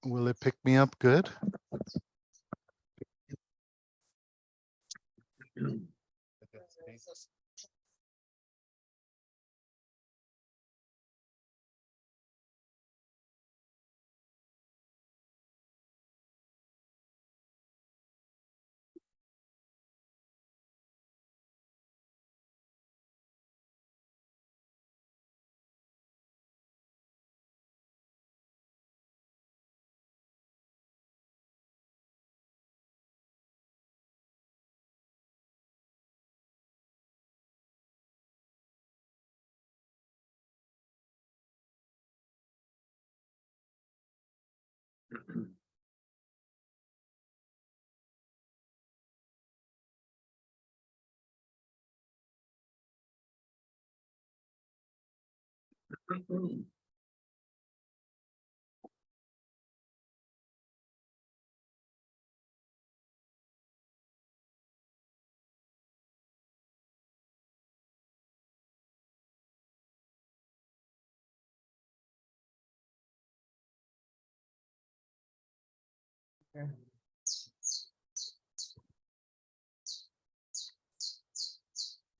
Will it pick me up good?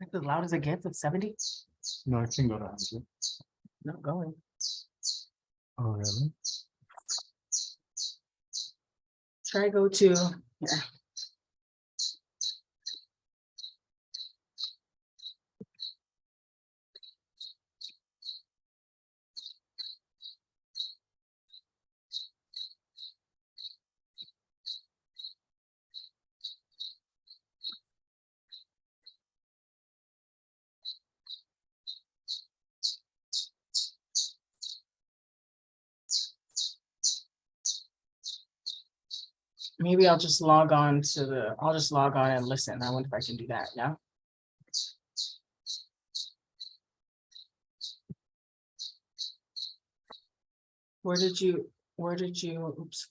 That's as loud as it gets at 70. No, I can go to 100. Not going. Oh, really? Try go to, yeah. Maybe I'll just log on to I'll just log on and listen. I wonder if I can do that now. Where did you, oops.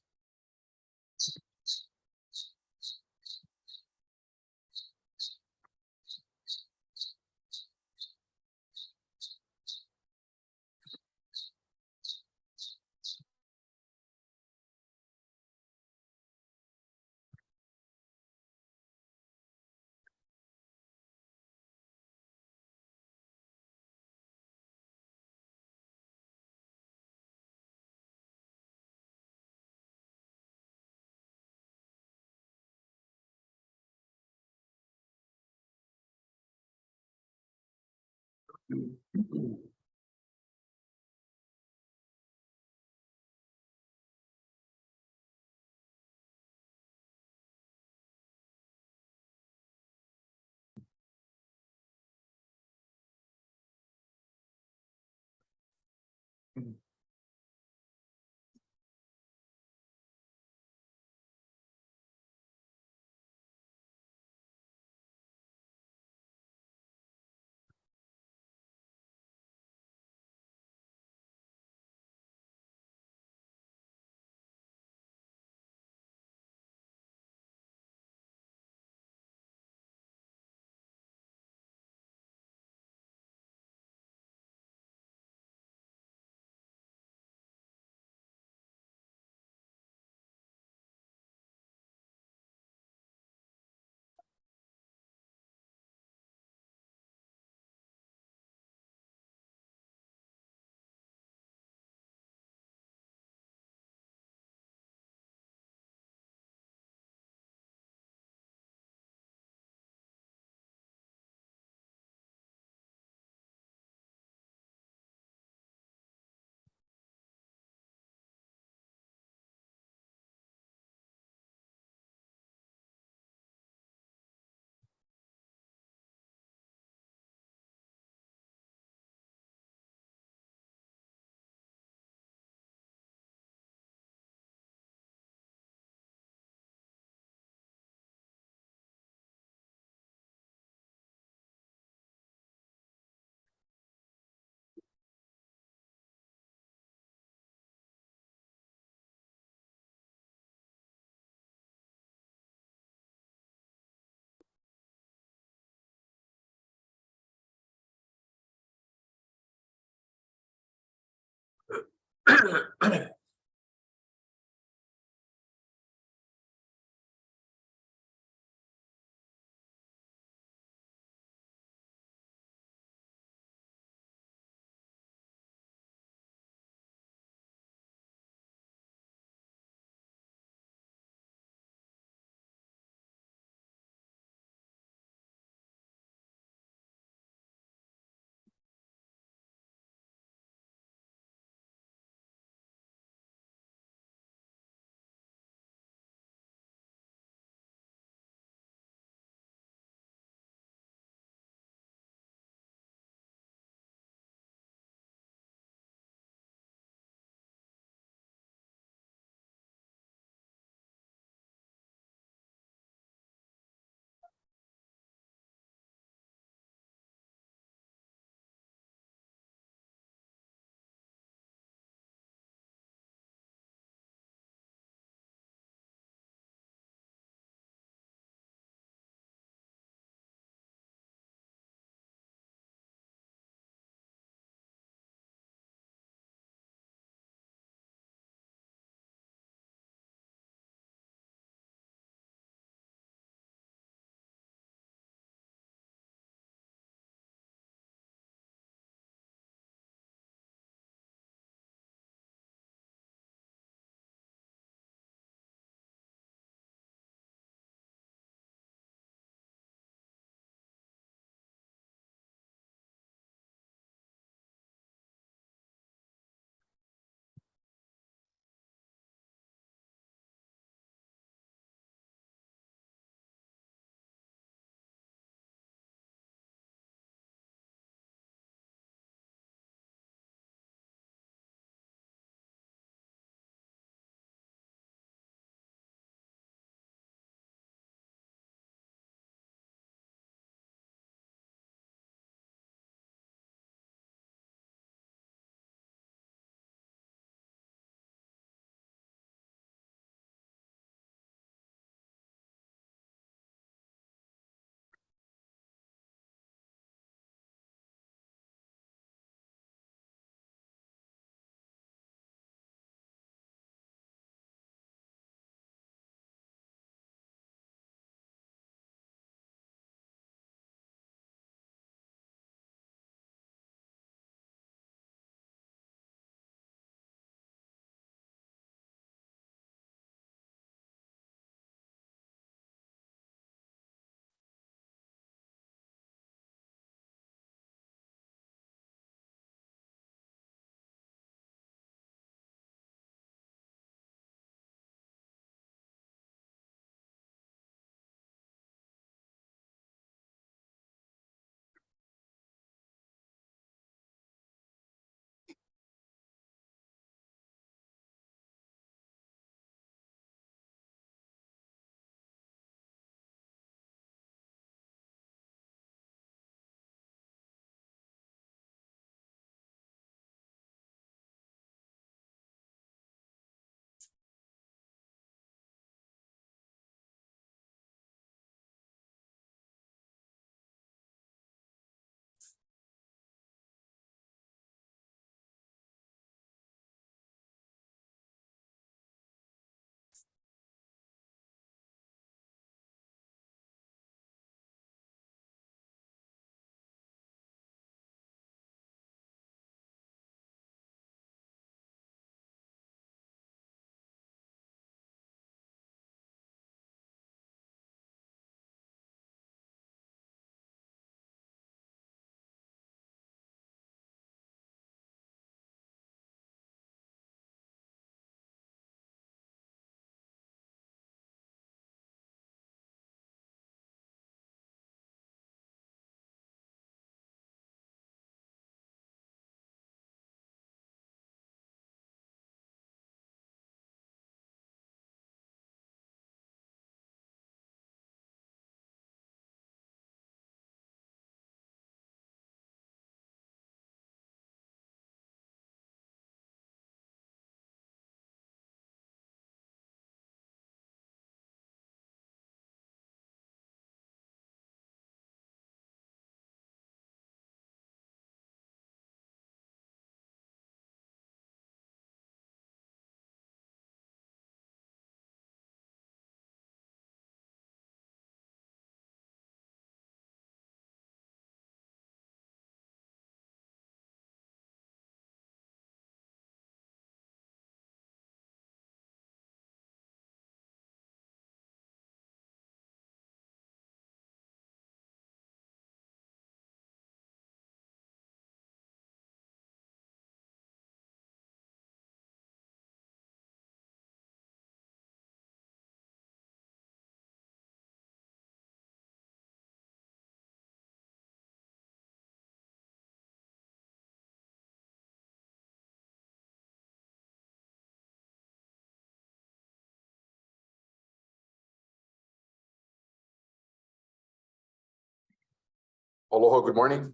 Aloha, good morning.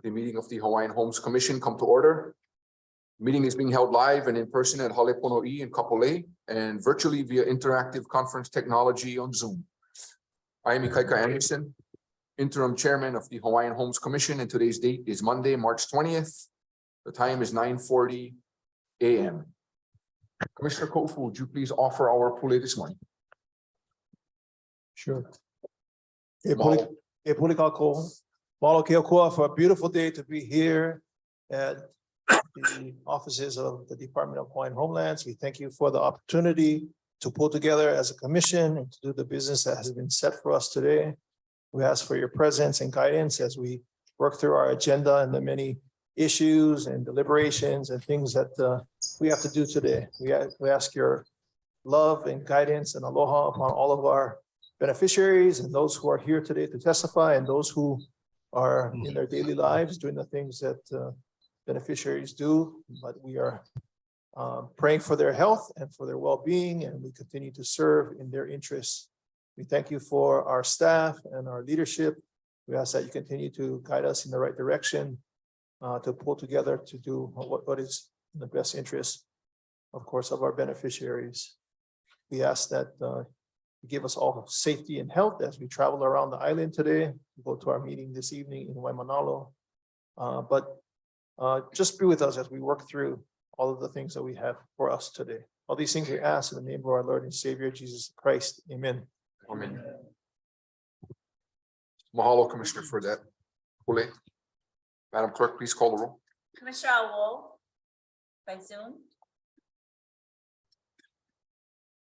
The meeting of the Hawaiian Homes Commission come to order. Meeting is being held live and in person at Halepono'i in Kapolei and virtually via interactive conference technology on Zoom. I am Ikaika Anderson, interim chairman of the Hawaiian Homes Commission, and today's date is Monday, March 20th. The time is 9:40 a.m. Commissioner Kofu, would you please offer our pule this morning? Sure. For a beautiful day to be here at the offices of the Department of Hawaiian Homelands. We thank you for the opportunity to pull together as a commission and to do the business that has been set for us today. We ask for your presence and guidance as we work through our agenda and the many issues and deliberations and things that we have to do today. We ask your love and guidance and aloha upon all of our beneficiaries and those who are here today to testify and those who are in their daily lives doing the things that beneficiaries do. But we are praying for their health and for their well-being, and we continue to serve in their interests. We thank you for our staff and our leadership. We ask that you continue to guide us in the right direction to pull together to do what is in the best interest, of course, of our beneficiaries. We ask that give us all safety and health as we travel around the island today. We go to our meeting this evening in Waimanalo. But just be with us as we work through all of the things that we have for us today. All these things we ask in the name of our Lord and Savior, Jesus Christ. Amen. Amen. Mahalo, Commissioner, for that pule. Madam Clerk, please call the roll. Commissioner Awo by Zoom.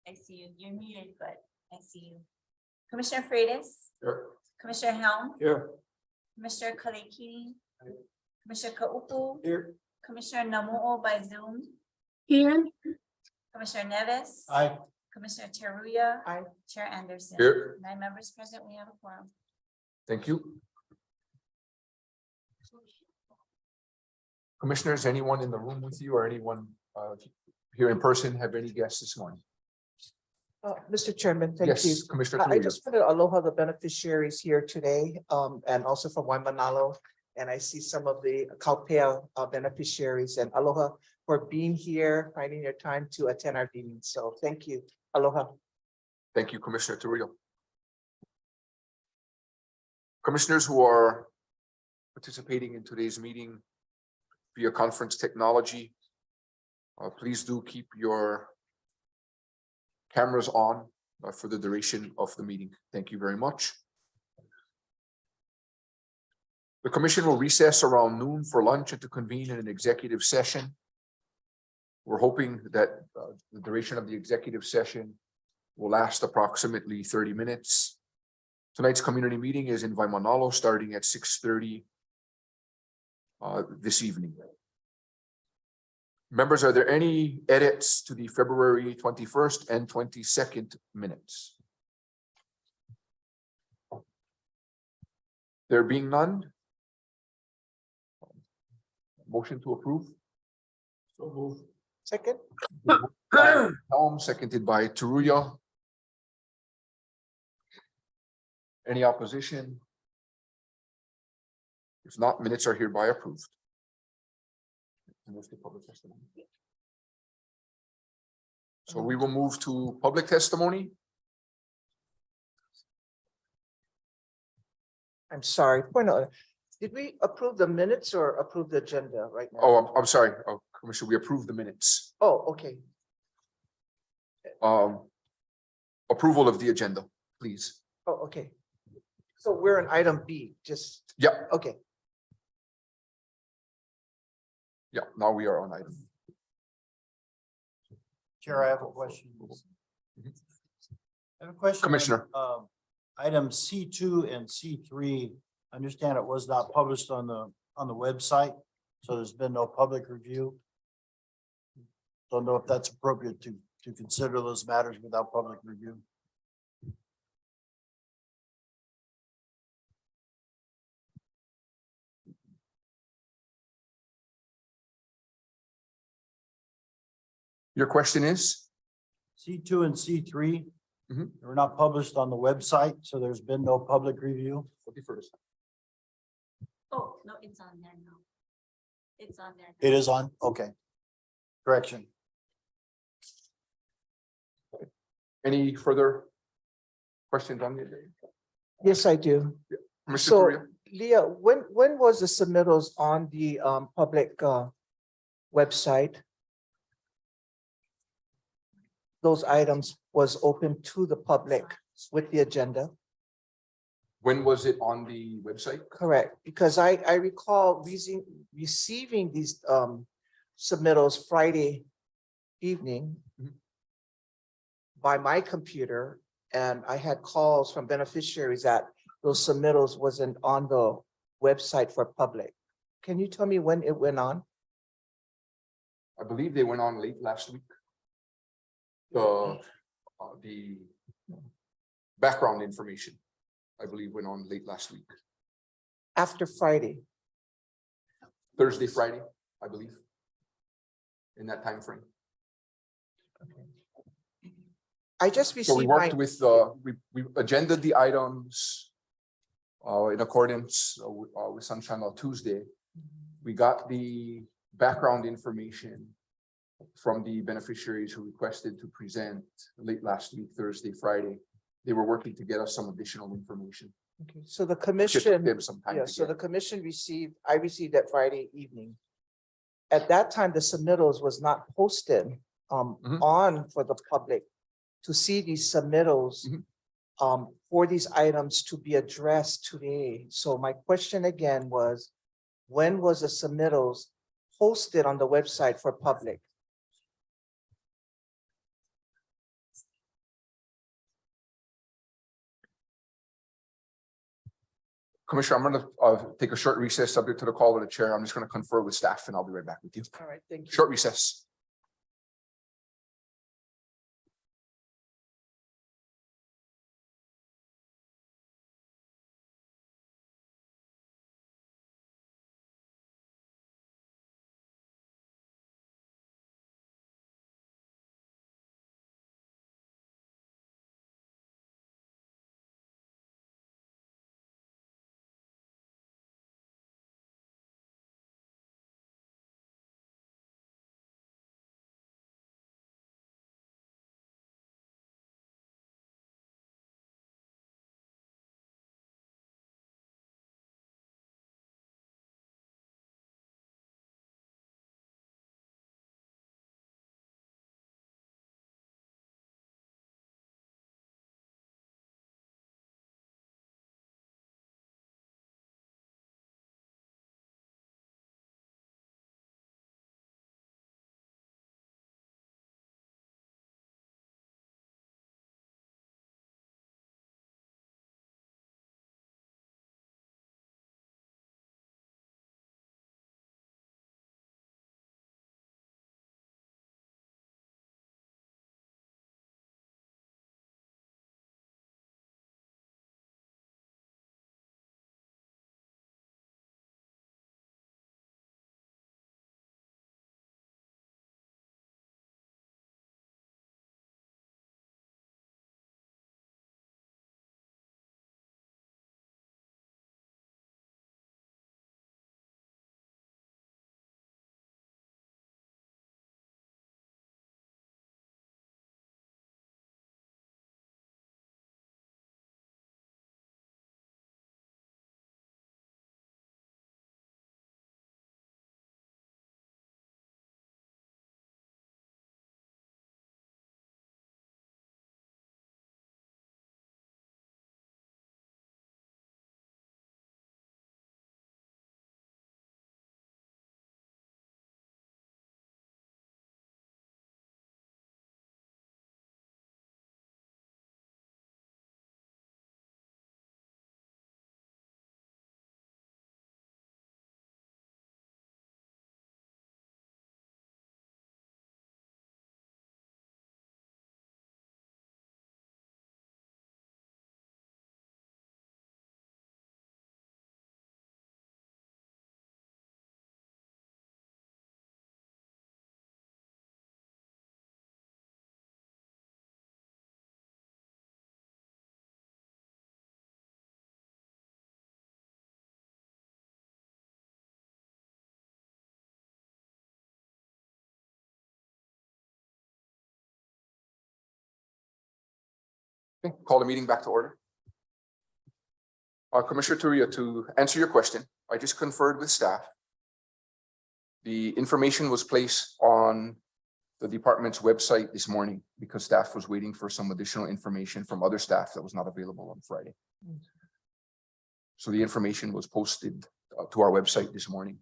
I see you. You're muted, but I see you. Commissioner Freitas. Here. Commissioner Helm. Here. Commissioner Kalekini. Commissioner Kaupu. Here. Commissioner Namu'o by Zoom. Here. Commissioner Nevis. Aye. Commissioner Teruya. Aye. Chair Anderson. Here. 9 members present. We have a quorum. Thank you. Commissioners, anyone in the room with you or anyone here in person have any guests this morning? Mr. Chairman, thank you. Yes, Commissioner. I just want to aloha the beneficiaries here today, and also from Waimanalo. And I see some of the Kaupea beneficiaries, and aloha for being here, finding your time to attend our meeting. So thank you. Aloha. Thank you, Commissioner Teruya. Commissioners who are participating in today's meeting via conference technology, please do keep your cameras on for the duration of the meeting. Thank you very much. The commission will recess around noon for lunch and to convene in an executive session. We're hoping that the duration of the executive session will last approximately 30 minutes. Tonight's community meeting is in Waimanalo starting at 6:30 this evening. Members, are there any edits to the February 21st and 22nd minutes? There being none. Motion to approve. So move. Second. Helm, seconded by Teruya. Any opposition? If not, minutes are hereby approved. So we will move to public testimony. I'm sorry. Point out, did we approve the minutes or approve the agenda right now? Oh, I'm sorry, Commissioner, we approved the minutes. Oh, okay. Approval of the agenda, please. Oh, okay. So we're on item B, just, Yeah, okay. yeah, now we are on item. Chair, I have a question. I have a question. on, Commissioner. Item C2 and C3, I understand it was not published on the website, so there's been no public review. Don't know if that's appropriate to consider those matters without public review. Your question is? C2 and C3, Mhm. They were not published on the website, so there's been no public review. We'll defer to staff. Oh, no, it's on there now. It's on there. It now. is on, okay. Correction. Any further questions on the agenda? Yes, I do. Mr. So, Torria? Leah, when was the submittals on the public website? Those items was open to the public with the agenda, When was it on the website? correct? Because I recall receiving these submittals Friday evening Mhm. by my computer, and I had calls from beneficiaries that those submittals wasn't on the website for public. Can you tell me when it went on? I believe they went on late last week. The background information, I believe, went on late last week, After Friday? Thursday, Friday, I believe. In that time frame. I just So we received my, worked with, we agended the items in accordance with Sunshine Law Tuesday. We got the background information from the beneficiaries who requested to present late last week, Thursday, Friday. They were working to get us some additional information. okay, so the Just commission, give us some time yeah, to so the get. commission I received that Friday evening. At that time, the submittals was not posted Mhm. on for the public to see these submittals Mhm. for these items to be addressed today. So my question again was, when was the submittals posted on the website for public? Commissioner, I'm gonna take a short recess, subject to the call of the chair. I'm just gonna confer with staff and I'll be right back with you. All right, thank you. Short recess. Okay, call the meeting back to order. Commissioner Turia, to answer your question, I just conferred with staff. The information was placed on the department's website this morning because staff was waiting for some additional information from other staff that was not available on Friday. So the information was posted to our website this morning.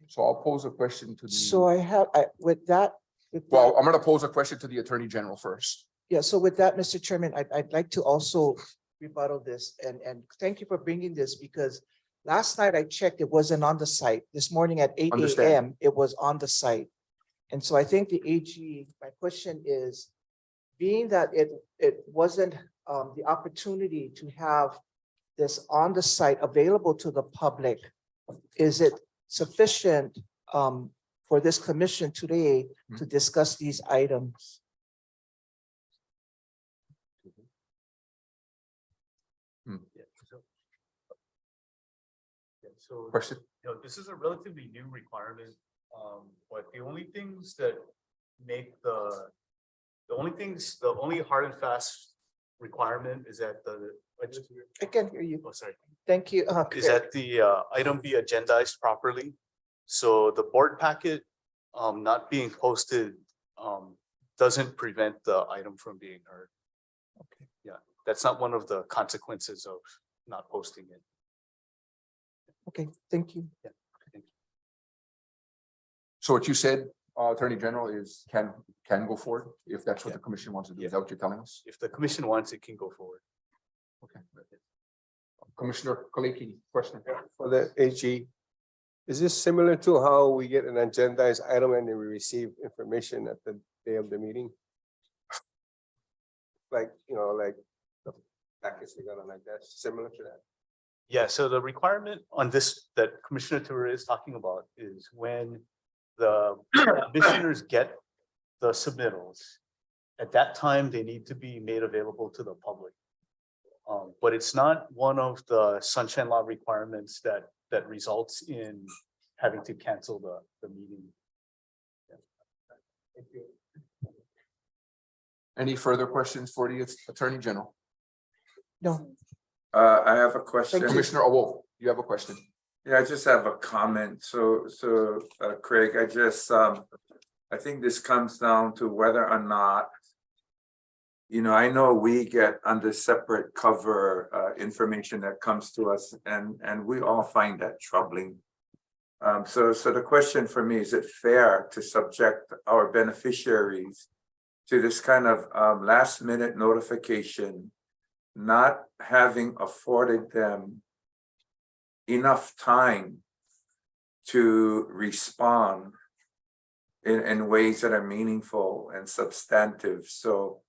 So I'll pose a question to So the, with that. well, I'm going to pose a question to the Attorney General first. Yeah, so with that, Mr. Chairman, I'd like to also rebuttal this and thank you for bringing this because last night I checked, it wasn't on the site. This morning at 8 Understand. AM, it was on the site. And so I think the AG, my question is, being that it wasn't the opportunity to have this on the site available to the public, is it sufficient for this commission today to discuss these items? So, Question? this is a relatively new requirement, but the only things that make the only hard and fast requirement is that I can hear you. oh, sorry, Thank you. is that the item be agendized properly. So the board packet not being posted doesn't prevent the item from being heard. Okay. Yeah, that's not one of the consequences of not posting it. Okay, thank you. So what you said, Attorney General, is can go forward if that's what the commission wants to do. Is that what you're telling us? If the commission wants, it can go forward. Okay. Commissioner Kaleki, question. For the AG, is this similar to how we get an agendized item and then we receive information at the day of the meeting? Like, like the packets we got on like that, similar to that? Yeah, so the requirement on this that Commissioner Toure is talking about is when the commissioners get the submittals, at that time, they need to be made available to the public. But it's not one of the sunshine law requirements that results in having to cancel the meeting. Thank you. Any further questions for the Attorney General? No, I have a question. Commissioner Awol, you have a question? Yeah, I just have a comment. So Craig, I think this comes down to whether or not, I know we get under separate cover information that comes to us and we all find that troubling. So the question for me, is it fair to subject our beneficiaries to this kind of last minute notification, not having afforded them enough time to respond in ways that are meaningful and substantive? So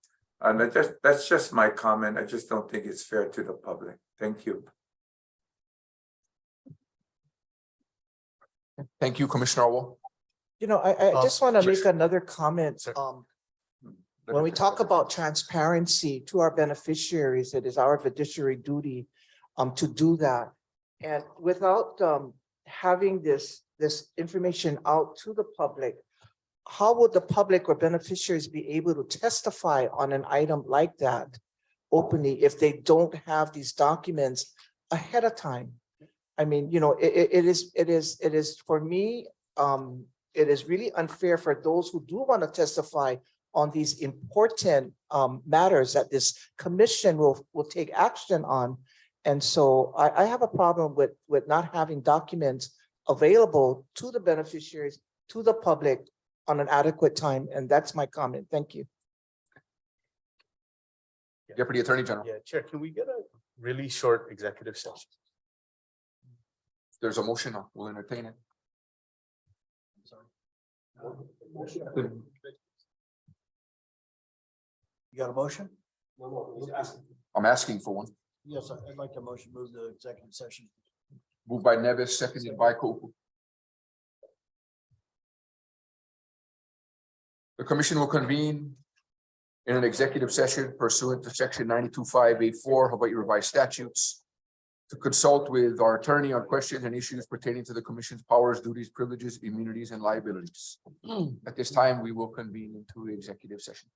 that's just my comment. I just don't think it's fair to the public. Thank you. Thank you, Commissioner Awol. I just want to sure. make another comment. Sir. When we talk about transparency to our beneficiaries, it is our fiduciary duty to do that. And without having this information out to the public, how would the public or beneficiaries be able to testify on an item like that openly if they don't have these documents ahead of time? I mean, it is for me, it is really unfair for those who do want to testify on these important matters that this commission will take action on. And so I have a problem with not having documents available to the beneficiaries, to the public on an adequate time. And that's my comment. Thank you. Deputy Attorney General, Yeah, Chair, can we get a really short executive session? there's a motion, we'll entertain it. You got a motion? I'm asking for one. Yes, I'd like to motion move the executive session. Moved by Neves, seconded by Koku. The commission will convene in an executive session pursuant to section 92.5A4 Hawaii revised statutes to consult with our attorney on questions and issues pertaining to the commission's powers, duties, privileges, immunities, and liabilities. At this time, we will convene into executive session.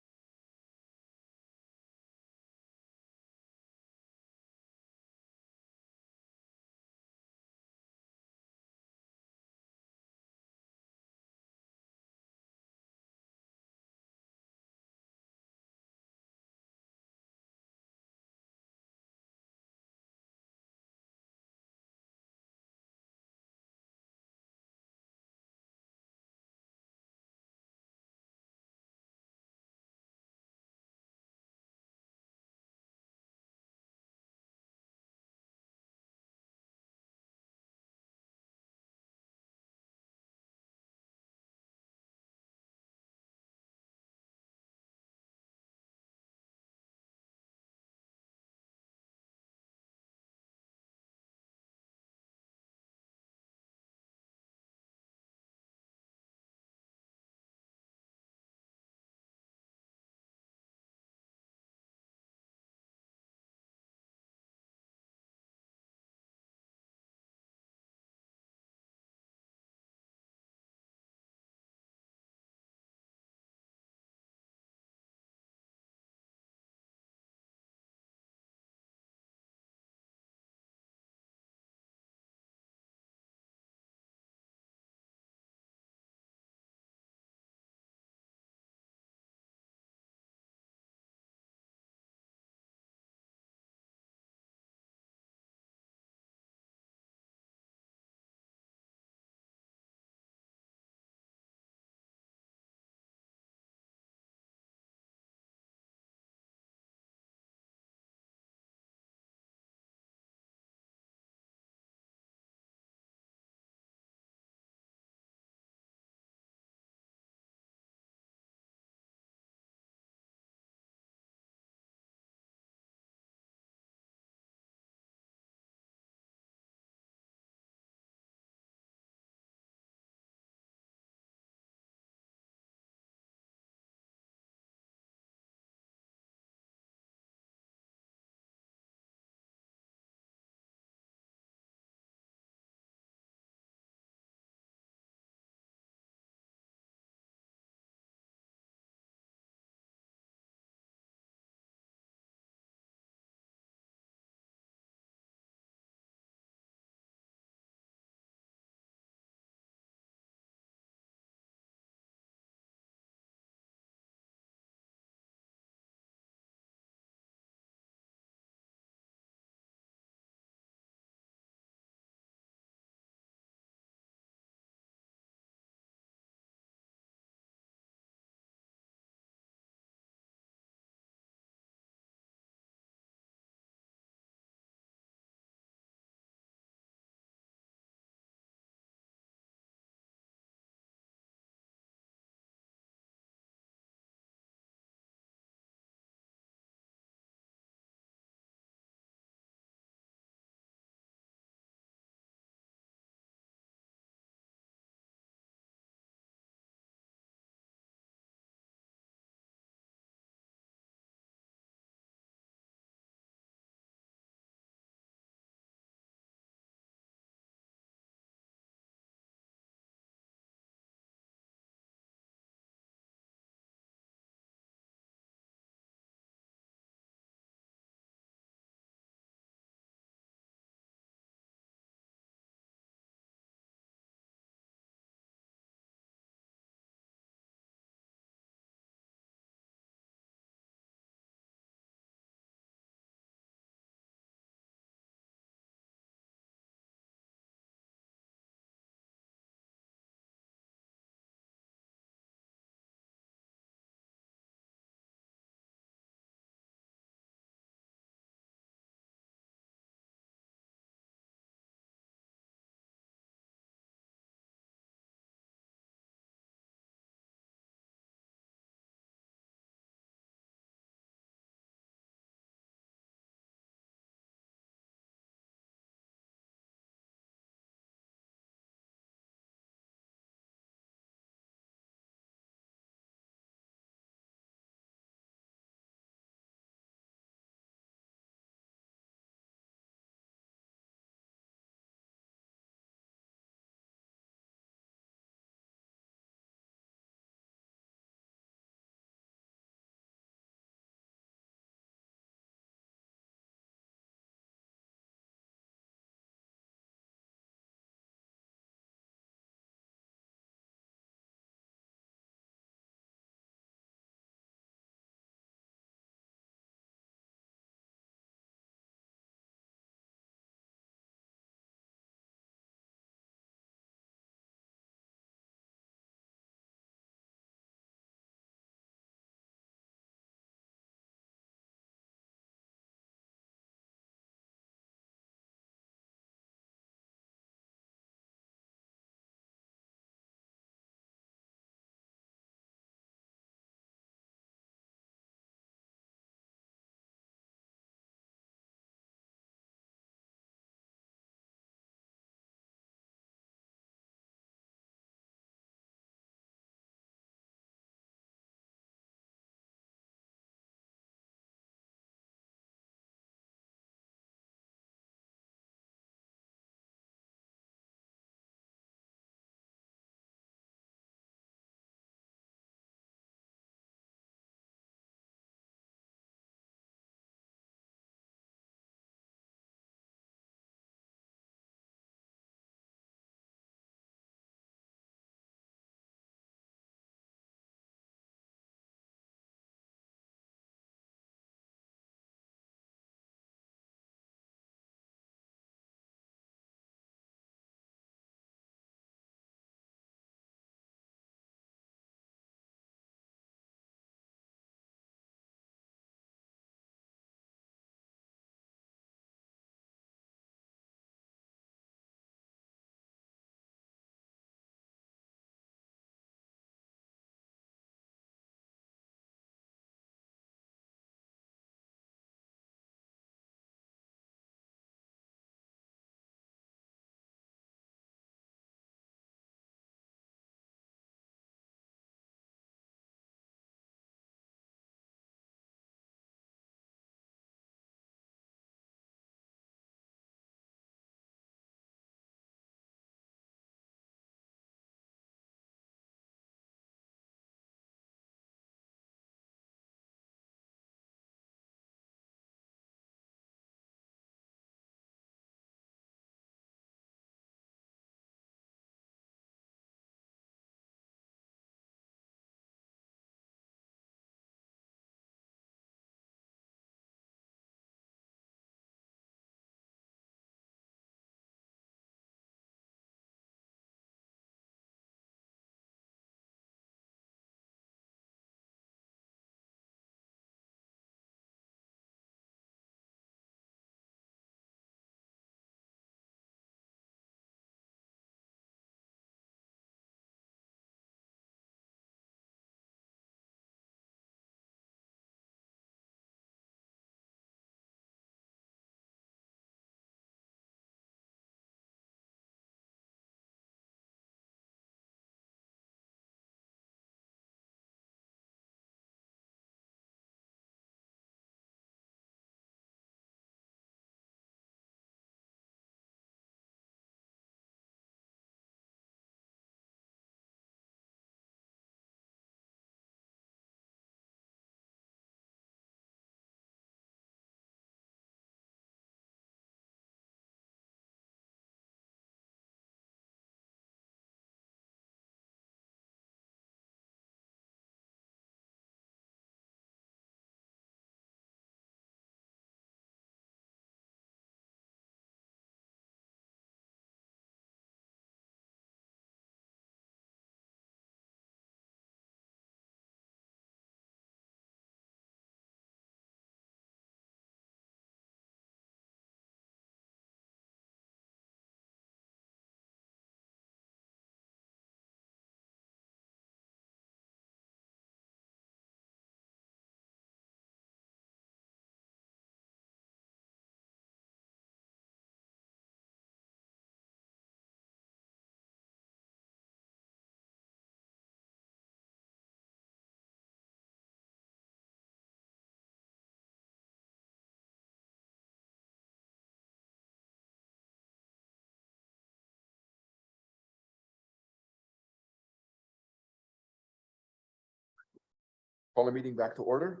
Call the meeting back to order.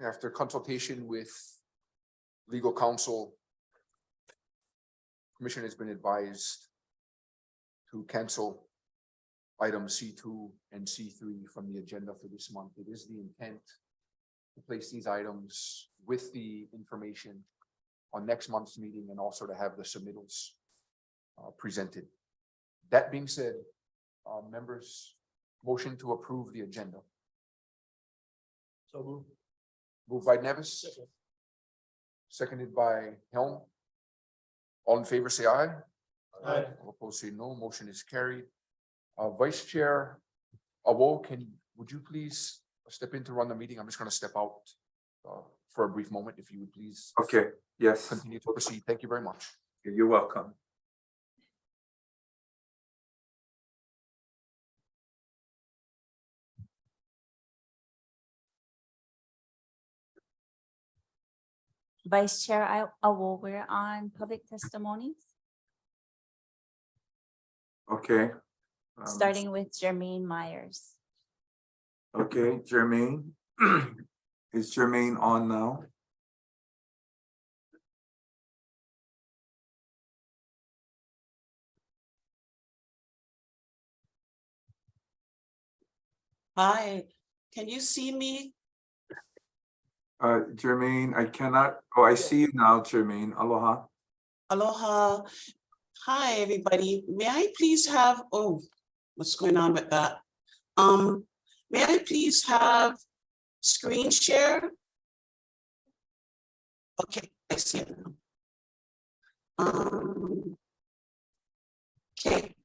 After consultation with legal counsel, Commission has been advised to cancel items C2 and C3 from the agenda for this month. It is the intent to place these items with the information on next month's meeting and also to have the submittals presented. That being said, members, motion to approve the agenda. So Moved by Nevis. Seconded by Helm. All in favor, say aye. Aye. All opposed, say no. Motion is carried. Vice Chair Awo, would you please step in to run the meeting? I'm just gonna step out for a brief moment, if you would please Okay, yes, continue to proceed. Thank you very much. you're welcome. Vice Chair, we're on public testimonies, Okay. starting with Jermaine Myers. Okay, Jermaine. Is Jermaine on now? Hi, can you see me? Jermaine, I cannot, oh, I see you now, Jermaine. Aloha. Aloha. Hi, everybody. May I please have, oh, what's going on with that? May I please have screen share? Okay, I see it now. Okay.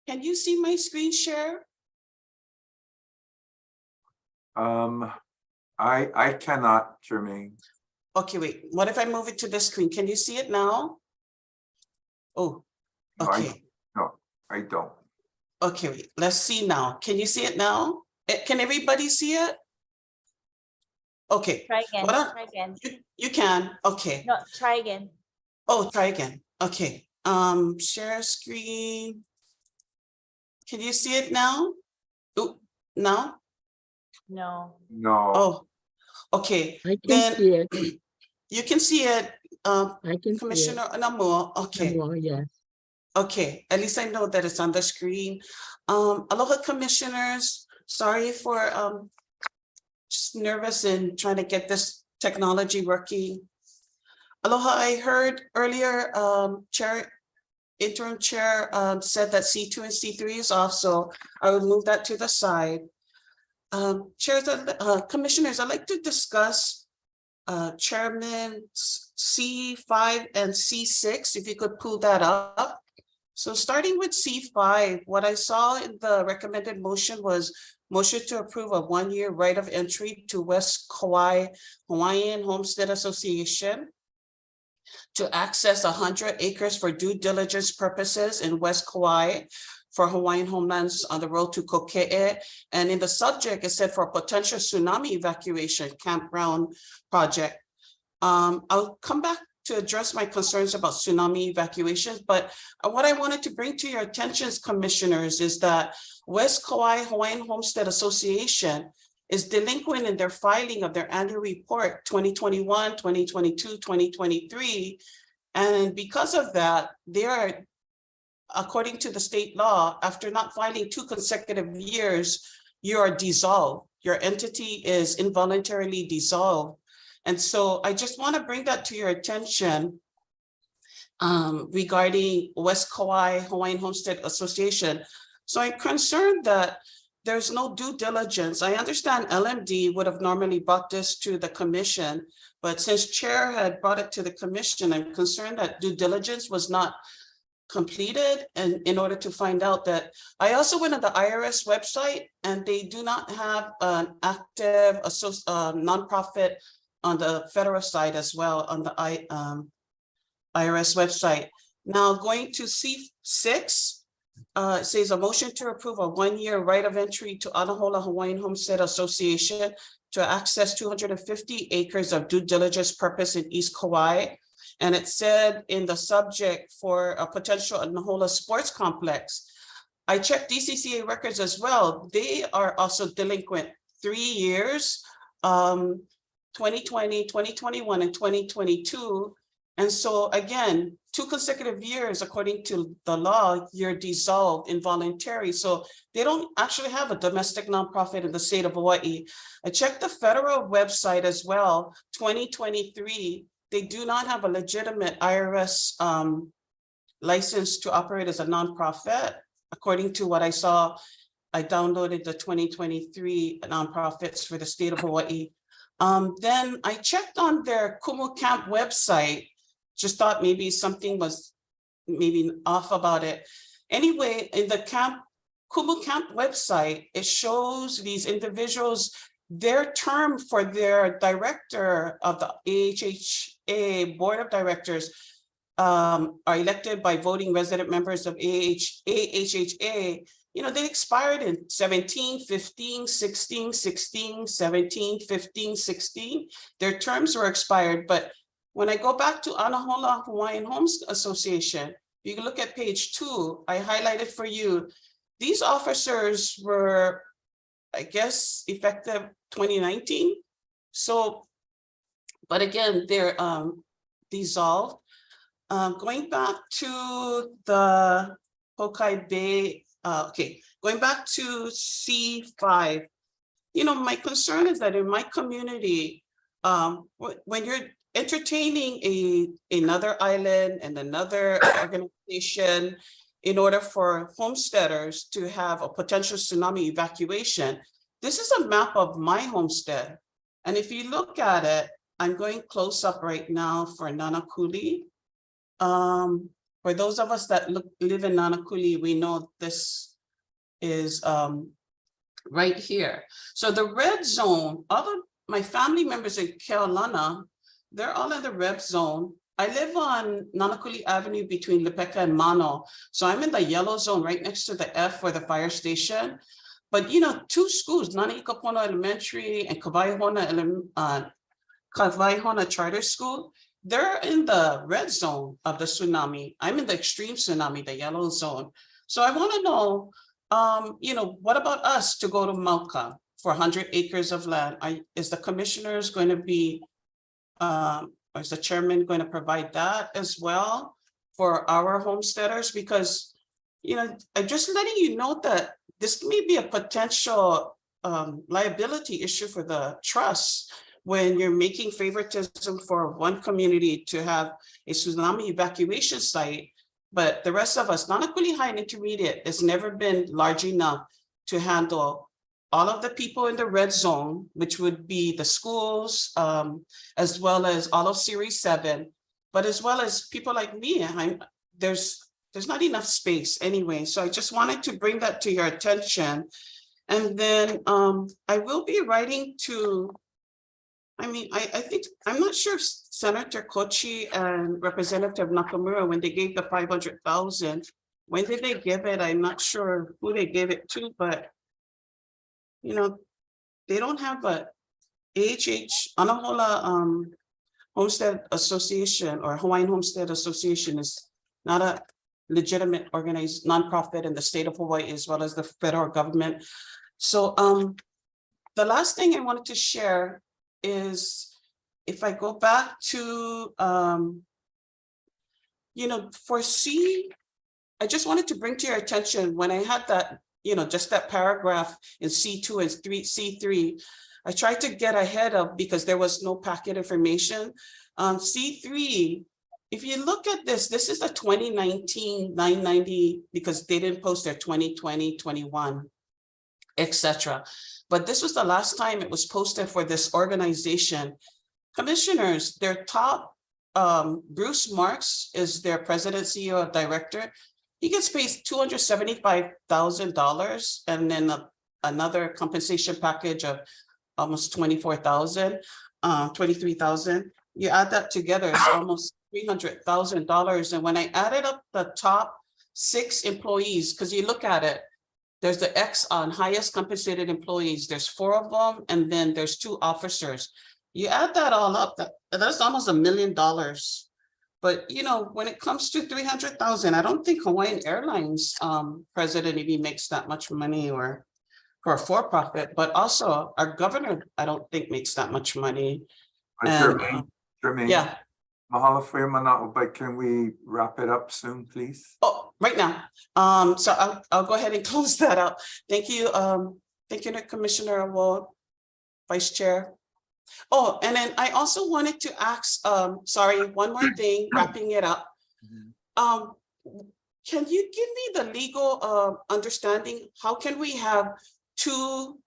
Can you see my screen share? I cannot, Jermaine. Okay, wait, what if I move it to the screen? Can you see it now? Oh, No, okay. I don't. Okay, wait, let's see now. Can you see it now? Can everybody see it? Okay. Try again, What I- try again. You can, okay. No, try again. Oh, try again. Okay, share screen. Can you see it now? Oh, now? No. No. Oh, okay. I can Then see it. you can see it, I can see it. Commissioner Namor. Okay. Well, yes. Okay, at least I know that it's on the screen. Aloha commissioners, sorry for just nervous and trying to get this technology working. Aloha, I heard earlier interim chair said that C2 and C3 is off, so I would move that to the side. Chairs, commissioners, I'd like to discuss Chairman's C5 and C6, if you could pull that up. So starting with C5, what I saw in the recommended motion was motion to approve a one-year right of entry to West Kauai Hawaiian Homestead Association to access 100 acres for due diligence purposes in West Kauai for Hawaiian homelands on the road to Kokee. And in the subject, it said for a potential tsunami evacuation campground project. I'll come back to address my concerns about tsunami evacuations, but what I wanted to bring to your attention, commissioners, is that West Kauai Hawaiian Homestead Association is delinquent in their filing of their annual report 2021, 2022, 2023. And because of that, they are, according to the state law, after not filing 2 consecutive years, you are dissolved. Your entity is involuntarily dissolved. And so I just want to bring that to your attention regarding West Kauai Hawaiian Homestead Association. So I'm concerned that there's no due diligence. I understand LMD would have normally brought this to the commission, but since chair had brought it to the commission, I'm concerned that due diligence was not completed. And in order to find out that, I also went on the IRS website and they do not have an active nonprofit on the federal side as well on the IRS website. Now going to C6, it says a motion to approve a one-year right of entry to Anahola Hawaiian Homestead Association to access 250 acres of due diligence purpose in East Kauai. And it said in the subject for a potential Anahola Sports Complex. I checked DCCA records as well. They are also delinquent 3 years, 2020, 2021, and 2022. And so again, 2 consecutive years, according to the law, you're dissolved involuntary. So they don't actually have a domestic nonprofit in the state of Hawaii. I checked the federal website as well, 2023. They do not have a legitimate IRS license to operate as a nonprofit. According to what I saw, I downloaded the 2023 nonprofits for the state of Hawaii. Then I checked on their Kumu Camp website, just thought maybe something was maybe off about it. Anyway, in the Kumu Camp website, it shows these individuals, their term for their director of the AHHA board of directors are elected by voting resident members of AHHA. You know, they expired in 17, 15, 16, 16, 17, 15, 16. Their terms were expired, but when I go back to Anahola Hawaiian Homes Association, you can look at page 2, I highlighted for you, these officers were, I guess, effective 2019. So, but again, they're dissolved. Going back to the Hokai Bay, going back to C5, you know, my concern is that in my community, when you're entertaining another island and another organization in order for homesteaders to have a potential tsunami evacuation, this is a map of my homestead. And if you look at it, I'm going close up right now for Nanakuli. For those of us that live in Nanakuli, we know this is right here. So the red zone, all of my family members in Keaulana, they're all in the red zone. I live on Nanakuli Avenue between Lepeka and Mano. So I'm in the yellow zone right next to the F for the fire station. But you know, 2 schools, Nanaikapono Elementary and Kawaihona Charter School, they're in the red zone of the tsunami. I'm in the extreme tsunami, the yellow zone. So I want to know, you know, what about us to go to Mauka for 100 acres of land? Is the commissioners going to be, or is the chairman going to provide that as well for our homesteaders? Because, you know, I'm just letting you know that this may be a potential liability issue for the trust when you're making favoritism for one community to have a tsunami evacuation site, but the rest of us, Nanakuli High and Intermediate, has never been large enough to handle all of the people in the red zone, which would be the schools, as well as all of Series 7, but as well as people like me. There's not enough space anyway. So I just wanted to bring that to your attention. And then I will be writing to, I think, I'm not sure if Senator Kochi and Representative Nakamura, when they gave the 500,000, when did they give it? I'm not sure who they gave it to, but you know, they don't have a Anahola Homestead Association or Hawaiian Homestead Association is not a legitimate organized nonprofit in the state of Hawaii, as well as the federal government. So the last thing I wanted to share is, if I go back to, you know, I just wanted to bring to your attention when I had that, you know, just that paragraph in C2 and C3, I tried to get ahead of, because there was no packet information. C3, if you look at this is the 2019 990, because they didn't post their 2020, 21, etc. But this was the last time it was posted for this organization. Commissioners, their top, Bruce Marks is their president, CEO, director. He gets paid $275,000, and then another compensation package of almost 23,000. You add that together, it's almost $300,000. And when I added up the top 6 employees, because you look at it, there's the X on highest compensated employees. There's 4 of them, and then there's 2 officers. You add that all up, that's almost $1 million But you know, when it comes to 300,000, I don't think Hawaiian Airlines president even makes that much money, or for a for-profit, but also our governor, I don't think makes that much money. And Jermaine, yeah, mahalo for your mana'o, but can we wrap it up soon, please? oh, right now. So I'll go ahead and close that out. Thank you. Thank you, Commissioner Award, Vice Chair. Oh, and then I also wanted to ask, sorry, one more thing, wrapping it up. Can you give me the legal understanding? How can we have two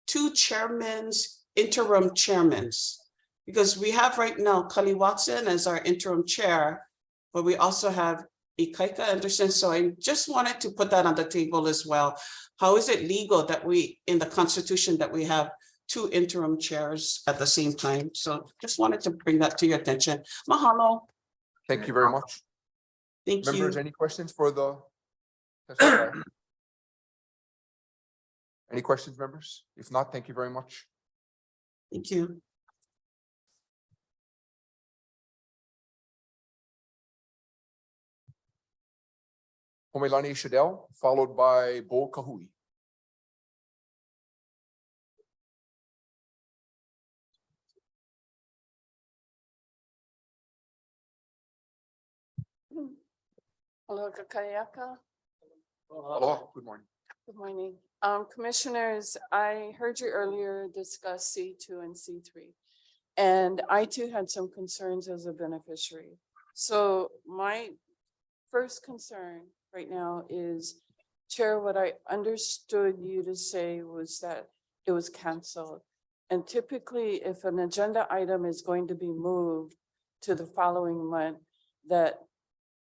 chairmans, interim chairmans? Because we have right now Kali Watson as our interim chair, but we also have Ikaika Anderson. So I just wanted to put that on the table as well. How is it legal that we, in the Constitution, that we have two interim chairs at the same time? So just wanted to bring that to your attention. Mahalo. Thank you very much. Thank you. Members, any questions for the? testifier? Any questions, members? If not, thank you very much. Thank you. Homelani Shadell, followed by Bo Kahui. Hello, Kakayaka. Aloha, good morning. Good morning. Commissioners, I heard you earlier discuss C2 and C3. And I too had some concerns as a beneficiary. So my first concern right now is, Chair, what I understood you to say was that it was canceled. And typically, if an agenda item is going to be moved to the following month, that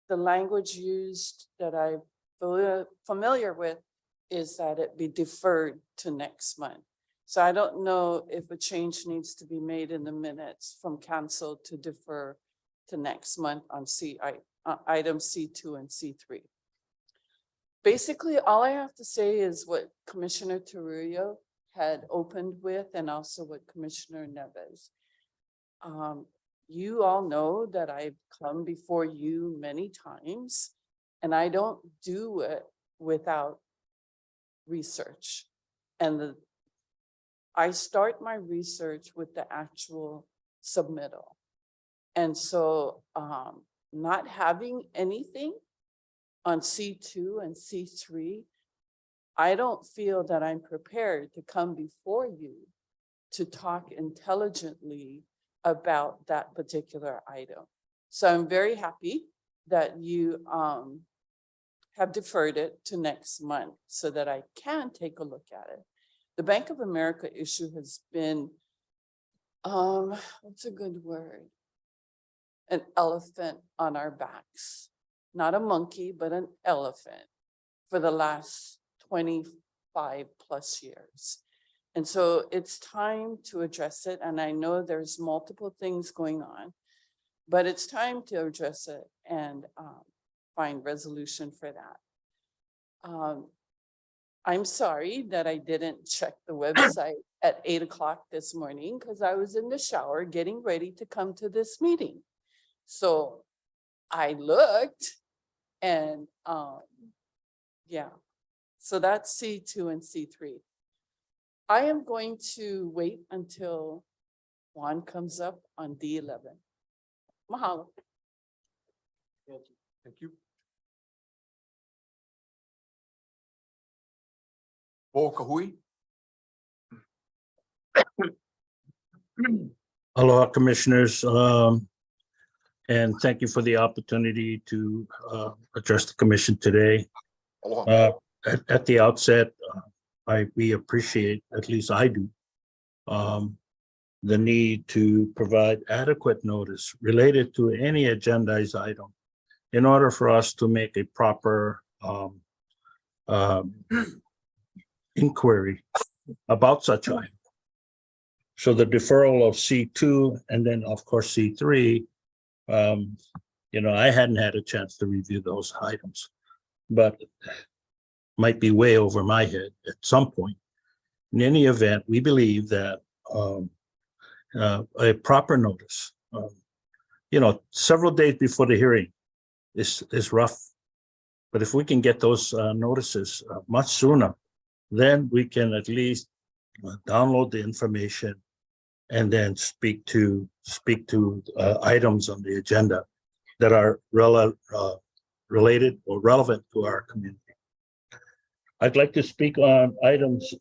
the language used that I'm familiar with is that it be deferred to next month. So I don't know if a change needs to be made in the minutes from cancel to defer to next month on item C2 and C3. Basically, all I have to say is what Commissioner Terrio had opened with, and also what Commissioner Neves. You all know that I've come before you many times, and I don't do it without research. And I start my research with the actual submittal. And so not having anything on C2 and C3, I don't feel that I'm prepared to come before you to talk intelligently about that particular item. So I'm very happy that you have deferred it to next month so that I can take a look at it. The Bank of America issue has been, what's a good word? An elephant on our backs. Not a monkey, but an elephant for the last 25 plus years. And so it's time to address it. And I know there's multiple things going on, but it's time to address it and find resolution for that. I'm sorry that I didn't check the website at 8 o'clock this morning because I was in the shower getting ready to come to this meeting. So I looked and yeah, so that's C2 and C3. I am going to wait until Juan comes up on D11. Mahalo. Thank you. Bo Kahui. Aloha, Commissioners, and thank you for the opportunity to address the Commission today. Aloha. At the outset, we appreciate, at least I do, the need to provide adequate notice related to any agendized item in order for us to make a proper inquiry about such item. So the deferral of C2 and then of course C3, I hadn't had a chance to review those items, but might be way over my head at some point. In any event, we believe that a proper notice several days before the hearing is rough. But if we can get those notices much sooner, then we can at least download the information and then speak to items on the agenda that are related or relevant to our community. I'd like to speak on items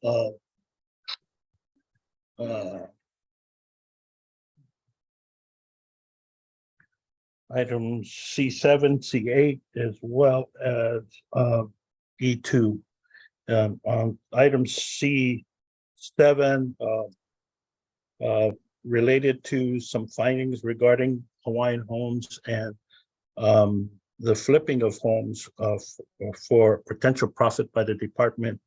items C7, C8, as well as E2. On item C7, related to some findings regarding Hawaiian homes and the flipping of homes for potential profit by the department,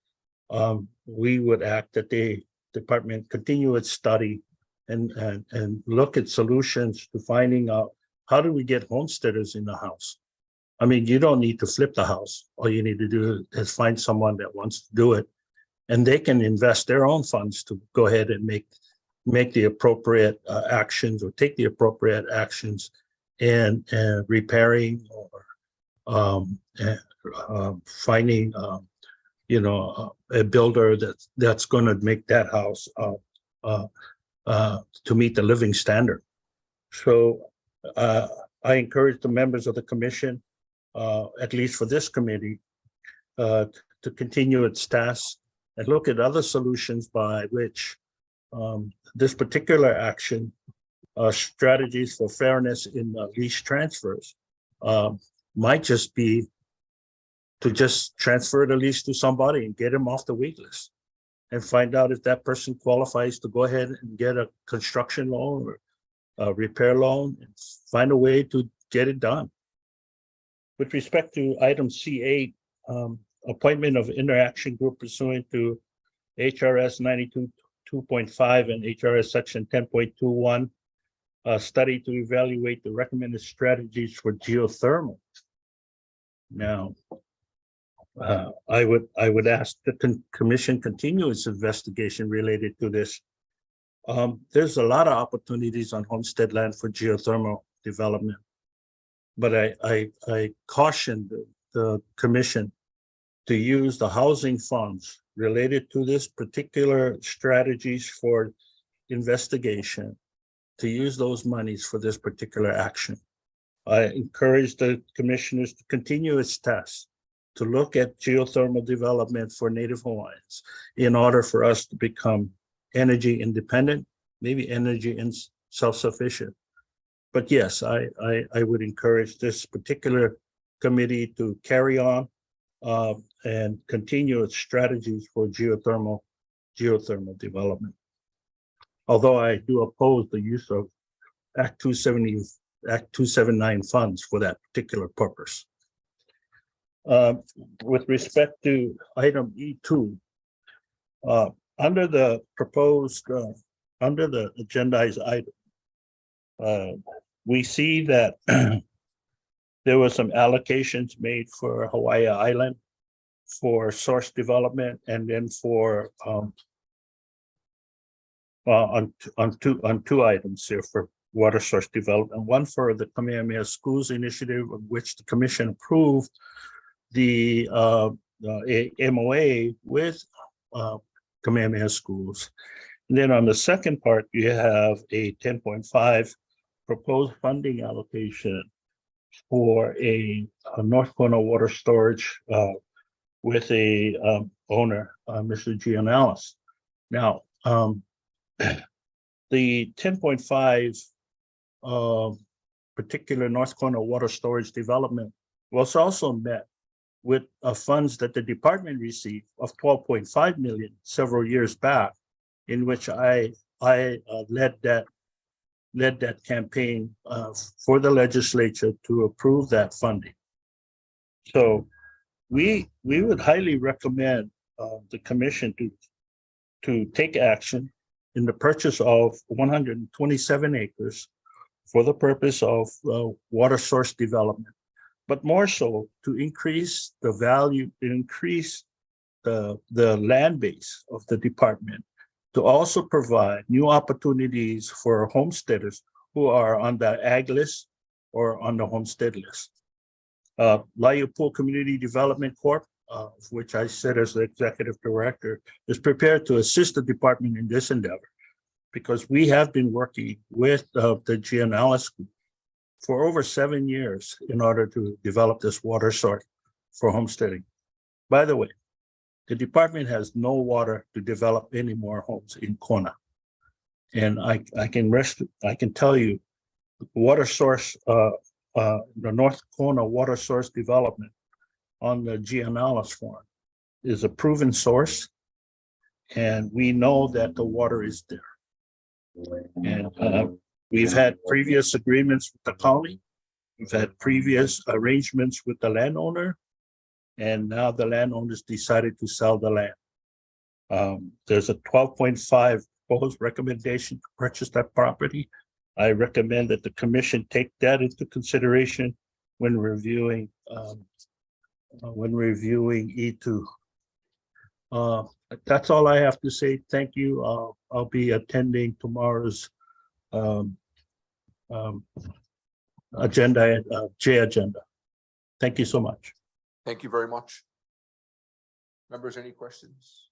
we would ask that the department continue its study and look at solutions to finding out how do we get homesteaders in the house. I mean, you don't need to flip the house. All you need to do is find someone that wants to do it, and they can invest their own funds to go ahead and make the appropriate actions or take the appropriate actions in repairing or finding a builder that's going to make that house to meet the living standard. So I encourage the members of the commission, at least for this committee, to continue its tasks and look at other solutions by which this particular action, strategies for fairness in lease transfers, might just be to just transfer the lease to somebody and get him off the wait list and find out if that person qualifies to go ahead and get a construction loan or a repair loan and find a way to get it done. With respect to item C8, appointment of interaction group pursuant to HRS 92.2.5 and HRS section 10.21, study to evaluate the recommended strategies for geothermal. Now, I would ask the commission continue its investigation related to this. There's a lot of opportunities on homestead land for geothermal development, but I caution the commission to use the housing funds related to this particular strategies for investigation, to use those monies for this particular action. I encourage the commissioners to continue its task to look at geothermal development for Native Hawaiians in order for us to become energy independent, maybe energy and self-sufficient. But yes, I would encourage this particular committee to carry on and continue its strategies for geothermal development. Although I do oppose the use of Act 279 funds for that particular purpose. With respect to item E2, under the proposed, under the agendized item, we see that there were some allocations made for Hawaii Island for source development, and then for on two items here for water source development. One for the Kamehameha Schools Initiative, of which the commission approved the MOA with Kamehameha Schools. And then on the second part, you have a 10.5 proposed funding allocation for a North Kona water storage with a owner, Mr. Gianalis. Now, the 10.5 particular North Kona water storage development was also met with funds that the department received of 12.5 million several years back, in which I led that campaign for the legislature to approve that funding. So we would highly recommend the commission to take action in the purchase of 127 acres for the purpose of water source development, but more so to increase the value, increase the land base of the department, to also provide new opportunities for homesteaders who are on the ag list or on the Homestead list. Pool Community Development Corp., of which I sit as the executive director, is prepared to assist the department in this endeavor because we have been working with the GNLS group for over 7 years in order to develop this water source for homesteading. By the way, the department has no water to develop any more homes in Kona. And I can tell you, water source, the North Kona water source development on the GNLS farm is a proven source. And we know that the water is there. And we've had previous agreements with the county. We've had previous arrangements with the landowner. And now the landowners decided to sell the land. There's a 12.5 proposed recommendation to purchase that property. I recommend that the commission take that into consideration when reviewing E2. That's all I have to say. Thank you. I'll be attending tomorrow's agenda, J agenda. Thank you so much. Thank you very much. Members, any questions?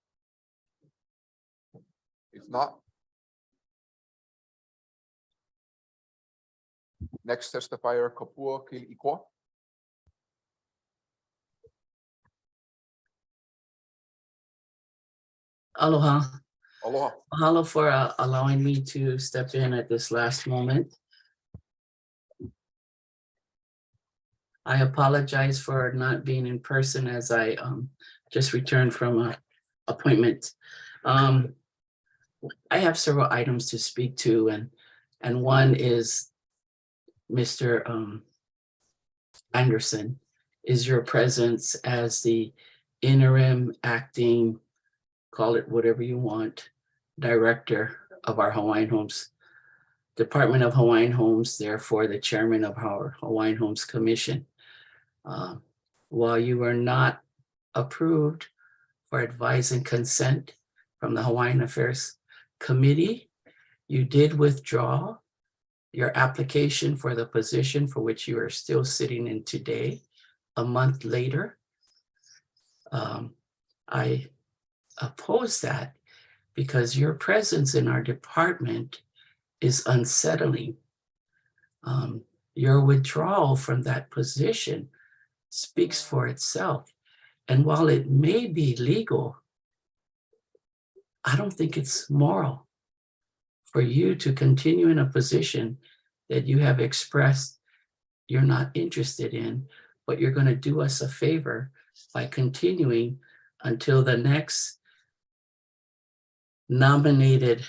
If not, next testifier, Kapua Kilikwa. Aloha. Aloha. Mahalo for allowing me to step in at this last moment. I apologize for not being in person as I just returned from an appointment. I have several items to speak to, and one is Mr. Anderson, is your presence as the interim acting, call it whatever you want, director of our Hawaiian Homes, Department of Hawaiian Homes, therefore the chairman of our Hawaiian Homes Commission. While you were not approved for advice and consent from the Hawaiian Affairs Committee, you did withdraw your application for the position for which you are still sitting in today, a month later. I oppose that because your presence in our department is unsettling. Your withdrawal from that position speaks for itself. And while it may be legal, I don't think it's moral for you to continue in a position that you have expressed you're not interested in, but you're going to do us a favor by continuing until the next nominated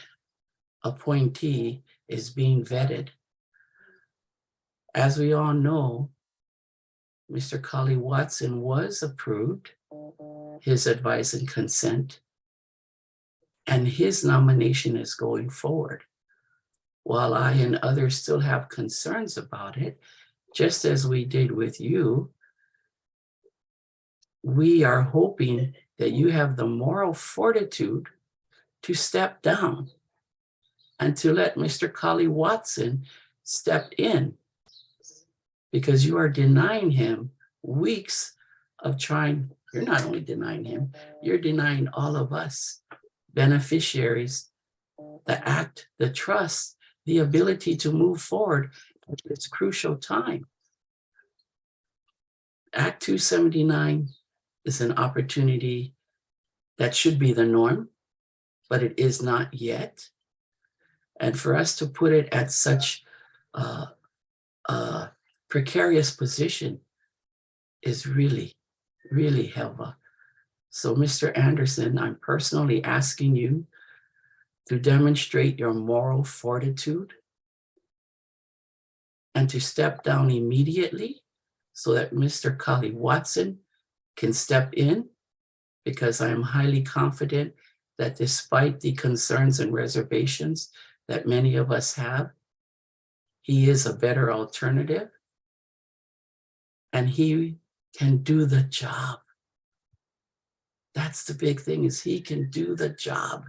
appointee is being vetted. As we all know, Mr. Kali Watson was approved, his advice and consent, and his nomination is going forward. While I and others still have concerns about it, just as we did with you, we are hoping that you have the moral fortitude to step down and to let Mr. Kali Watson step in, because you are denying him weeks of trying. You're not only denying him, you're denying all of us beneficiaries, the act, the trust, the ability to move forward at this crucial time. Act 279 is an opportunity that should be the norm, but it is not yet. And for us to put it at such a precarious position is really, really hell. So Mr. Anderson, I'm personally asking you to demonstrate your moral fortitude and to step down immediately so that Mr. Kali Watson can step in, because I am highly confident that despite the concerns and reservations that many of us have, he is a better alternative and he can do the job. That's the big thing, is he can do the job.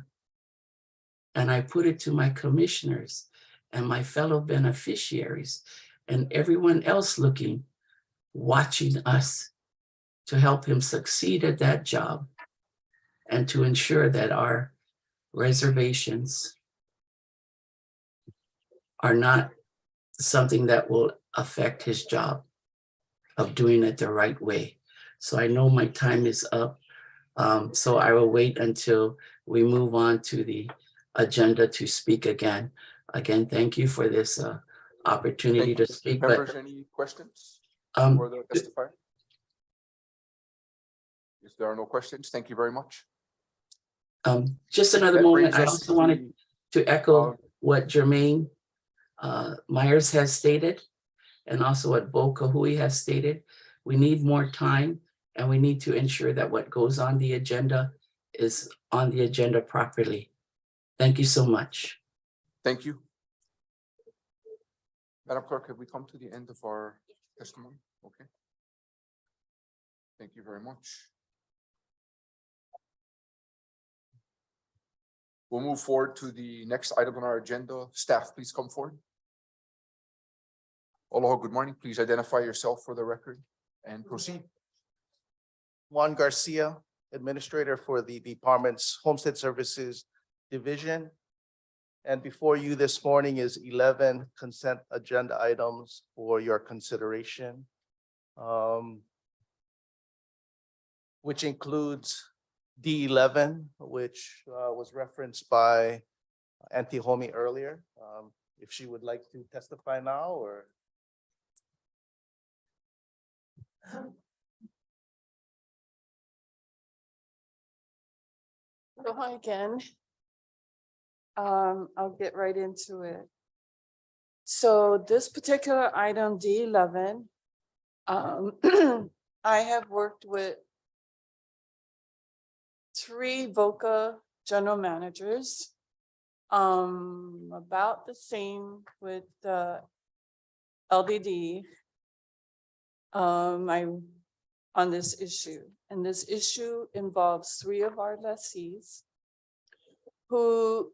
And I put it to my commissioners and my fellow beneficiaries and everyone else looking, watching us to help him succeed at that job and to ensure that our reservations are not something that will affect his job of doing it the right way. So I know my time is up. So I will wait until we move on to the agenda to speak again. Again, thank you for this opportunity to speak. But Members, any questions for the testifier? If there are no questions, thank you very much. just another That moment, brings I us also wanted to echo what Jermaine Myers has stated, and also what Bo Kahui has stated. We need more time, and we need to ensure that what goes on the agenda is on the agenda properly. Thank you so much. Thank you. Madam Clerk, have we come to the end of our testimony? Okay. Thank you very much. We'll move forward to the next item on our agenda. Staff, please come forward. Aloha, good morning. Please identify yourself for the record and proceed. Juan Garcia, Administrator for the Department's Homestead Services Division. And before you this morning is 11 consent agenda items for your consideration, which includes D11, which was referenced by Auntie Homie earlier. If she would like to testify now, or Aloha again. I'll get right into it. So this particular item, D11, I have worked with 3 VOCA general managers, about the same with the LDD. On this issue, and this issue involves 3 of our lessees who,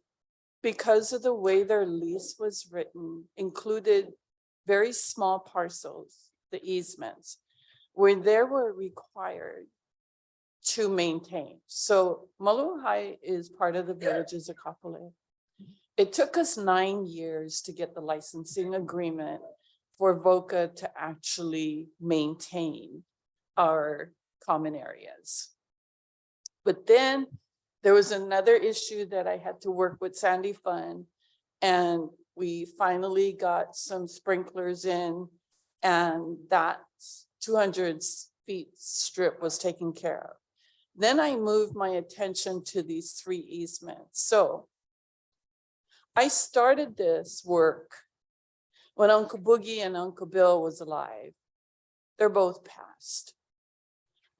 because of the way their lease was written, included very small parcels, the easements, where they were required to maintain. So Maluhai is part of the villages of Kapolei. It took us 9 years to get the licensing agreement for VOCA to actually maintain our common areas. But then there was another issue that I had to work with Sandy Fund, and we finally got some sprinklers in, and that 200 feet strip was taken care of. Then I moved my attention to these 3 easements. So I started this work when Uncle Boogie and Uncle Bill was alive. They're both passed.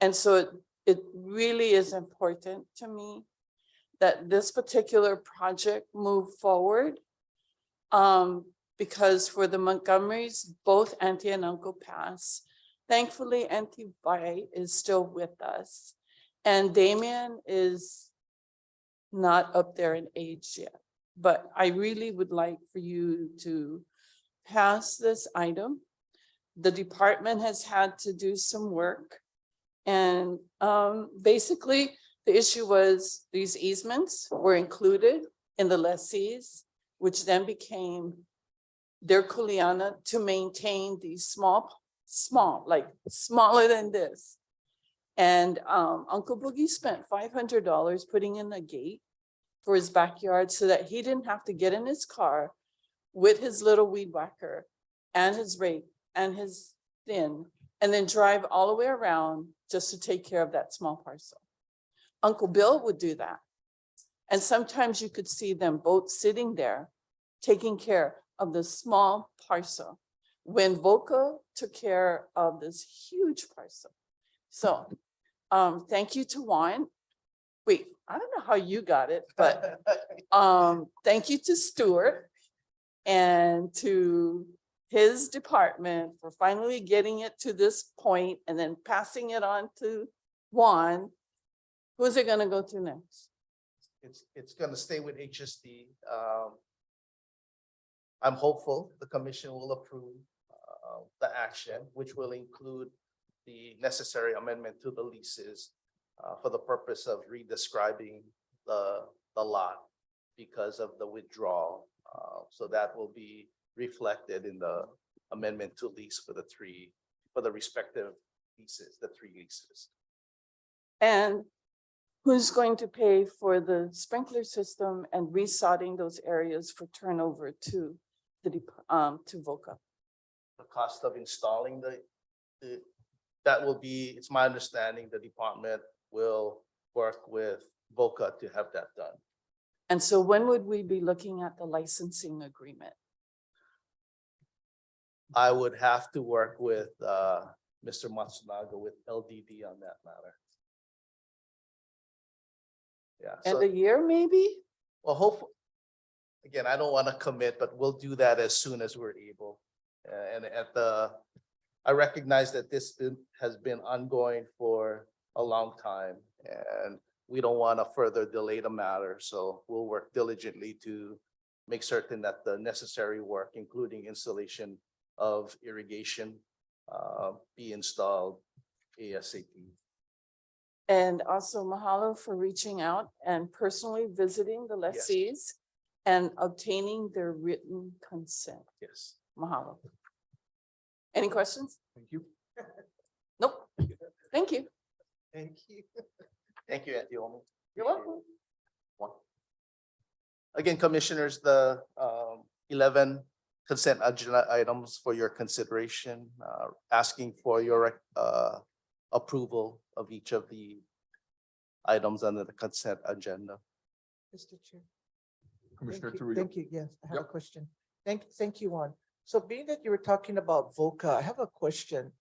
And so it really is important to me that this particular project move forward, because for the Montgomerys, both Auntie and Uncle passed. Thankfully, Auntie Bai is still with us, and Damien is not up there in age yet. But I really would like for you to pass this item. The department has had to do some work, and basically the issue was these easements were included in the lessees, which then became their kuleana to maintain these small, like smaller than this. And Uncle Boogie spent $500 putting in a gate for his backyard so that he didn't have to get in his car with his little weed whacker and his rake and his thin, and then drive all the way around just to take care of that small parcel. Uncle Bill would do that. And sometimes you could see them both sitting there taking care of the small parcel when VOCA took care of this huge parcel. So thank you to Juan. Wait, I don't know how you got it, but thank you to Stuart and to his department for finally getting it to this point and then passing it on to Juan. Who's it gonna go to next? it's gonna stay with HSD. I'm hopeful the commission will approve the action, which will include the necessary amendment to the leases for the purpose of redescribing the lot because of the withdrawal. So that will be reflected in the amendment to lease for the respective leases, the three leases. And who's going to pay for the sprinkler system and resodding those areas for turnover to to VOCA? The cost of installing that will be, it's my understanding, the department will work with VOCA to have that done. And so when would we be looking at the licensing agreement? I would have to work with Mr. Matsunaga with LDD on that matter. Yeah, End so, of year, maybe? well, hopefully, again, I don't want to commit, but we'll do that as soon as we're able. And I recognize that this has been ongoing for a long time, and we don't want to further delay the matter. So we'll work diligently to make certain that the necessary work, including installation of irrigation, be installed ASAP. And also mahalo for reaching out and personally visiting the lessees and obtaining their written consent. Yes. Mahalo. Any questions? Thank you. Nope. Thank you. Thank you. Thank you, Auntie Omi. You're welcome. Again, commissioners, the 11 consent agenda items for your consideration, asking for your approval of each of the items under the consent agenda. Mr. Chair. Commissioner Thank you. Trujillo. Thank you. Yes, I have a Yep. question. Thank you, Juan. So being that you were talking about VOCA, I have a question.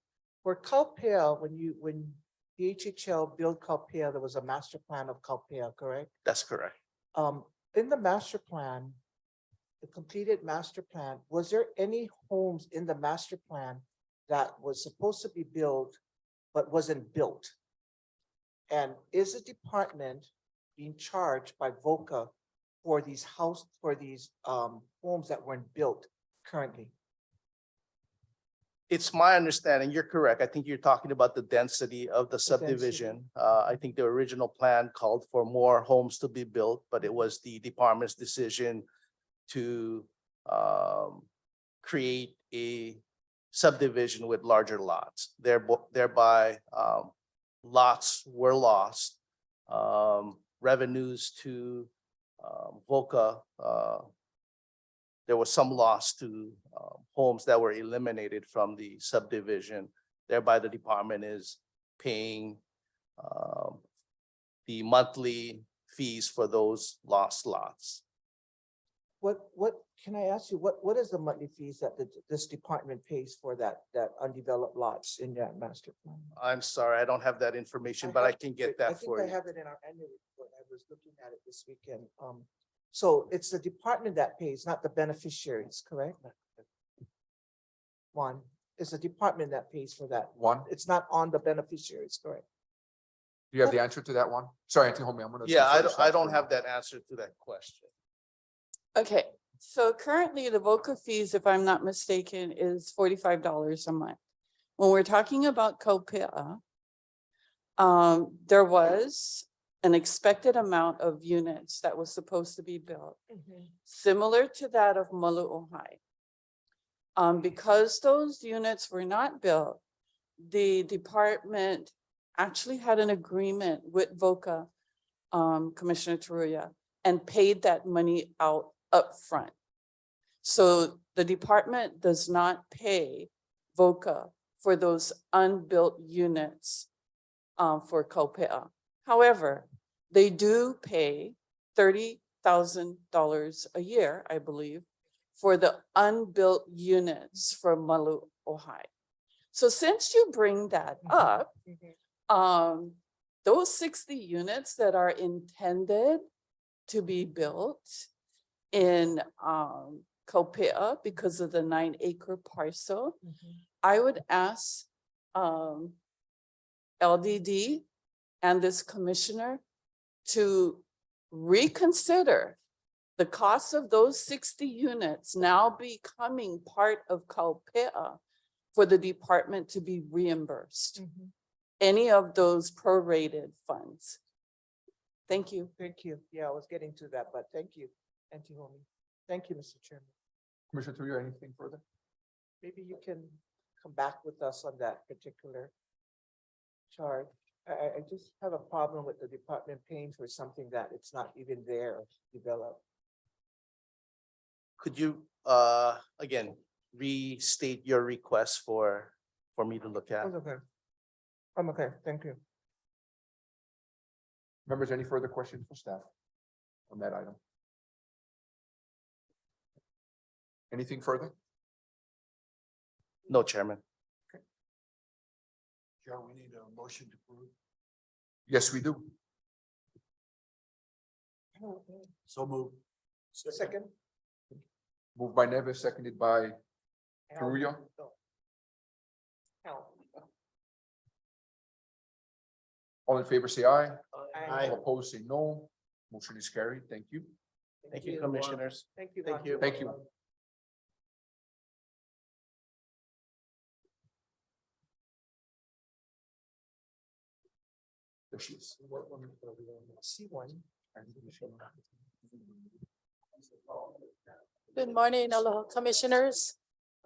For CalPEA, when DHHL built CalPEA, there was a master plan of CalPEA, correct? That's correct. In the master plan, the completed master plan, was there any homes in the master plan that was supposed to be built but wasn't built? And is the department being charged by VOCA for these homes that weren't built currently? It's my understanding, you're correct. I think you're talking about the density of the density. subdivision. I think the original plan called for more homes to be built, but it was the department's decision to create a subdivision with larger lots. Thereby, lots were lost. Revenues to VOCA, there was some loss to homes that were eliminated from the subdivision. Thereby, the department is paying the monthly fees for those lost lots. What, can I ask you, what is the monthly fees that this department pays for that undeveloped lots in that master plan? I'm sorry, I don't have that information, but I can get that for I you. think I have it in our annual report. I was looking at it this weekend. So it's the department that pays, not the beneficiaries, correct? One, it's the department that pays for that. Juan, It's not on the beneficiaries, correct? do you have the answer to that one? Sorry, Auntie Homie, I'm gonna. Yeah, defer this I back don't for you. have that answer to that question. Okay, so currently the VOCA fees, if I'm not mistaken, is $45 a month. When we're talking about COPIA, there was an expected amount of units that was supposed to be built, similar to that of Malu'ohai. Because those units were not built, the department actually had an agreement with VOCA, Commissioner Taruya, and paid that money out upfront. So the department does not pay VOCA for those unbuilt units for COPEA. However, they do pay $30,000 a year, I believe, for the unbuilt units for Malu'ohai. So since you bring that up, those 60 units that are intended to be built in COPEA because of the 9-acre parcel, I would ask LDD and this commissioner to reconsider the cost of those 60 units now becoming part of COPEA for the department to be reimbursed. Mhm. Any of those prorated funds. Thank you. Thank you. Yeah, I was getting to that, but thank you, Auntie Homi. Thank you, Mr. Chairman. Commissioner Tejeda, anything further? Maybe you can come back with us on that particular charge. I just have a problem with the department paying for something that it's not even there or developed. Could you, again, restate your request for me to look at? I'm okay. I'm okay, thank you. Members, any further questions for staff on that item? Anything further? No, Chairman. Yeah, we need a motion to approve. Yes, we do. So move. Second? Moved by Neves, seconded by Carullo. All in favor, say aye. Aye. All opposed, say no. Motion is carried. Thank you. Thank you, Commissioners. Thank you. Thank you. Thank you. There she is. See one. Good morning, aloha commissioners,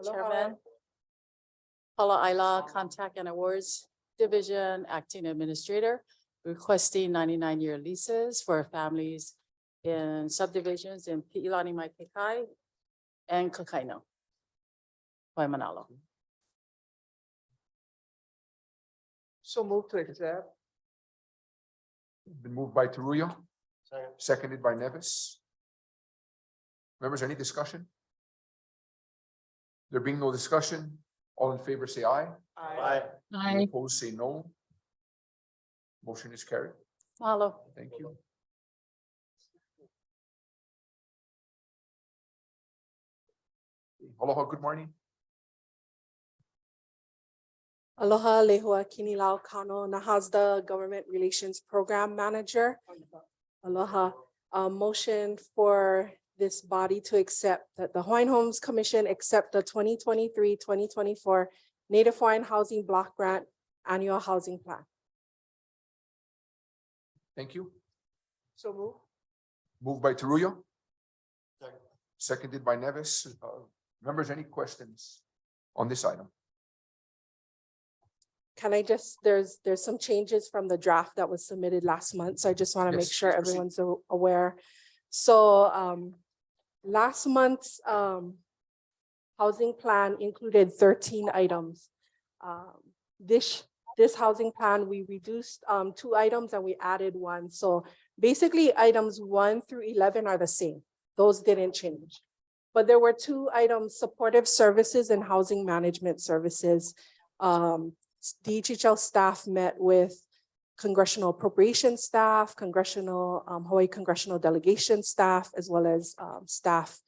chairman. Hala Isla Contact and Awards Division Acting Administrator, requesting 99-year leases for families in subdivisions in Pi'ilani Maipekai and Kakaino, Waimanalo. So move to accept. Been moved by Carullo, seconded by Neves. Members, any discussion? There being no discussion, all in favor say aye. Aye. All opposed say no. Motion is carried. Mahalo. Thank you. Aloha, good morning. Aloha lehua kinilao kano Nahasda Government Relations Program Manager. Aloha. Motion for this body to accept that the Hawaiian Homes Commission accept the 2023-2024 Native Hawaiian Housing Block Grant Annual Housing Plan. Thank you. So move. Moved by Carullo. Seconded by Neves. Members, any questions on this item? Can I just, there's some changes from the draft that was submitted last month, so I just want to make Yes, sure please proceed. everyone's aware. So last month's housing plan included 13 items. This housing plan, we reduced 2 items and we added 1. So basically items 1 through 11 are the same. Those didn't change. But there were 2 items, supportive services and housing management services. DHHL staff met with congressional appropriation staff, Hawaii congressional delegation staff, as well as staff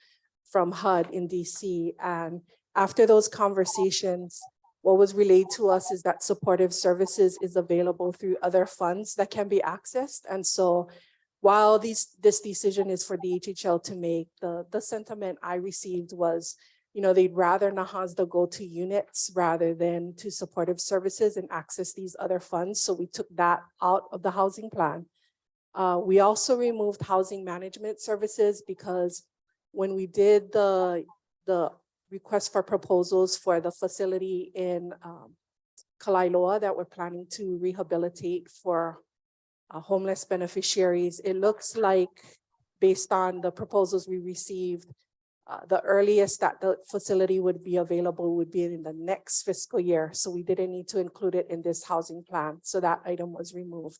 from HUD in DC. And after those conversations, what was relayed to us is that supportive services is available through other funds that can be accessed. And so while this decision is for DHHL to make, the sentiment I received was, you know, they'd rather Nahasda go to units rather than to supportive services and access these other funds. So we took that out of the housing plan. We also removed housing management services because when we did the request for proposals for the facility in Kalailoa that we're planning to rehabilitate for homeless beneficiaries, it looks like based on the proposals we received, the earliest that the facility would be available would be in the next fiscal year. So we didn't need to include it in this housing plan. So that item was removed.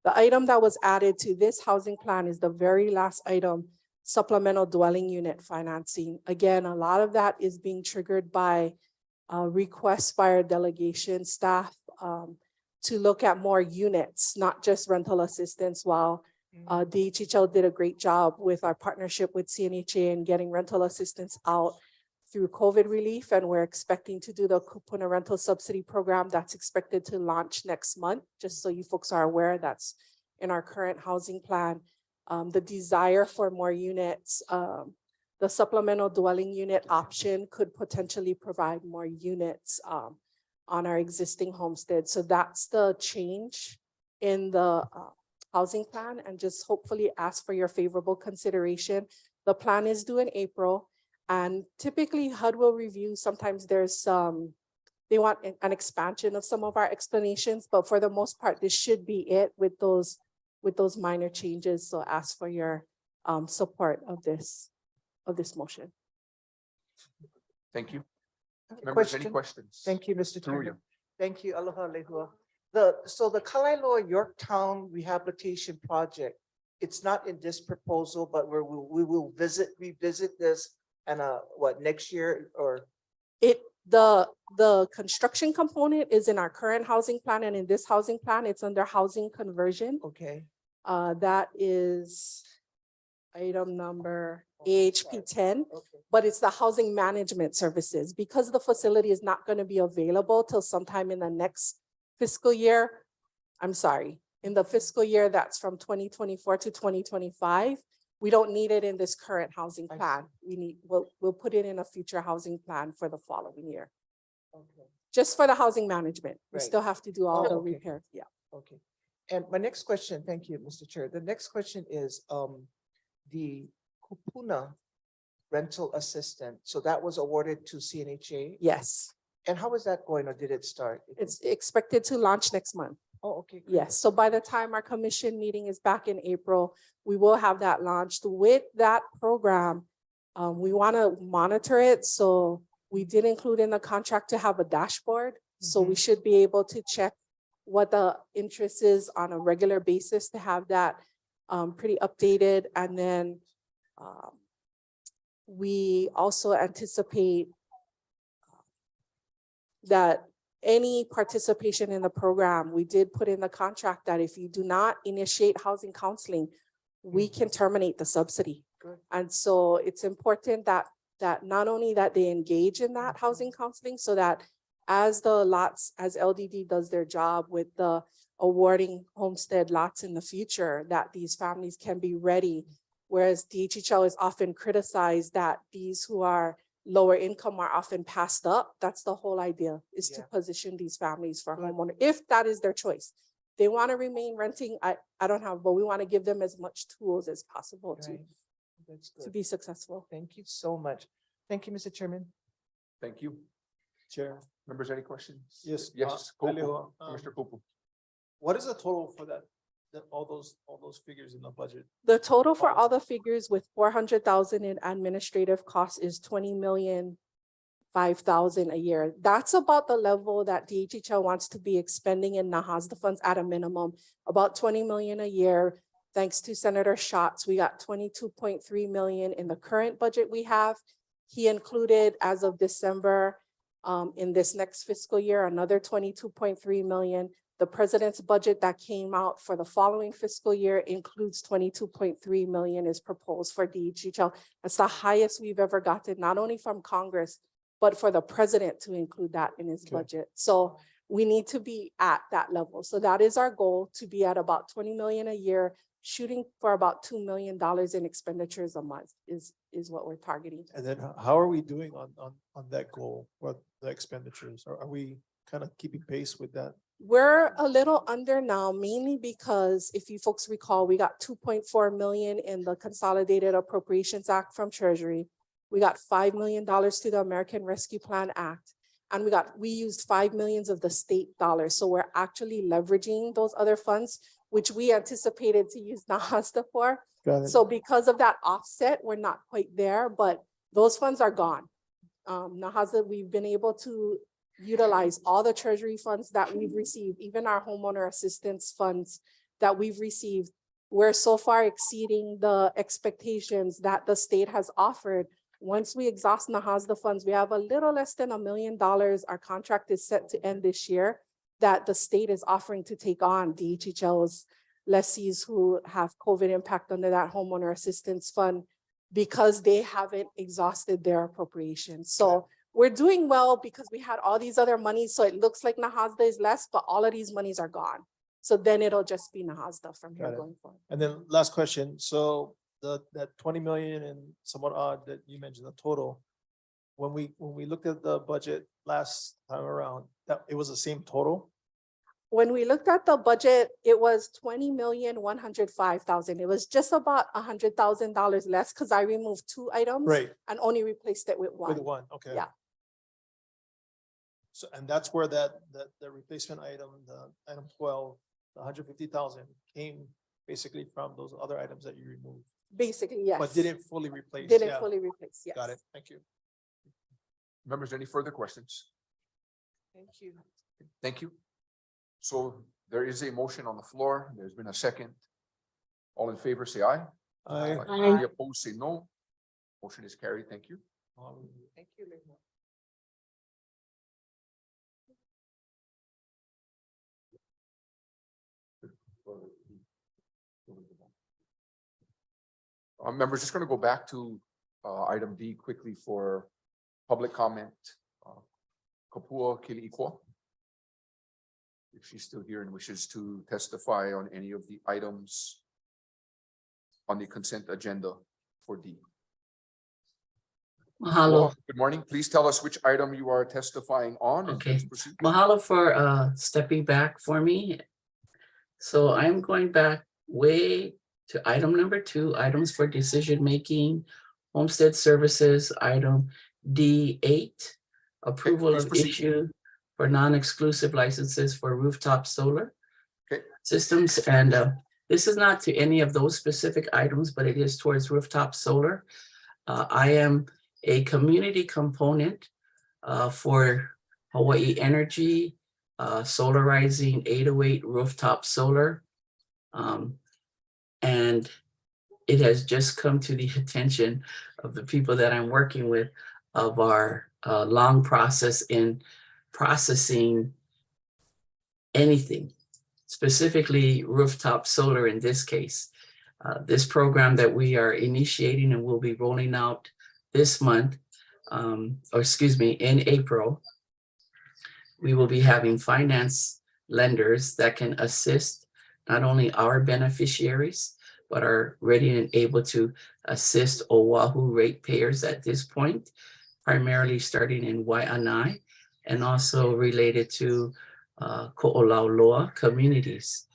The item that was added to this housing plan is the very last item, supplemental dwelling unit financing. Again, a lot of that is being triggered by requests by our delegation staff to look at more units, not just rental assistance, while DHHL did a great job with our partnership with CNHA and getting rental assistance out through COVID relief. And we're expecting to do the Kupuna rental subsidy program that's expected to launch next month. Just so you folks are aware, that's in our current housing plan. The desire for more units the supplemental dwelling unit option could potentially provide more units on our existing homestead. So that's the change in the housing plan, and just hopefully ask for your favorable consideration. The plan is due in April, and typically HUD will review. Sometimes there's some, they want an expansion of some of our explanations, but for the most part, this should be it with those minor changes. So ask for your support of this motion. Thank you. A Members, any question? questions? Thank you, Mr. Through you. Chairman. Thank you, aloha lehua. So the Kalaeloa Yorktown Rehabilitation Project, it's not in this proposal, but we will revisit this and next year or? The construction component is in our current housing plan, and in this housing plan, it's under housing conversion. Okay. That is item number AHP 10, Okay. but it's the housing management services. Because the facility is not going to be available till sometime in the next fiscal year. I'm sorry, in the fiscal year that's from 2024 to 2025. We don't need it in this current housing I plan. We'll put it in a future housing plan for the following year. Okay. Just for the housing management. We Right. still have to do all Oh, the okay. repairs. Yeah. Okay. And my next question, thank you, Mr. Chair. The next question is the kupuna rental assistant. So that was awarded to CNHA. Yes, And how is that going, or did it start? it's expected to launch next month. Oh, okay. great. Yes, so by the time our commission meeting is back in April, we will have that launched. With that program, we want to monitor it. So we did include in the contract to have a dashboard. So we should be able to check what the interest is on a regular basis to have that pretty updated. And then we also anticipate that any participation in the program, we did put in the contract that if you do not initiate housing counseling, we can terminate the subsidy. Good. And so it's important that not only that they engage in that housing counseling, so that as the lots, as LDD does their job with the awarding homestead lots in the future, that these families can be ready. Whereas DHHL is often criticized that these who are lower income are often passed up. That's the whole idea, is to Yeah. position these families for Good. homeowner, if that is their choice. They want to remain renting, I don't have, but we want to give them as much tools as possible Right. That's to good. be successful. Thank you so much. Thank you, Mr. Chairman. Thank you. Chair. Members, any questions? Yes. Yes, Lehua, Mr. Kupu. what is the total for that, all those figures in the budget? The total for all the figures with 400,000 in administrative costs is 20,005,000 a year. That's about the level that DHHL wants to be expending in NAHASDA funds at a minimum, about 20 million a year. Thanks to Senator Schatz, we got 22.3 million in the current budget we have. He included, as of December, in this next fiscal year, another 22.3 million. The president's budget that came out for the following fiscal year includes 22.3 million is proposed for DHHL. That's the highest we've ever gotten, not only from Congress, but for the president to include that in his Okay. budget. So we need to be at that level. So that is our goal, to be at about 20 million a year, shooting for about $2 million in expenditures a month is what we're targeting. And then how are we doing on that goal? What the expenditures? Are we kind of keeping pace with that? We're a little under now, mainly because if you folks recall, we got 2.4 million in the Consolidated Appropriations Act from Treasury. We got $5 million to the American Rescue Plan Act. And we used 5 millions of the state dollars. So we're actually leveraging those other funds, which we anticipated to use NAHASDA for. Got it. So because of that offset, we're not quite there, but those funds are gone. NAHASDA, we've been able to utilize all the treasury funds that we've received, even our homeowner assistance funds that we've received. We're so far exceeding the expectations that the state has offered. Once we exhaust NAHASDA funds, we have a little less than $1 million. Our contract is set to end this year, that the state is offering to take on DHHL's lessees who have COVID impact under that homeowner assistance fund, because they haven't exhausted their appropriations. So we're doing well because we had all these other monies. So it looks like NAHASDA is less, but all of these monies are gone. So then it'll just be NAHASDA from here Got it. going forward. And then last question. So that 20 million and somewhat odd that you mentioned, the total. When we looked at the budget last time around, that it was the same total. When we looked at the budget, it was 20,105,000. It was just about $100,000 less because I removed 2 items. Right. And only replaced it with With one. one, okay. Yeah. So, and that's where the replacement item, the item 12, the 150,000 came basically from those other items that you removed. Basically, yes. But didn't fully replace. Didn't yeah. fully replace, yes. Got it, thank you. Members, any further questions? Thank you. Thank you. So there is a motion on the floor. There's been a second. All in favor, say aye. Aye. Any opposed, say no. Motion is carried. Thank you. Thank you, Lynn. Members, just going to go back to item D quickly for public comment. Kapua Kili'ikoa. If she's still here and wishes to testify on any of the items on the consent agenda for D. Mahalo. Good morning. Please tell us which item you are testifying on. and Okay. please proceed. Mahalo for stepping back for me. So I'm going back way to item number 2, items for decision making, homestead services, item D8, approval please of proceed. issue for non-exclusive licenses for rooftop solar Okay. systems. And this is not to any of those specific items, but it is towards rooftop solar. I am a community component for Hawaii Energy, solarizing 808 rooftop solar. And it has just come to the attention of the people that I'm working with of our long process in processing anything, specifically rooftop solar in this case. This program that we are initiating and will be rolling out this month, in April, we will be having finance lenders that can assist not only our beneficiaries, but are ready and able to assist Oahu ratepayers at this point, primarily starting in Waianae and also related to Ko'olauloa communities.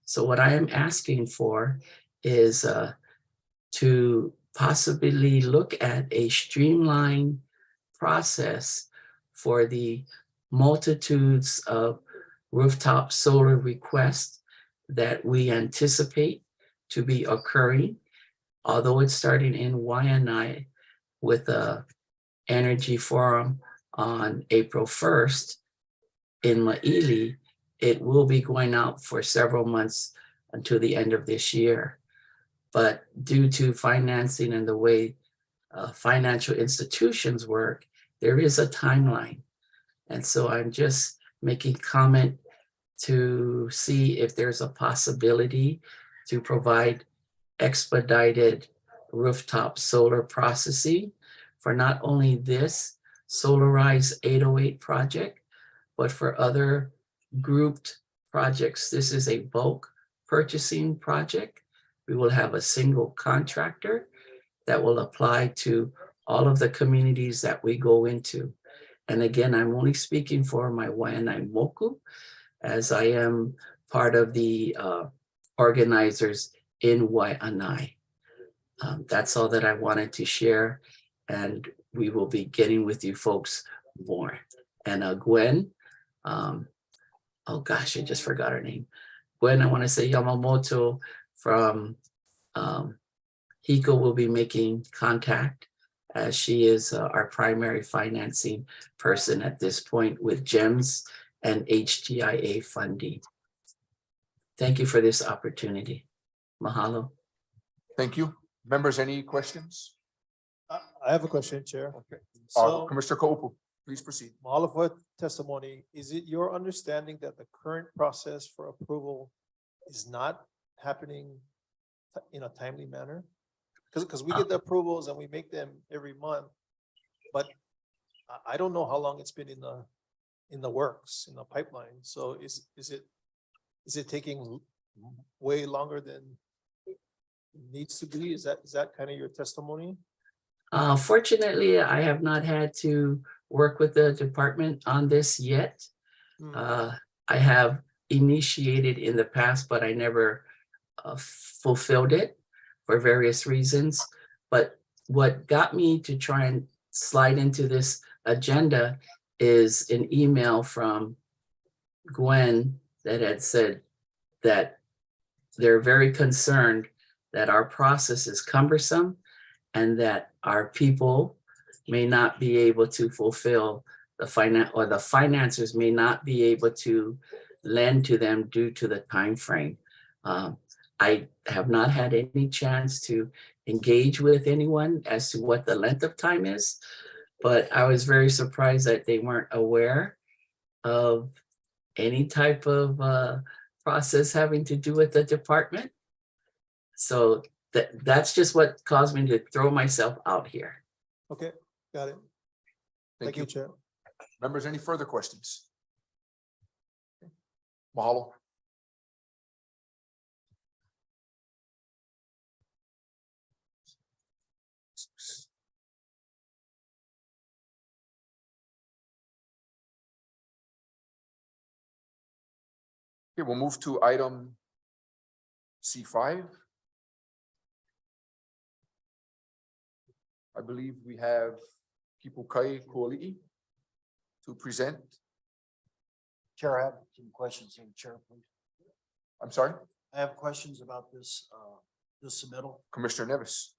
So what I am asking for is to possibly look at a streamlined process for the multitudes of rooftop solar requests that we anticipate to be occurring. Although it's starting in Waianae with a energy forum on April 1st, in Ma'ili, it will be going out for several months until the end of this year. But due to financing and the way financial institutions work, there is a timeline. And so I'm just making comment to see if there's a possibility to provide expedited rooftop solar processing for not only this Solarize 808 project, but for other grouped projects. This is a bulk purchasing project. We will have a single contractor that will apply to all of the communities that we go into. And again, I'm only speaking for my Waianae Moku, as I am part of the organizers in Waianae. That's all that I wanted to share, and we will be getting with you folks more. And Gwen, oh gosh, I just forgot her name. Gwen, I want to say Yamamoto from Hiko will be making contact, as she is our primary financing person at this point with GEMS and HTIA funding. Thank you for this opportunity. Mahalo. Thank you. Members, any questions? I have a question, Chair. Okay. So, Commissioner Koupu, please proceed. mahalo for testimony. Is it your understanding that the current process for approval is not happening in a timely manner? Because we get the approvals and we make them every month, but I don't know how long it's been in the works, in the pipeline. So is it taking way longer than needs to be? Is that kind of your testimony? Fortunately, I have not had to work with the department on this yet. Hmm. I have initiated in the past, but I never fulfilled it for various reasons. But what got me to try and slide into this agenda is an email from Gwen that had said that they're very concerned that our process is cumbersome and that our people may not be able to fulfill the the financiers may not be able to lend to them due to the time frame. I have not had any chance to engage with anyone as to what the length of time is, but I was very surprised that they weren't aware of any type of process having to do with the department. So that's just what caused me to throw myself out here. Okay, got it. Thank you. Chair. Members, any further questions? Mahalo. Okay, we'll move to item C5. I believe we have Kipukai Kuali'i to present. Chair, I have some questions here, Chair, please. I'm sorry, I have questions about this, this submittal. Commissioner Nevis.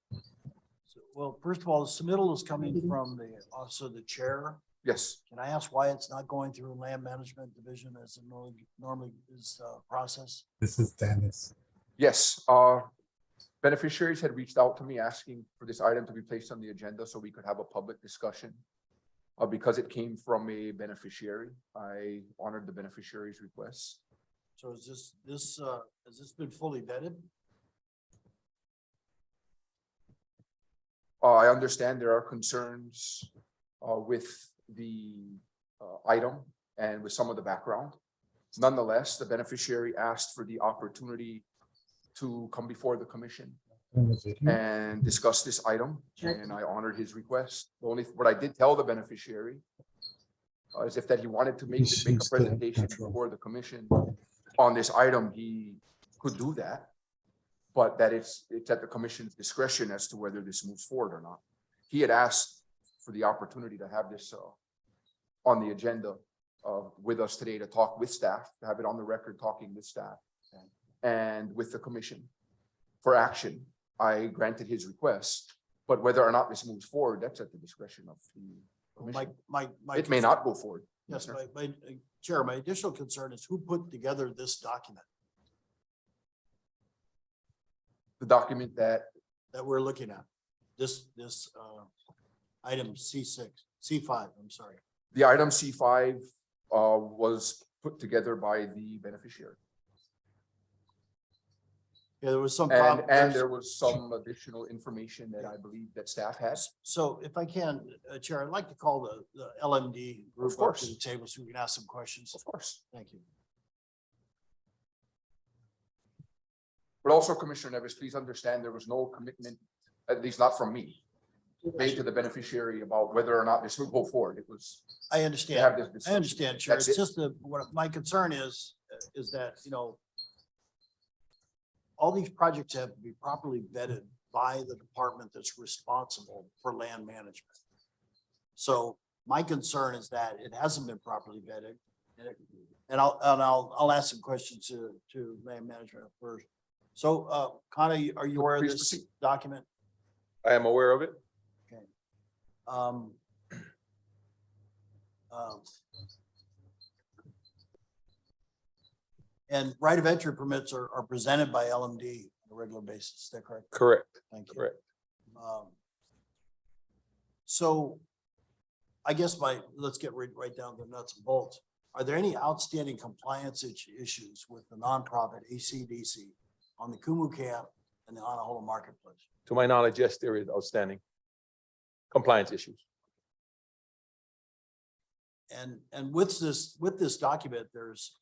Well, first of all, the submittal is coming from the Office of the Chair. Yes, Can I ask why it's not going through Land Management Division as it normally is process? This is Dennis. yes. Beneficiaries had reached out to me asking for this item to be placed on the agenda so we could have a public discussion. Because it came from a beneficiary, I honored the beneficiary's request. So is has this been fully vetted? I understand there are concerns with the item and with some of the background. Nonetheless, the beneficiary asked for the opportunity to come before the commission and discuss this item, and I honored his request. What I did tell the beneficiary is if that he wanted to make a presentation before the commission on this item, he could do that. But that it's at the commission's discretion as to whether this moves forward or not. He had asked for the opportunity to have this on the agenda with us today to talk with staff, to have it on the record, talking with staff and with the commission for action. I granted his request, but whether or not this moves forward, that's at the discretion of the commission. It may not go forward. Yes, Chair, my additional concern is who put together this document The document that, that we're looking at? This item C5, I'm sorry. the item C5 was put together by the beneficiary. Yeah, there was some. And there was some additional information that I believe that staff has. So if I can, Chair, I'd like to call the LMD group Of up course. to the table so we can ask some questions. Of course. Thank you. But also, Commissioner Nevis, please understand there was no commitment, at least not from me, made to the beneficiary about whether or not this would go forward. It was. I to understand. have this I discussion. understand, Chair. That's It's it. just what my concern is that, all these projects have to be properly vetted by the department that's responsible for land management. So my concern is that it hasn't been properly vetted. And I'll ask some questions to land management first. So, Connie, are you aware of Please this proceed. document? I am aware of it. Okay. And right of entry permits are presented by LMD on a regular basis. Is that correct? Correct. Thank you. Correct. So I guess let's get right down to the nuts and bolts. Are there any outstanding compliance issues with the nonprofit ACDC on the Kumu camp and the Anahola marketplace? To my knowledge, yes, there is outstanding compliance issues. And with this document, it's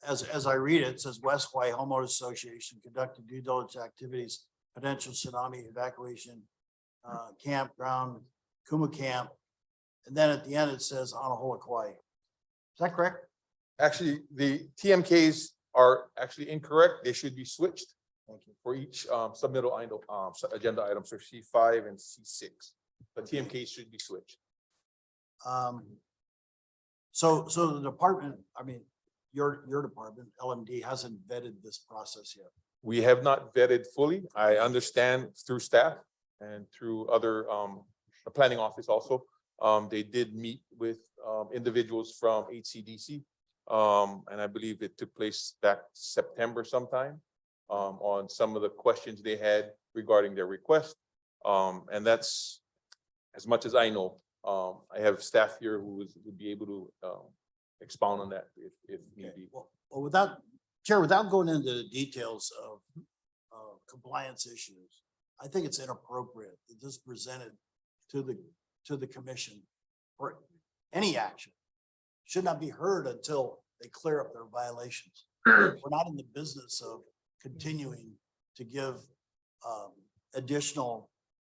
as I read it, it says West Hawaii Homeowners Association conducted due diligence activities, potential tsunami evacuation, campground, Kuma Camp. And then at the end, it says Anahola, Kauai. Is that correct? Actually, the TMKs are actually incorrect. They should be switched Thank you. for each submittal item, agenda items for C5 and C6. The TMKs should be switched. So the department, I mean, your department, LMD, hasn't vetted this process yet. We have not vetted fully. I understand through staff and through other, the planning office also. They did meet with individuals from HCDC. And I believe it took place back September sometime on some of the questions they had regarding their request. And that's as much as I know. I have staff here who would be able to expound on that if need be. Well, without, Chair, without going into the details of compliance issues, I think it's inappropriate that this presented to the commission for any action. Should not be heard until they clear up their violations. We're not in the business of continuing to give additional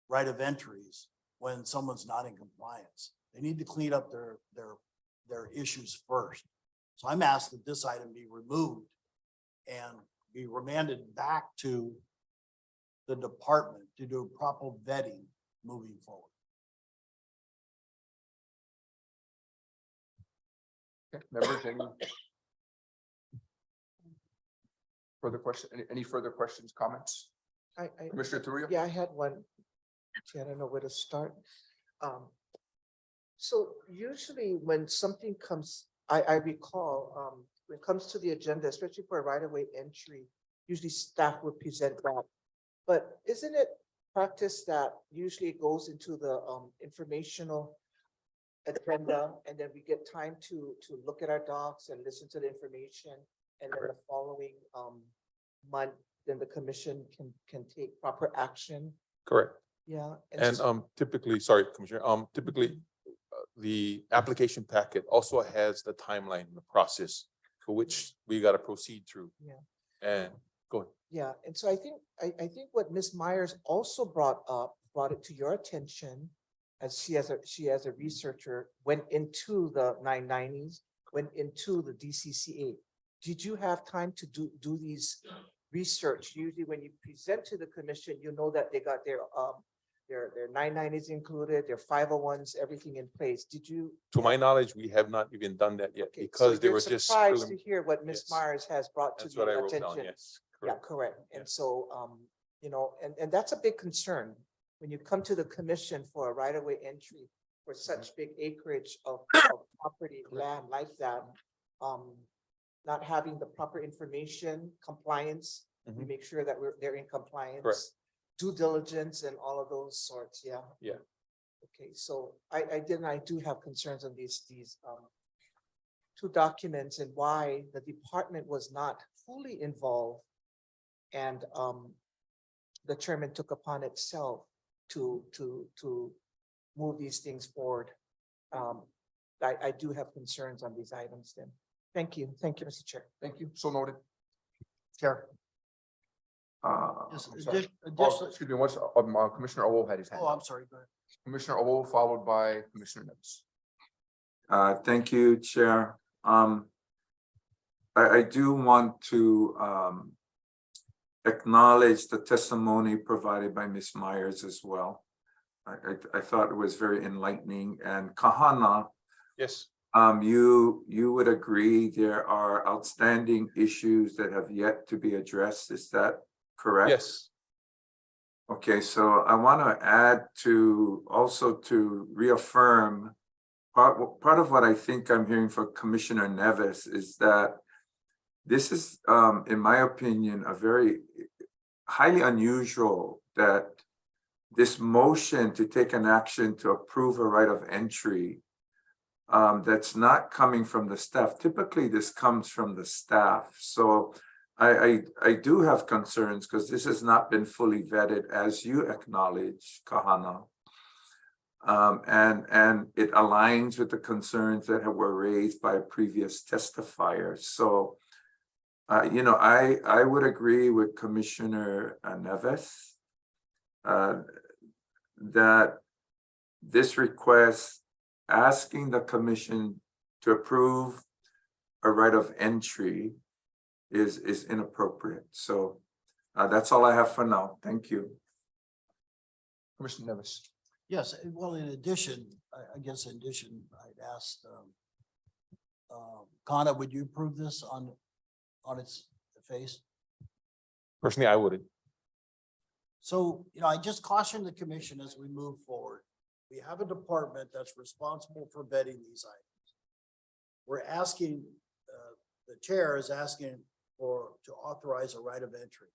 right of entries when someone's not in compliance. They need to clean up their issues first. So I'm asked that this item be removed and be remanded back to the department to do proper vetting moving forward. Okay, members, any further questions? Any further questions, comments? Commissioner Torrio? Yeah, I had one. I don't know where to start. So usually when something comes, I recall, when it comes to the agenda, especially for a right-of-way entry, usually staff would present that. But isn't it practice that usually it goes into the informational agenda, and then we get time to look at our docs and listen to the information, and then the following month, then the commission can take proper action? Correct. Yeah. And typically, sorry, Commissioner, typically the application packet also has the timeline, the process for which we got to proceed through. Yeah. And go ahead. Yeah, and so I think what Ms. Myers also brought it to your attention, as she as a researcher went into the 990s, went into the DCCA. Did you have time to do these research? Usually when you present to the commission, you know that they got their 990s included, their 501s, everything in place. Did you? To my knowledge, we have not even done that yet Okay, because so they you're were just. surprised to hear what Ms. Yes. Myers has brought to That's what I the wrote down, attention. yes. Yeah, Correct. correct. And Yeah. so, you know, and that's a big concern when you come to the commission for a right-of-way entry for such big acreage of property, land like that. Not having the proper information, compliance, we make sure that they're in compliance. Correct. Due diligence and all of those sorts, yeah. Yeah. Okay, so I do have concerns on these two documents and why the department was not fully involved. And the chairman took upon itself to move these things forward. I do have concerns on these items then. Thank you, Mr. Chair. Thank you. So noted. Chair. I'm sorry. Oh, excuse me, what's Commissioner Owo had his hand. Oh, up. I'm sorry. Go ahead. Commissioner Owo followed by Commissioner Neves. Thank you, Chair. I do want to acknowledge the testimony provided by Ms. Myers as well. I thought it was very enlightening. And Kahana, Yes. you would agree there are outstanding issues that have yet to be addressed. Is that correct? Yes. Okay, so I want to add to reaffirm part of what I think I'm hearing from Commissioner Neves is that this is, in my opinion, a very highly unusual that this motion to take an action to approve a right of entry that's not coming from the staff. Typically, this comes from the staff. So I do have concerns because this has not been fully vetted, as you acknowledge, Kahana. And it aligns with the concerns that were raised by previous testifiers. So You know, I would agree with Commissioner Neves. That this request asking the commission to approve a right of entry is inappropriate. So that's all I have for now. Thank you. Commissioner Nevis. Yes, well, in addition, I guess in addition, I'd asked, Kana, would you approve this on its face? Personally, I wouldn't. So, I just caution the commission as we move forward. We have a department that's responsible for vetting these items. We're asking, the chair is asking to authorize a right of entry.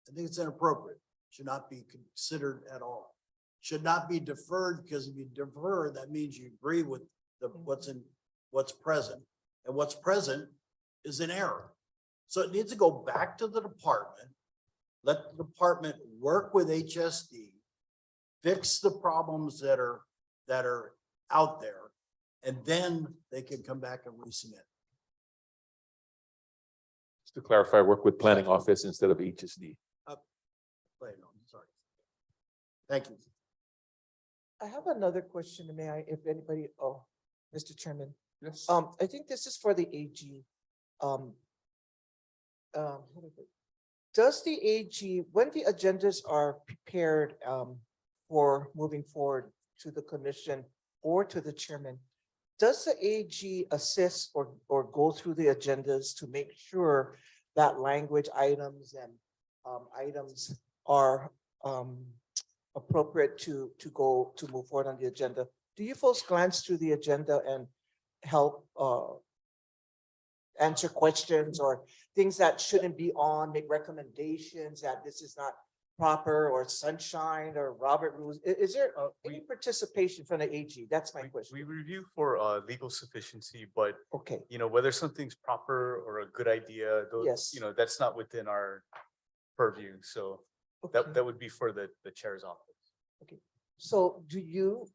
I think it's inappropriate, should not be considered at all. Should not be deferred, because if you defer, that means you agree with what's present. And what's present is an error. So it needs to go back to the department. Let the department work with HSD, fix the problems that are out there, and then they can come back and resubmit. Just to clarify, work with planning office instead of HSD. Wait, no, sorry. Thank you. I have another question, may I, if anybody, Mr. Chairman. Yes. I think this is for the AG. What is it? Does the AG, when the agendas are prepared for moving forward to the commission or to the chairman, does the AG assist or go through the agendas to make sure that language items and items are appropriate to move forward on the agenda? Do you folks glance through the agenda and help answer questions or things that shouldn't be on, make recommendations that this is not proper, or sunshine or Robert rules? Is there any participation from the AG? That's my question. We review for legal sufficiency, but Okay, whether something's proper or a good idea, those, Yes. That's not within our purview. So okay. that would be for the chair's office. So do you,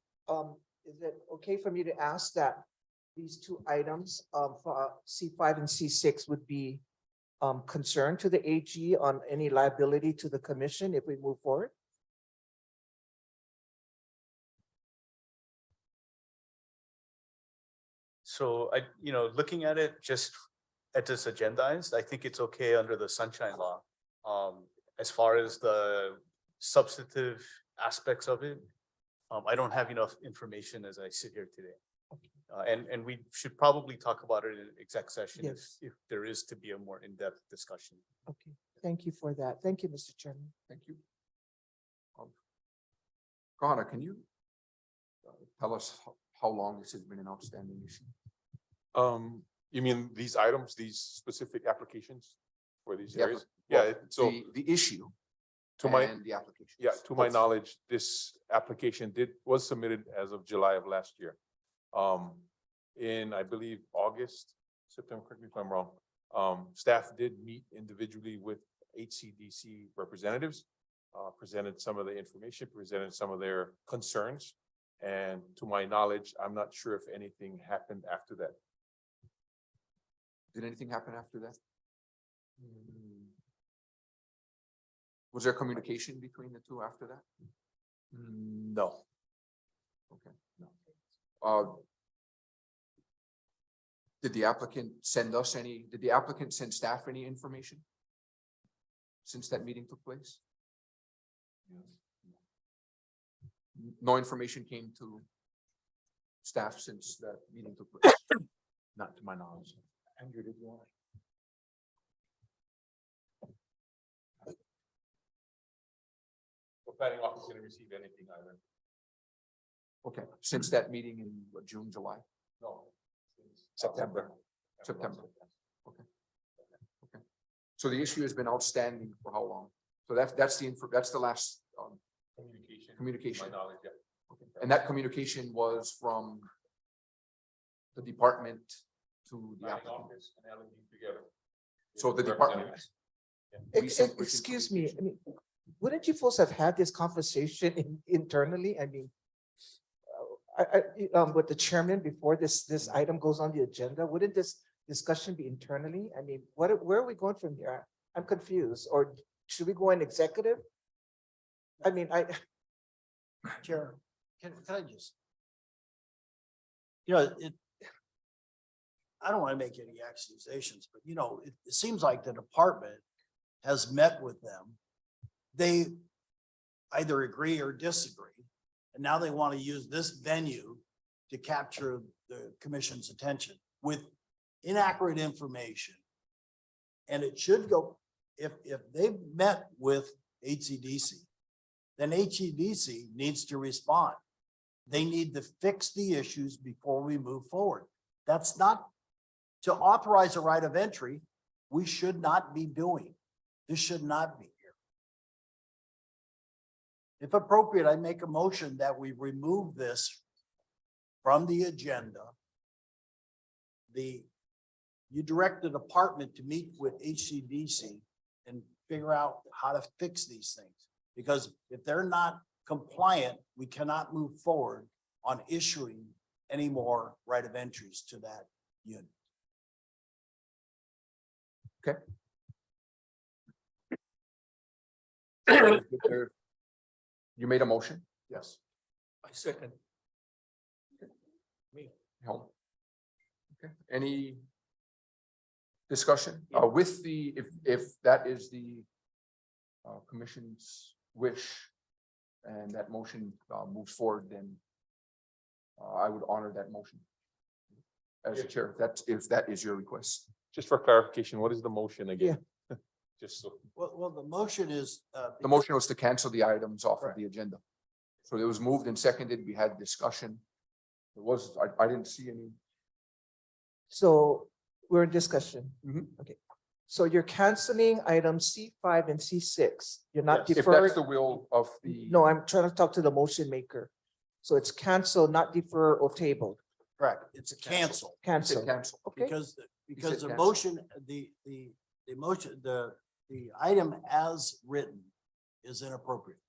is it okay for me to ask that these two items for C5 and C6 would be concerned to the AG on any liability to the commission if we move forward? So looking at it just at this agendized, I think it's okay under the sunshine law. As far as the substantive aspects of it, I don't have enough information as I sit here today. And we should probably talk about it in exec session Yes. if there is to be a more in-depth discussion. Okay, thank you for that. Thank you, Mr. Chairman. Thank you. Ghana, can you tell us how long this has been an outstanding issue? You mean these items, these specific applications for these Yeah, areas? Well, Yeah, so the issue to my, and the application. yeah, to my knowledge, this application was submitted as of July of last year. In, I believe, August, September, correct me if I'm wrong. Staff did meet individually with HCDC representatives, presented some of the information, presented some of their concerns. And to my knowledge, I'm not sure if anything happened after that. Did anything happen after that? Was there communication between the two after that? No. Okay, no. Did the applicant send staff any information? Since that meeting took place? No information came to staff since that meeting took place? Not to my knowledge. Andrew, did you want? The planning office didn't receive anything either. Okay, since that meeting in what, June, July? No. September. September. Okay. Okay. So the issue has been outstanding for how long? So that's the last communication. My knowledge, yeah. Okay. And that communication was from the department to the Planning applicant. office and LME together. So the department. Excuse me, I mean, wouldn't you folks have had this conversation internally? I mean, with the chairman before this item goes on the agenda, wouldn't this discussion be internally? I mean, where are we going from here? I'm confused, or should we go in executive? I mean, Chair, can I just? You know, I don't want to make any accusations, but you know, it seems like the department has met with them. They either agree or disagree, and now they want to use this venue to capture the commission's attention with inaccurate information. And it should go, if they've met with HCDC, then HCDC needs to respond. They need to fix the issues before we move forward. That's not to authorize a right of entry. We should not be doing. This should not be here. If appropriate, I make a motion that we remove this from the agenda. You direct the department to meet with HCDC and figure out how to fix these things. Because if they're not compliant, we cannot move forward on issuing any more right of entries to that unit. Okay. You made a motion? Yes. I second. Me. Help. Okay, any discussion with the, if that is the commission's wish and that motion moves forward, then I would honor that motion as the chair, if that is your request. Just for clarification, what is the motion again? Just so. Well, the motion is. The motion was to cancel the items off of the agenda. So it was moved and seconded. We had discussion. It was, I didn't see any. so we're in discussion. Mhm. Okay, so you're canceling items C5 and C6. You're not If deferring. that's the will of the. No, I'm trying to talk to the motion maker. So it's cancel, not defer or table. Correct. It's a cancel. Cancel. Cancel. Okay, Because the cancel. motion, the motion, the item as written is inappropriate.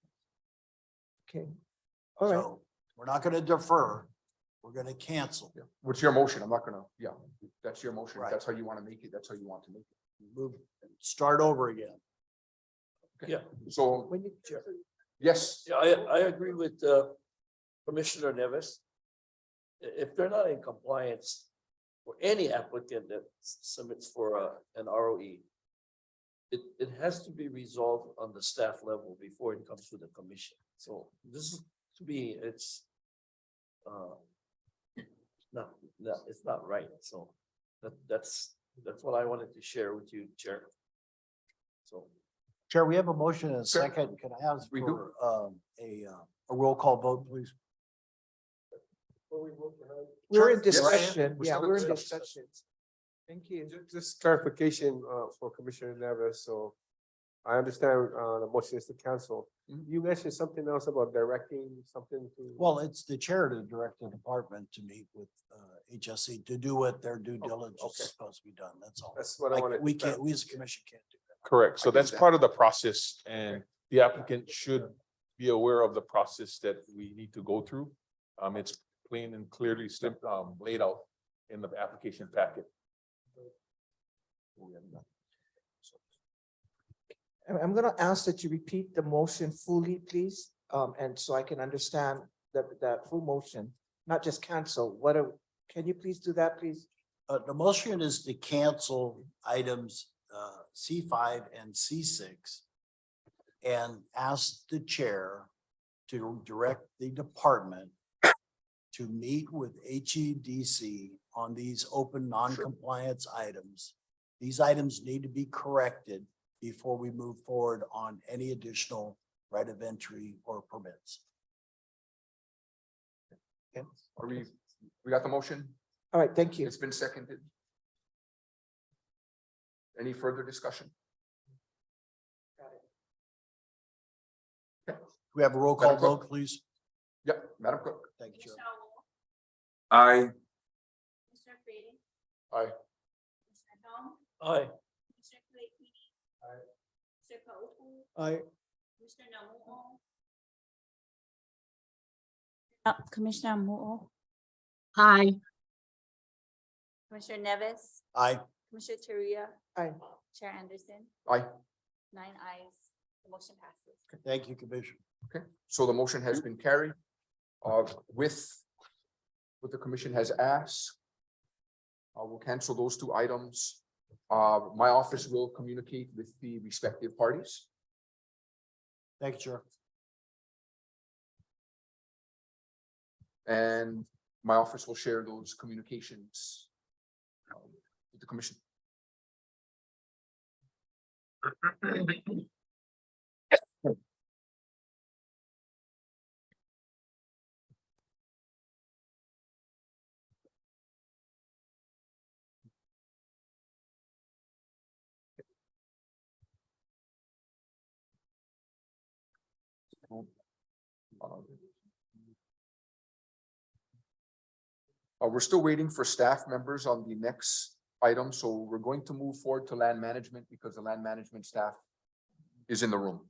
okay. All right. So we're not gonna defer, we're gonna cancel. Yeah. What's your motion? I'm not gonna, yeah, that's your motion. If Right. that's how you want to make it. That's how you want to make it. Move, start over again. Okay. Yeah. So, When you, yes, Yeah, I agree with Commissioner Nevis. If they're not in compliance for any applicant that submits for an ROE, it has to be resolved on the staff level before it comes to the commission. So this is, to me, it's it's not right. So that's what I wanted to share with you, Chair. So. Chair, we have a motion and a Sure. second. Can I ask We for a roll call vote, please? we're in Yes. discussion. We're Yeah, still in we're in discussion. discussion. Thank you. Just clarification for Commissioner Neves, so I understand the motion is to cancel. Mhm. You mentioned something else about directing something to. Well, it's the chair to direct the department to meet with HSC to do what their due diligence okay. is supposed to be done. That's all. That's what I Like, wanted. we can't, we as a commission can't do that. Correct. I So get that's that. part of the process and the applicant should be aware of the process that we need to go through. It's plain and clearly laid out in the application packet. I'm gonna ask that you repeat the motion fully, please, and so I can understand that full motion, not just cancel. Can you please do that, please? The motion is to cancel items C5 and C6 and ask the chair to direct the department to meet with HEDC on these open non-compliance items. These items need to be corrected before we move forward on any additional right of entry or permits. Are we got the motion? All right, thank you. It's been seconded. Any further discussion? We have a roll call Madam Clerk? vote, please. Yep, Madam Clerk. Thank you, Chair. I, Mr. Freddie, Aye. Mr. Dom, Aye. Mr. Clayton. Mr. Kaupu, Aye. Mr. Namuo. Commissioner Muo. Hi. Commissioner Nevis, Aye. Commissioner Teria, Aye. Chair Anderson, Aye. 9 ayes, the motion passes. Thank you, Commissioner. Okay, so the motion has been carried. With what the commission has asked. We'll cancel those two items. My office will communicate with the respective parties. Thank you, Chair. And my office will share those communications with the commission. We're still waiting for staff members on the next item, so we're going to move forward to land management because the land management staff is in the room.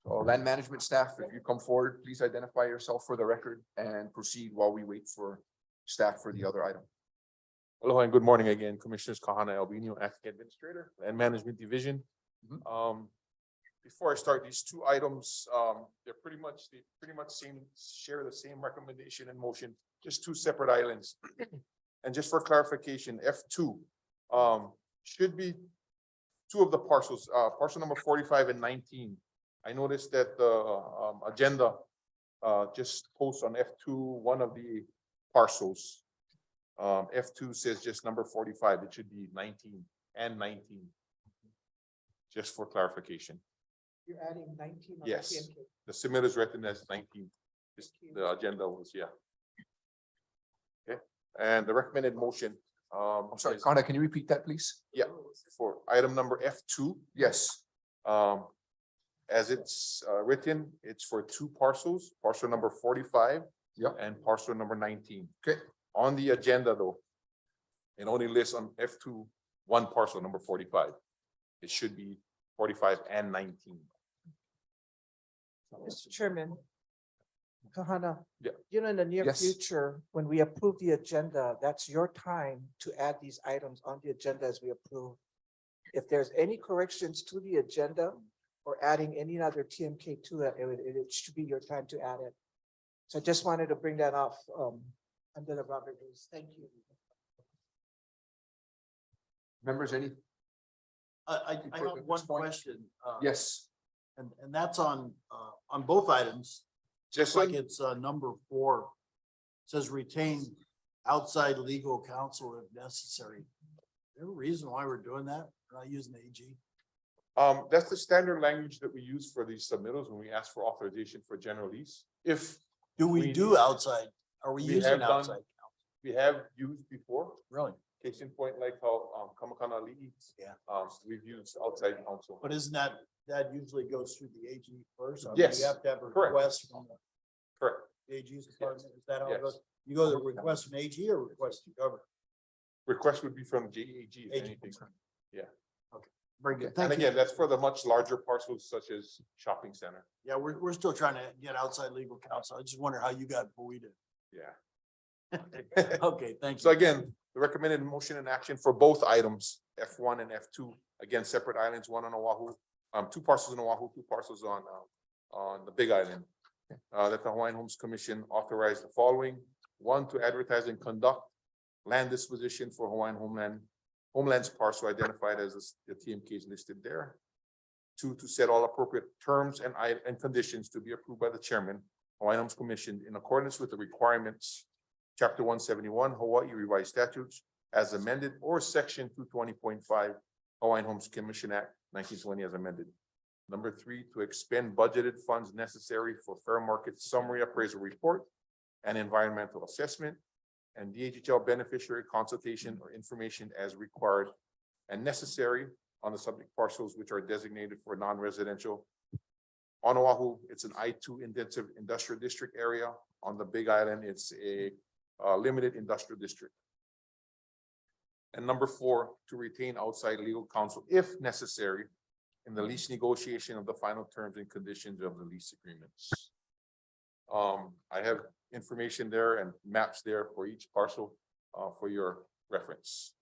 So land management staff, if you come forward, please identify yourself for the record and proceed while we wait for staff for the other item. Aloha and good morning again, Commissioners Kahana Albino, Acting Administrator, Land Management Division. Before I start these two items, they pretty much share the same recommendation and motion, just two separate islands. And just for clarification, F2 should be two of the parcels, parcel number 45 and 19. I noticed that the agenda just posts on F2 one of the parcels. F2 says just number 45. It should be 19 and 19. Just for clarification. You're adding 19 on the Yes, TMK. the submit is written as 19. The agenda was, yeah. Okay, and the recommended motion. I'm sorry, Kana, can you repeat that, please? Yeah, for item number F2. Yes. As it's written, it's for two parcels, parcel number 45. Yep. And parcel number 19. Okay. On the agenda though, it only lists on F2 one parcel number 45. It should be 45 and 19. Mr. Chairman. Kahana. Yeah. You know, in the near Yes. future, when we approve the agenda, that's your time to add these items on the agenda as we approve. If there's any corrections to the agenda or adding any other TMK to it, it should be your time to add it. So I just wanted to bring that off under the Robert rules. Thank you. Members, any? I have one question. Yes. And that's on both items. Just Like like it's number 4. It says retain outside legal counsel if necessary. Is there a reason why we're doing that? We're not using AG? that's the standard language that we use for these submittals when we ask for authorization for general lease. If Do we We- do outside? Are we we using have done- outside? we have used before, Really? case in point, like how Kamakana Lease. Yeah. We've used outside counsel. But isn't that usually goes through the AG first? I mean, Yes, You have to have a correct. request from Correct. the AG's department. Is that how Yes. it goes? You go to request from AG or request from government? Request would be from JAG, if AG. anything. Yeah. Very good. And Thank you. again, that's for the much larger parcels such as shopping center. Yeah, we're still trying to get outside legal counsel. I just wonder how you got it before we did. Yeah. Okay, thank you. So again, the recommended motion and action for both items, F1 and F2, again, separate islands, one on Oahu, two parcels in Oahu, two parcels on the Big Island. That the Hawaiian Homes Commission authorized the following: 1, to advertise and conduct land disposition for Hawaiian Homeland's parcel identified as the TMKs listed there. 2, to set all appropriate terms and conditions to be approved by the chairman, Hawaiian Homes Commission, in accordance with the requirements, Chapter 171, Hawaii Revised Statutes, as amended, or Section 220.5, Hawaiian Homes Commission Act 1920 as amended. Number 3, to expend budgeted funds necessary for fair market summary appraisal report and environmental assessment, and DHHL beneficiary consultation or information as required and necessary on the subject parcels which are designated for non-residential. On Oahu, it's an I2 intensive industrial district area. On the Big Island, it's a limited industrial district. And number 4, to retain outside legal counsel if necessary in the lease negotiation of the final terms and conditions of the lease agreements. I have information there and maps there for each parcel. for your reference.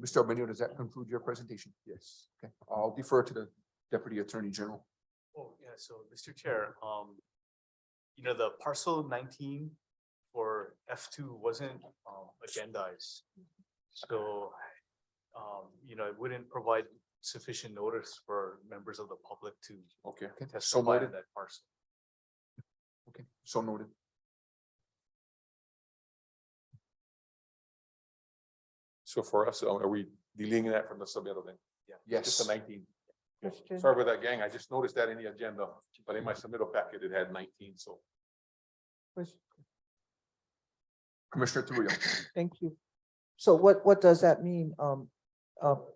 Mr. Albino, does that conclude your presentation? Yes. Okay, I'll defer to the Deputy Attorney General. Oh, yeah, so Mr. Chair, the parcel 19 for F2 wasn't agendized. So, it wouldn't provide sufficient notice for members of the public to Okay, so testify on noted. that parcel. Okay, so noted. So for us, are we deleting that from the submittal then? Just the Yes. 19. Question. Sorry about that, gang. I just noticed that in the agenda, but in my submittal packet, it had 19, so. Question. Commissioner Trillo. Thank you. So what does that mean?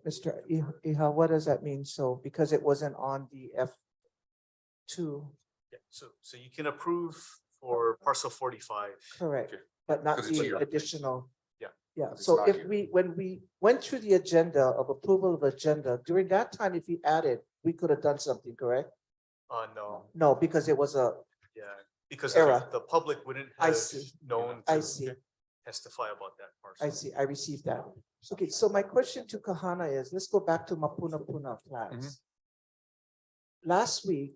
Mr. Iha, what does that mean? So because it wasn't on the F2, Yeah, so you can approve for parcel 45. correct, Okay. but not Because it's the here. additional. Yeah. Yeah, It's so not if here. when we went through the agenda of approval of agenda, during that time, if you added, we could have done something, correct? No, No, because it was a, yeah, because Error. the public wouldn't I have see. known I to see, testify about that parcel. I see, I received that. Okay, so my question to Kahana is, let's go back to Mapuna Puna flats. Last week,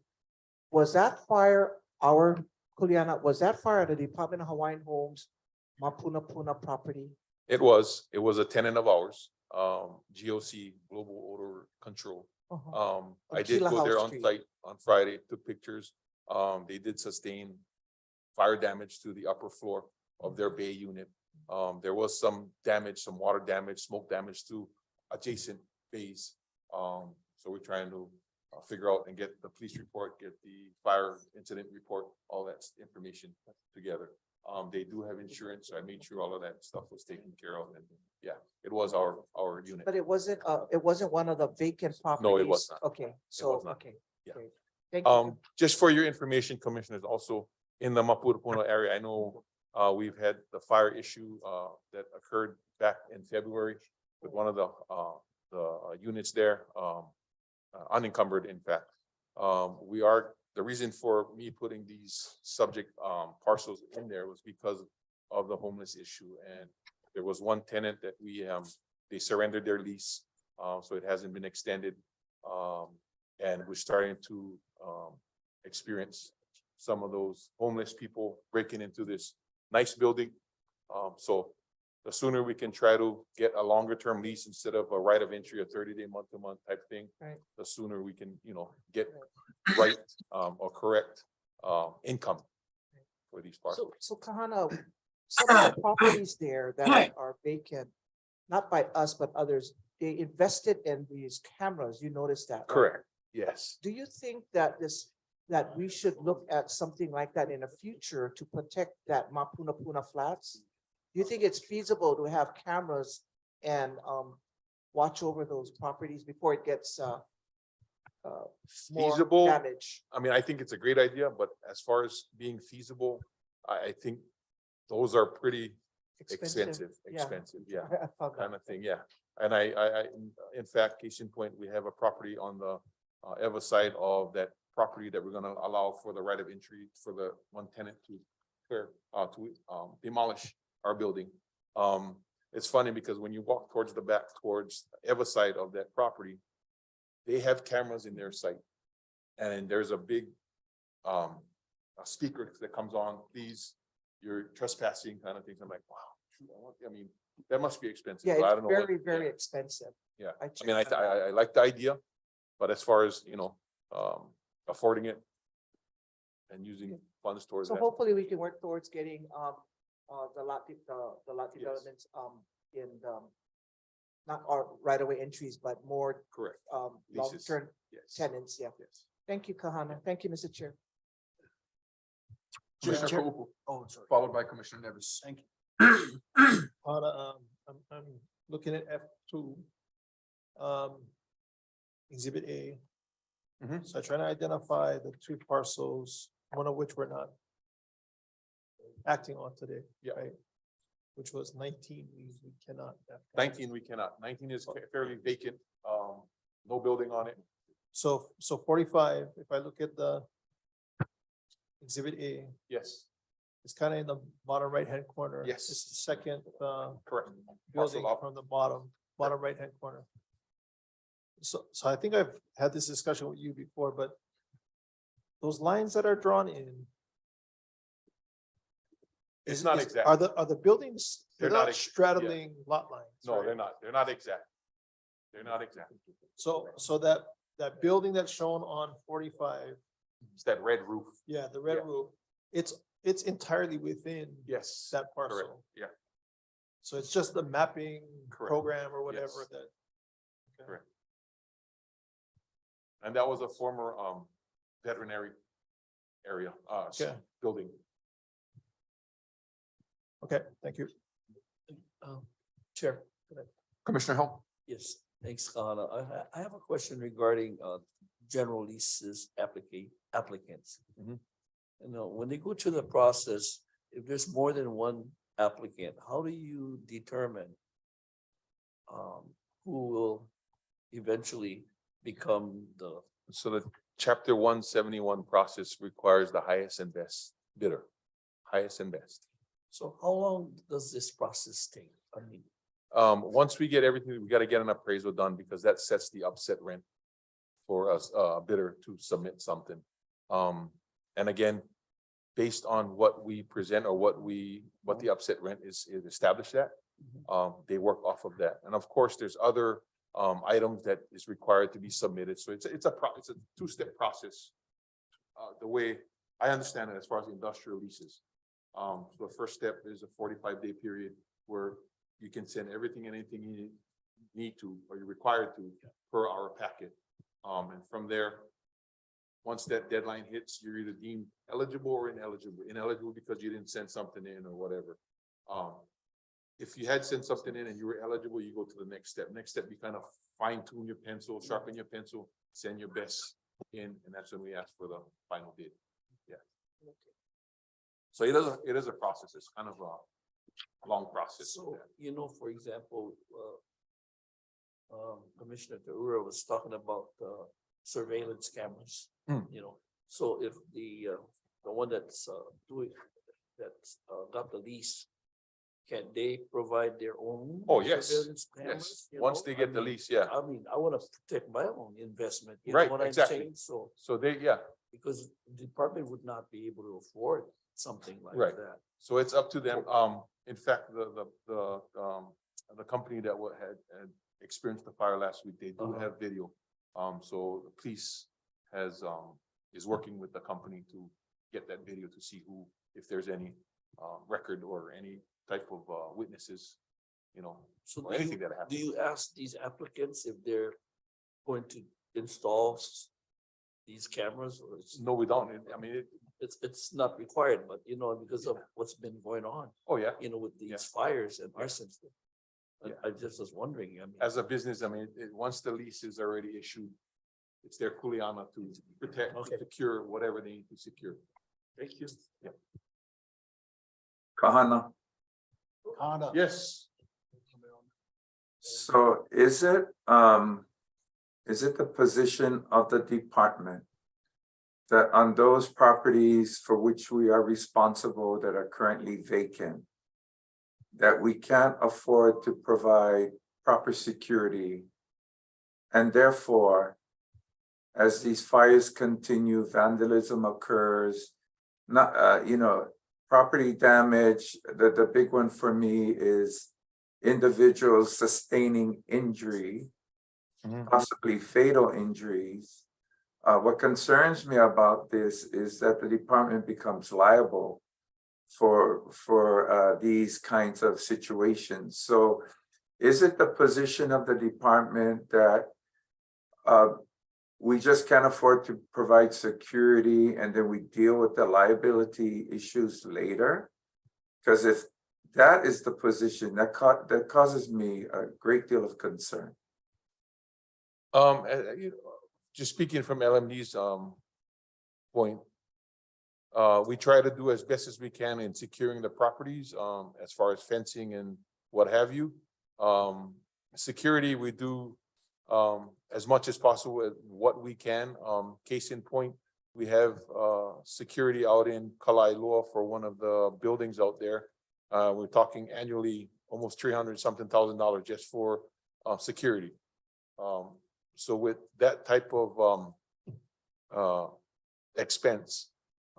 was that fire Kuliana, was that fire at the Department of Hawaiian Homes, Mapuna Puna property? It was a tenant of ours, GOC, Global Odor Control. Uh-huh. I On did Kila go there House on Street. site on Friday, took pictures. They did sustain fire damage to the upper floor of their bay unit. There was some damage, some water damage, smoke damage to adjacent bays. So we're trying to figure out and get the police report, get the fire incident report, all that information together. They do have insurance, so I made sure all of that stuff was taken care of, and yeah, it was our unit. But it wasn't one of the vacant properties? No, it was not. Okay, so, was not. okay. Yeah. great. Thank you. Just for your information, commissioners, also in the Mapudupuna area, I know we've had the fire issue that occurred back in February with one of the units there, unencumbered, in fact. The reason for me putting these subject parcels in there was because of the homeless issue. And there was one tenant that they surrendered their lease, so it hasn't been extended. And we're starting to experience some of those homeless people breaking into this nice building. So the sooner we can try to get a longer term lease instead of a right of entry, a 30-day month-to-month type thing, Right. the sooner we can, get right or correct income for these parcels. So Kahana, some of the properties there that are vacant, not by us, but others, they invested in these cameras. You noticed that, right? Correct, yes. Do you think that that we should look at something like that in the future to protect that Mapuna Puna flats? Do you think it's feasible to have cameras and watch over those properties before it gets more Feasible? damage? I mean, I think it's a great idea, but as far as being feasible, I think those are pretty expensive, Yeah. yeah, I found that. kind of thing, yeah. And in fact, case in point, we have a property on the Eva side of that property that we're gonna allow for the right of entry for the one tenant to demolish our building. It's funny because when you walk towards the back, towards Eva side of that property, they have cameras in their site. And there's a big a speaker that comes on, please, you're trespassing kind of things. I'm like, wow, I mean, that must be expensive. Yeah, So I it's don't know what- very, very expensive. Yeah, I I mean, checked that out. I like the idea, but as far as, affording it and using funds towards So that. hopefully we can work towards getting the lot developments in not our right of way entries, but more Correct. Leases. long-term Yes. tenants, yeah. Yes. Thank you, Kahana. Thank you, Mr. Chair. Commissioner Chair- Kohu, Oh, sorry. followed by Commissioner Nevis. Thank you. I'm looking at F2. Exhibit A. Mhm. So I try to identify the two parcels, one of which we're not acting on today. Yeah. Right? Which was 19, we cannot. 19, we cannot. 19 is fairly vacant, no building on it. So 45, if I look at the Exhibit A, Yes. It's kind of in the bottom right-hand corner. Yes. It's the second, Correct. building Parcel up. from the bottom right-hand corner. So I think I've had this discussion with you before, but those lines that are drawn in. It's is- not is- exact. Are the buildings, They're they're not not ex- straddling lot lines? No, right? they're not. They're not exact. They're not exact. So that building that's shown on 45, It's that red roof. yeah, the red Yeah. roof, it's entirely within Yes. that Correct. parcel. Yeah, So it's just the mapping Correct. program or whatever Yes. that. Okay. correct. And that was a former veterinary area, Okay. building. Okay, thank you. Chair. Commissioner Hell? Yes, thanks, Kahana. I have a question regarding general leases applicants. Mhm. You know, when they go through the process, if there's more than one applicant, how do you determine who will eventually become the, So the chapter 171 process requires the highest and best bidder, highest and best. so how long does this process take? I mean, Once we get everything, we gotta get an appraisal done because that sets the upset rent for us, bidder to submit something. And again, based on what we present or what the upset rent is established at, they work off of that. And of course, there's other items that is required to be submitted. So it's a two-step process. The way I understand it as far as industrial leases. So the first step is a 45-day period where you can send everything and anything you need to, or you're required to, per our packet. And from there, once that deadline hits, you're either deemed eligible or ineligible. Ineligible because you didn't send something in or whatever. If you had sent something in and you were eligible, you go to the next step. Next step, you kind of fine tune your pencil, sharpen your pencil, send your best in, and that's when we ask for the final bid. Yeah. So it is a process. It's kind of a long process. so, you know, for example, Commissioner Teura was talking about surveillance cameras. You know, so if the one that's got the lease, can they provide their own? Oh, yes, surveillance yes. cameras, you Once know? they I get the mean, lease, yeah. I mean, I wanna protect my own investment, you know Right, what I'm exactly. saying? So, So they, yeah, because the department would not be able to afford something like Right. that. so it's up to them. In fact, the company that had experienced the fire last week, they do have video. So the police is working with the company to get that video to see if there's any record or any type of witnesses, you know, So or anything that happened. do you ask these applicants if they're going to install these cameras or it's? No, we don't. I mean, It's not required, but you know, because of what's been going on, oh, yeah. you know, with these Yeah. fires and arsons. Yeah. I just was wondering, I mean. As a business, I mean, once the lease is already issued, it's their kuleana to protect, Okay. secure whatever they need to secure. Thank you. Kahana. Yes. So is it the position of the department that on those properties for which we are responsible that are currently vacant, that we can't afford to provide proper security, and therefore, as these fires continue, vandalism occurs, not, property damage, the big one for me is individuals sustaining injury, possibly fatal injuries. What concerns me about this is that the department becomes liable for these kinds of situations. So is it the position of the department that we just can't afford to provide security and then we deal with the liability issues later? Because if that is the position, that causes me a great deal of concern. Just speaking from LMD's point, we try to do as best as we can in securing the properties, as far as fencing and what have you. Security, we do as much as possible, what we can. Case in point, We have security out in Kalailua for one of the buildings out there. We're talking annually almost $300-something thousand just for security. So with that type of expense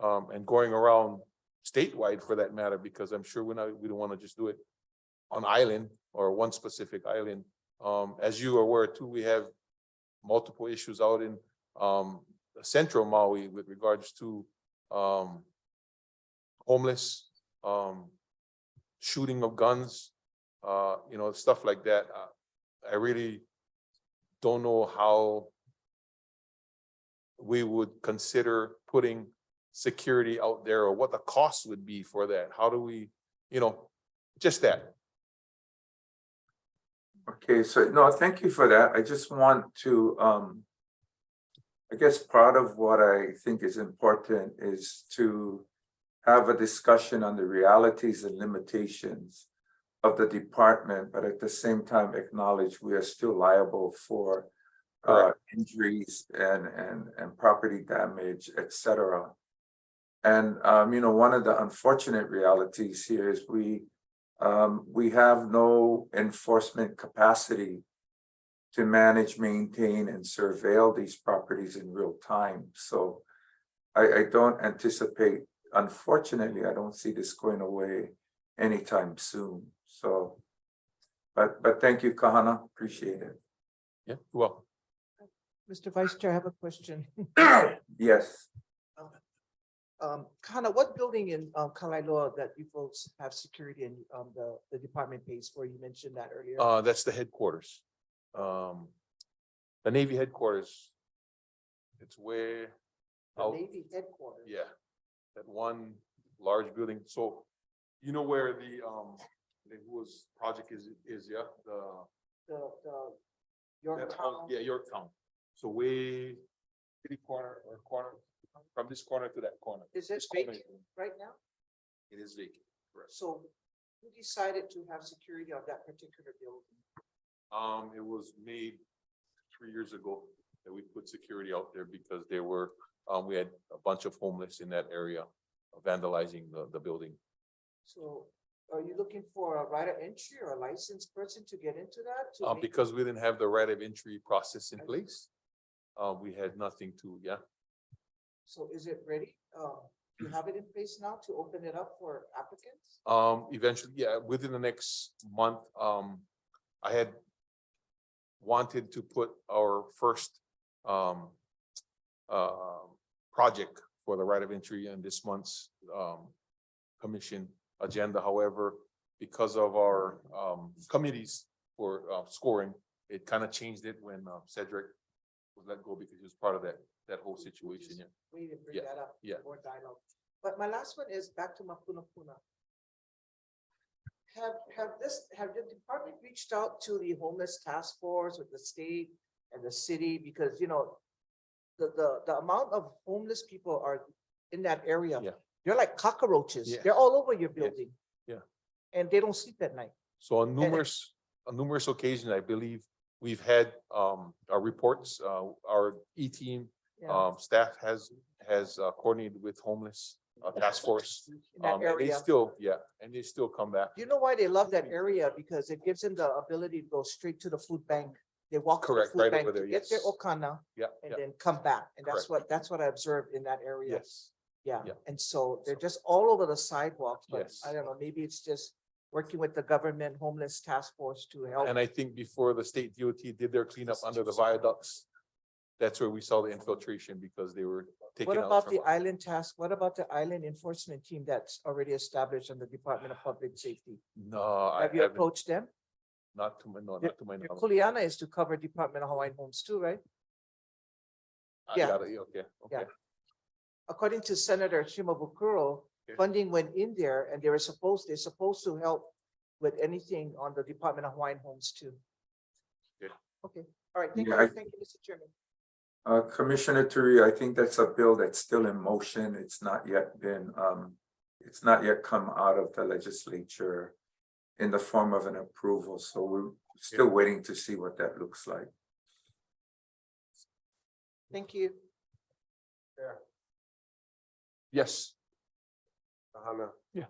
and going around statewide for that matter, because I'm sure we don't want to just do it on island or one specific island. As you are aware too, we have multiple issues out in central Maui with regards to homeless, shooting of guns, stuff like that. I really don't know how we would consider putting security out there or what the cost would be for that. How do we, just that. Okay, so no, thank you for that. I just want to, I guess part of what I think is important is to have a discussion on the realities and limitations of the department, but at the same time acknowledge we are still liable for injuries and property damage, etc. And one of the unfortunate realities here is we have no enforcement capacity to manage, maintain, and surveil these properties in real time. So I don't anticipate, unfortunately, I don't see this going away anytime soon. So, but thank you, Kahana, appreciate it. Yeah, well, Mr. Vice Chair, I have a question. Yes. Kana, what building in Kalailua that you folks have security and the department pays for? You mentioned that earlier. that's the headquarters. The Navy headquarters. It's way The out. Navy headquarters. Yeah, that one large building. So you know where the whose project is, yeah, The that Yorktown. house- yeah, Yorktown. So way city corner or corner from this corner to that corner. Is it This corner vacant right now? It is vacant, correct. So who decided to have security of that particular building? It was made 3 years ago that we put security out there because there were, we had a bunch of homeless in that area vandalizing the building. So are you looking for a right of entry or a licensed person to get into that? to make- Because we didn't have the right of entry process in place. We had nothing to, yeah. So is it ready? Do you have it in place now to open it up for applicants? Eventually, yeah, within the next month, I had wanted to put our first project for the right of entry in this month's commission agenda. However, because of our committees for scoring, it kind of changed it when Cedric was let go because he was part of that whole situation. Yeah. We didn't bring Yeah, that up. yeah. More dialogue. But my last one is back to Mapuna Puna. Have the department reached out to the homeless task force with the state and the city? Because, the amount of homeless people are in that area. Yeah. They're like cockroaches. Yeah. They're all over your building. Yeah. And they don't sleep at night. So on numerous occasions, I believe we've had our reports, our E-team staff has coordinated with homeless task force. In that And they area. still come back. You know why they love that area? Because it gives them the ability to go straight to the food bank. They walk to the Correct, food right bank over to there, get their yes. okana Yeah, and yeah, then come back. And that's Correct. what I observed in that area. yes, Yeah, Yeah. and so they're just all over the sidewalks, but Yes. I don't know, maybe it's just working with the government homeless task force to help. and I think before the state DOT did their cleanup under the viaducts, that's where we saw the infiltration because they were taken What out about from. the island task? What about the island enforcement team that's already established in the Department of Public Safety? No, I Have you haven't, approached them? not to my, no, Your- not to my Your knowledge. Kuleana is to cover Department of Hawaiian Homes too, right? I yeah. got it, okay, Yeah. okay. According to Senator Shimabukuro, Okay. funding went in there and they're supposed to help with anything on the Department of Hawaiian Homes too. Okay. Okay, all right, thank Yeah, you, thank you, Mr. Chairman. Commissioner Turi, I think that's a bill that's still in motion. It's not yet been, it's not yet come out of the legislature in the form of an approval, so we're still waiting to see what that looks like. Thank you. Yes, Hannah. Yeah.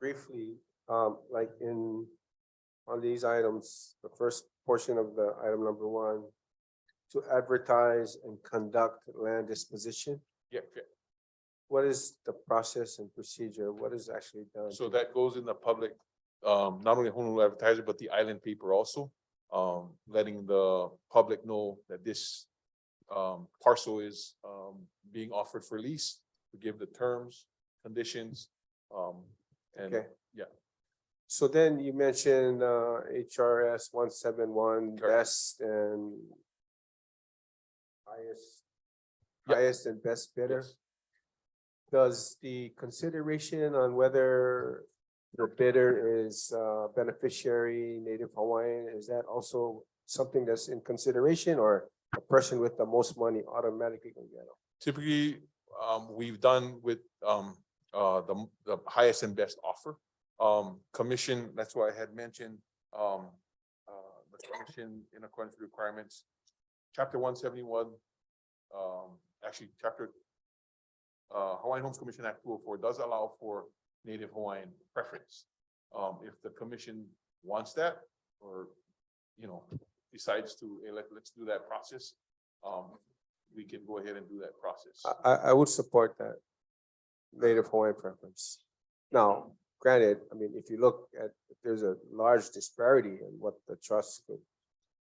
Briefly, like on these items, the first portion of the item number one, to advertise and conduct land disposition. Yeah, yeah. What is the process and procedure? What is actually done? So that goes in the public, not only Honolulu Advertiser, but the island paper also. Letting the public know that this parcel is being offered for lease, to give the terms, conditions, and Okay. yeah. So then you mentioned HRS 171 Correct. best and Yeah. highest and best bidder. Yes. Does the consideration on whether the bidder is beneficiary, Native Hawaiian, is that also something that's in consideration, or a person with the most money automatically gonna get it? Typically, we've done with the highest and best offer. Commission, that's why I had mentioned the commission in accordance with requirements. Chapter 171, actually chapter Hawaiian Homes Commission Act 204 does allow for Native Hawaiian preference. If the commission wants that, or decides to, hey, let's do that process, we can go ahead and do that process. I would support that Native Hawaiian preference. Now, granted, I mean, if you look at, if there's a large disparity in what the trust could,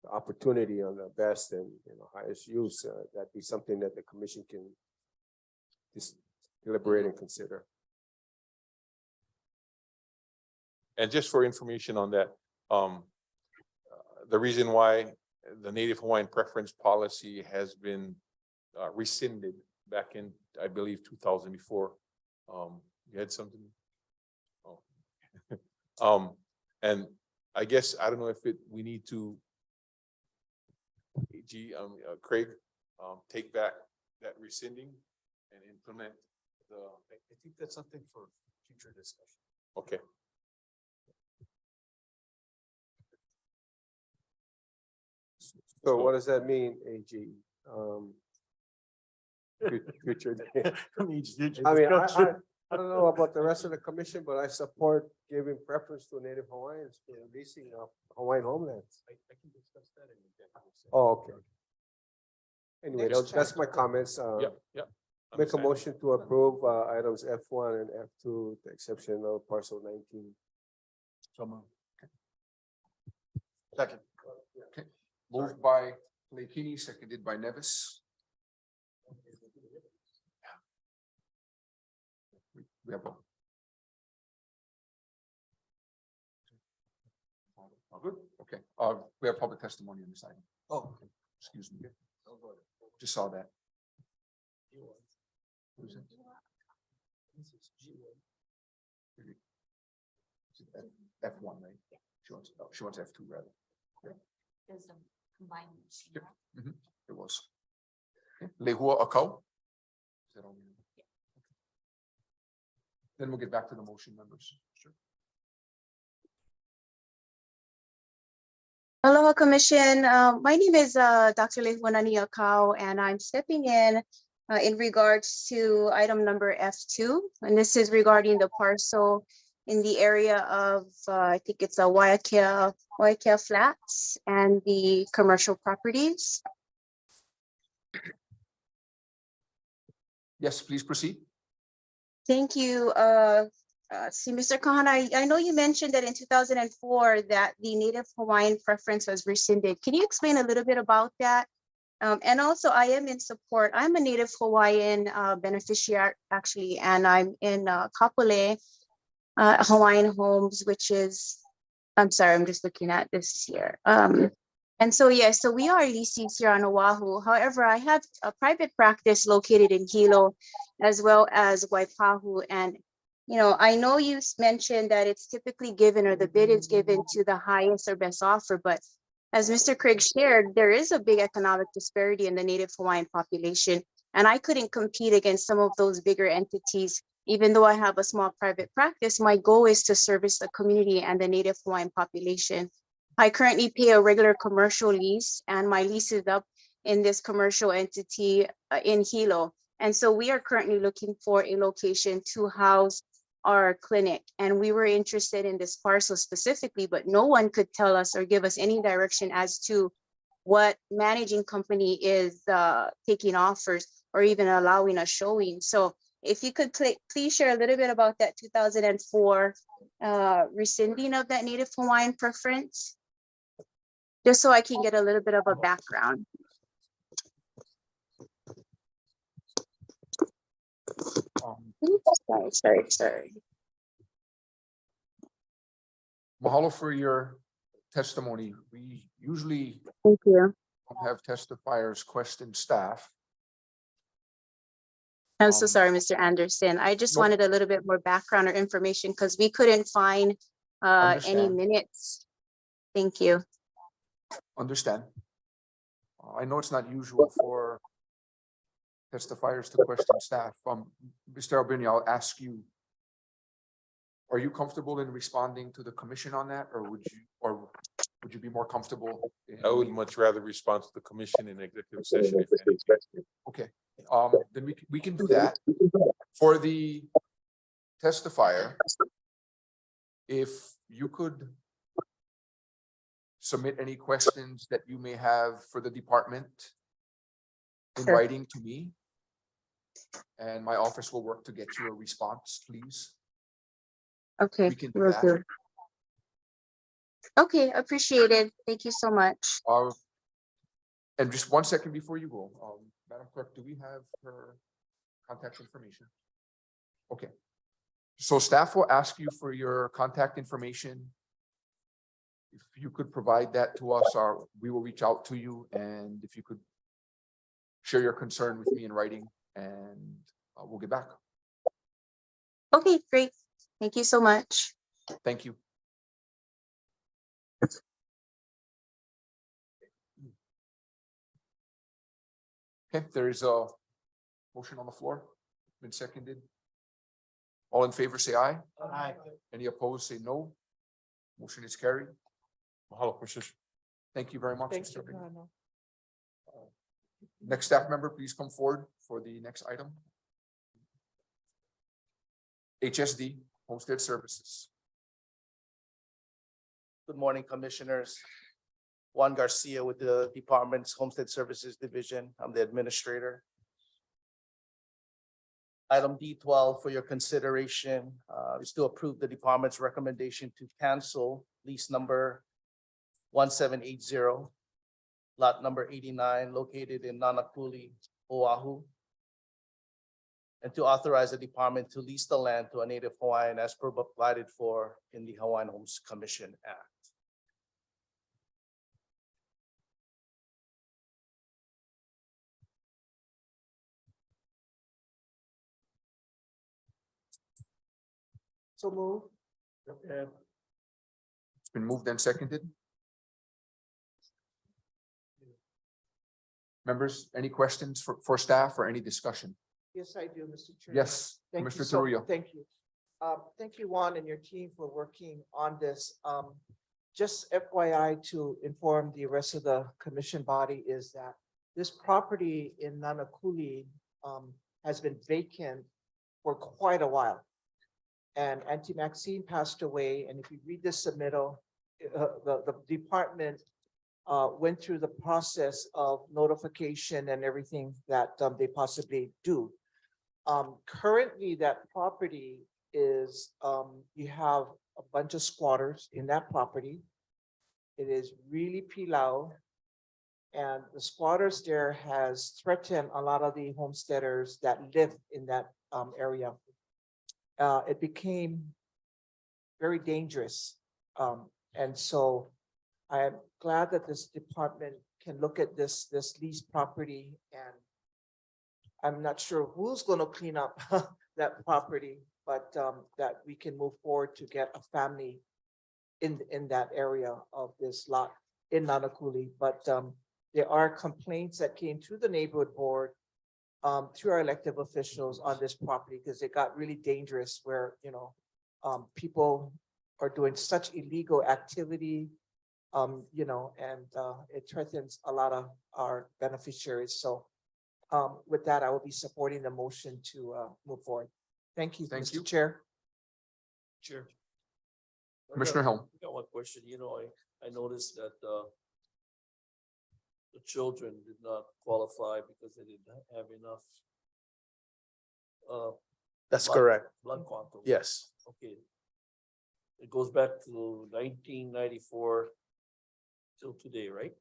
the opportunity on the best and highest use, that'd be something that the commission can just deliberate and consider. And just for information on that, the reason why the Native Hawaiian preference policy has been rescinded back in, I believe, 2004. You had something? Oh. And I guess, I don't know if we need to, Craig, take back that rescinding and implement I think that's something for future discussion. Okay. So what does that mean, AG? Future day. I mean, I don't know about the rest of the commission, but I support giving preference to Native Hawaiians for leasing of Hawaiian homelands. I can discuss that in executive session. Oh, okay. Anyway, Next that's my comments. Yeah. Make a Understand. motion to approve items F1 and F2, the exception of parcel 19. Second. moved by Leikini, seconded by Nevis. We have one. All good? Okay, we have public testimony on this item. Oh, Excuse me. Just saw that. Who's it? F1, right? She wants F2 rather. There's a combined. Yep. It was. Okay. Lehua Akau. Is that on? Then we'll get back to the motion members. Sure. Aloha Commission. My name is Dr. Lehuanani Akau, and I'm stepping in regards to item number F2. And this is regarding the parcel in the area of, I think it's a Waiakea Flats and the commercial properties. Yes, please proceed. Thank you. See, Mr. Kahana, I know you mentioned that in 2004 that the Native Hawaiian preference was rescinded. Can you explain a little bit about that? And also, I am in support. I'm a Native Hawaiian beneficiary, actually, and I'm in Kapolei Hawaiian Homes, which is, I'm sorry, I'm just looking at this here. And so, yeah, so we are leases here on Oahu. However, I have a private practice located in Hilo, as well as Waipahu. And, I know you mentioned that it's typically given, or the bid is given to the highest or best offer, but as Mr. Craig shared, there is a big economic disparity in the Native Hawaiian population. And I couldn't compete against some of those bigger entities. Even though I have a small private practice, my goal is to service the community and the Native Hawaiian population. I currently pay a regular commercial lease, and my lease is up in this commercial entity in Hilo. And so we are currently looking for a location to house our clinic. And we were interested in this parcel specifically, but no one could tell us or give us any direction as to what managing company is taking offers or even allowing a showing. So if you could please share a little bit about that 2004 rescinding of that Native Hawaiian preference, just so I can get a little bit of a background. Sorry. Mahalo for your testimony. We usually Thank you. don't have testifiers question staff. I'm so sorry, Mr. Anderson. I just Nope. wanted a little bit more background or information because we couldn't find any Understand. minutes. Thank you. Understand. I know it's not usual for testifiers to question staff. Mr. Albini, I'll ask you, are you comfortable in responding to the commission on that, or would you be more comfortable? I would much rather respond to the commission in executive session. If anything. Okay, then we can do that. For the testifier, if you could submit any questions that you may have for the department in Sure. writing to me, and my office will work to get you a response, please. Okay, We can do will that. do. Okay, appreciated. Thank you so much. And just 1 second before you go, Madam Clerk, do we have her contact information? Okay. So staff will ask you for your contact information. If you could provide that to us, we will reach out to you, and if you could share your concern with me in writing, and we'll get back. Okay, great. Thank you so much. Thank you. Okay, there is a motion on the floor, been seconded. All in favor, say aye. Aye. Any opposed, say no. Motion is carried. Mahalo, Commissioners. Thank you very much, Thank Mr. you. Albini. Kahana. Next staff member, please come forward for the next item. HSD, Homestead Services. Good morning, Commissioners. Juan Garcia with the Department's Homestead Services Division. I'm the administrator. Item D12 for your consideration is to approve the department's recommendation to cancel lease number 1780, lot number 89, located in Nanakuli, Oahu, and to authorize the department to lease the land to a Native Hawaiian as provided for in the Hawaiian Homes Commission Act. So move. It's been moved and seconded. Members, any questions for staff or any discussion? Yes, I do, Mr. Chairman. Yes, Thank you Commissioner so- Trujillo. Thank you. Thank you, Juan, and your team for working on this. Just FYI to inform the rest of the commission body is that this property in Nanakuli has been vacant for quite a while. And Auntie Maxine passed away, and if you read the submittal, the department went through the process of notification and everything that they possibly do. Currently, that property is, you have a bunch of squatters in that property. It is really pilau. And the squatters there has threatened a lot of the homesteaders that live in that area. It became very dangerous. And so I am glad that this department can look at this lease property, and I'm not sure who's going to clean up that property, but that we can move forward to get a family in that area of this lot in Nanakuli. But there are complaints that came through the neighborhood board through our elected officials on this property, because it got really dangerous where, people are doing such illegal activity, and it threatens a lot of our beneficiaries. So With that, I will be supporting the motion to move forward. Thank you, Thank you. Mr. Chair. Chair. Commissioner Helm. I got one question. You know, I noticed that the children did not qualify because they didn't have enough That's blood- correct. blood quantum. Yes. Okay. It goes back to 1994 till today, right?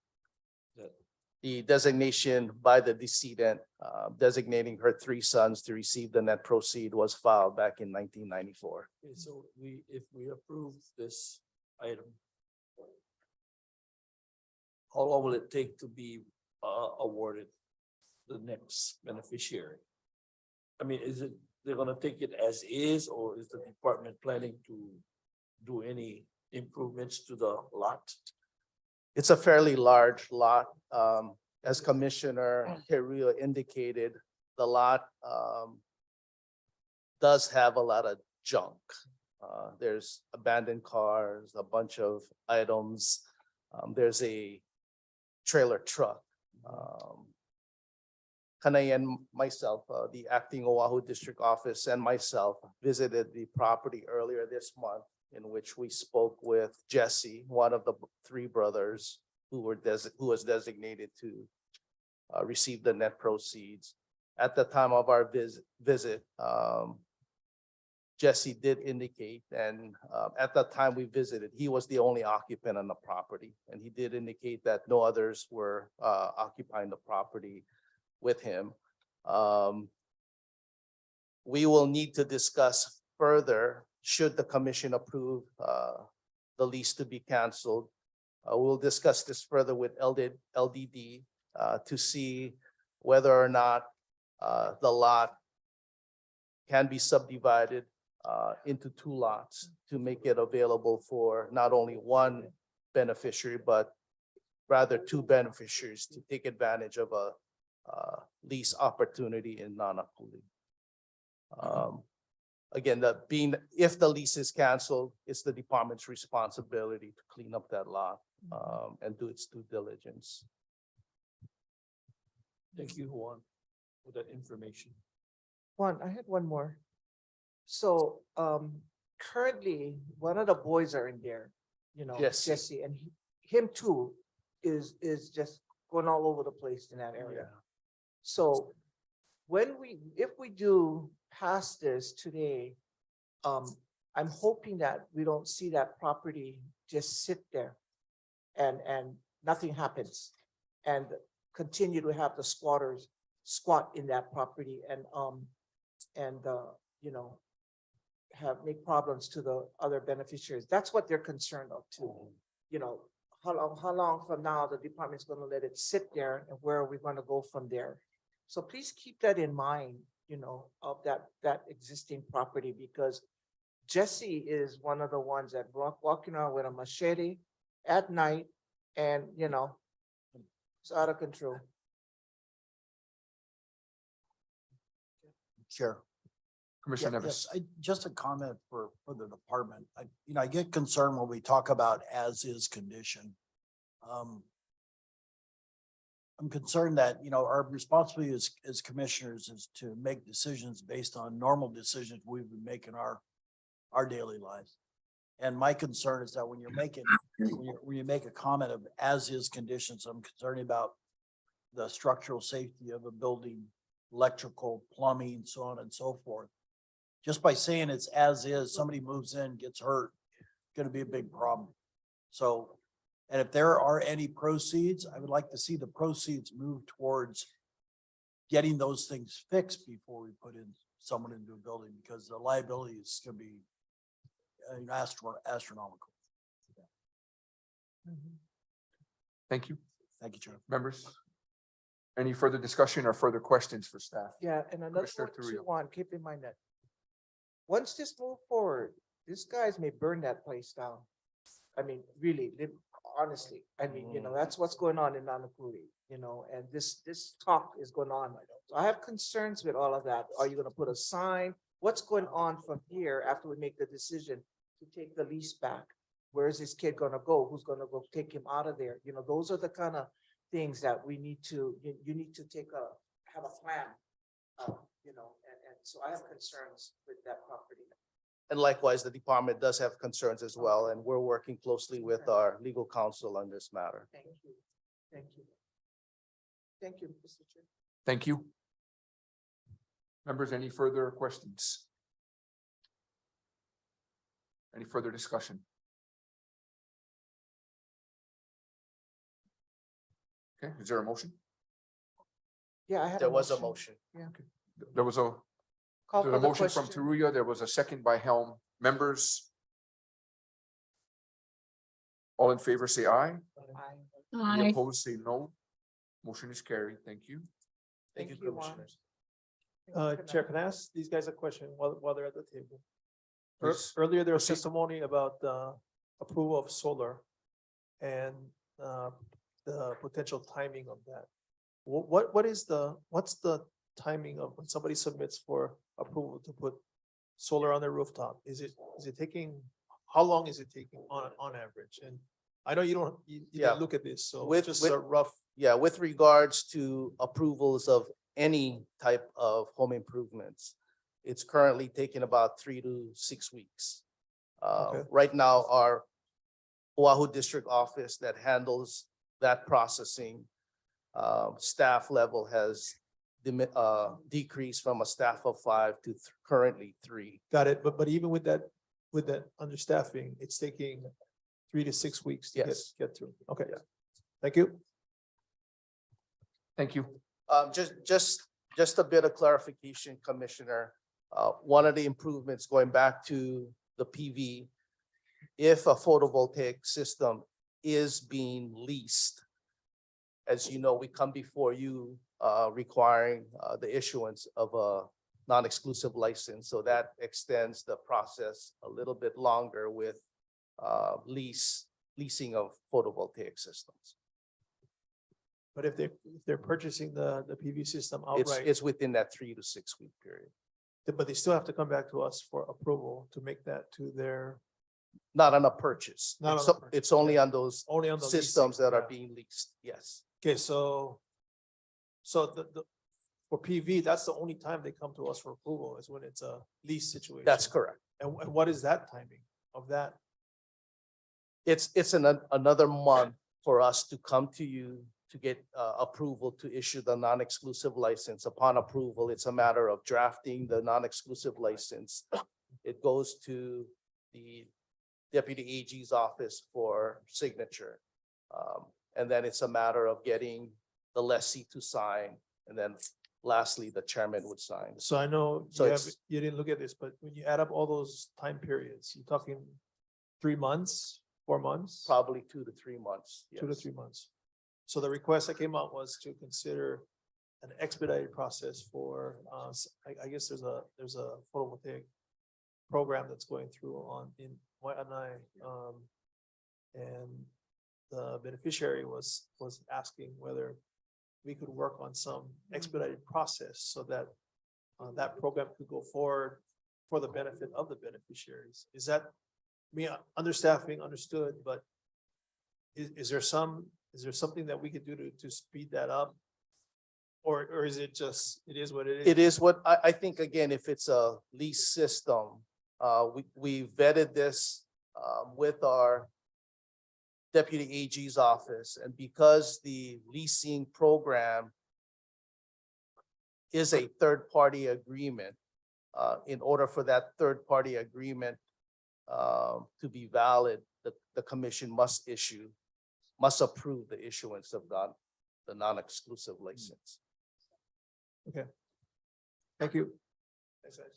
That, The designation by the decedent designating her three sons to receive the net proceed was filed back in 1994. okay, so if we approve this item, how long will it take to be awarded the next beneficiary? I mean, is it, they're gonna take it as is, or is the department planning to do any improvements to the lot? It's a fairly large lot. As Commissioner Carrillo indicated, the lot does have a lot of junk. There's abandoned cars, a bunch of items. There's a trailer truck. Kanai and myself, the acting Oahu District Office and myself visited the property earlier this month, in which we spoke with Jesse, one of the three brothers who was designated to receive the net proceeds. At the time of our visit, Jesse did indicate, and at the time we visited, he was the only occupant on the property. And he did indicate that no others were occupying the property with him. We will need to discuss further, should the commission approve the lease to be canceled. We'll discuss this further with LDD to see whether or not the lot can be subdivided into two lots to make it available for not only one beneficiary, but rather two beneficiaries to take advantage of a lease opportunity in Nanakuli. Again, if the lease is canceled, it's the department's responsibility to clean up that lot and do its due diligence. Thank you, Juan, for that information. One, I had one more. So currently, one of the boys are in there, you know, Jesse. Jesse, and him too is just going all over the place in that area. So if we do pass this today, I'm hoping that we don't see that property just sit there and nothing happens, and continue to have the squatters squat in that property and you know, make problems to the other beneficiaries. That's what they're concerned of too. You know, how long from now the department's gonna let it sit there, and where are we gonna go from there? So please keep that in mind, you know, of that existing property, because Jesse is one of the ones that walking around with a machete at night, and you know, it's out of control. Chair. Commissioner Yes, Nevis. just a comment for the department. I get concerned when we talk about as is condition. I'm concerned that, our responsibility as commissioners is to make decisions based on normal decisions we've been making our daily lives. And my concern is that when you make a comment of as is conditions, I'm concerned about the structural safety of a building, electrical, plumbing, so on and so forth. Just by saying it's as is, somebody moves in, gets hurt, gonna be a big problem. So, and if there are any proceeds, I would like to see the proceeds move towards getting those things fixed before we put in someone into a building, because the liability is gonna be astronomical. Thank you. Thank you, Chair. Members? Any further discussion or further questions for staff? Yeah, and another Commissioner one too, Trujillo. Juan, keep in mind that once this move forward, these guys may burn that place down. I mean, really, honestly, I mean, that's what's going on in Nanakuli, and this talk is going on. So I have concerns with all of that. Are you gonna put a sign? What's going on from here after we make the decision to take the lease back? Where is this kid gonna go? Who's gonna go take him out of there? Those are the kind of things that we need to, you need to have a plan. You know, and so I have concerns with that property. And likewise, the department does have concerns as well, and we're working closely with our legal counsel on this matter. Thank you. Thank you. Thank you, Mr. Chair. Thank you. Members, any further questions? Any further discussion? Okay, is there a motion? Yeah, I had. There was a motion. Yeah. There was a, Call there for was a the motion from question. Taruya, there was a second by Helm. Members? All in favor, say aye. Aye. Any opposed, say no. Motion is carried. Thank you. Thank you, Thank you, Juan. commissioners. Chair, can I ask these guys a question while they're at the table? Please. Earlier, there was Proceed. testimony about approval of solar and the potential timing of that. What's the timing of when somebody submits for approval to put solar on their rooftop? Is it taking, how long is it taking on average? And I know you Yeah. didn't look at this, so With- just with- a rough. Yeah, with regards to approvals of any type of home improvements, it's currently taking about 3 to 6 weeks. Okay. Right now, our Oahu District Office that handles that processing, staff level has decreased from a staff of 5 to currently 3. Got it, but even with that understaffing, it's taking 3 to 6 weeks to Yes. get through. Okay, Yeah. thank you. Thank you. Just a bit of clarification, Commissioner. One of the improvements going back to the PV, if a photovoltaic system is being leased, as you know, we come before you requiring the issuance of a non-exclusive license. So that extends the process a little bit longer with leasing of photovoltaic systems. But if they're purchasing the PV system It's, outright, it's within that 3 to 6 week period. but they still have to come back to us for approval to make that to their, Not on a purchase. Not on a It's o- purchase, It's only on those only on the systems leasing, that are yeah. being leased, yes. Okay, so the for PV, that's the only time they come to us for approval is when it's a lease situation. That's correct. And what is that timing of that? It's another month for us to come to you to get approval to issue the non-exclusive license. Upon approval, it's a matter of drafting the non-exclusive license. It goes to the Deputy AG's office for signature. And then it's a matter of getting the lessee to sign, and then lastly, the chairman would sign. So I know So you didn't look at this, but when you add up all those time periods, you're talking 3 months, 4 months? Probably 2 to 3 months. 2 to yes. 3 months. So the request that came out was to consider an expedited process for, I guess there's a photovoltaic program that's going through in Waianae. And the beneficiary was asking whether we could work on some expedited process so that that program could go forward for the benefit of the beneficiaries. Is that, understaffing, understood, but is there something that we could do to speed that up? Or is it just, it is what it is? It is what, I think, again, if it's a lease system, we vetted this with our Deputy AG's office, and because the leasing program is a third-party agreement, in order for that third-party agreement to be valid, the commission must approve the issuance of the non-exclusive license. Okay. Thank you. Thanks, guys.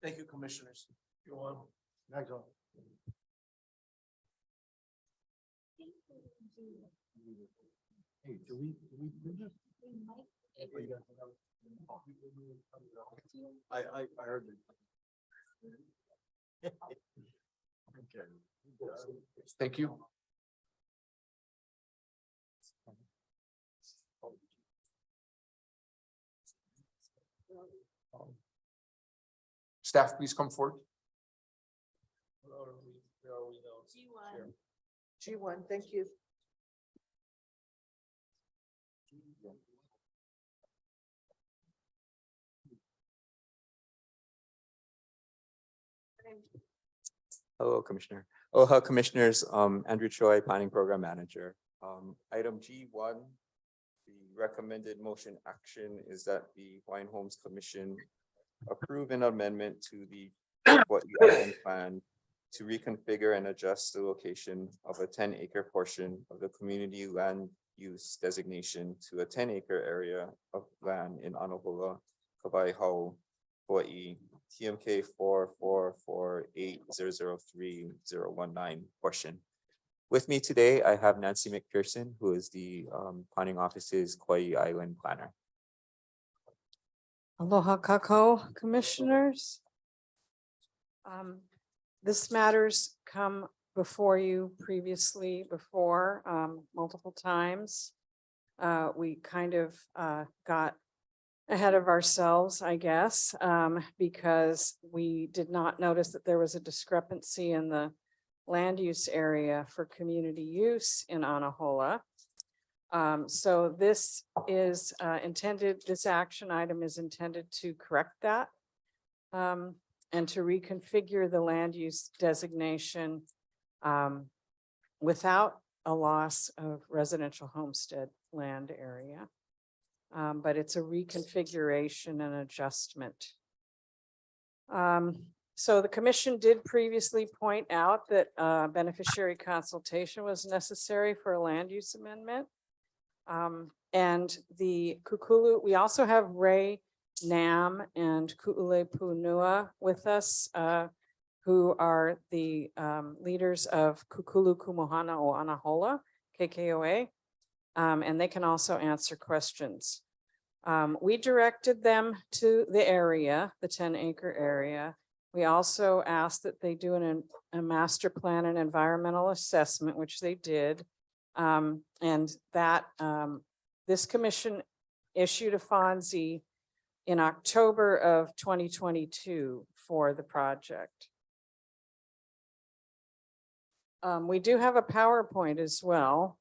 Thank you, commissioners. You're welcome. Next one. Hey, do we do this? I heard it. Okay. Thank you. Staff, please come forward. G1, thank you. Hello, Commissioner. Aloha, Commissioners. Andrew Choi, Planning Program Manager. Item G1, the recommended motion action is that the Hawaiian Homes Commission approve an amendment to the Hawaii Island Plan to reconfigure and adjust the location of a 10-acre portion of the community land use designation to a 10-acre area of land in Anahola, Kawaihau, Hawaii, TMK 4448003-019 portion. With me today, I have Nancy McPherson, who is the Planning Office's Kauai Island Planner. Aloha kako, Commissioners. This matters come before you previously before multiple times. We kind of got ahead of ourselves, I guess, because we did not notice that there was a discrepancy in the land use area for community use in Anahola. So this is intended, this action item is intended to correct that and to reconfigure the land use designation without a loss of residential homestead land area. But it's a reconfiguration and adjustment. So the commission did previously point out that beneficiary consultation was necessary for a land use amendment. And the Kukulu, we also have Ray Nam and Ku'ule Punua with us, who are the leaders of Kukulu Kumohana o Anahola, KKOA. And they can also answer questions. We directed them to the area, the 10-acre area. We also asked that they do a master plan and environmental assessment, which they did. And that this commission issued a FONSI in October of 2022 for the project. We do have a PowerPoint as well.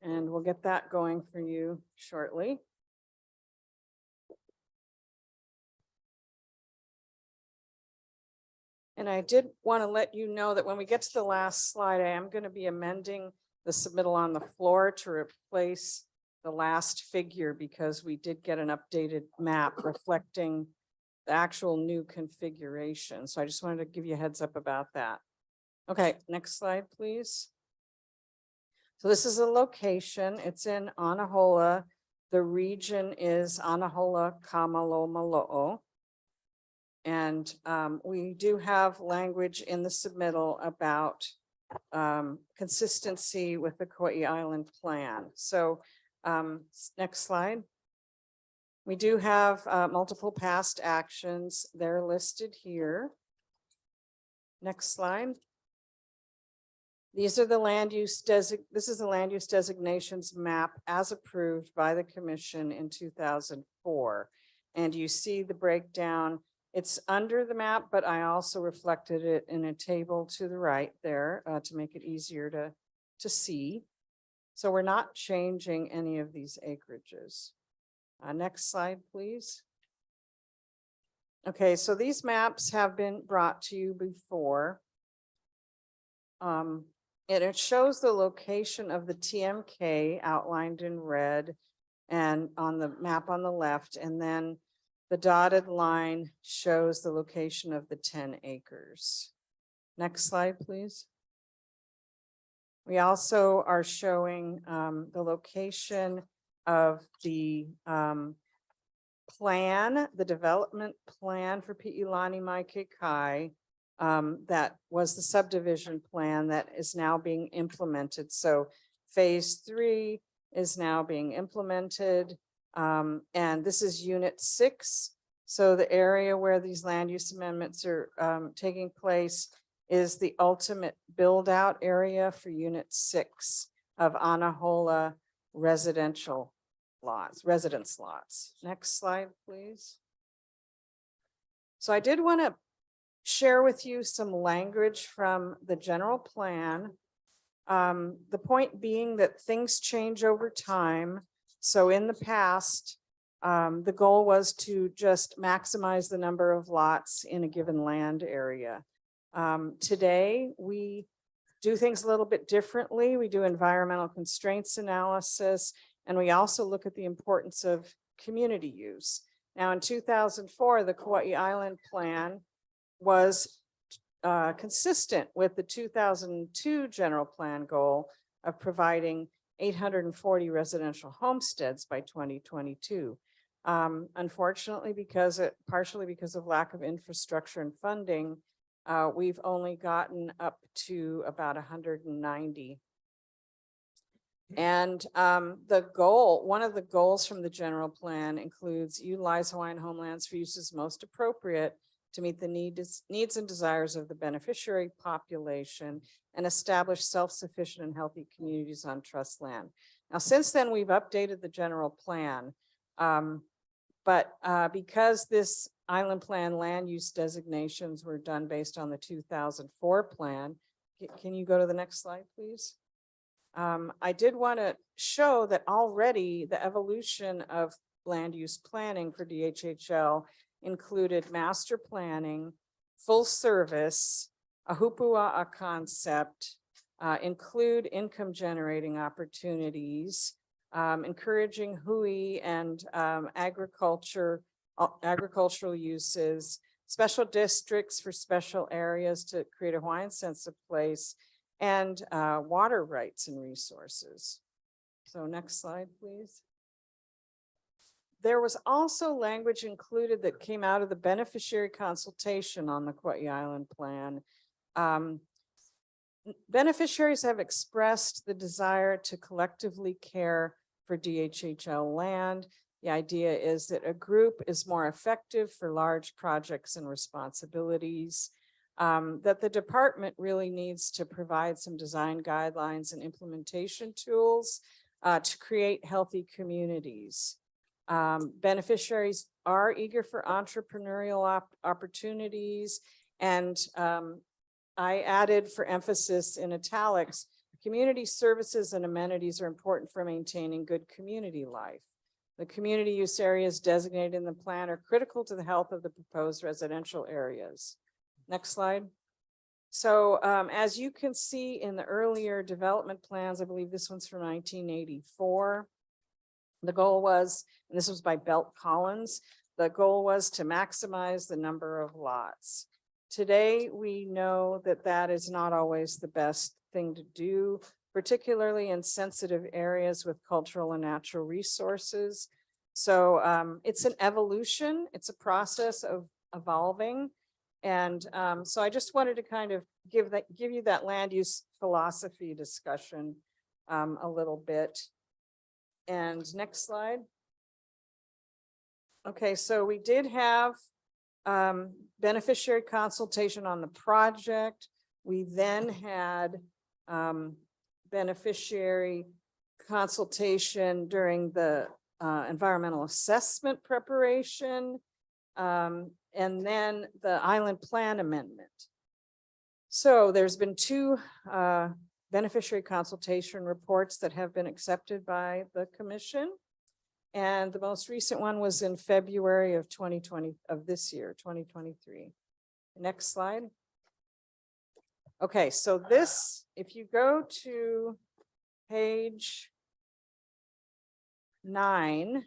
And we'll get that going for you shortly. And I did want to let you know that when we get to the last slide, I am going to be amending the submittal on the floor to replace the last figure because we did get an updated map reflecting the actual new configuration. So I just wanted to give you a heads up about that. Okay, next slide, please. So this is a location. It's in Anahola. The region is Anahola Kamalomalo'o. And we do have language in the submittal about consistency with the Kauai Island plan. So next slide. We do have multiple past actions. They're listed here. Next slide. These are the land use this is the land use designations map as approved by the commission in 2004. And you see the breakdown. It's under the map, but I also reflected it in a table to the right there to make it easier to see. So we're not changing any of these acreages. Next slide, please. Okay, so these maps have been brought to you before. And it shows the location of the TMK outlined in red and on the map on the left. And then the dotted line shows the location of the 10 acres. Next slide, please. We also are showing the location of the plan, the development plan for Pi'ilani Maikekai. That was the subdivision plan that is now being implemented. So phase 3 is now being implemented. And this is unit 6. So the area where these land use amendments are taking place is the ultimate build out area for unit 6 of Anahola residential lots, residence lots. Next slide, please. So I did want to share with you some language from the general plan. The point being that things change over time. So in the past, The goal was to just maximize the number of lots in a given land area. Today, we do things a little bit differently. We do environmental constraints analysis, and we also look at the importance of community use. Now, in 2004, the Kauai Island Plan was consistent with the 2002 general plan goal of providing 840 residential homesteads by 2022. Unfortunately, partially because of lack of infrastructure and funding, we've only gotten up to about 190. And one of the goals from the general plan includes utilize Hawaiian homelands for uses most appropriate to meet the needs and desires of the beneficiary population and establish self-sufficient and healthy communities on trust land. Now, since then, we've updated the general plan. But because this island plan land use designations were done based on the 2004 plan, can you go to the next slide, please? I did want to show that already the evolution of land use planning for DHHL included master planning, full service, a hupua'a concept, include income generating opportunities, encouraging hui and agricultural uses, special districts for special areas to create a Hawaiian sense of place, and water rights and resources. So next slide, please. There was also language included that came out of the beneficiary consultation on the Kauai Island Plan. Beneficiaries have expressed the desire to collectively care for DHHL land. The idea is that a group is more effective for large projects and responsibilities, that the department really needs to provide some design guidelines and implementation tools to create healthy communities. Beneficiaries are eager for entrepreneurial opportunities, and I added for emphasis in italics, community services and amenities are important for maintaining good community life. The community use areas designated in the plan are critical to the health of the proposed residential areas. Next slide. So as you can see in the earlier development plans, I believe this one's from 1984. The goal was, and this was by Belt Collins, the goal was to maximize the number of lots. Today, we know that that is not always the best thing to do, particularly in sensitive areas with cultural and natural resources. So it's an evolution, it's a process of evolving. And so I just wanted to kind of give you that land use philosophy discussion a little bit. And next slide. Okay, so we did have beneficiary consultation on the project. We then had beneficiary consultation during the environmental assessment preparation, and then the island plan amendment. So there's been two beneficiary consultation reports that have been accepted by the commission. And the most recent one was in February of 2020, of this year, 2023. Next slide. Okay, so this, if you go to page 9,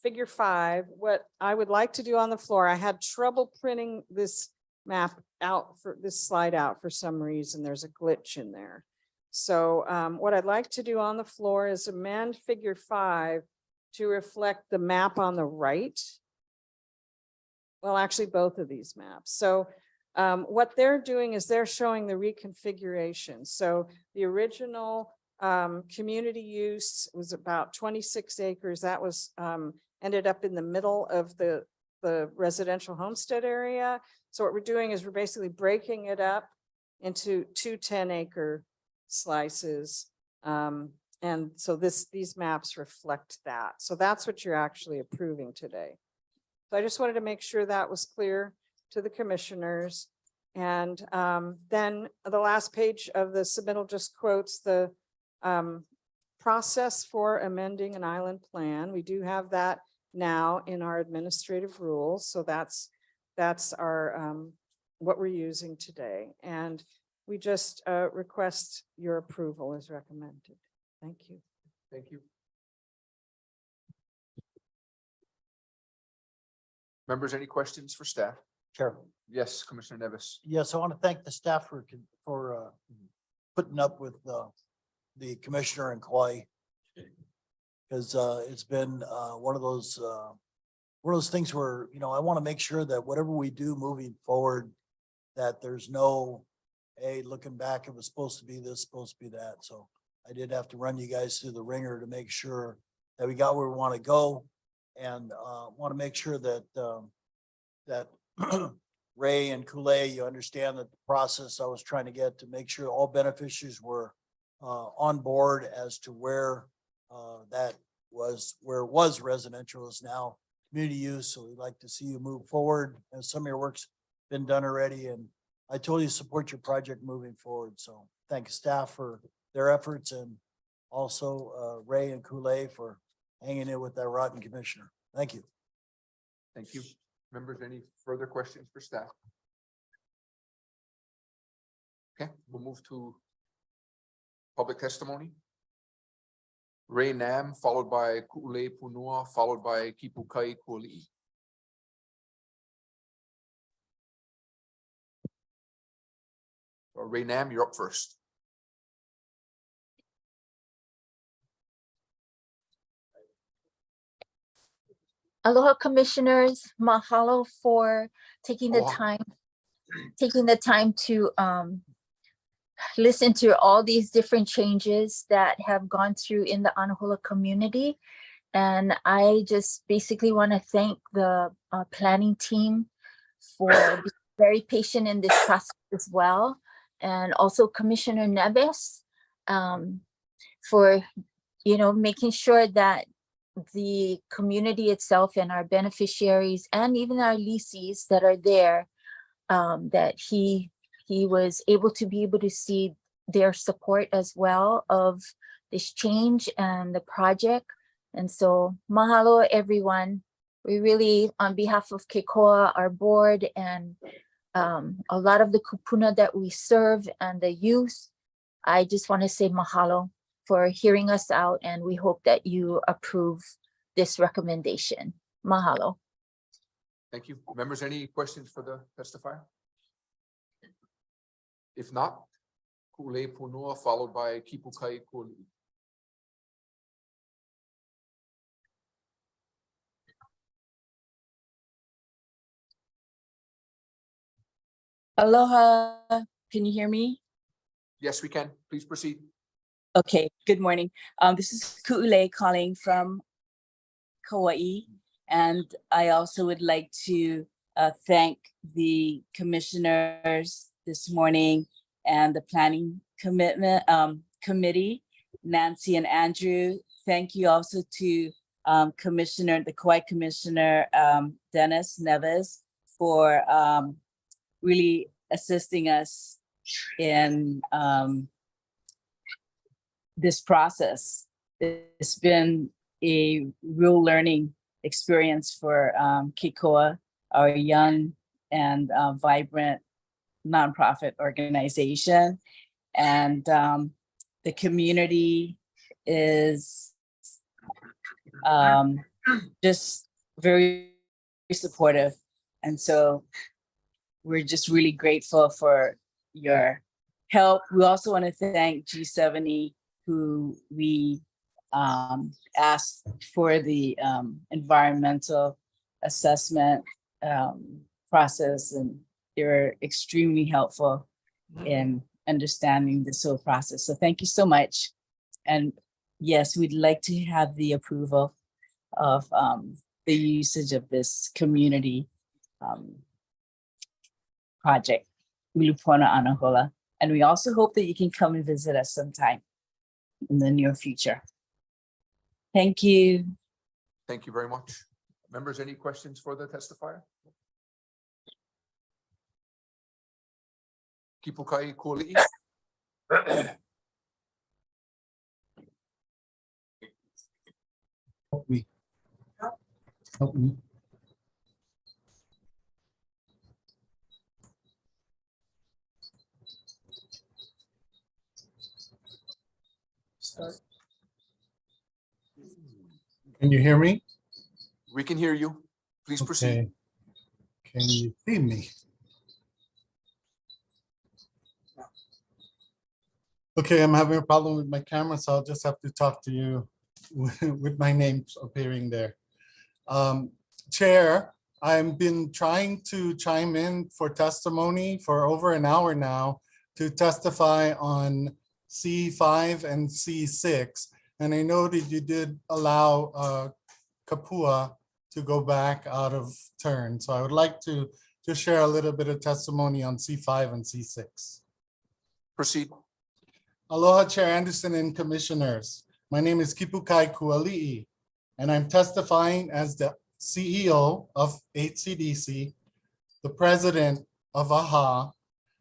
figure 5, what I would like to do on the floor, I had trouble printing this map out for this slide out for some reason. There's a glitch in there. So what I'd like to do on the floor is amend figure 5 to reflect the map on the right. Well, actually both of these maps. So what they're doing is they're showing the reconfiguration. So the original community use was about 26 acres. That was ended up in the middle of the residential homestead area. So what we're doing is we're basically breaking it up into 2 10-acre slices. And so these maps reflect that. So that's what you're actually approving today. So I just wanted to make sure that was clear to the commissioners. And then the last page of the submittal just quotes the process for amending an island plan. We do have that now in our administrative rules. So that's our, what we're using today. And we just request your approval as recommended. Thank you. Thank you. Members, any questions for staff? Chair. Yes, Commissioner Nevis. Yes, I want to thank the staff for putting up with the commissioner in Kauai. Because it's been one of those things where, you know, I want to make sure that whatever we do moving forward, that there's no, hey, looking back, it was supposed to be this, supposed to be that. So I did have to run you guys through the ringer to make sure that we got where we want to go. And want to make sure that that Ray and Kool-Aid, you understand that the process I was trying to get to make sure all beneficiaries were on board as to where that was, where it was residential is now community use. So we'd like to see you move forward, and some of your work's been done already, and I totally support your project moving forward. So thank staff for their efforts, and also Ray and Kool-Aid for hanging in with that rotten commissioner. Thank you. Thank you. Members, any further questions for staff? Okay, we'll move to public testimony. Ray Nam, followed by Ku'ule Punua, followed by Kipukai Kuali'i. So Ray Nam, you're up first. Aloha Commissioners, mahalo for taking the Aloha. time to listen to all these different changes that have gone through in the Anahola community. And I just basically want to thank the planning team for being very patient in this process as well. And also Commissioner Neves for, you know, making sure that the community itself and our beneficiaries and even our leases that are there, that he was able to see their support as well of this change and the project. And so mahalo everyone. We really, on behalf of Keikoa, our board, and a lot of the kupuna that we serve and the youth, I just want to say mahalo for hearing us out, and we hope that you approve this recommendation. Mahalo. Thank you. Members, any questions for the testifier? If not, Ku'ule Punua, followed by Kipukai Kuali'i. Aloha, can you hear me? Yes, we can. Please proceed. Okay, good morning. This is Ku'ule calling from Kauai, and I also would like to thank the commissioners this morning and the planning committee, Nancy and Andrew. Thank you also to the Kauai Commissioner, Dennis Neves, for really assisting us in this process. It's been a real learning experience for Keikoa, our young and vibrant nonprofit organization. And the community is just very supportive. And so we're just really grateful for your help. We also want to thank G70, who we asked for the environmental assessment process, and they were extremely helpful in understanding this whole process. So thank you so much. And yes, we'd like to have the approval of the usage of this community project, Milupona Anahola. And we also hope that you can come and visit us sometime in the near future. Thank you. Thank you very much. Members, any questions for the testifier? Kipukai Kuali'i. Help me. Can you hear me? We can hear you. Please proceed. Okay. Can you see me? Okay, I'm having a problem with my camera, so I'll just have to talk to you with my name appearing there. Chair, I've been trying to chime in for testimony for over an hour now to testify on C5 and C6. And I know that you did allow Kapua to go back out of turn. So I would like to just share a little bit of testimony on C5 and C6. Proceed. Aloha, Chair Anderson and Commissioners. My name is Kipukai Kuali'i, and I'm testifying as the CEO of HCDC, the president of AHA,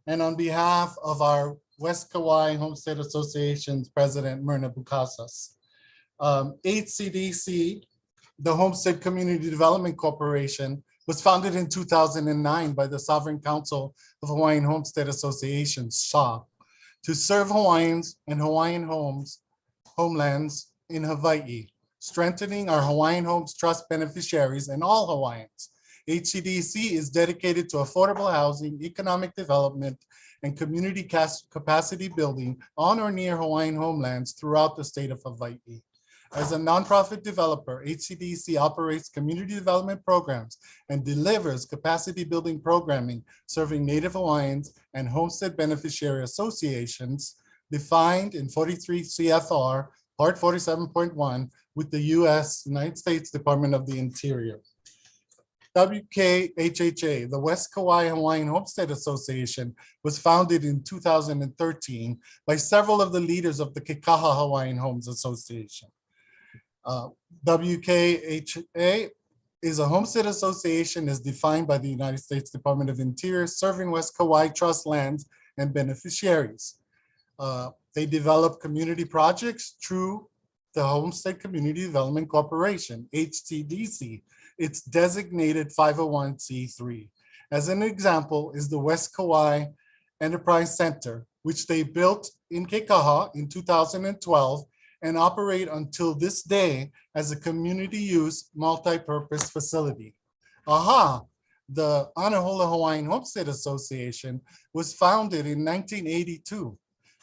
and on behalf of our West Kauai Homestead Association's president, Myrna Bukasas. HCDC, the Homestead Community Development Corporation, was founded in 2009 by the Sovereign Council of Hawaiian Homestead Associations, SHA, to serve Hawaiians and Hawaiian homelands in Hawaii, strengthening our Hawaiian Homes Trust beneficiaries and all Hawaiians. HCDC is dedicated to affordable housing, economic development, and community capacity building on or near Hawaiian homelands throughout the state of Hawaii. As a nonprofit developer, HCDC operates community development programs and delivers capacity building programming serving Native Hawaiians and homestead beneficiary associations defined in 43 CFR Part 47.1 with the United States Department of the Interior. WKHHA, the West Kauai Hawaiian Homestead Association, was founded in 2013 by several of the leaders of the Kekaha Hawaiian Homes Association. WKHA is a homestead association as defined by the United States Department of Interior, serving West Kauai trust lands and beneficiaries. They develop community projects through the Homestead Community Development Corporation, HTDC, its designated 501c3. As an example is the West Kauai Enterprise Center, which they built in Kekaha in 2012 and operate until this day as a community use multi-purpose facility. AHA, the Anahola Hawaiian Homestead Association, was founded in 1982.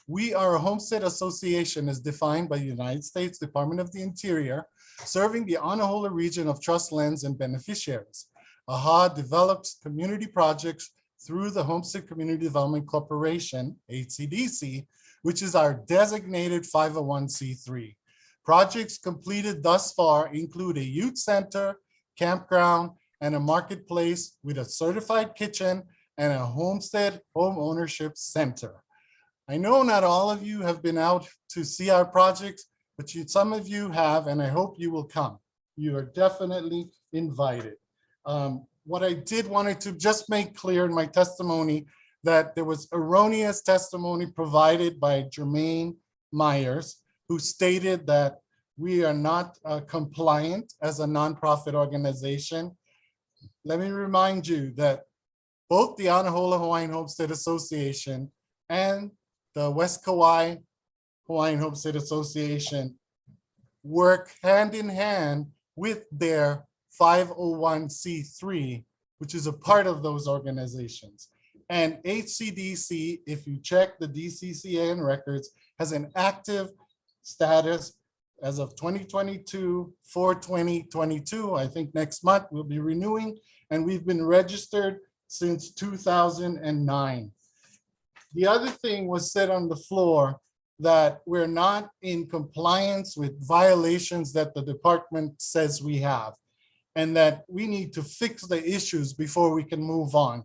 We are a homestead association as defined by the United States Department of the Interior, serving the Anahola region of trust lands and beneficiaries. AHA develops community projects through the Homestead Community Development Corporation, HCDC, which is our designated 501c3. Projects completed thus far include a youth center, campground, and a marketplace with a certified kitchen and a homestead home ownership center. I know not all of you have been out to see our projects, but some of you have, and I hope you will come. You are definitely invited. What I did wanted to just make clear in my testimony that there was erroneous testimony provided by Jermaine Myers, who stated that we are not compliant as a nonprofit organization. Let me remind you that both the Anahola Hawaiian Homestead Association and the West Kauai Hawaiian Homestead Association work hand in hand with their 501c3, which is a part of those organizations. And HCDC, if you check the DCCAN records, has an active status as of 2022 for 2022. I think next month we'll be renewing, and we've been registered since 2009. The other thing was said on the floor that we're not in compliance with violations that the department says we have, and that we need to fix the issues before we can move on.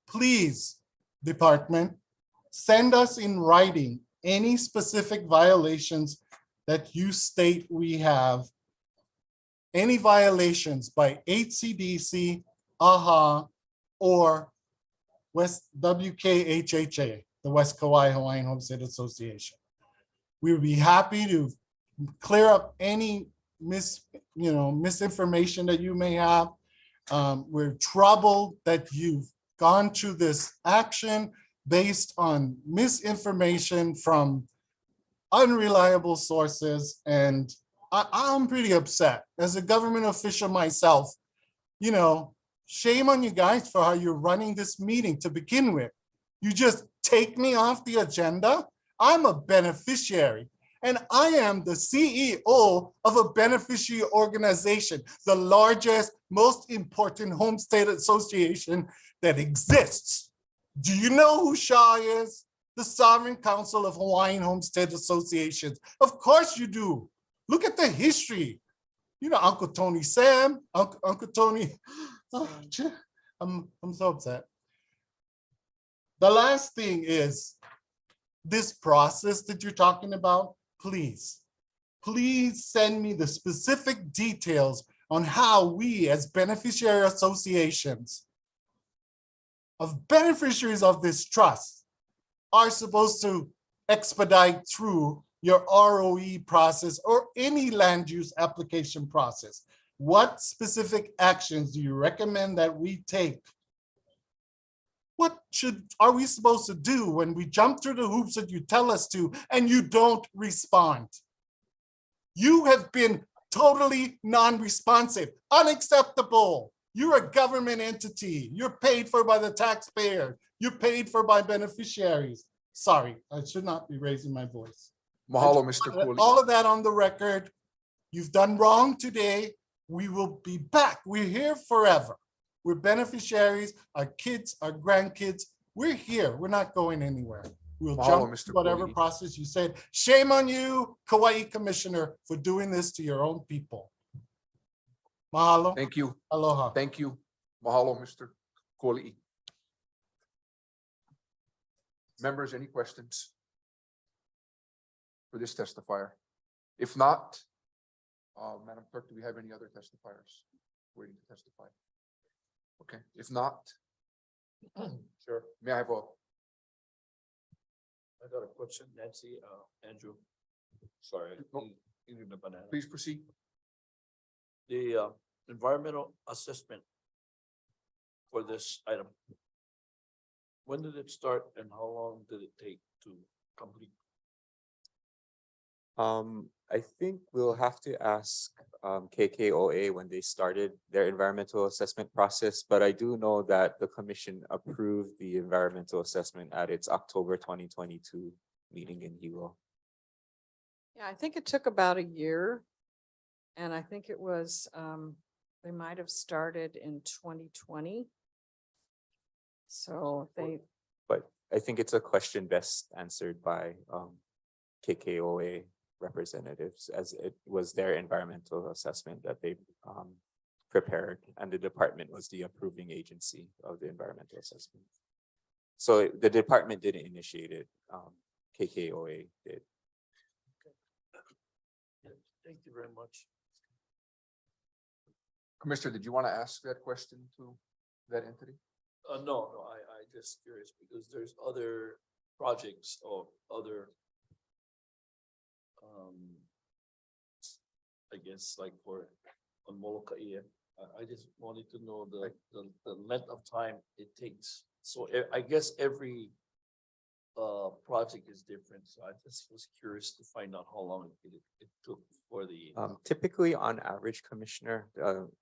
Please, department, send us in writing any specific violations that you state we have, any violations by HCDC, AHA, or WKHHA, the West Kauai Hawaiian Homestead Association. We would be happy to clear up any misinformation that you may have. We're troubled that you've gone through this action based on misinformation from unreliable sources. And I'm pretty upset as a government official myself. Shame on you guys for how you're running this meeting to begin with. You just take me off the agenda. I'm a beneficiary. And I am the CEO of a beneficiary organization, the largest, most important homestead association that exists. Do you know who SHA is? The Sovereign Council of Hawaiian Homestead Associations. Of course you do. Look at the history. Uncle Tony Sam, Uncle Tony. Oh, I'm so upset. The last thing is this process that you're talking about. Please send me the specific details on how we as beneficiary associations of beneficiaries of this trust are supposed to expedite through your ROE process or any land use application process. What specific actions do you recommend that we take? What are we supposed to do when we jump through the hoops that you tell us to and you don't respond? You have been totally non-responsive, unacceptable. You're a government entity. You're paid for by the taxpayer. You're paid for by beneficiaries. Sorry, I should not be raising my voice. Mahalo, Mr. Cooley. All of that on the record. You've done wrong today. We will be back. We're here forever. We're beneficiaries, our kids, our grandkids. We're here. We're not going anywhere. We'll jump Mr. whatever Cooley. process you said. Shame on you, Kauai Commissioner, for doing this to your own people. Mahalo. Thank you. Aloha. Thank you. Mahalo, Mr. Cooley. Members, any questions for this testifier? If not, Madam Clerk, do we have any other testifiers waiting to testify? Okay, if not, sure. May I have a? I got a question, Nancy, Andrew. Sorry, eating the banana. Please proceed. The environmental assessment for this item. When did it start and how long did it take to complete? I think we'll have to ask KKOA when they started their environmental assessment process, but I do know that the commission approved the environmental assessment at its October 2022 meeting in Hilo. Yeah, I think it took about a year. And I think it was, they might have started in 2020. So they. But I think it's a question best answered by KKOA representatives, as it was their environmental assessment that they prepared, and the department was the approving agency of the environmental assessment. So the department didn't initiate it, KKOA did. Thank you very much. Commissioner, did you want to ask that question to that entity? No, I just curious because there's other projects or other I guess like for on Molokai, I just wanted to know the length of time it takes. So I guess every project is different. So I just was curious to find out how long it took for the Typically on average, Commissioner,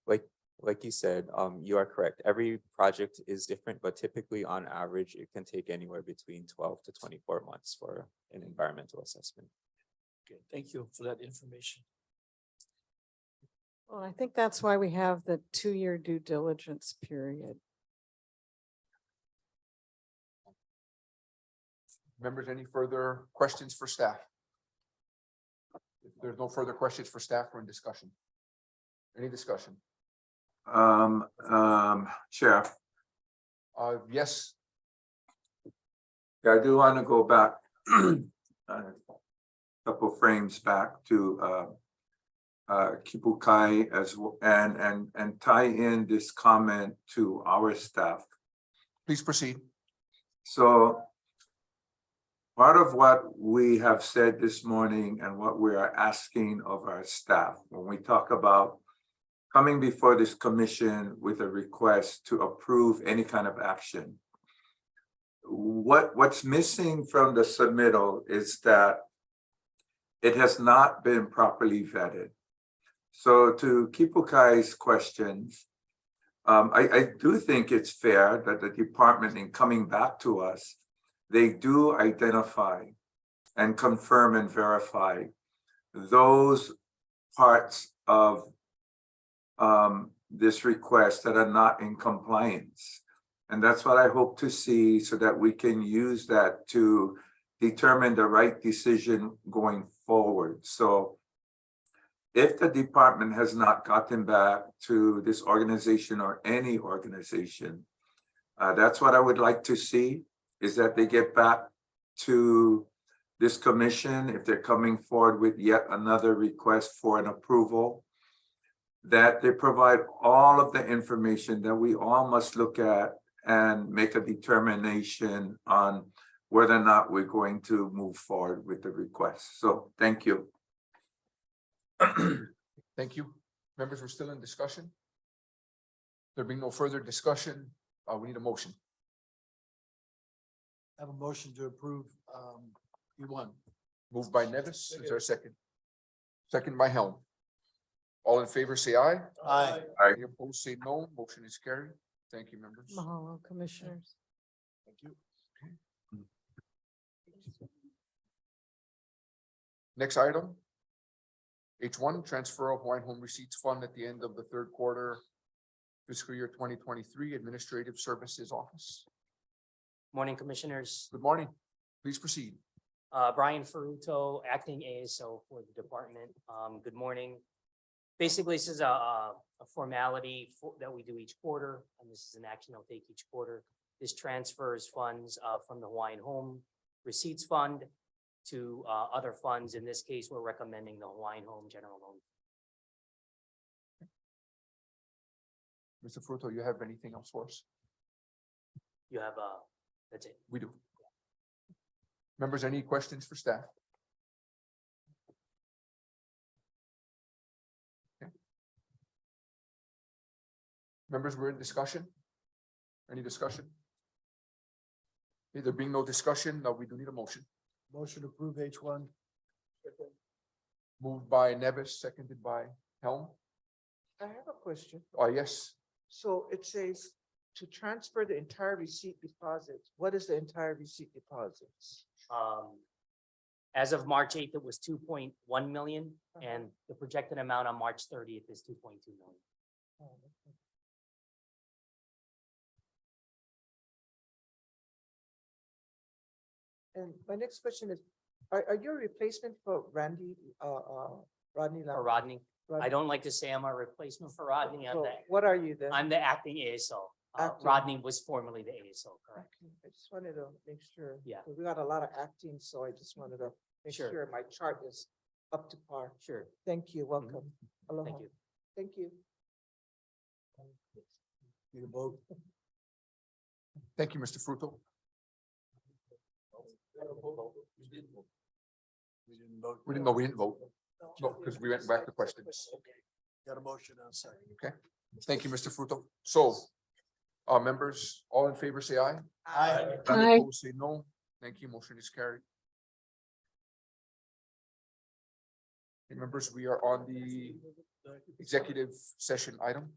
like you said, you are correct. Every project is different, but typically on average, it can take anywhere between 12 to 24 months for an environmental assessment. Okay, thank you for that information. Well, I think that's why we have the 2-year due diligence period. Members, any further questions for staff? If there's no further questions for staff, we're in discussion. Any discussion? Chair. Yes. Yeah, I do want to go back a couple frames back to Kipukai as well, and tie in this comment to our staff. Please proceed. So part of what we have said this morning and what we are asking of our staff, when we talk about coming before this commission with a request to approve any kind of action, what's missing from the submittal is that it has not been properly vetted. So to Kipukai's questions, I do think it's fair that the department, in coming back to us, they do identify and confirm and verify those parts of this request that are not in compliance. And that's what I hope to see, so that we can use that to determine the right decision going forward. So if the department has not gotten back to this organization or any organization, that's what I would like to see, is that they get back to this commission if they're coming forward with yet another request for an approval, that they provide all of the information that we all must look at and make a determination on whether or not we're going to move forward with the request. So thank you. Thank you. Members, we're still in discussion. There being no further discussion, we need a motion. Have a motion to approve, E1. Moved by Nevis. Is there a second? Second by Helm. All in favor, say aye. Aye. Any opposed, say no. Motion is carried. Thank you, members. Mahalo, commissioners. Thank you. Next item. H1, transfer of Hawaiian Home Receipts Fund at the end of the third quarter fiscal year 2023, Administrative Services Office. Morning, Commissioners. Good morning. Please proceed. Brian Ferruto, Acting ASO for the department. Good morning. Basically, this is a formality that we do each quarter, and this is an action I'll take each quarter. This transfers funds from the Hawaiian Home Receipts Fund to other funds. In this case, we're recommending the Hawaiian Home General Loan. Mr. Fruto, you have anything else for us? You have, that's it. We do. Members, any questions for staff? Okay. Members, we're in discussion. Any discussion? Okay, there being no discussion, now we do need a motion. Motion to approve H1. Moved by Nevis, seconded by Helm. I have a question. Yes. So it says to transfer the entire receipt deposits. What is the entire receipt deposits? As of March 8th, it was 2.1 million, and the projected amount on March 30th is 2.2 million. And my next question is, are you a replacement for Rodney? For Rodney. I don't like to say I'm a replacement for Rodney. So what are you then? I'm the acting ASO. Acting. Rodney was formerly the ASO, correct? Okay, I just wanted to make sure. Yeah. We got a lot of acting, so I just wanted to make Sure. sure my chart is up to par. Sure. Thank you, welcome. Aloha. Thank you. Thank you. Need a vote? Thank you, Mr. Fruto. We didn't vote. We didn't vote. No, because we went back to questions. Got a motion on second. Okay. Thank you, Mr. Fruto. So, members, all in favor, say aye. Aye. Any opposed, say no. Thank you. Motion is carried. Okay, members, we are on the executive session item.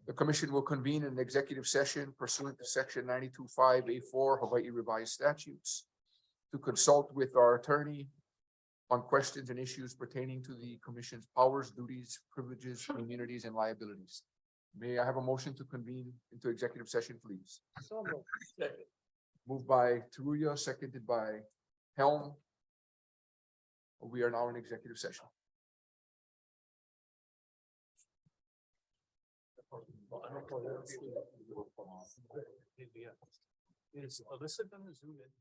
The commission will convene an executive session pursuant to section 92.5A4 Hawaii revised statutes to consult with our attorney on questions and issues pertaining to the commission's powers, duties, privileges, immunities, and liabilities. May I have a motion to convene into executive session, please? So moved. Moved by Taruya, seconded by Helm. We are now in executive session. Is Alyssa gonna zoom in?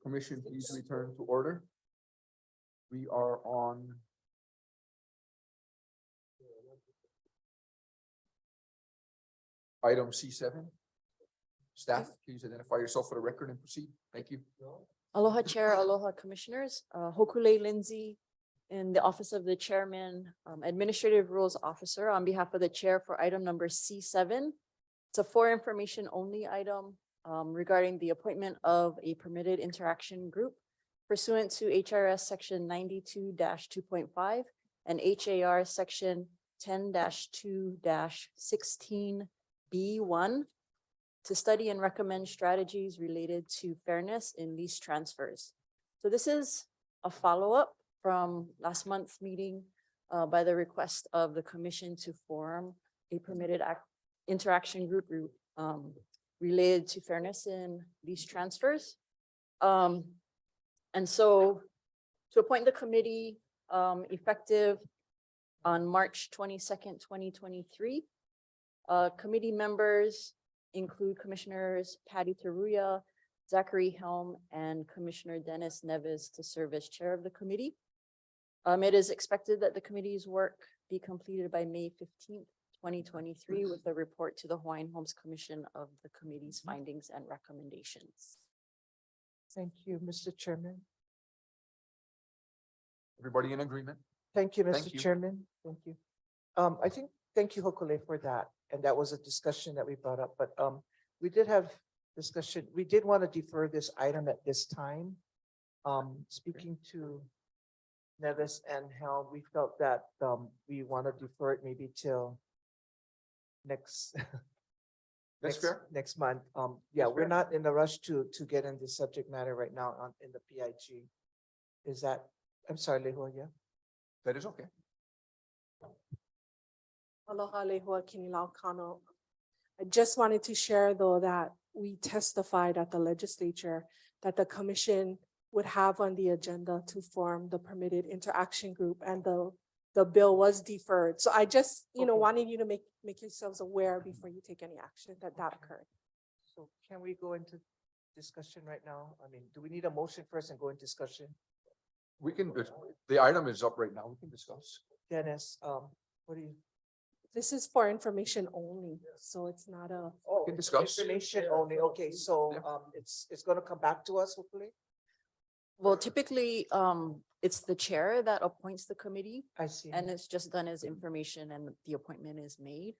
Commission, please return to order. We are on item C7. Staff, please identify yourself for the record and proceed. Thank you. Aloha Chair, aloha Commissioners, Hokule Lindsay in the Office of the Chairman, Administrative Rules Officer on behalf of the Chair for item number C7. It's a for information only item regarding the appointment of a permitted interaction group pursuant to HRS section 92-2.5 and HAR section 10-2-16B1 to study and recommend strategies related to fairness in lease transfers. So this is a follow-up from last month's meeting by the request of the commission to form a permitted interaction group related to fairness in lease transfers. And so to appoint the committee effective on March 22nd, 2023, committee members include Commissioners Patty Taruya, Zachary Helm, and Commissioner Dennis Neves to serve as chair of the committee. It is expected that the committee's work be completed by May 15th, 2023, with a report to the Hawaiian Homes Commission of the committee's findings and recommendations. Thank you, Mr. Chairman. Everybody in agreement? Thank you, Thank Mr. you. Chairman. Thank you. I think, thank you, Hokule, for that. And that was a discussion that we brought up, but we did have discussion. We did want to defer this item at this time. Speaking to Nevis and Helm, we felt that we want to defer it maybe till next That's fair. next month. Yeah, we're not in a rush to get into subject matter right now in the PIG. Is that, I'm sorry, Lehua, yeah? That is okay. Aloha lehua kinilau kano. I just wanted to share though that we testified at the legislature that the commission would have on the agenda to form the permitted interaction group, and the bill was deferred. So I just, Okay. wanted you to make yourselves aware before you take any action that occurred. So can we go into discussion right now? I mean, do we need a motion first and go in discussion? We can, the item is up right now. We can discuss. Dennis, what do you? This is for information only, so it's not a. Oh, can discuss. information only. Okay, so it's gonna come back to us hopefully. Well, typically, it's the chair that appoints the committee, I see. and it's just done as information and the appointment is made.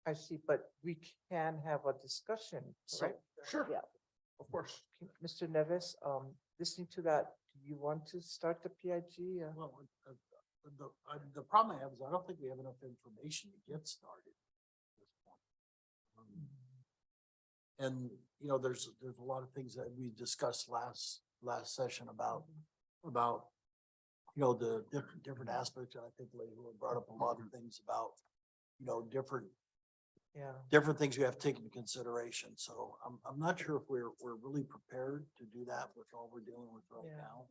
I see, but we can have a discussion, right? Sure. Yeah. Of course. Mr. Nevis, listening to that, do you want to start the PIG? Well, the problem I have is I don't think we have enough information to get started at this point. And, there's a lot of things that we discussed last session about, the different aspects. And I think Leila brought up a lot of things about, Yeah. different things we have to take into consideration. So I'm not sure if we're really prepared to do that with all we're dealing with right Yeah. now.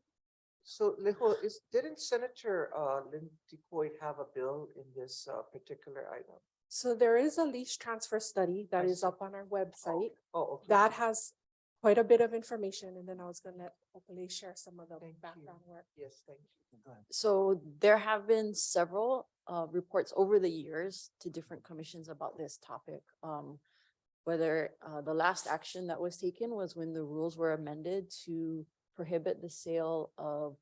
So Leho, didn't Senator Lindsey Coit have a bill in this particular item? So there is a lease transfer study that I is see. up on our website. Oh, okay. That has quite a bit of information, and then I was gonna let hopefully share some of the Thank you. background work. Yes, thank you. Go ahead. So there have been several reports over the years to different commissions about this topic. Whether the last action that was taken was when the rules were amended to prohibit the sale of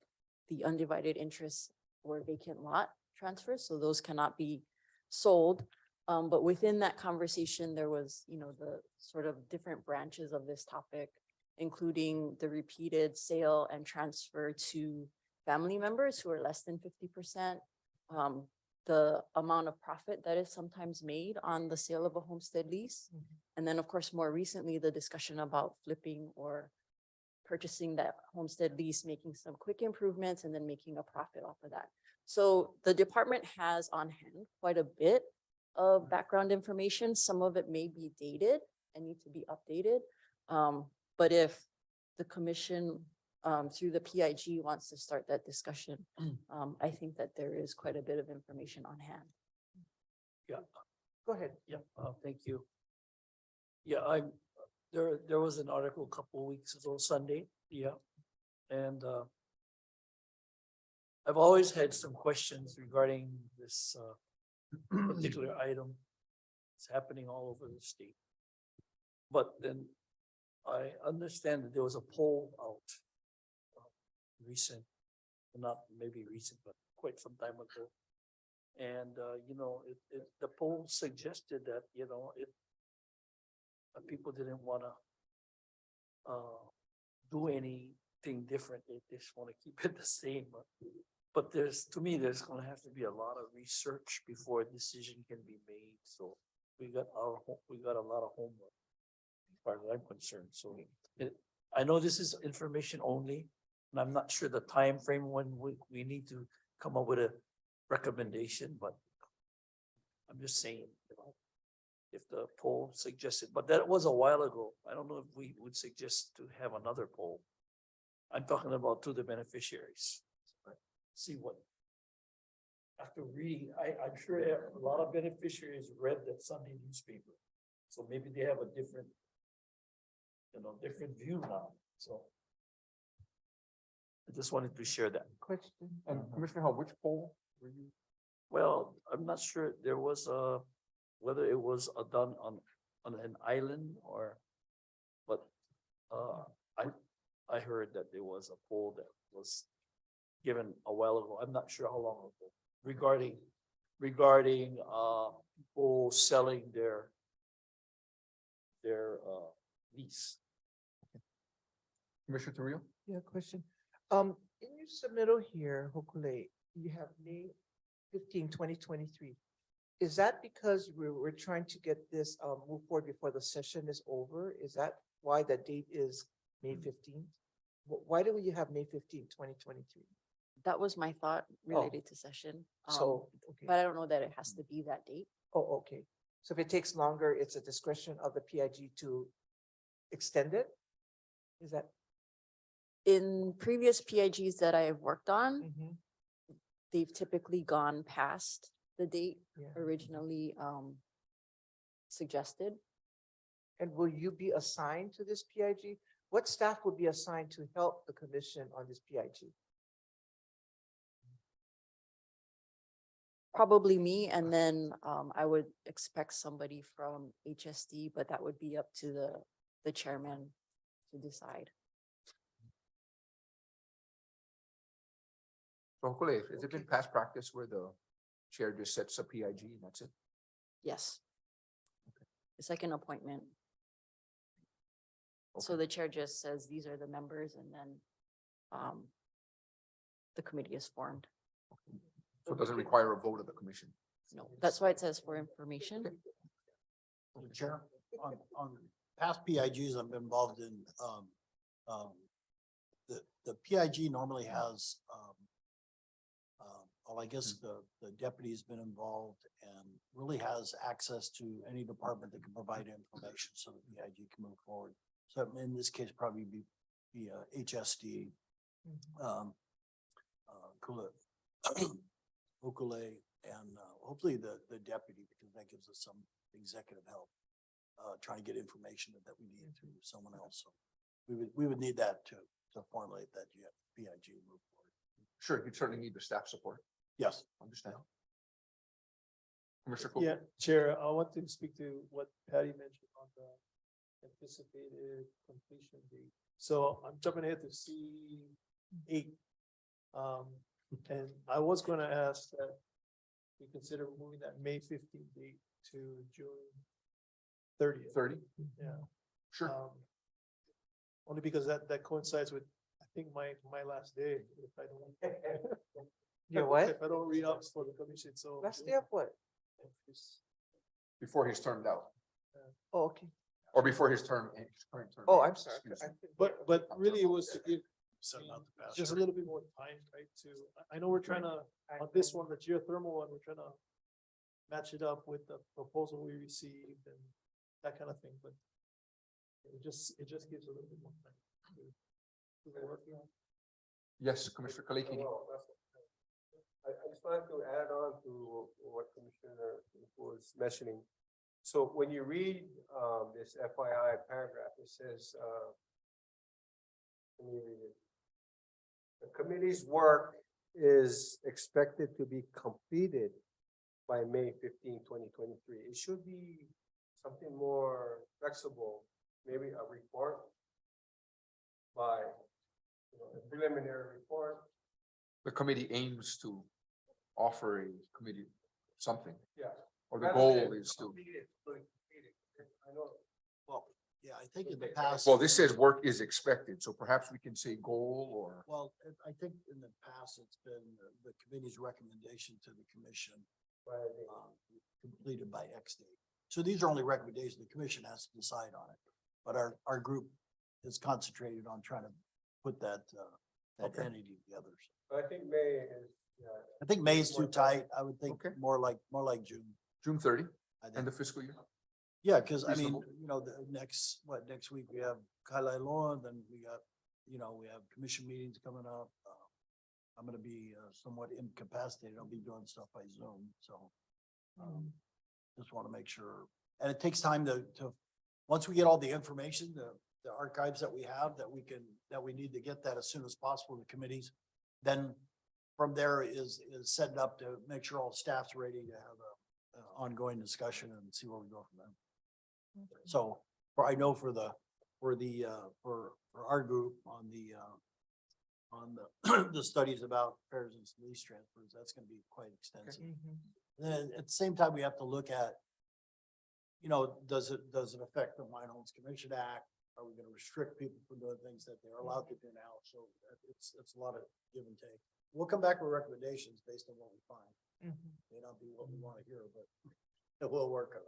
the undivided interest or vacant lot transfers, so those cannot be sold. But within that conversation, there was, the sort of different branches of this topic, including the repeated sale and transfer to family members who are less than 50%, the amount of profit that is sometimes made on the sale of a homestead lease. And then, of course, more recently, the discussion about flipping or purchasing that homestead lease, making some quick improvements and then making a profit off of that. So the department has on hand quite a bit of background information. Some of it may be dated and need to be updated. But if the commission through the PIG wants to start that discussion, I think that there is quite a bit of information on hand. Yeah, Go ahead. yeah, thank you. Yeah, there was an article a couple of weeks ago, Sunday, yeah, And I've always had some questions regarding this particular item. It's happening all over the state. But then I understand that there was a poll out recent, not maybe recent, but quite some time ago. And the poll suggested that, people didn't wanna do anything different. They just wanna keep it the same. But to me, there's gonna have to be a lot of research before a decision can be made. So we got a lot of homework as far as I'm concerned. So I know this is information only, and I'm not sure the time frame when we need to come up with a recommendation, but I'm just saying, if the poll suggested, but that was a while ago. I don't know if we would suggest to have another poll. I'm talking about to the beneficiaries. See what. After reading, I'm sure a lot of beneficiaries read that Sunday newspaper. So maybe they have a different, different view now. So I just wanted to share that. Question. And Commissioner Hall, which poll were you? Well, I'm not sure there was whether it was done on an island or, but I heard that there was a poll that was given a while ago. I'm not sure how long ago regarding people selling their lease. Commissioner Terrell? Yeah, question. In your submittal here, Hokule, you have May 15, 2023. Is that because we're trying to get this move forward before the session is over? Is that why the date is May 15th? Why do you have May 15, 2023? That was my thought related to session. So, okay. But I don't know that it has to be that date. Oh, okay. So if it takes longer, it's a discretion of the PIG to extend it? Is that? In previous PIGs that I have worked on, Mhm. they've typically gone past the date Yeah. originally suggested. And will you be assigned to this PIG? What staff would be assigned to help the commission on this PIG? Probably me, and then I would expect somebody from HSD, but that would be up to the chairman to decide. So hopefully, has it been past practice where the chair just sets a PIG and that's it? Yes. It's like an appointment. So the chair just says, these are the members, and then the committee is formed. So it doesn't require a vote of the commission? No, that's why it says for information. Chair, on past PIGs I've been involved in, the PIG normally has, well, I guess the deputy's been involved and really has access to any department that can provide information so the PIG can move forward. So in this case, probably be HSD, Ukule, and hopefully the deputy, because that gives us some executive help, trying to get information that we need through someone else. So we would need that to formulate that PIG move forward. Sure, you'd certainly need the staff support. Yes. Understand. Commissioner Cook? Yeah, Chair, I want to speak to what Patty mentioned on the anticipated completion date. So I'm jumping ahead to C8. And I was gonna ask that we consider moving that May 15th date to June 30th. 30? Yeah. Sure. Only because that coincides with, I think, my last day, if I don't. Your what? If I don't read up for the commission, so. Last day of what? Before he's termed out, Oh, okay. or before his term, his current term. Oh, I'm sorry. Excuse me. But really it was to give Setting out the just a little bit more time, right, I know we're trying to, on this one, the geothermal one, we're trying to match it up with the proposal we received and that kind of thing, but it just gives a little bit more time to work on. Yes, Commissioner Kaliki. I just wanted to add on to what Commissioner was mentioning. So when you read this FYI paragraph, it says, let me read it. The committee's work is expected to be completed by May 15, 2023. It should be something more flexible, maybe a report by, a preliminary report. The committee aims to offer a committee something, Yeah. or the goal is to, I know. Well, yeah, I think in the past. well, this says work is expected, so perhaps we can say goal or. Well, I think in the past, it's been the committee's recommendation to the commission. Completed by X date. So these are only recommendations. The commission has to decide on it. But our group is concentrated on trying to put that Okay. entity together. I think May is, yeah. I think May is too tight. I would think Okay. more like June. June 30, I think. end of fiscal year. Yeah, because I mean, Reasonable. the next week we have Kailailoa, then we got, we have commission meetings coming up. I'm gonna be somewhat incapacitated. I'll be doing stuff by Zoom, so. Just want to make sure, and it takes time to, once we get all the information, the archives that we have, that we need to get that as soon as possible to committees. Then from there is setting up to make sure all staff's ready to have a ongoing discussion and see where we go from there. So, I know for our group on the studies about fares and lease transfers, that's gonna be quite extensive. Then at the same time, we have to look at, does it affect the Mine Homes Commission Act? Are we gonna restrict people from doing things that they're allowed to do now? So it's a lot of give and take. We'll come back with recommendations based on what we find. May not be what we want to hear, but it will work on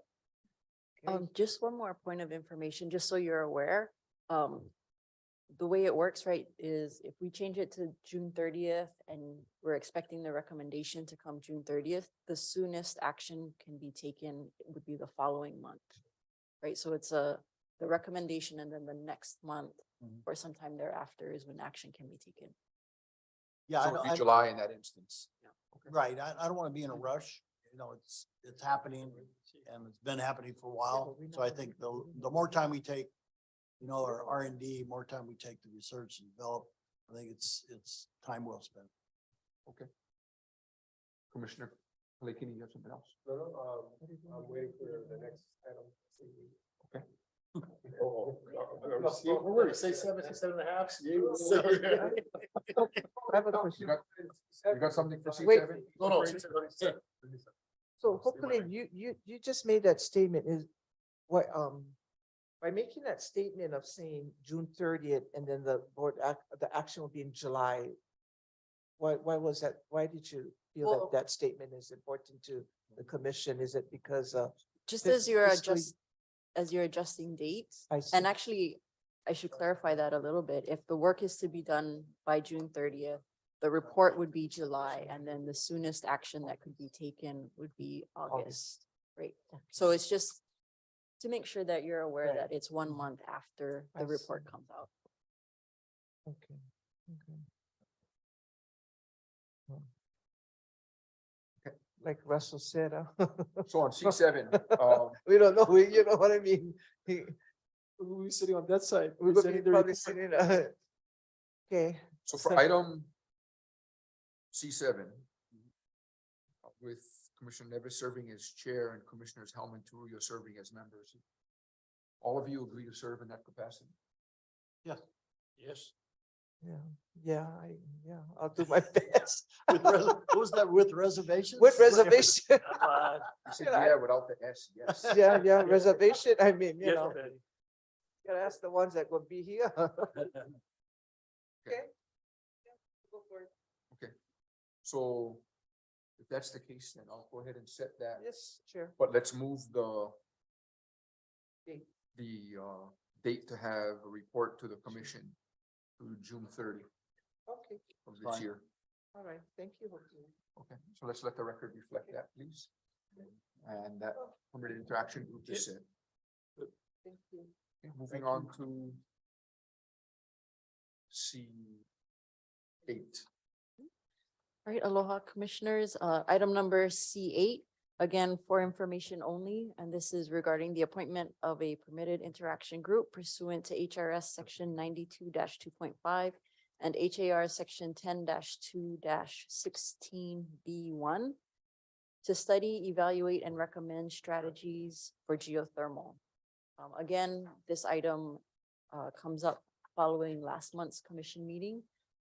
it. Just one more point of information, just so you're aware. The way it works, right, is if we change it to June 30th and we're expecting the recommendation to come June 30th, the soonest action can be taken would be the following month. Right, so it's the recommendation and then the next month or sometime thereafter is when action can be taken. Yeah, So it'd be July in that instance. right. I don't want to be in a rush. It's happening and it's been happening for a while. So I think the more time we take, our R&D, more time we take to research and develop, I think it's time well spent. Okay. Commissioner Lakini, you have something else? No, I'm waiting for the next item. Okay. Say 7.5. I have a question. You got something for Wait. C7? No. So hopefully you just made that statement is what, by making that statement of saying June 30th and then the action will be in July. Why was that? Why did you feel Well- that statement is important to the commission? Is it because Just Fis- as you're fiscally- adjusting dates, I see. and actually, I should clarify that a little bit. If the work is to be done by June 30th, the report would be July, and then the soonest action that could be taken would be August. Right, so it's just to make sure that you're aware Right. that it's 1 month after I the report see. comes out. Okay. Like Russell said, So on C7, we don't know, you know what I mean? We're sitting on that side. We're gonna be probably sitting, okay. so for item C7, with Commissioner Nevis serving as chair and Commissioners Helm and Turuya serving as members, all of you agree to serve in that capacity? Yes. Yeah, I'll do my best. What was that, with reservations? With reservation. You said yeah without the S, yes. Yeah, reservation, I mean, gotta ask the ones that will be here. Okay. Go for it. Okay, so if that's the case, then I'll go ahead and set that. Yes, sure. But let's move the Date. date to have a report to the commission to June 30 Okay, of this Fine. year. all right, thank you. Joaquin. Okay, so let's let the record reflect that, please. And that permitted interaction group is set. Thank you. Okay, moving on to C8. All right, aloha commissioners, item number C8, again, for information only, and this is regarding the appointment of a permitted interaction group pursuant to HRS section 92-2.5 and HAR section 10-2-16B1 to study, evaluate, and recommend strategies for geothermal. Again, this item comes up following last month's commission meeting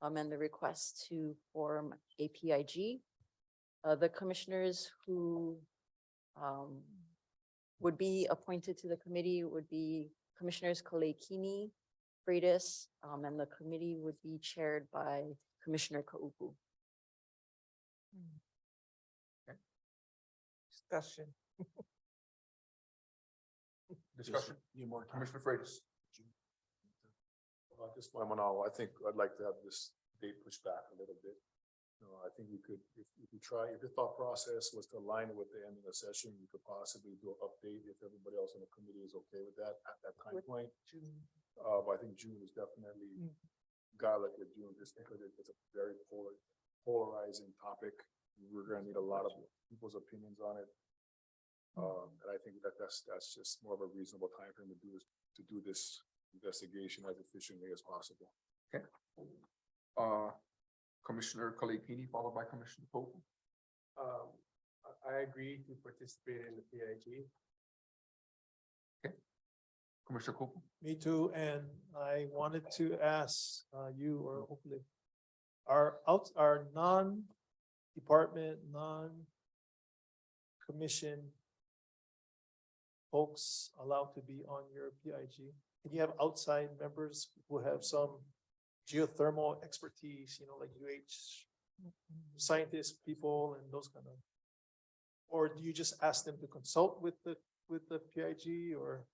and the request to form a PIG. The commissioners who would be appointed to the committee would be Commissioners Kalei-Kini, Freitas, and the committee would be chaired by Commissioner Kaupu. Discussion. Discussion, Need more time. Commissioner Freitas. Just one hour. I think I'd like to have this date pushed back a little bit. I think we could, if we try, if the thought process was to align it with the end of the session, we could possibly do an update if everybody else on the committee is okay with that at that time point. But I think June is definitely, gotta look at June, just because it's a very polarizing topic. We're gonna need a lot of people's opinions on it. And I think that's just more of a reasonable time frame to do this investigation as efficiently as possible. Okay. Commissioner Kalei-Kini, followed by Commissioner Pope. I agree to participate in the PIG. Commissioner Pope. Me too, and I wanted to ask you, or hopefully, are non-department, non-commission folks allowed to be on your PIG? Can you have outside members who have some geothermal expertise, like UH scientists, people and those kind of? Or do you just ask them to consult with the PIG or?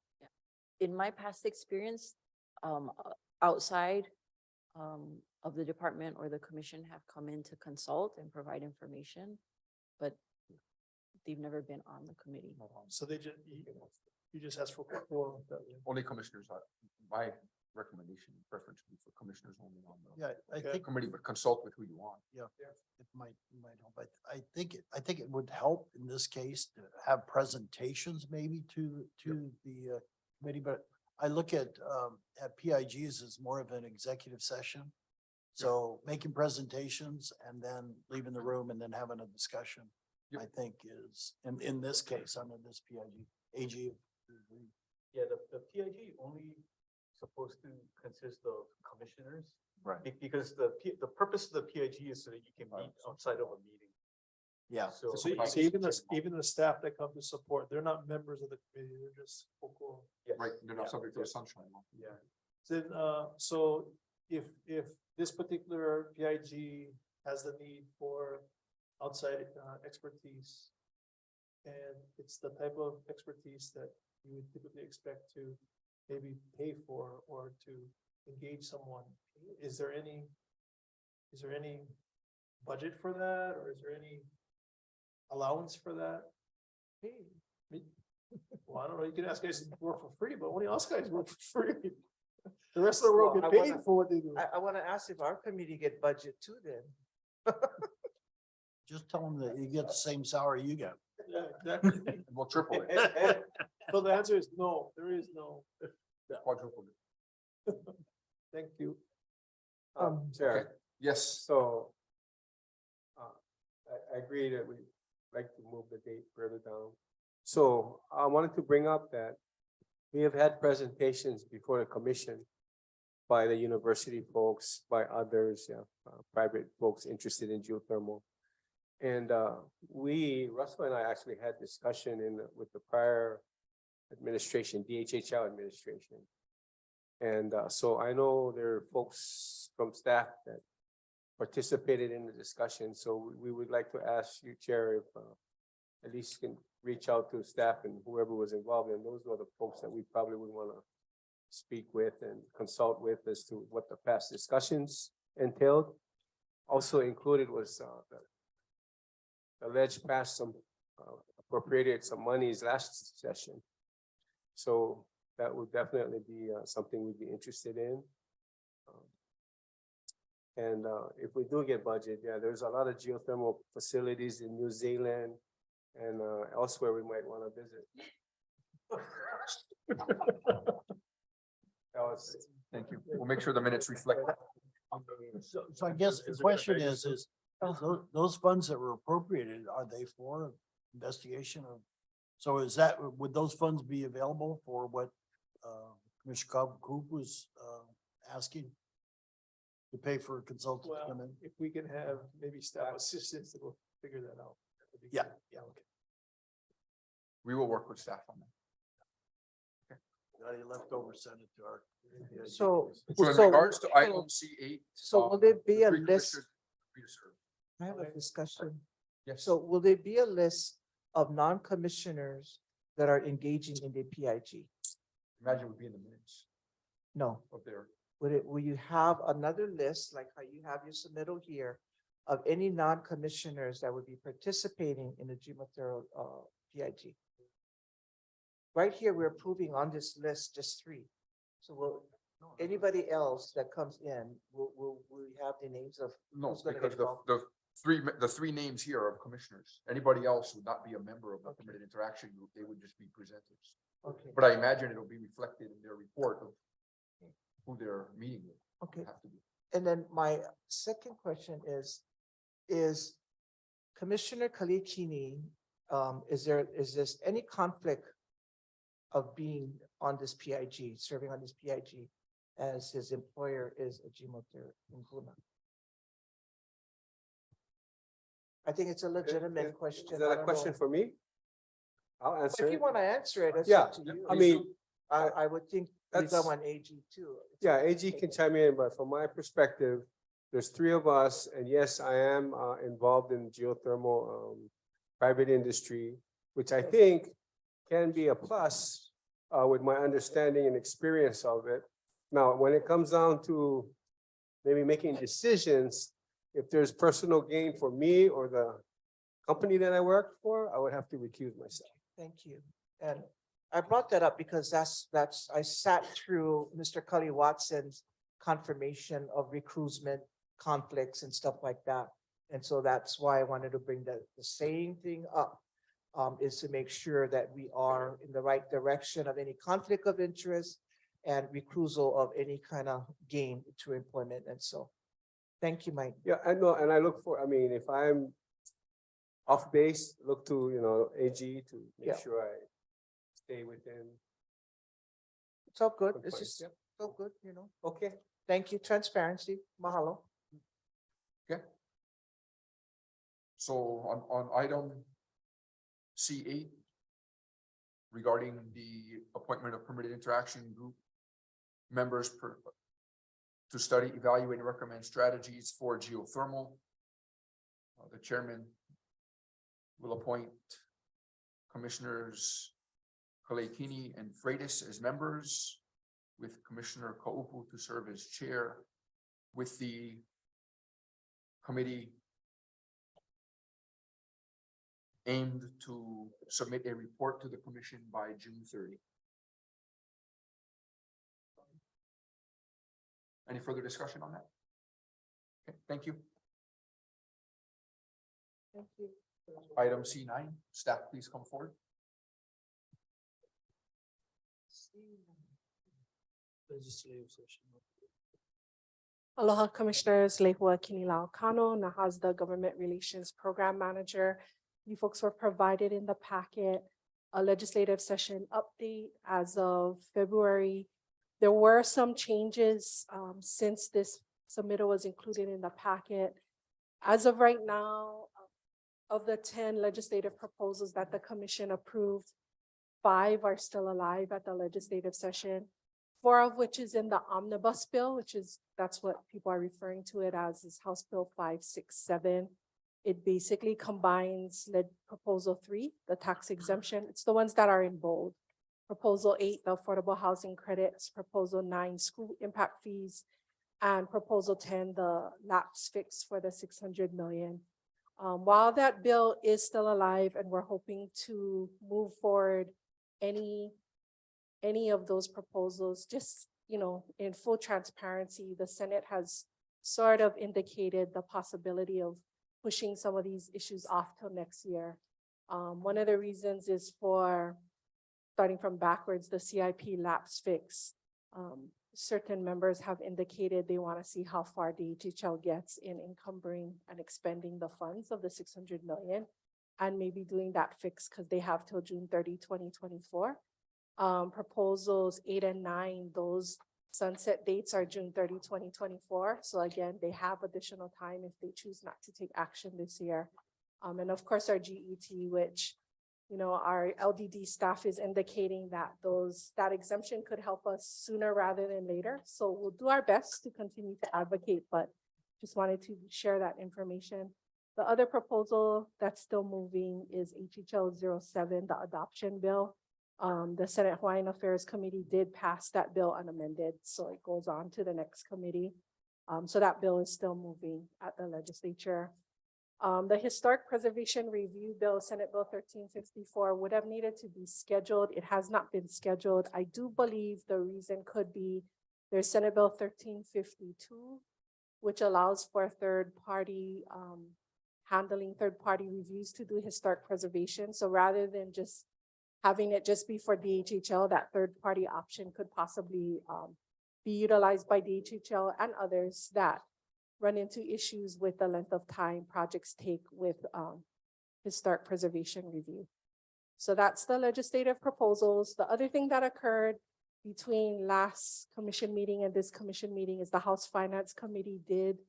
In my past experience, outside of the department or the commission have come in to consult and provide information, but they've never been on the committee. So you just ask for control. Only commissioners, my recommendation, preference would be for commissioners only on the Yeah, I think, committee, but consult with who you want. yeah, it might help. I think it would help in this case to have presentations maybe to the committee, but I look at PIGs as more of an executive session. So making presentations and then leaving the room and then having a discussion, I think is, in this case, under this PIG, AG. Yeah, the PIG only supposed to consist of commissioners. Right. Because the purpose of the PIG is so that you can meet outside of a meeting. Yeah. So even the staff that come to support, they're not members of the committee, they're just focal. Yes. Right, they're not subject to the sunshine law. Yeah. Then, so if this particular PIG has the need for outside expertise, and it's the type of expertise that you would typically expect to maybe pay for or to engage someone, is there any budget for that, or is there any allowance for that? Hey, well, I don't know, you can ask guys to work for free, but only us guys work for free. The rest of the world Well, get I paid wanna- for what they do. I want to ask if our committee get budget too then. Just tell them that you get the same salary you get. Yeah, exactly. We'll triple it, So the answer is no, there is no. quadruple it. Thank you. Okay. Yes, So I agree that we like to move the date further down. So I wanted to bring up that we have had presentations before the commission by the university folks, by others, private folks interested in geothermal. And Russell and I actually had discussion with the prior administration, DHHL administration. And so I know there are folks from staff that participated in the discussion. So we would like to ask you, Chair, if at least you can reach out to staff and whoever was involved. And those were the folks that we probably would want to speak with and consult with as to what the past discussions entailed. Also included was the alleged passed some appropriated some monies last session. So that would definitely be something we'd be interested in. And if we do get budget, there's a lot of geothermal facilities in New Zealand and elsewhere we might want to visit. thank you. We'll make sure the minutes reflect. So I guess the question is those funds that were appropriated, are they for investigation of? So is that, would those funds be available for what Commissioner Coop was asking? To pay for a consultant to come in? If we can have maybe staff assistance, that will figure that out. Yeah, okay. We will work with staff on that. Got any leftover, send it to our. So. So in so- regards to so- item C8. So will there be a three list? commissioners agree to serve. I have a discussion. Yes. So will there be a list of non-commissioners that are engaging in the PIG? Imagine it would be in the minutes No. of their. Will you have another list, like how you have your submittal here, of any non-commissioners that would be participating in the Jumatero PIG? Right here, we're approving on this list just 3. So will anybody else that comes in, will we have the names of? No, who's gonna because get involved? the three names here are commissioners. Anybody else would not be a member of the permitted interaction group. They would just be presenters. Okay. But I imagine it'll be reflected in their report of who they're meeting with. Okay. Have to be. And then my second question is Commissioner Kalikini, is this any conflict of being on this PIG, serving on this PIG, as his employer is a Jimoter in Puna? I think it's a legitimate question. Is that I a don't question know. for me? I'll answer If you it. want to answer it, it's Yeah, up to you. I mean, I would think we that's- got one AG too. Yeah, AG can chime in, but from my perspective, there's 3 of us, and yes, I am involved in geothermal private industry, which I think can be a plus with my understanding and experience of it. Now, when it comes down to maybe making decisions, if there's personal gain for me or the company that I work for, I would have to recuse myself. Thank you. And I brought that up because I sat through Mr. Cully Watson's confirmation of recruitment conflicts and stuff like that. And so that's why I wanted to bring the same thing up, is to make sure that we are in the right direction of any conflict of interest and recusal of any kind of gain to employment. And so, thank you, Mike. Yeah, I know, and I look for, I mean, if I'm off base, look to, AG to make Yeah. sure I stay within. It's all good. It's Compliance, just, yep. it's all good, you know. Okay. Thank you. Transparency. Mahalo. Okay. So on item C8, regarding the appointment of permitted interaction group members to study, evaluate, and recommend strategies for geothermal. The chairman will appoint Commissioners Kalekini and Freitas as members, with Commissioner Kaupu to serve as chair, with the committee aimed to submit a report to the commission by June 30. Any further discussion on that? Okay, thank you. Thank you. Item C9, staff, please come forward. Legislative session. Aloha Commissioners, Lehua Kinilao Kano, Nahasda Government Relations Program Manager. You folks were provided in the packet a legislative session update as of February. There were some changes since this submittal was included in the packet. As of right now, of the 10 legislative proposals that the commission approved, 5 are still alive at the legislative session. 4 of which is in the omnibus bill, that's what people are referring to it as, is House Bill 567. It basically combines Proposal 3, the tax exemption. It's the ones that are in bold. Proposal 8, the affordable housing credits. Proposal 9, school impact fees. And Proposal 10, the lapse fix for the 600 million. While that bill is still alive and we're hoping to move forward any of those proposals, just, in full transparency, the Senate has sort of indicated the possibility of pushing some of these issues off till next year. One of the reasons is for, starting from backwards, the CIP lapse fix. certain members have indicated they want to see how far DHHL gets in encumbering and expending the funds of the 600 million and maybe doing that fix because they have till June 30, 2024. Proposals 8 and 9, those sunset dates are June 30, 2024. So again, they have additional time if they choose not to take action this year. And of course, our GET, which, you know, our LDD staff is indicating that that exemption could help us sooner rather than later. So we'll do our best to continue to advocate, but just wanted to share that information. The other proposal that's still moving is HHL 07, the adoption bill. The Senate Hawaiian Affairs Committee did pass that bill unamended, so it goes on to the next committee. So that bill is still moving at the legislature. The Historic Preservation Review Bill, Senate Bill 1354, would have needed to be scheduled. It has not been scheduled. I do believe the reason could be there's Senate Bill 1352, which allows for third-party handling third-party reviews to do historic preservation. So rather than just having it just be for DHHL, that third-party option could possibly be utilized by DHHL and others that run into issues with the length of time projects take with historic preservation review. So that's the legislative proposals. The other thing that occurred between last commission meeting and this commission meeting is the House Finance Committee did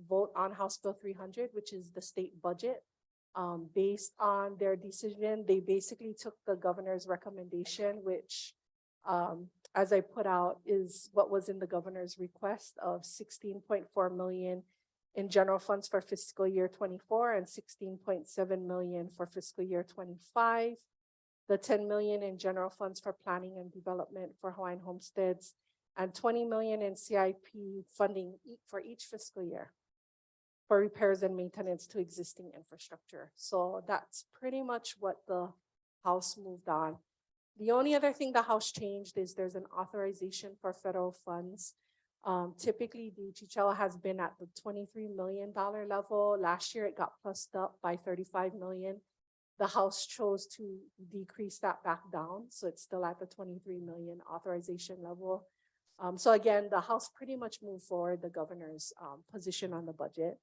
vote on House Bill 300, which is the state budget. Based on their decision, they basically took the governor's recommendation, which as I put out, is what was in the governor's request of 16.4 million in general funds for fiscal year 24 and 16.7 million for fiscal year 25. The 10 million in general funds for planning and development for Hawaiian homesteads and 20 million in CIP funding for each fiscal year for repairs and maintenance to existing infrastructure. So that's pretty much what the House moved on. The only other thing the House changed is there's an authorization for federal funds. Typically, DHHL has been at the $23 million level. Last year, it got plussed up by 35 million. The House chose to decrease that back down. So it's still at the 23 million authorization level. So again, the House pretty much moved forward the governor's position on the budget.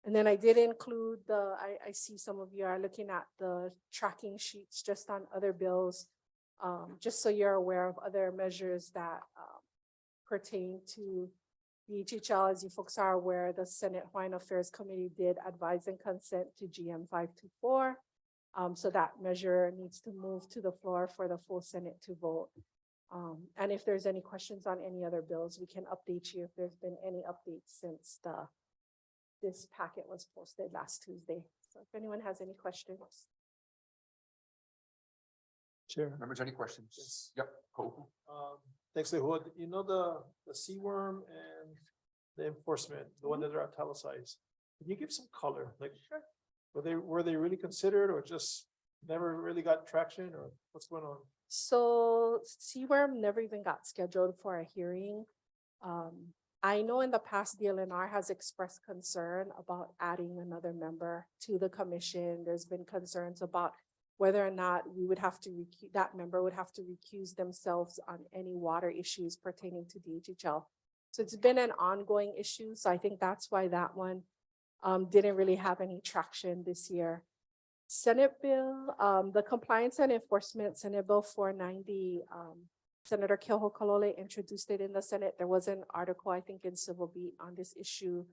And then I did include I see some of you are looking at the tracking sheets just on other bills. Just so you're aware of other measures that pertain to DHHL. As you folks are aware, the Senate Hawaiian Affairs Committee did advise and consent to GM 524. So that measure needs to move to the floor for the full Senate to vote. And if there's any questions on any other bills, we can update you if there's been any updates since this packet was posted last Tuesday. So if anyone has any questions. Chair. Members, any questions? Yes. Yep, cool. Thanks, Lehood. You know, the seaworm and the enforcement, the one that are italicized. Can you give some color? Like, were they really considered or just never really got traction or what's going on? So seaworm never even got scheduled for a hearing. I know in the past, DLNR has expressed concern about adding another member to the commission. There's been concerns about whether or not we would have to that member would have to recuse themselves on any water issues pertaining to DHHL. So it's been an ongoing issue. So I think that's why that one didn't really have any traction this year. Senate bill, the compliance and enforcement, Senate Bill 490, Senator Kehoe Kalole introduced it in the Senate. There was an article, I think, in Civil Beat on this issue.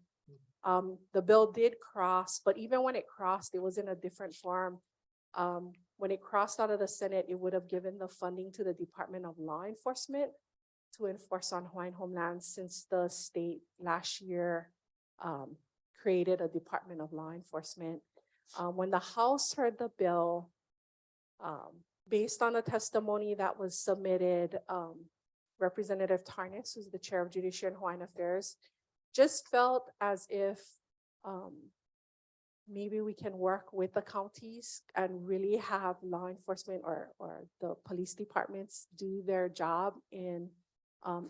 The bill did cross, but even when it crossed, it was in a different form. When it crossed out of the Senate, it would have given the funding to the Department of Law Enforcement to enforce on Hawaiian homelands, since the state last year created a Department of Law Enforcement. When the House heard the bill, based on the testimony that was submitted, Representative Tarnas, who's the chair of Judiciary and Hawaiian Affairs, just felt as if maybe we can work with the counties and really have law enforcement or the police departments do their job in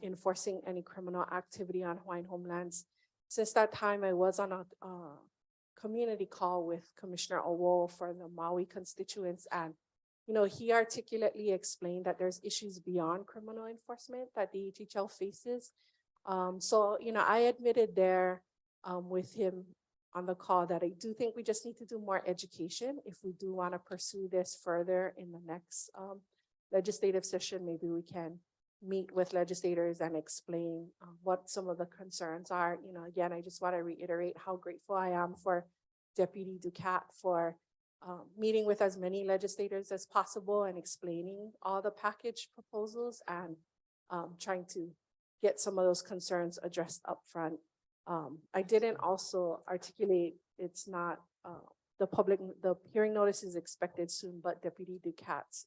enforcing any criminal activity on Hawaiian homelands. Since that time, I was on a community call with Commissioner Owo for the Maui constituents, and he articulately explained that there's issues beyond criminal enforcement that the HHL faces. So, I admitted there with him on the call that I do think we just need to do more education if we do want to pursue this further in the next legislative session. Maybe we can meet with legislators and explain what some of the concerns are. Again, I just want to reiterate how grateful I am for Deputy Ducat for meeting with as many legislators as possible and explaining all the package proposals and trying to get some of those concerns addressed up front. I didn't also articulate, it's not the hearing notice is expected soon, but Deputy Ducat's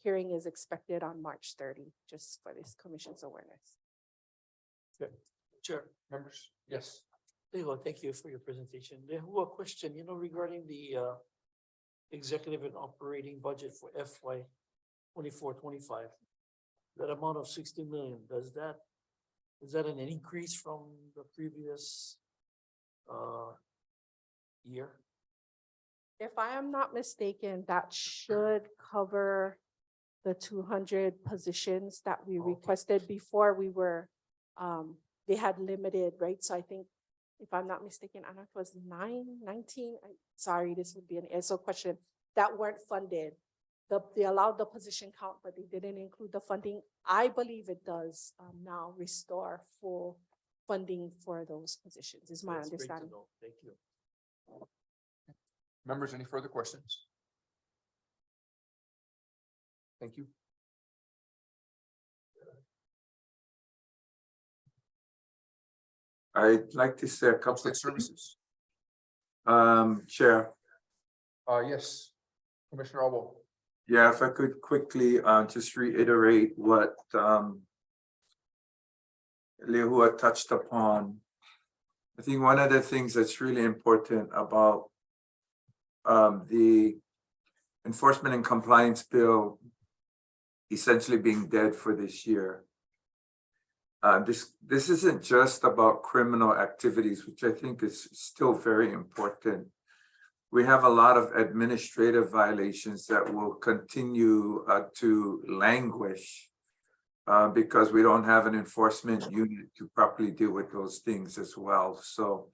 hearing is expected on March 30, just for this commission's awareness. Chair. Members, yes. Leo, thank you for your presentation. Leo, a question, regarding the executive and operating budget for FY 24-25. That amount of 60 million, is that an increase from the previous year? If I am not mistaken, that should cover the 200 positions that we requested before. We were, they had limited, right? So I think, if I'm not mistaken, I don't know if it was 19, sorry, this would be an ESO question, that weren't funded. They allowed the position count, but they didn't include the funding. I believe it does now restore full funding for those positions, is my That's great to understanding. know. Thank you. Members, any further questions? Thank you. I'd like to say a couple Homestead of Services. Chair. Yes, Commissioner Albo. Yeah, if I could quickly just reiterate what Lehua touched upon. I think one of the things that's really important about the enforcement and compliance bill essentially being dead for this year. This isn't just about criminal activities, which I think is still very important. We have a lot of administrative violations that will continue to languish because we don't have an enforcement unit to properly deal with those things as well. So,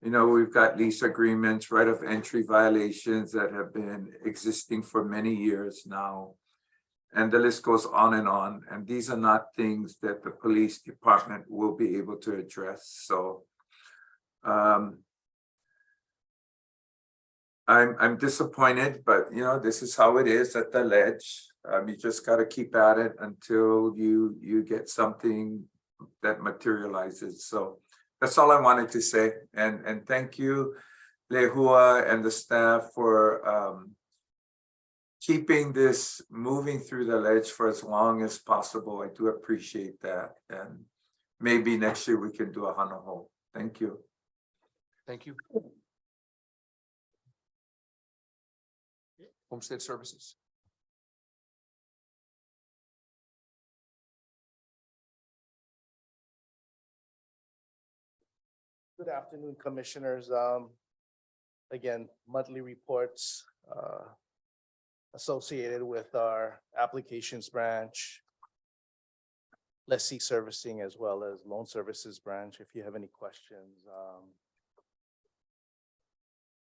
we've got lease agreements, right of entry violations that have been existing for many years now. And the list goes on. And these are not things that the police department will be able to address. So I'm disappointed, but this is how it is at the ledge. You just got to keep at it until you get something that materializes. So that's all I wanted to say. And thank you, Lehua and the staff for keeping this moving through the ledge for as long as possible. I do appreciate that. And maybe next year we can do a Hanaho. Thank you. Thank you. Homestead Services. Good afternoon, commissioners. Again, monthly reports associated with our applications branch, lessee servicing, as well as loan services branch. If you have any questions,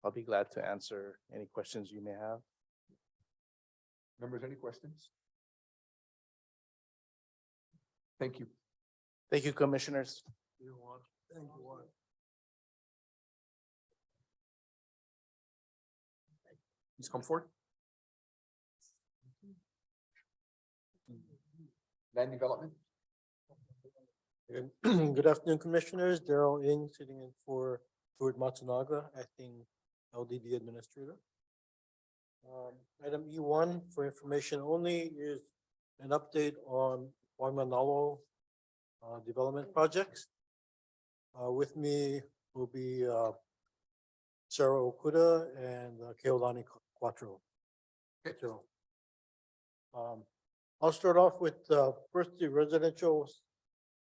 I'll be glad to answer any questions you may have. Members, any questions? Thank you. Thank you, commissioners. Thank you. Please come forward. Land Development. Good afternoon, commissioners. Daryl Ng sitting in for Stuart Matsunaga, acting LDD administrator. Item E1 for information only is an update on Waimanalo development projects. With me will be Sarah Okuda and Keolani Quattro. I'll start off with first the residential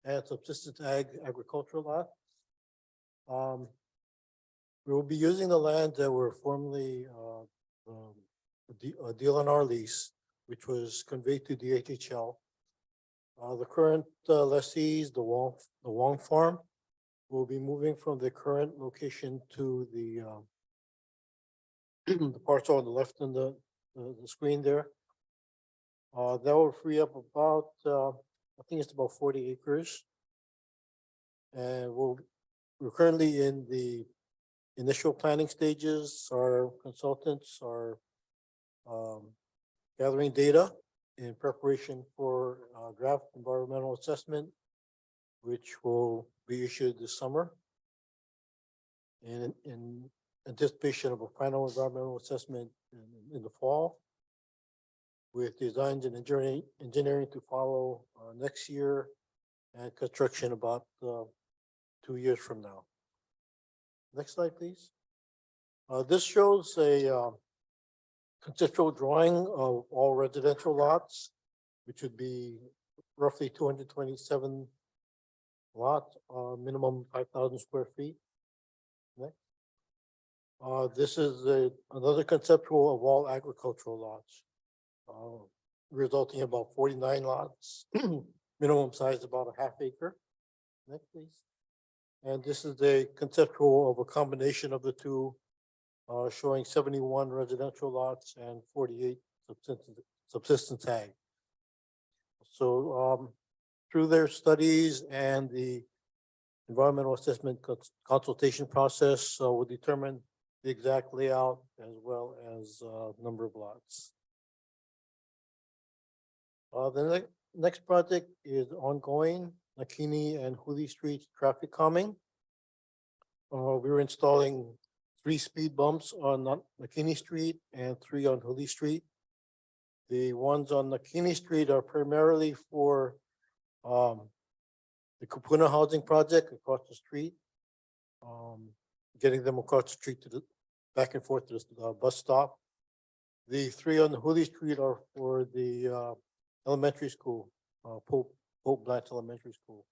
and subsistence agricultural lot. We will be using the land that were formerly a deal on our lease, which was conveyed to DHHL. The current lessees, the Wong Farm, will be moving from the current location to the the parcel on the left in the screen there. That will free up about, I think it's about 40 acres. And we're currently in the initial planning stages. Our consultants are gathering data in preparation for draft environmental assessment, which will be issued this summer. And in anticipation of a final environmental assessment in the fall, with designs and engineering to follow next year, and construction about 2 years from now. Next slide, please. This shows a conceptual drawing of all residential lots, which would be roughly 227 lots, minimum 5,000 square feet. Next. This is another conceptual of all agricultural lots, resulting in about 49 lots, minimum size about a half acre. Next, please. And this is a conceptual of a combination of the two, showing 71 residential lots and 48 subsistence ag. So through their studies and the environmental assessment consultation process, will determine the exact layout as well as number of lots. The next project is ongoing, Nakini and Huli Street traffic calming. We were installing 3 speed bumps on Nakini Street and 3 on Huli Street. The ones on Nakini Street are primarily for the Kupuna housing project across the street, getting them across the street to the back and forth to the bus stop. The 3 on the Huli Street are for the elementary school, Pope Blanche Elementary School.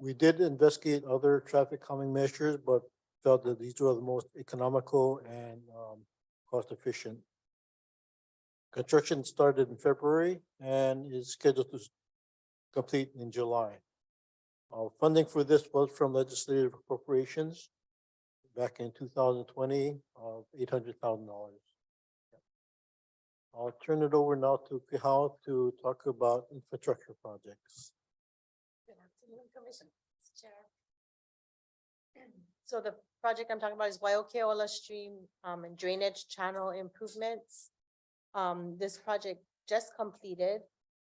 We did investigate other traffic calming measures, but felt that these were the most economical and cost efficient. Construction started in February and is scheduled to complete in July. Funding for this was from legislative appropriations back in 2020 of $800,000. I'll turn it over now to Kihao to talk about infrastructure projects. Good afternoon, Commission. Chair. So the project I'm talking about is Waiokea Stream and drainage channel improvements. This project just completed.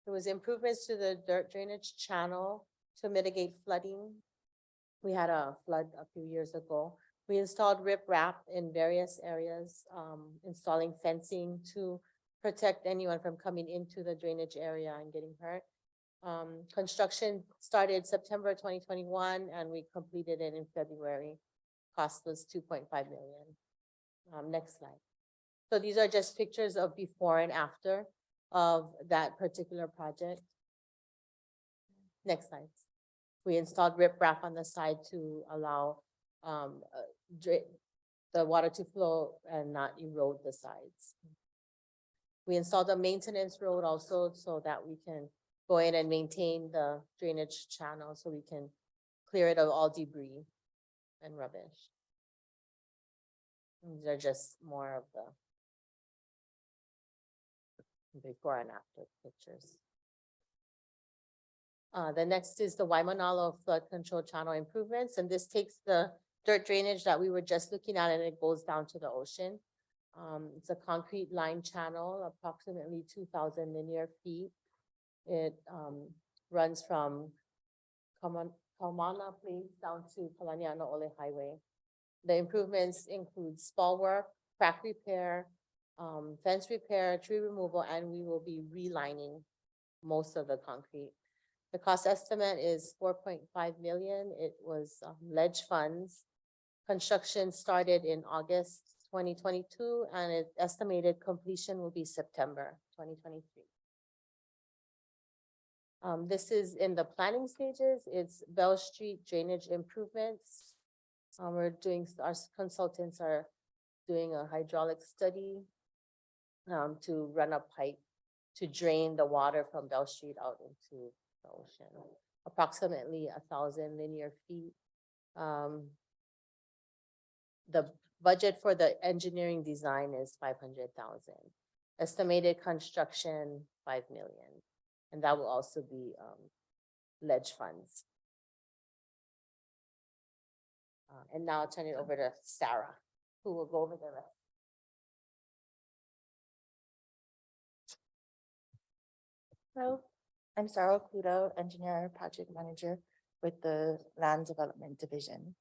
There was improvements to the dirt drainage channel to mitigate flooding. We had a flood a few years ago. We installed riprap in various areas, installing fencing to protect anyone from coming into the drainage area and getting hurt. Construction started September 2021 and we completed it in February. Cost was 2.5 million. Next slide. So these are just pictures of before and after of that particular project. Next slide. We installed riprap on the side to allow the water to flow and not erode the sides. We installed a maintenance road also so that we can go in and maintain the drainage channel so we can clear it of all debris and rubbish. These are just more of the before and after pictures. The next is the Waimanalo flood control channel improvements, and this takes the dirt drainage that we were just looking at and it goes down to the ocean. It's a concrete line channel, approximately 2,000 linear feet. It runs from Kaumana Place down to Kalaniano Ole Highway. The improvements include spall work, crack repair, fence repair, tree removal, and we will be relining most of the concrete. The cost estimate is 4.5 million. It was ledge funds. Construction started in August 2022 and its estimated completion will be September 2023. This is in the planning stages. It's Bell Street drainage improvements. We're doing, our consultants are doing a hydraulic study to run a pipe to drain the water from Bell Street out into the ocean, approximately 1,000 linear feet. The budget for the engineering design is 500,000. Estimated construction, 5 million. And that will also be ledge funds. And now I'll turn it over to Sarah, who will go over the rest. Hello, I'm Sarah Pluto, Engineer Project Manager with the Land Development Division.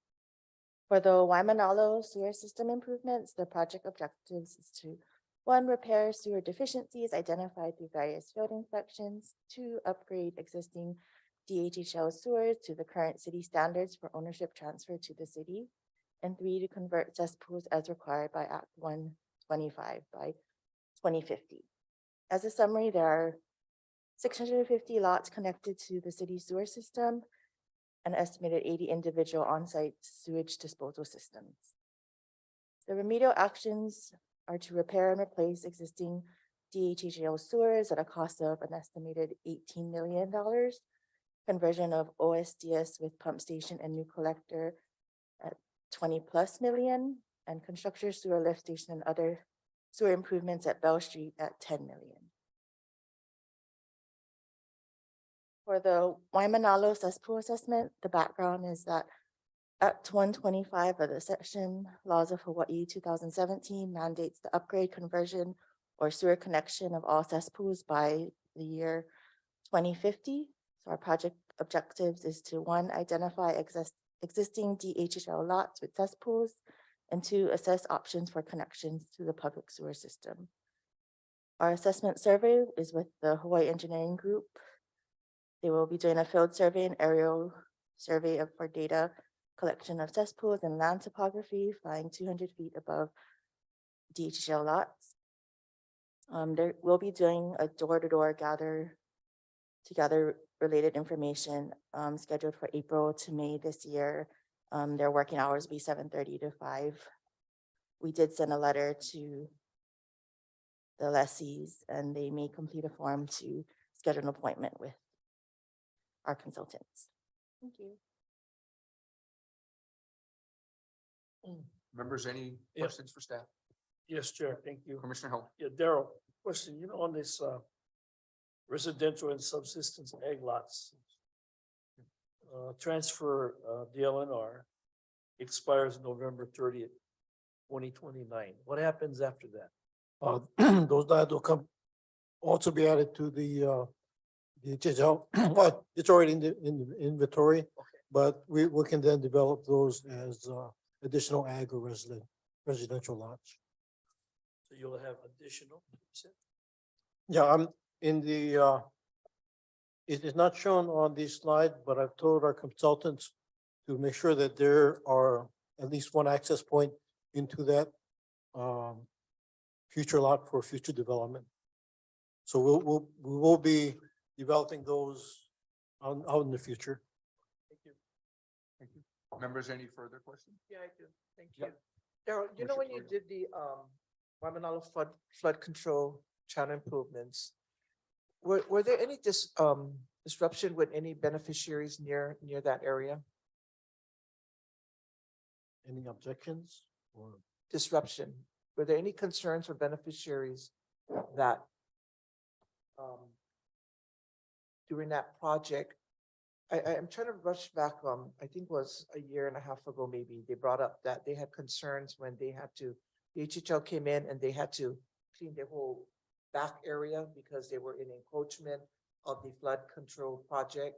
For the Waimanalo sewer system improvements, the project objectives is to 1, repair sewer deficiencies identified through various field inspections, 2, upgrade existing DHHL sewers to the current city standards for ownership transfer to the city, and 3, to convert cesspools as required by Act 125 by 2050. As a summary, there are 650 lots connected to the city sewer system, an estimated 80 individual on-site sewage disposal systems. The remedial actions are to repair and replace existing DHHL sewers at a cost of an estimated $18 million, conversion of OSDS with pump station and new collector at 20+ million, and construction sewer lift station and other sewer improvements at Bell Street at 10 million. For the Waimanalo cesspool assessment, the background is that Act 125 of the Section Laws of Hawaii 2017 mandates the upgrade, conversion, or sewer connection of all cesspools by the year 2050. So our project objectives is to 1, identify existing DHHL lots with cesspools, and 2, assess options for connections to the public sewer system. Our assessment survey is with the Hawaii Engineering Group. They will be doing a field survey and aerial survey for data collection of cesspools and land topography, flying 200 feet above DHL lots. They will be doing a door-to-door gather related information scheduled for April to May this year. Their working hours will be 7:30 to 5. We did send a letter to the lessees, and they may complete a form to schedule an appointment with our consultants. Thank you. Members, any Yeah. questions for staff? Yes, Chair, thank you. Commissioner Howell? Yeah, Daryl, question, on this residential and subsistence ag lots. Transfer DLNR expires November 30th, 2029. What happens after that? Those that will come also be added to the HHL. Well, it's already in the inventory, but we can then develop those as additional ag or residential lots. So you'll have additional, you said? Yeah, I'm in the, it is not shown on this slide, but I've told our consultants to make sure that there are at least one access point into that future lot for future development. So we will be developing those out in the future. Thank you. Thank you. Members, any further questions? Yeah, I do. Thank Yeah. you. Daryl, you know, Commissioner when you did the Waimanalo flood control channel improvements, were there any disruption with any beneficiaries near that area? Any objections or? Disruption? Were there any concerns for beneficiaries that during that project? I'm trying to rush back, I think it was a year and a half ago, maybe, they brought up that they had concerns when they had to, the HHL came in and they had to clean their whole back area because they were in encroachment of the flood control project.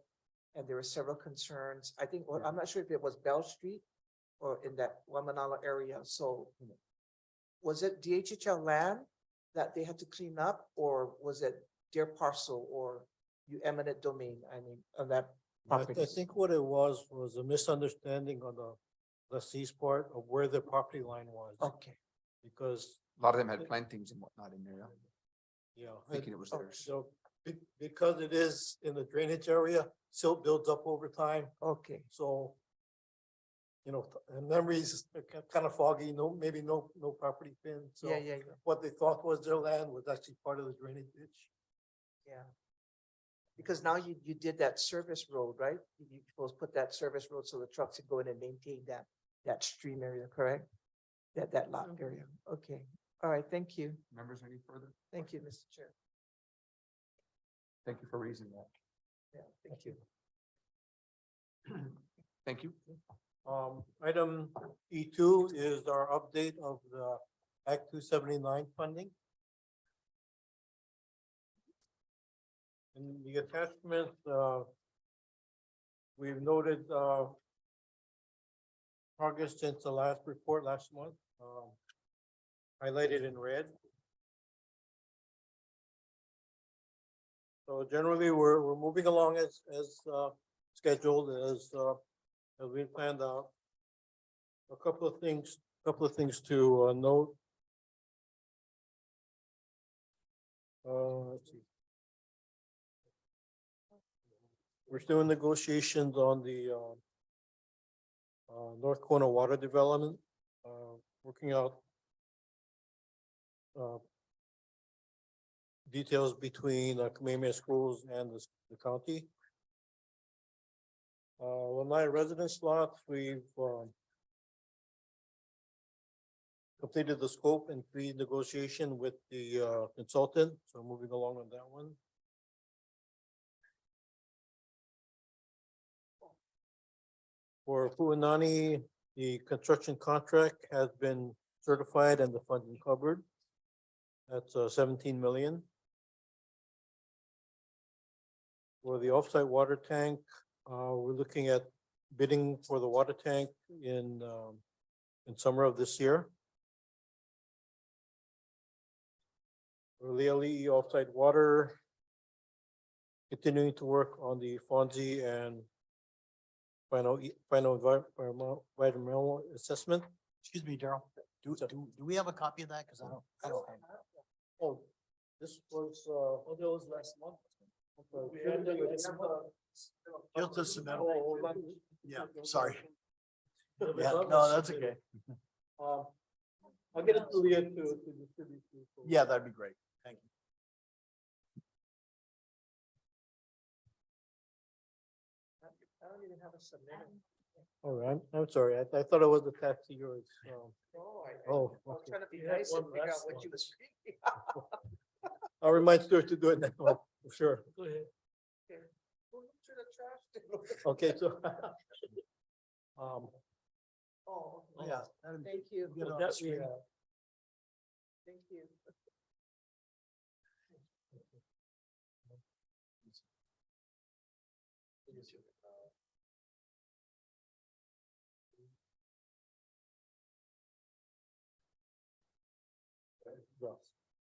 And there were several concerns. I think, well, I'm not sure if it was Bell Street or in that Waimanalo area. So was it DHHL land that they had to clean up, or was it their parcel or eminent domain? I mean, on that property? I think what it was a misunderstanding on the lessee's part of where the property line was. Okay. Because, A lot of them had plantings and whatnot in there, yeah. thinking it was theirs. So because it is in the drainage area, silt builds up over time. Okay. So and memories are kind of foggy, maybe no property pin. So Yeah. what they thought was their land was actually part of the drainage ditch. Yeah. Because now you did that service road, right? You supposed to put that service road so the trucks could go in and maintain that stream area, correct? That lot area. Okay. All right. Thank you. Members, any further? Thank you, Mr. Chair. Thank you for raising that. Yeah, thank you. Thank you. Item E2 is our update of the Act 279 funding. In the attachment, we've noted progress since the last report last month, highlighted in red. So generally, we're moving along as scheduled, as we planned out. A couple of things to note. Let's see. We're still in negotiations on the North Corner water development, working out details between Kamehameha Schools and the county. Lanai residence lots, we've completed the scope and pre-negotiation with the consultant, so moving along on that one. For Pu'unani, the construction contract has been certified and the funding covered. That's 17 million. For the offsite water tank, we're looking at bidding for the water tank in summer of this year. For Leali offsite water, continuing to work on the Fonzie and final environmental assessment. Excuse me, Daryl. Do we have a copy of that? Because I don't have. Oh, this was, that was last month. Just to submit. Yeah, sorry. Yeah, no, that's okay. I'll get it to Leah to distribute. Yeah, that'd be great. Thank you. I don't even have a submitted. All right, I'm sorry. I thought it was attached to yours. Oh, I was trying to be nice and figure out what you was reading. I'll remind Stuart to do it now, for sure. Go ahead. Go to the trash. Okay, so. Oh, Yeah. thank you. Get it on that the screen. Thank you.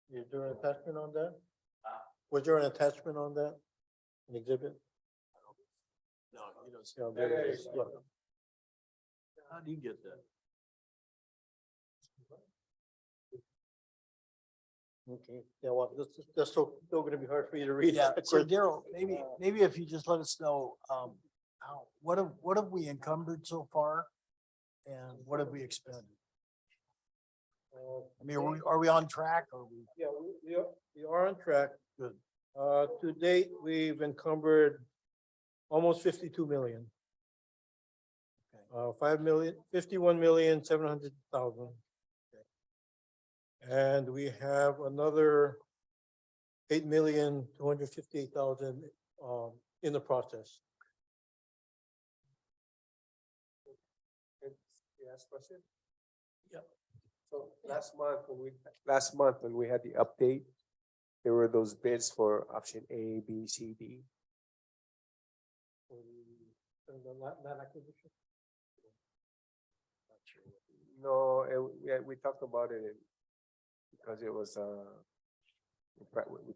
Is there an attachment on that? Was there an attachment on that? An exhibit? No, he doesn't. Yeah, there it is. Yeah. How do you get that? Okay, yeah, well, that's still gonna be hard for you to read. Yeah, so Daryl, maybe if you just let us know, what have we encumbered so far? And what have we expended? I mean, are we on track or we? Yeah, we are on track. Good. To date, we've encumbered almost 52 million. Okay. 51,700,000. And we have another 8,258,000 in the process. Last question? Yeah. So last month when we had the update, there were those bids for option A, B, C, D. Land acquisition? No, we talked about it because it was, we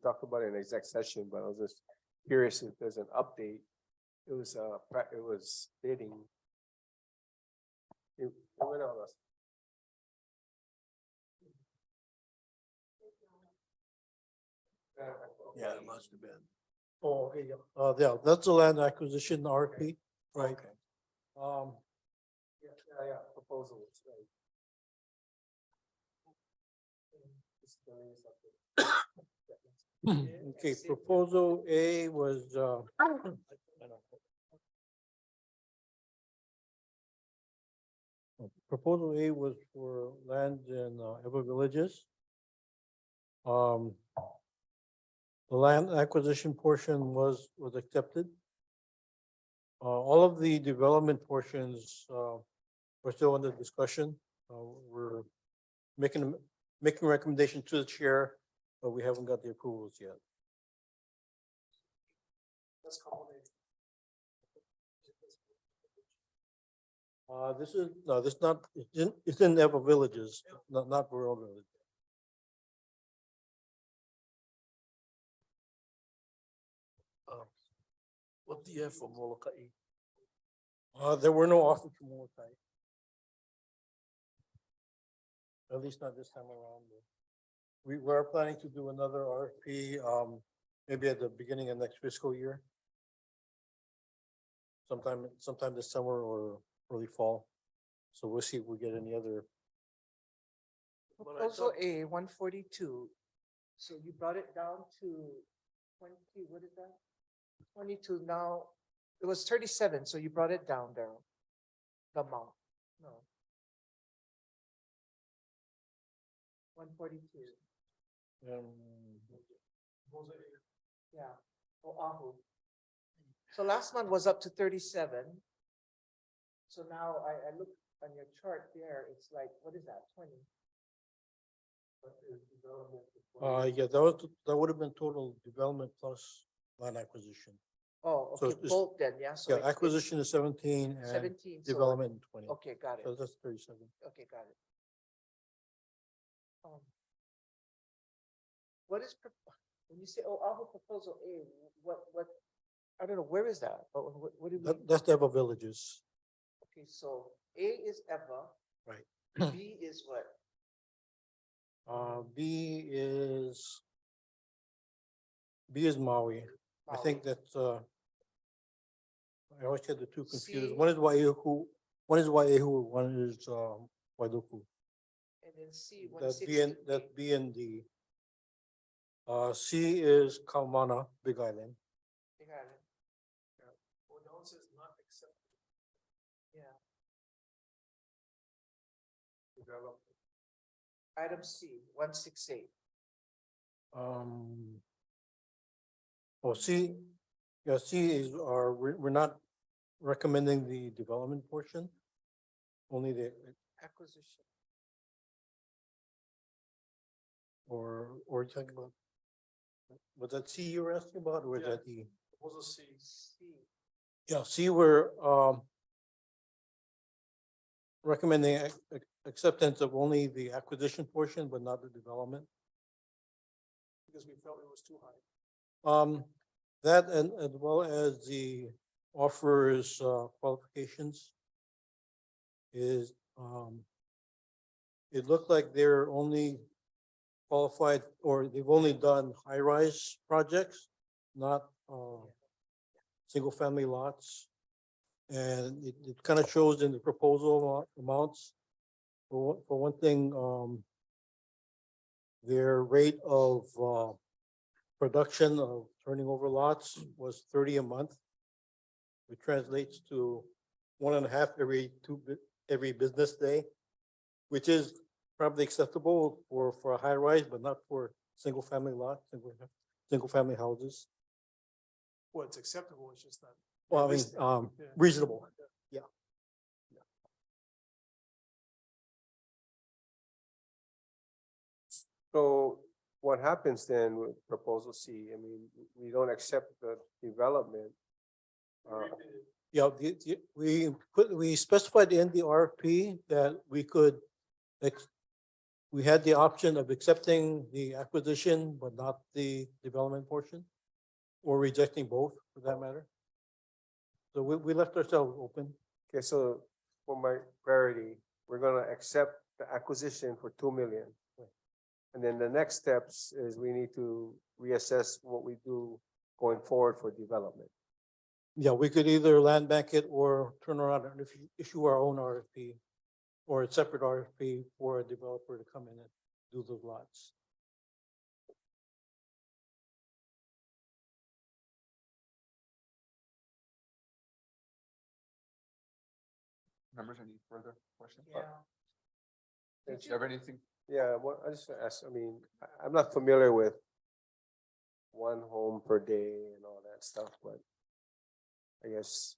talked about it in exec session, but I was just curious if there's an update. It was bidding. It went out. Yeah, it must have been. Oh, okay, yeah, yeah, that's the land acquisition RFP, right? Okay. proposals, right? Okay, proposal A was, proposal A was for land in Ever Villages. The land acquisition portion was accepted. All of the development portions are still under discussion. We're making recommendation to the chair, but we haven't got the approvals yet. This is, no, this not, it's in Ever Villages, not rural village. What do you have for Molokai? There were no offers from Molokai. At least not this time around. We were planning to do another RFP, maybe at the beginning of next fiscal year. Sometime this summer or early fall. So we'll see if we get any other. Proposal A, 142. So you brought it down to 20, what is that? 22 now, it was 37, so you brought it down, Daryl. The amount, no. 142. Yeah, Oahu. So last month was up to 37. So now I look on your chart there, it's like, what is that, 20? Yeah, that would have been total development plus land acquisition. Oh, So okay, it's- both then, yeah? So Yeah, it's- acquisition is 17 and 17. so- development in 20. Okay, got it. So that's 37. Okay, got it. What is, when you say, Oahu proposal A, what, I don't know, where is that? What did we? That's the Ever Villages. Okay, so A is Eva. Right. B is what? B is Maui. I think that's, I always get the two confused. C. One is Waiuku, one is Wailuku. And then C, That's 160. that's B and D. C is Kaumana, Big Island. Big Island. Yeah. Item C, 168. C, yeah, C is we're not recommending the development portion. Only the, Acquisition. or you're talking about, was that C you were asking about, or was that E? Proposal C. C. Yeah, C, we're recommending acceptance of only the acquisition portion, but not the development. Because we felt it was too high. That and as well as the offer's qualifications is, it looked like they're only qualified, or they've only done high-rise projects, not single-family lots. And it kind of shows in the proposal amounts. For one thing, their rate of production of turning over lots was 30 a month. It translates to 1.5 every business day, which is probably acceptable for a high rise, but not for single family lots, single family houses. Well, it's acceptable, it's just not. Well, I mean, reasonable. Yeah. So what happens then with proposal C? I mean, we don't accept the development. Yeah, we specified in the RFP that we could, we had the option of accepting the acquisition, but not the development portion, or rejecting both for that matter. So we left ourselves open. Okay, so for my clarity, we're gonna accept the acquisition for 2 million. And then the next steps is we need to reassess what we do going forward for development. Yeah, we could either land bank it or turn around and issue our own RFP or a separate RFP for a developer to come in and do those lots. Members, any further questions? Yeah. Do you have anything? Yeah, well, I just ask, I mean, I'm not familiar with one home per day and all that stuff, but I guess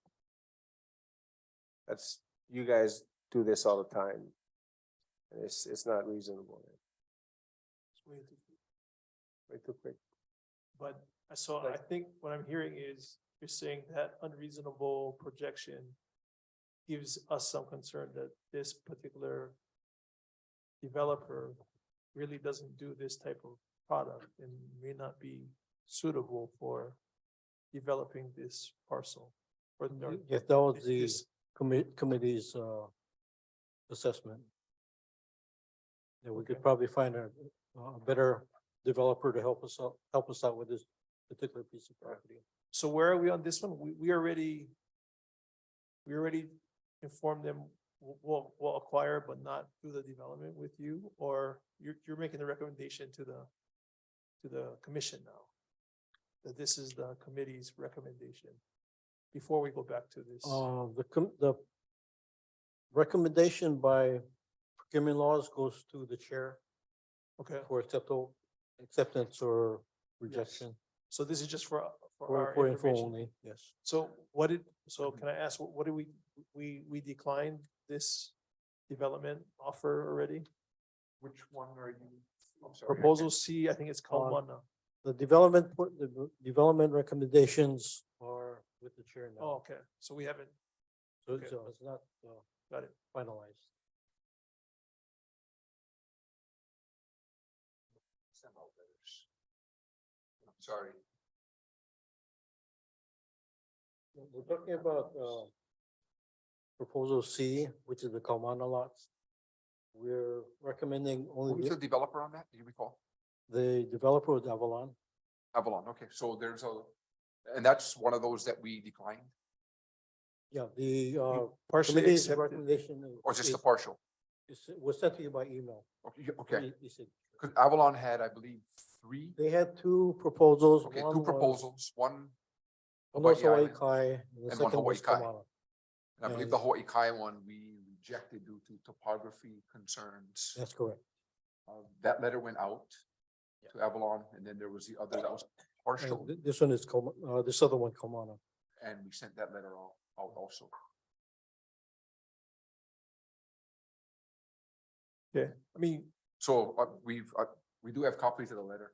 that's, you guys do this all the time. And it's not reasonable. It's way too quick. Way too quick. But so I think what I'm hearing is you're saying that unreasonable projection gives us some concern that this particular developer really doesn't do this type of product and may not be suitable for developing this parcel. Or If that was this- the committee's assessment. Then we could probably find a better developer to help us out with this particular piece of property. So where are we on this one? We already informed them, we'll acquire but not do the development with you, or you're making the recommendation to the commission now? That this is the committee's recommendation before we go back to this. The recommendation by procurement laws goes to the chair Okay, for acceptance or rejection. so this is just for For our info information. only, yes. So can I ask, what do we declined this development offer already? Which one are you? I'm sorry. Proposal C, I think it's called one now. The development recommendations are with the chair Oh, okay, so we haven't, So okay. so it's not got it. finalized. Send out letters. I'm sorry. We're talking about proposal C, which is the Kaumana lots. We're recommending only Who's the developer on that? Do you recall? the developer of Avalon. Avalon, okay, so there's and that's one of those that we declined, Yeah, the Partially committee's accepted. recommendation. or just the partial? Was sent to you by email. Okay, You said- because Avalon had, I believe, three, They had two proposals. okay, One two was- proposals, one, One was Hawaii Hawaii Kai, and the and one second was Hawaii Kai. Kaumana. and I believe And- the Hawaii Kai one, we rejected due to topography concerns. That's correct. That letter went out to Avalon, and then there was the other that was partial, And this one is this other one, Kaumana. and we sent that letter out also. Yeah, I mean, So we do have copies of the letter.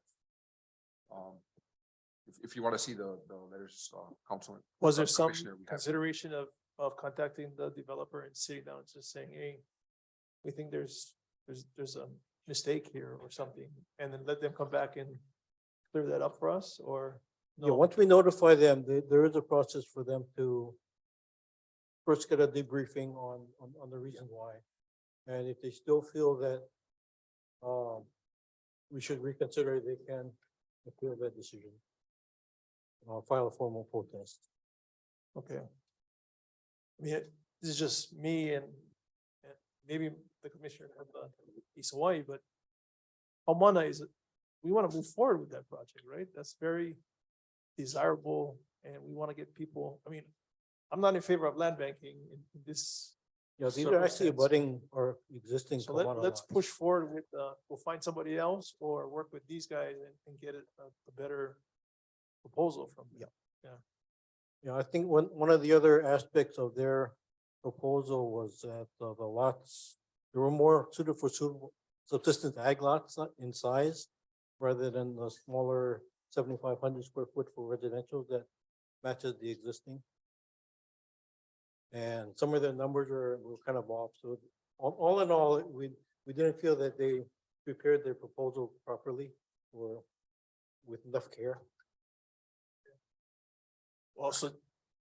If you want to see the letters, Councilman. was there some Commissioner, we have- consideration of contacting the developer and sitting down and just saying, hey, we think there's a mistake here or something, and then let them come back and clear that up for us, or? Yeah, no? once we notify them, there is a process for them to first get a debriefing on the reason why. And if they still feel that we should reconsider, they can appeal that decision. File a formal protest. Okay. I mean, this is just me and maybe the commissioner of East Hawaii, but Haumana we want to move forward with that project, right? That's very desirable, and we want to get people, I mean, I'm not in favor of land banking in this. Yeah, these are actually circumstance. abutting or existing. So Kaumana let's lots. push forward with, we'll find somebody else or work with these guys and get a better proposal from them. Yeah, I think one of the other aspects of their proposal was that the lots, they were more suited for subsistence ag lots in size rather than the smaller 7,500 square foot for residential that matches the existing. And some of the numbers were kind of off. So all in all, we didn't feel that they prepared their proposal properly or with enough care. Also,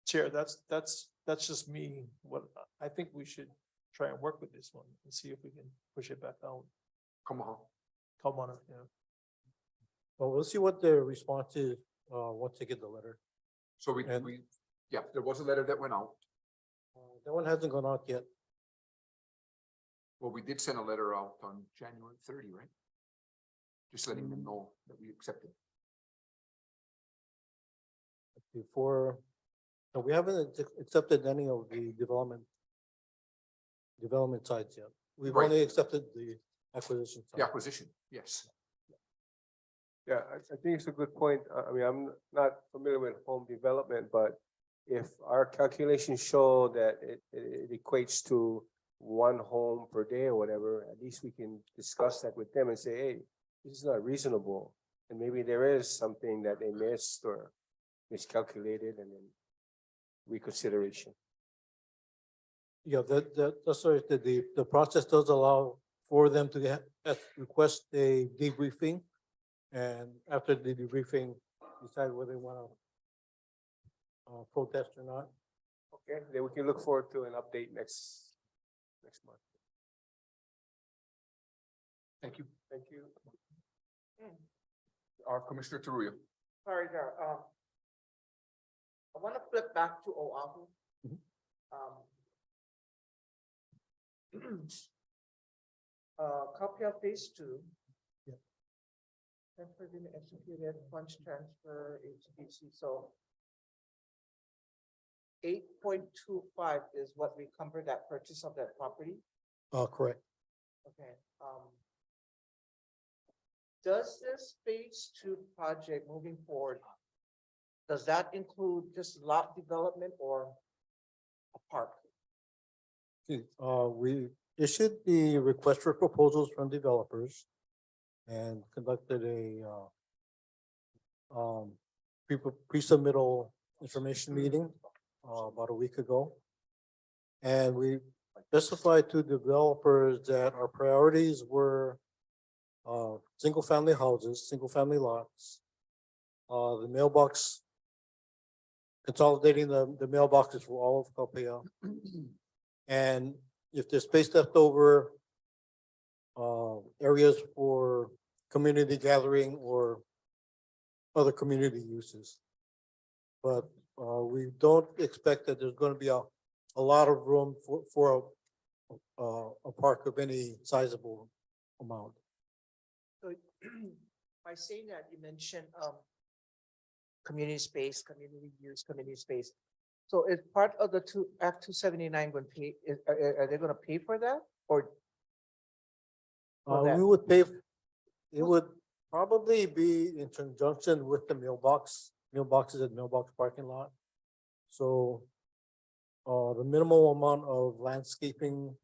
Chair, that's just me. What I think we should try and work with this one and see if we can push it back out. Come on. Come on, yeah. Well, we'll see what the response is once they get the letter. So yeah, there was a letter that went out. That one hasn't gone out yet. Well, we did send a letter out on January 30, right? Just letting them know that we accepted. Before, no, we haven't accepted any of the development sites yet. We've Right. only accepted the acquisition. The side. acquisition, yes. Yeah, I think it's a good point. I mean, I'm not familiar with home development, but if our calculations show that it equates to one home per day or whatever, at least we can discuss that with them and say, hey, this is not reasonable. And maybe there is something that they missed or miscalculated and then reconsideration. Yeah, that's right. The process does allow for them to request a debriefing. And after the debriefing, decide whether they want to protest or not. Okay, then we can look forward to an update next month. Thank you. Thank you. Our Commissioner Teruya. Sorry, there, I want to flip back to Oahu. Copy of phase 2. Yeah. Transfer being executed, funds transfer, HBC, so 8.25 is what we covered that purchase of that property. Correct. Okay, does this phase 2 project moving forward, does that include just lot development or a park? Okay, we issued the request for proposals from developers and conducted a pre-submittal information meeting about a week ago. And we specified to developers that our priorities were single-family houses, single-family lots, the mailbox, consolidating the mailboxes for all of Calpea. And if there's space left over, areas for community gathering or other community uses. But we don't expect that there's going to be a lot of room for a park of any sizable amount. So by saying that, you mentioned community space, community use, community space. So is part of the Act 279 going to pay, are they going to pay for that or? We would pay, it would probably be in conjunction with the mailboxes at mailbox parking lot. So the minimal amount of landscaping,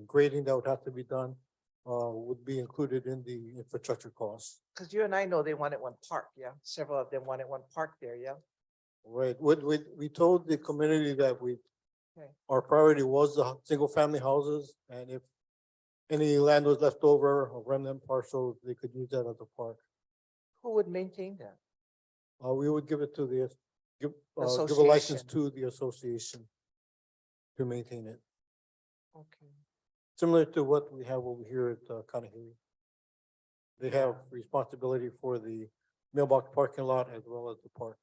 grading that would have to be done would be included in the infrastructure costs. Because you and I know they wanted one park, yeah? Several of them wanted one park there, yeah? Right, we told the community that Okay. our priority was the single-family houses, and if any land was left over or remnant parcels, they could use that as a park. Who would maintain that? We would give it to give a license Association. to the association to maintain it, Okay. similar to what we have over here at Kanahiri. They have responsibility for the mailbox parking lot as well as the park.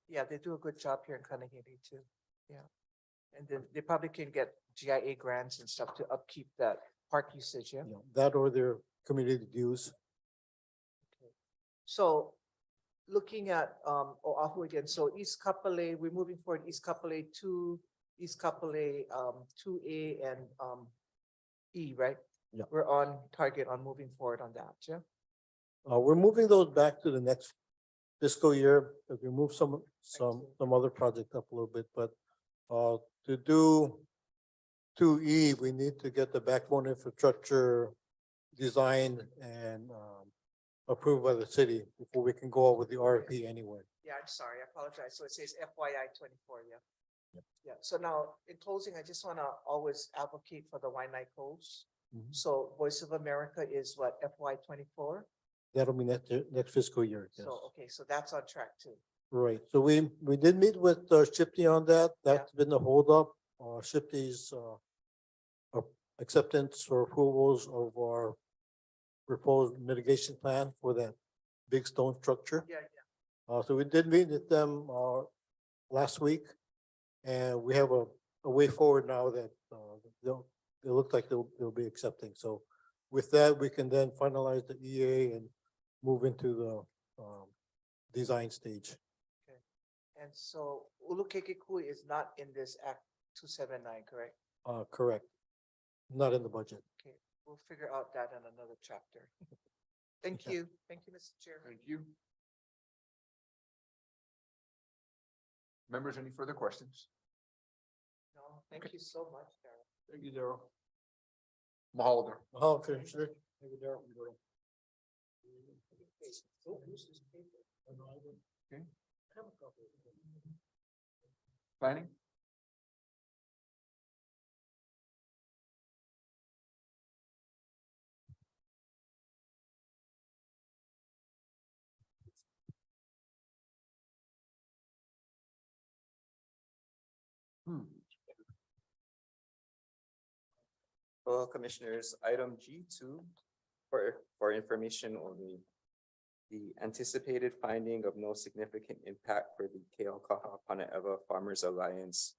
Yeah, they do a good job here in Kanahiri too, yeah. And then they probably can get GIA grants and stuff to upkeep that park usage, yeah? You know, that or their community dues. So looking at Oahu again, so East Kapolei, we're moving forward East Kapolei 2, East Kapolei 2A and E, right? Yeah. We're on target on moving forward on that, yeah? We're moving those back to the next fiscal year, because we moved some other project up a little bit, but to do 2E, we need to get the backbone infrastructure designed and approved by the city before we can go out with the RFP anyway. Yeah, I'm sorry, I apologize. So it says FYI 24, yeah? Yeah, so now in closing, I just want to always advocate for the Waianae Coast. Mhm. So Voice of America is what, FY 24? That'll be next fiscal year, yes. So, okay, so that's on track too. Right, so we did meet with Shifty on that. That's been the holdup. Shifty's acceptance or approvals of our proposed mitigation plan for that big stone structure. Yeah. So we did meet with them last week, and we have a way forward now that it looked like they'll be accepting. So with that, we can then finalize the EA and move into the design stage. And so Ulukekekui is not in this Act 279, correct? Correct. Not in the budget. Okay, we'll figure out that in another chapter. Thank you. Thank you, Mr. Chair. Thank you. Members, any further questions? No, thank you so much, Darrell. Thank you, Daryl. Mahalo there. Okay, sure. Thank you, Daryl. Okay. Planning? Well, Commissioners, item G2 for information only. The anticipated finding of no significant impact for the Keaukaha Pane'ewa Farmers Alliance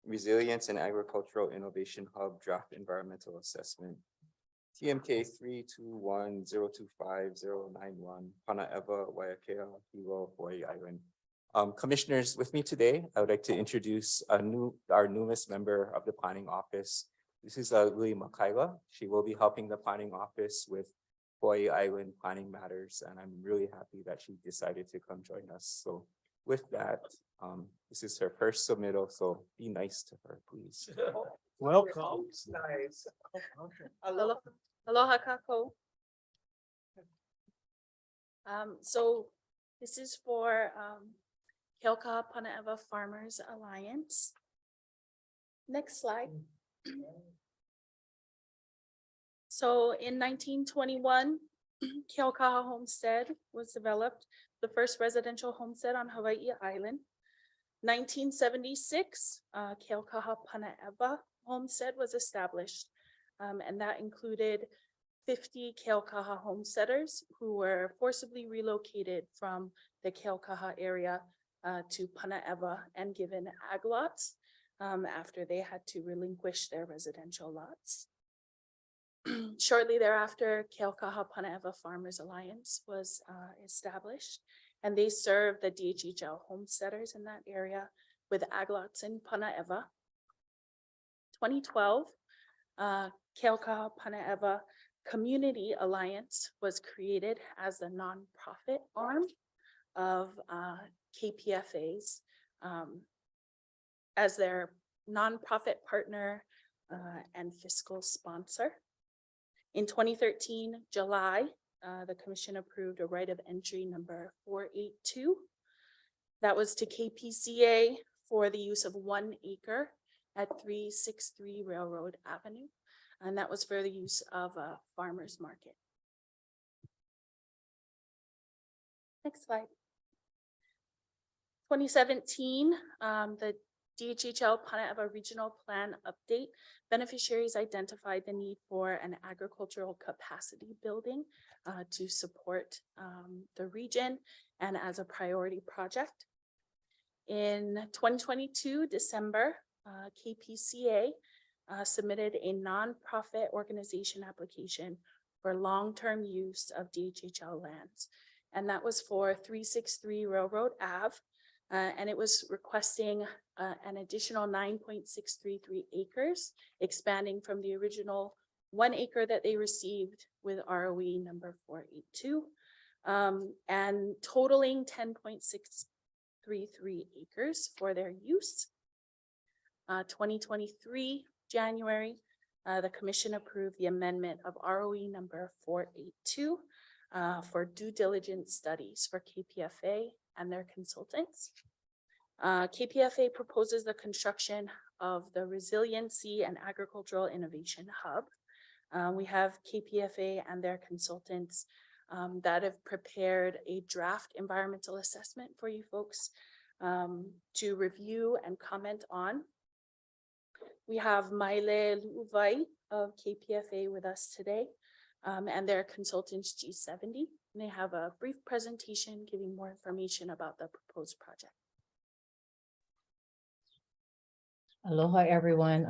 Resilience and Agricultural Innovation Hub Draft Environmental Assessment. TMK 321025091 Pane'ewa Waiakea Hilo Hawaii Island. Commissioners, with me today, I would like to introduce our newest member of the planning office. This is Louie Makaila. She will be helping the planning office with Hawaii Island planning matters, and I'm really happy that she decided to come join us. So with that, this is her first submittal, so be nice to her, please. Welcome. Nice. Aloha, aloha kako. So this is for Keaukaha Pane'ewa Farmers Alliance. Next slide. So in 1921, Keaukaha Homestead was developed, the first residential homestead on Hawaii Island. 1976, Keaukaha Pane'ewa Homestead was established, and that included 50 Keaukaha homesteaders who were forcibly relocated from the Keaukaha area to Pane'ewa and given ag lots after they had to relinquish their residential lots. Shortly thereafter, Keaukaha Pane'ewa Farmers Alliance was established, and they served the DHHL homesteaders in that area with ag lots in Pane'ewa. 2012, Keaukaha Pane'ewa Community Alliance was created as the nonprofit arm of KPFA's as their nonprofit partner and fiscal sponsor. In 2013, July, the commission approved a right of entry number 482. That was to KPCA for the use of 1 acre at 363 Railroad Avenue. And that was for the use of a farmer's market. Next slide. 2017, the DHHL Pane'ewa Regional Plan Update, beneficiaries identified the need for an agricultural capacity building to support the region and as a priority project. In 2022, December, KPCA submitted a nonprofit organization application for long-term use of DHHL lands. And that was for 363 Railroad Ave. And it was requesting an additional 9.633 acres, expanding from the original 1 acre that they received with ROE number 482, and totaling 10.633 acres for their use. 2023, January, the commission approved the amendment of ROE number 482 for due diligence studies for KPFA and their consultants. KPFA proposes the construction of the Resiliency and Agricultural Innovation Hub. We have KPFA and their consultants that have prepared a draft environmental assessment for you folks to review and comment on. We have Maile Lu'uvai of KPFA with us today and their consultants G70. And they have a brief presentation giving more information about the proposed project. Aloha, everyone.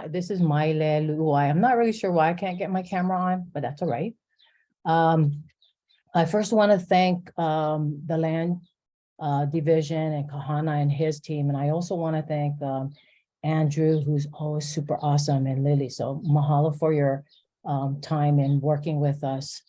This is Maile Luai. I'm not really sure why I can't get my camera on, but that's all right. I first want to thank the land division and Kahana and his team. And I also want to thank Andrew, who's always super awesome, and Lily. So mahalo for your time in working with us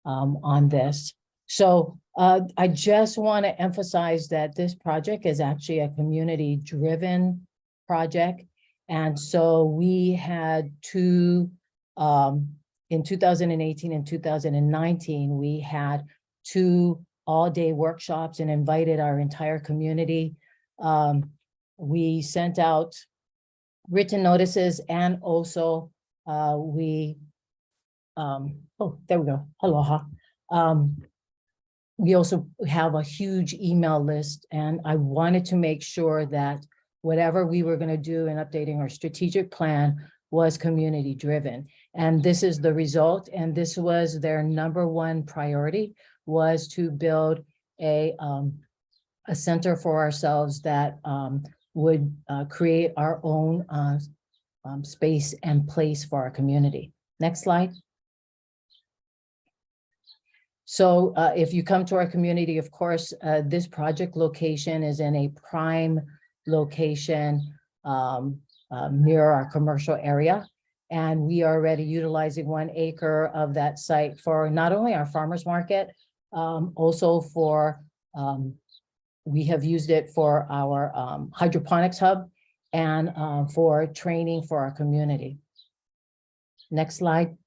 on this. So I just want to emphasize that this project is actually a community-driven project. And so we had two, in 2018 and 2019, we had two all-day workshops and invited our entire community. We sent out written notices, and also oh, there we go, aloha. We also have a huge email list, and I wanted to make sure that whatever we were going to do in updating our strategic plan was community driven. And this is the result. And this was their number one priority, was to build a center for ourselves that would create our own space and place for our community. Next slide. So if you come to our community, of course, this project location is in a prime location near our commercial area. And we are already utilizing 1 acre of that site for not only our farmers market, also for, we have used it for our hydroponics hub and for training for our community. Next slide.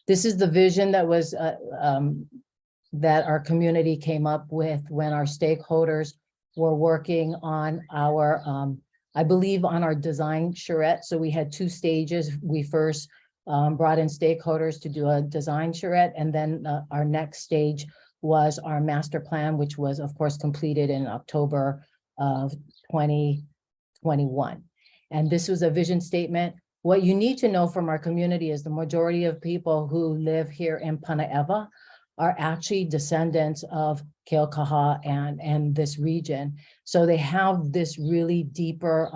This is the vision that was that our community came up with when our stakeholders were working on our, I believe on our design charrette. So we had 2 stages. We first brought in stakeholders to do a design charrette, and then our next stage was our master plan, which was of course completed in October of 2021. And this was a vision statement. What you need to know from our community is the majority of people who live here in Panaewa are actually descendants of Keaukaha and this region. So they have this really deeper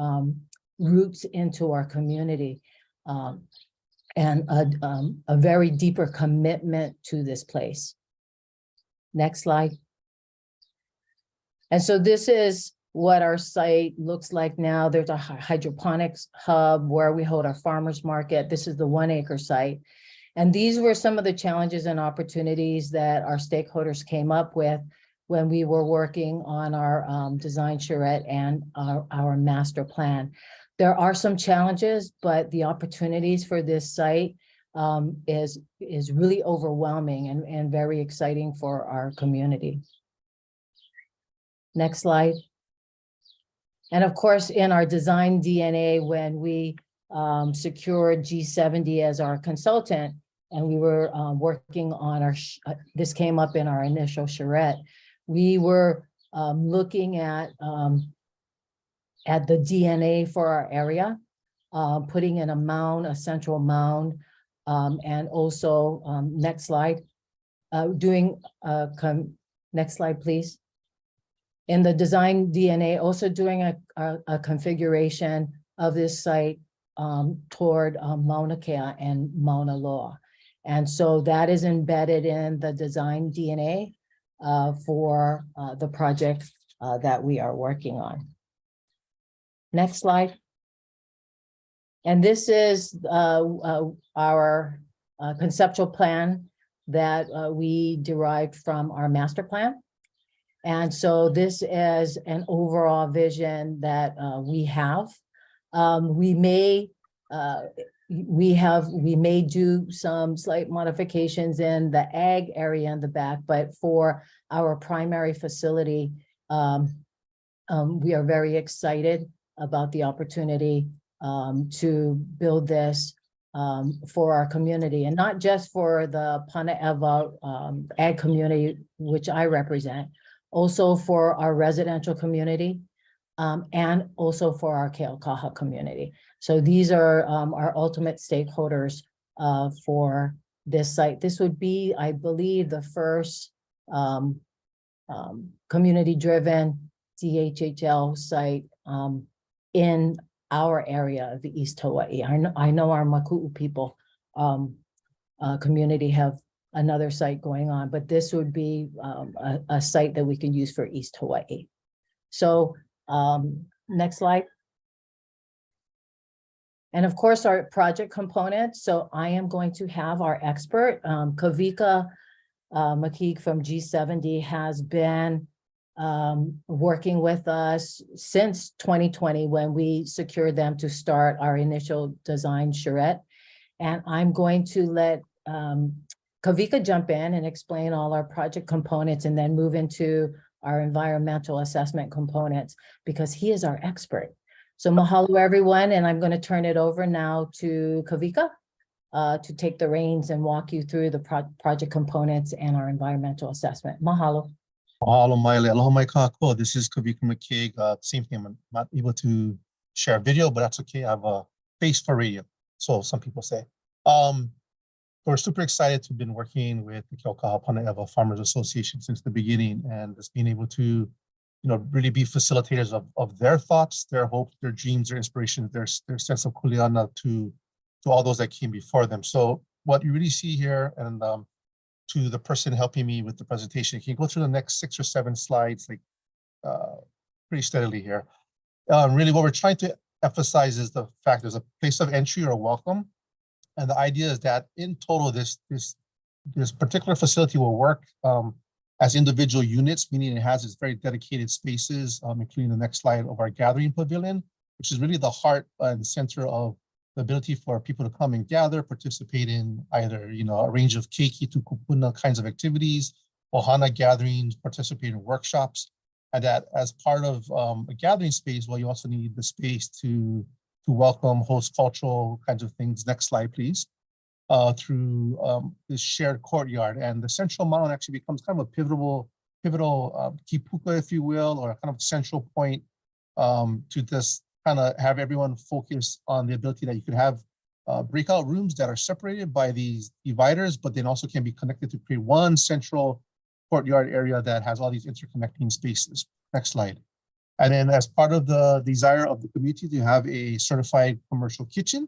roots into our community and a very deeper commitment to this place. Next slide. And so this is what our site looks like now. There's a hydroponics hub where we hold our farmers market. This is the 1 acre site. And these were some of the challenges and opportunities that our stakeholders came up with when we were working on our design charrette and our master plan. There are some challenges, but the opportunities for this site is really overwhelming and very exciting for our community. Next slide. And of course, in our design DNA, when we secured G70 as our consultant, and we were working on our, this came up in our initial charrette, we were looking at the DNA for our area, putting in a mound, a central mound, and also, next slide, next slide, please. In the design DNA, also doing a configuration of this site toward Mauna Kea and Mauna Loa. And so that is embedded in the design DNA for the project that we are working on. Next slide. And this is our conceptual plan that we derived from our master plan. And so this is an overall vision that we have. We may do some slight modifications in the ag area in the back, but for our primary facility, we are very excited about the opportunity to build this for our community, and not just for the Panaewa ag community, which I represent, also for our residential community, and also for our Keaukaha community. So these are our ultimate stakeholders for this site. This would be, I believe, the first community-driven DHHL site in our area of the East Hawaii. I know our Maku'u people community have another site going on, but this would be a site that we can use for East Hawaii. So next slide. And of course, our project component. So I am going to have our expert, Kavika McKeague from G70 has been working with us since 2020 when we secured them to start our initial design charrette. And I'm going to let Kavika jump in and explain all our project components and then move into our environmental assessment components because he is our expert. So mahalo everyone, and I'm going to turn it over now to Kavika to take the reins and walk you through the project components and our environmental assessment. Mahalo. Mahalo maile, aloha mai kākou. This is Kavika McKeague. Same thing, I'm not able to share video, but that's okay. I have a face for radio, so some people say. We're super excited to have been working with the Keaukaha Pane'ewa Farmers Association since the beginning and just being able to, really be facilitators of their thoughts, their hopes, their dreams, their inspirations, their sense of kuleana to all those that came before them. So what you really see here, and to the person helping me with the presentation, can you go through the next 6 or 7 slides, like pretty steadily here. Really what we're trying to emphasize is the fact there's a place of entry or a welcome. And the idea is that in total, this particular facility will work as individual units, meaning it has its very dedicated spaces, including the next slide of our gathering pavilion, which is really the heart and center of the ability for people to come and gather, participate in either, a range of keiki to kupuna kinds of activities, ohana gatherings, participate in workshops. And that as part of a gathering space, well, you also need the space to welcome, host cultural kinds of things. Next slide, please. Through this shared courtyard, and the central mountain actually becomes kind of a pivotal kipuka, if you will, or a kind of central point to just kind of have everyone focus on the ability that you could have breakout rooms that are separated by these dividers, but then also can be connected to create one central courtyard area that has all these interconnecting spaces. Next slide. And then as part of the desire of the community to have a certified commercial kitchen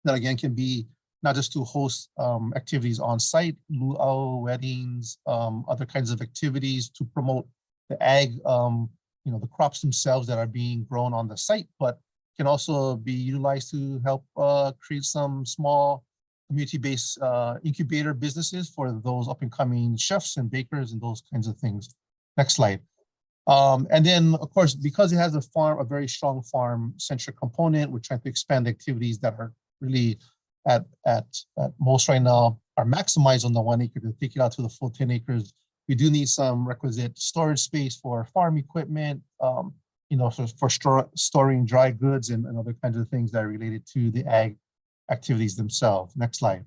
that again can be not just to host activities on site, luau, weddings, other kinds of activities to promote the ag, the crops themselves that are being grown on the site, but can also be utilized to help create some small community-based incubator businesses for those up-and-coming chefs and bakers and those kinds of things. Next slide. And then, of course, because it has a very strong farm-centric component, we're trying to expand activities that are really at most right now are maximized on the 1 acre to take it out to the full 10 acres. We do need some requisite storage space for farm equipment, for storing dry goods and other kinds of things that are related to the ag activities themselves. Next slide.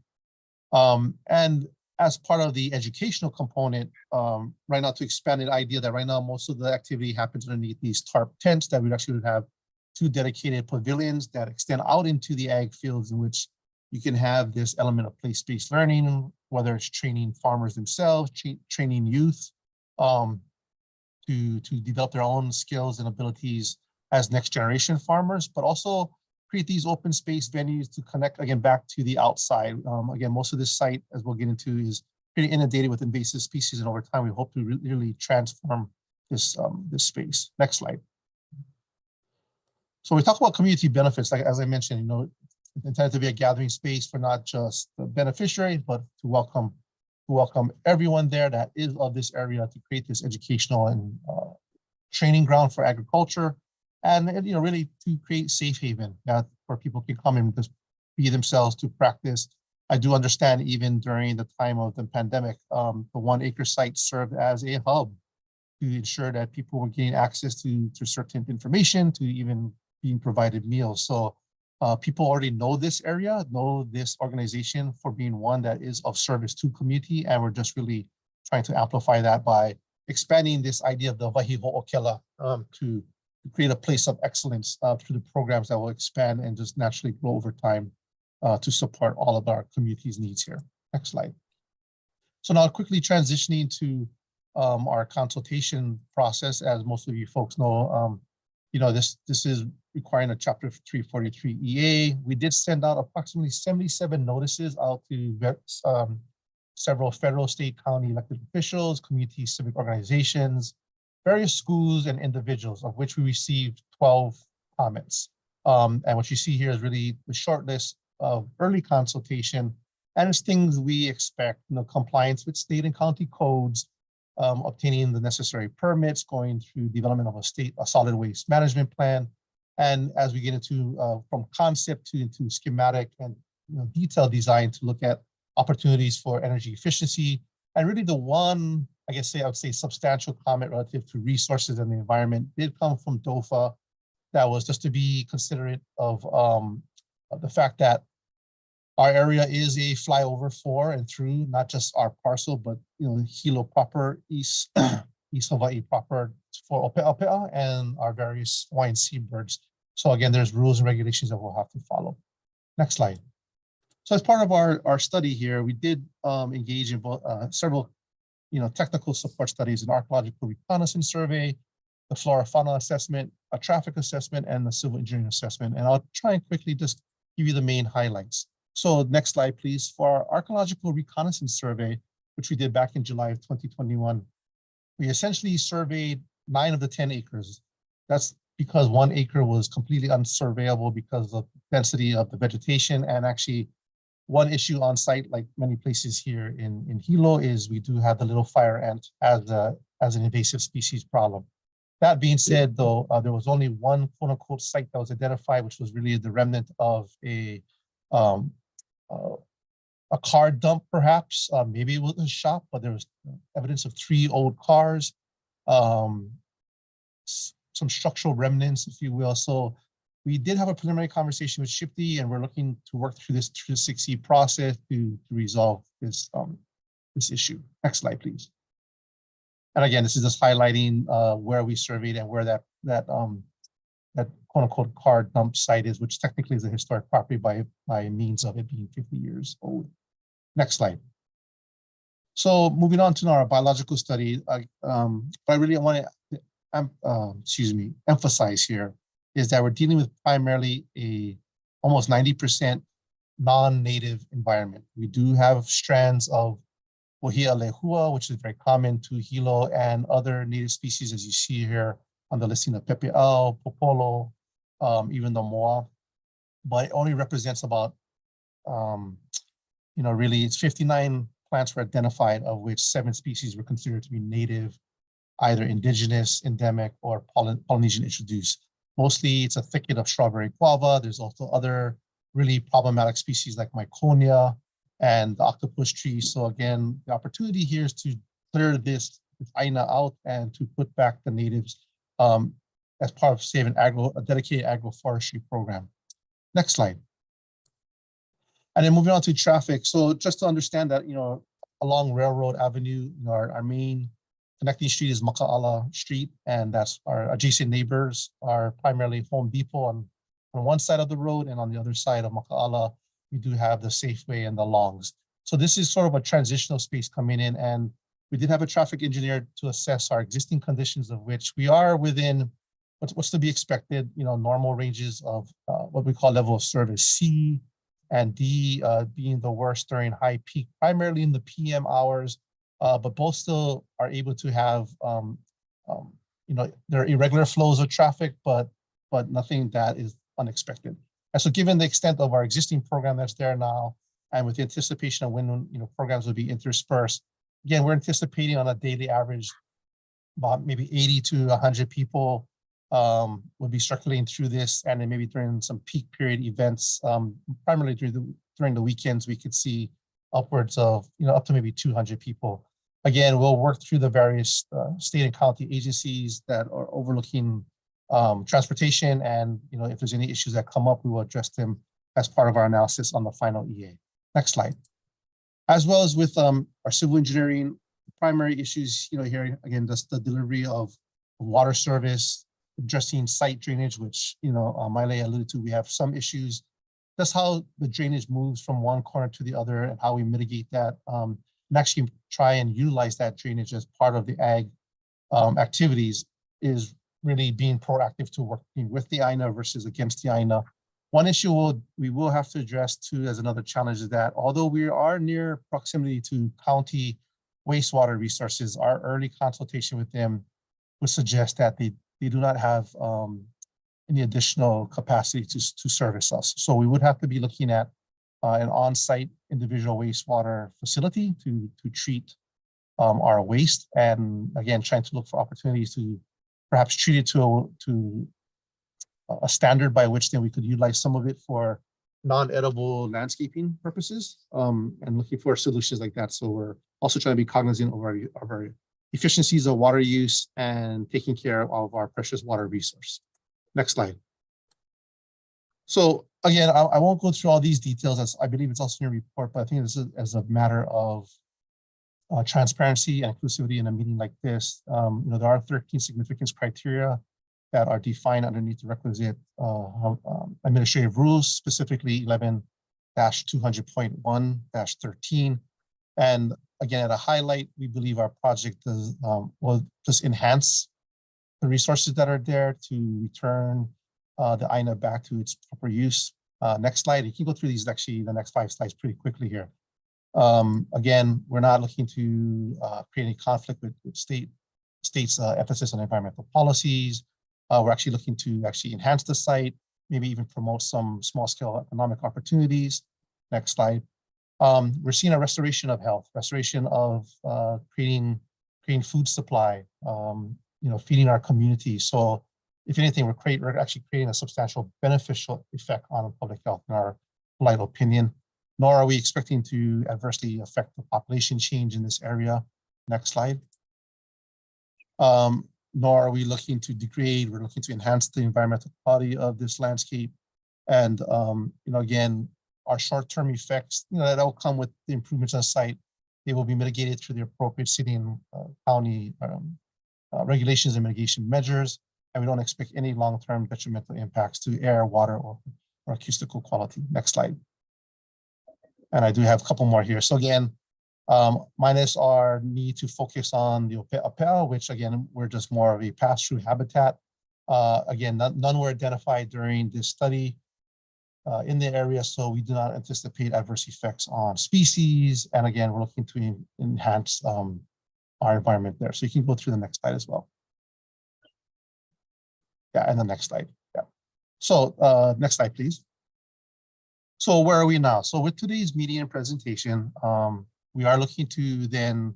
And as part of the educational component, right now to expand the idea that right now most of the activity happens underneath these tarp tents, that we actually would have 2 dedicated pavilions that extend out into the ag fields in which you can have this element of place-based learning, whether it's training farmers themselves, training youth to develop their own skills and abilities as next generation farmers, but also create these open space venues to connect again back to the outside. Again, most of this site, as we'll get into, is pretty inundated with invasive species, and over time, we hope to really transform this space. Next slide. So we talk about community benefits, like as I mentioned, intended to be a gathering space for not just the beneficiaries, but to welcome everyone there that is of this area, to create this educational and training ground for agriculture, and really to create safe haven that where people can come and just be themselves to practice. I do understand even during the time of the pandemic, the 1 acre site served as a hub to ensure that people were getting access to certain information, to even being provided meals. So people already know this area, know this organization for being one that is of service to community, and we're just really trying to amplify that by expanding this idea of the wahi ho'okela to create a place of excellence through the programs that will expand and just naturally grow over time to support all of our community's needs here. Next slide. So now quickly transitioning to our consultation process. As most of you folks know, this is requiring a chapter 343 EA. We did send out approximately 77 notices out to several federal, state, county elected officials, community civic organizations, various schools and individuals, of which we received 12 comments. And what you see here is really the short list of early consultation, and it's things we expect, compliance with state and county codes, obtaining the necessary permits, going through development of a solid waste management plan. And as we get into from concept into schematic and detailed design to look at opportunities for energy efficiency. And really the one, I would say substantial comment relative to resources and the environment did come from DOFA. That was just to be considerate of the fact that our area is a flyover for and through not just our parcel, but Hilo proper, East Hawaii proper for Ope'apea and our various Hawaiian seabirds. So again, there's rules and regulations that we'll have to follow. Next slide. So as part of our study here, we did engage in several technical support studies, an archaeological reconnaissance survey, the flora fauna assessment, a traffic assessment, and the civil engineering assessment. And I'll try and quickly just give you the main highlights. So next slide, please. For our archaeological reconnaissance survey, which we did back in July of 2021, we essentially surveyed 9 of the 10 acres. That's because 1 acre was completely unsurveyable because of the density of the vegetation. And actually, one issue on site, like many places here in Hilo, is we do have the little fire ant as an invasive species problem. That being said, though, there was only one quote unquote site that was identified, which was really the remnant of a car dump, perhaps. Maybe it was a shop, but there was evidence of 3 old cars, some structural remnants, if you will. So we did have a preliminary conversation with SHPE, and we're looking to work through this 6C process to resolve this issue. Next slide, please. And again, this is just highlighting where we surveyed and where that quote unquote car dump site is, which technically is a historic property by means of it being 50 years old. Next slide. So moving on to our biological study, what I really want to emphasize here is that we're dealing with primarily a almost 90% non-native environment. We do have strands of Wahia lehua, which is very common to Hilo, and other native species, as you see here on the listing of pepe'au, popolo, even the moa, but it only represents about, really it's 59 plants were identified, of which 7 species were considered to be native, either indigenous, endemic, or Polynesian introduced. Mostly it's a thicket of strawberry guava. There's also other really problematic species like Myconia and the octopus tree. So again, the opportunity here is to clear this aina out and to put back the natives as part of, say, a dedicated agroforestry program. Next slide. And then moving on to traffic. So just to understand that, along Railroad Avenue, our main connecting street is Maka'ala Street, and that's our adjacent neighbors are primarily Home Depot on one side of the road, and on the other side of Maka'ala, we do have the Safeway and the Longs. So this is sort of a transitional space coming in, and we did have a traffic engineer to assess our existing conditions, of which we are within what's to be expected, normal ranges of what we call level of service C and D, being the worst during high peak, primarily in the PM hours, but both still are able to have, there are irregular flows of traffic, but nothing that is unexpected. And so given the extent of our existing program that's there now, and with the anticipation of when programs will be interspersed, again, we're anticipating on a daily average about maybe 80 to 100 people will be circulating through this, and then maybe during some peak period events, primarily during the weekends, we could see upwards of up to maybe 200 people. Again, we'll work through the various state and county agencies that are overlooking transportation, and if there's any issues that come up, we will address them as part of our analysis on the final EA. Next slide. As well as with our civil engineering primary issues, here again, just the delivery of water service, addressing site drainage, which Maile alluded to. We have some issues. That's how the drainage moves from one corner to the other, and how we mitigate that, and actually try and utilize that drainage as part of the ag activities is really being proactive to working with the INA versus against the INA. One issue we will have to address too as another challenge is that although we are near proximity to county wastewater resources, our early consultation with them would suggest that they do not have any additional capacity to service us. So we would have to be looking at an on-site individual wastewater facility to treat our waste, and again, trying to look for opportunities to perhaps treat it to a standard by which then we could utilize some of it for non-edible landscaping purposes, and looking for solutions like that. So we're also trying to be cognizant of our efficiencies of water use and taking care of our precious water resource. Next slide. So again, I won't go through all these details, as I believe it's also in your report, but I think this is as a matter of transparency and inclusivity in a meeting like this. There are 13 significance criteria that are defined underneath the requisite administrative rules, specifically 11-200.1-13. And again, at a highlight, we believe our project does will just enhance the resources that are there to return the INA back to its proper use. Next slide. You can go through these, actually the next 5 slides pretty quickly here. Again, we're not looking to create any conflict with state's emphasis on environmental policies. We're actually looking to enhance the site, maybe even promote some small scale economic opportunities. Next slide. We're seeing a restoration of health, restoration of creating food supply, feeding our community. So if anything, we're actually creating a substantial beneficial effect on public health in our polite opinion, nor are we expecting to adversely affect the population change in this area. Next slide. Nor are we looking to degrade, we're looking to enhance the environmental quality of this landscape. And again, our short-term effects, that will come with the improvements on the site. They will be mitigated through the appropriate city and county regulations and mitigation measures. And we don't expect any long-term detrimental impacts to air, water, or acoustical quality. Next slide. And I do have a couple more here. So again, minus our need to focus on the Opel, which again, we're just more of a pass-through habitat. Again, none were identified during this study in the area, so we do not anticipate adverse effects on species. And again, we're looking to enhance our environment there. So you can go through the next slide as well. Yeah, and the next slide. Yeah. So next slide, please. So where are we now? So with today's meeting and presentation, we are looking to then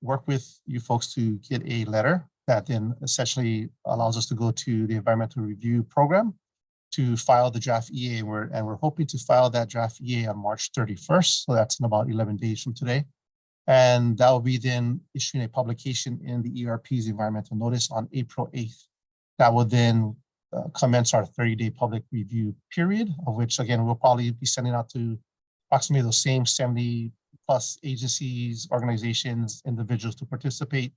work with you folks to get a letter that then essentially allows us to go to the environmental review program to file the draft EA. And we're hoping to file that draft EA on March 31st. So that's in about 11 days from today. And that will be then issuing a publication in the ERP's environmental notice on April 8th. That will then commence our 30-day public review period, of which again, we'll probably be sending out to approximately those same 70+ agencies, organizations, individuals to participate.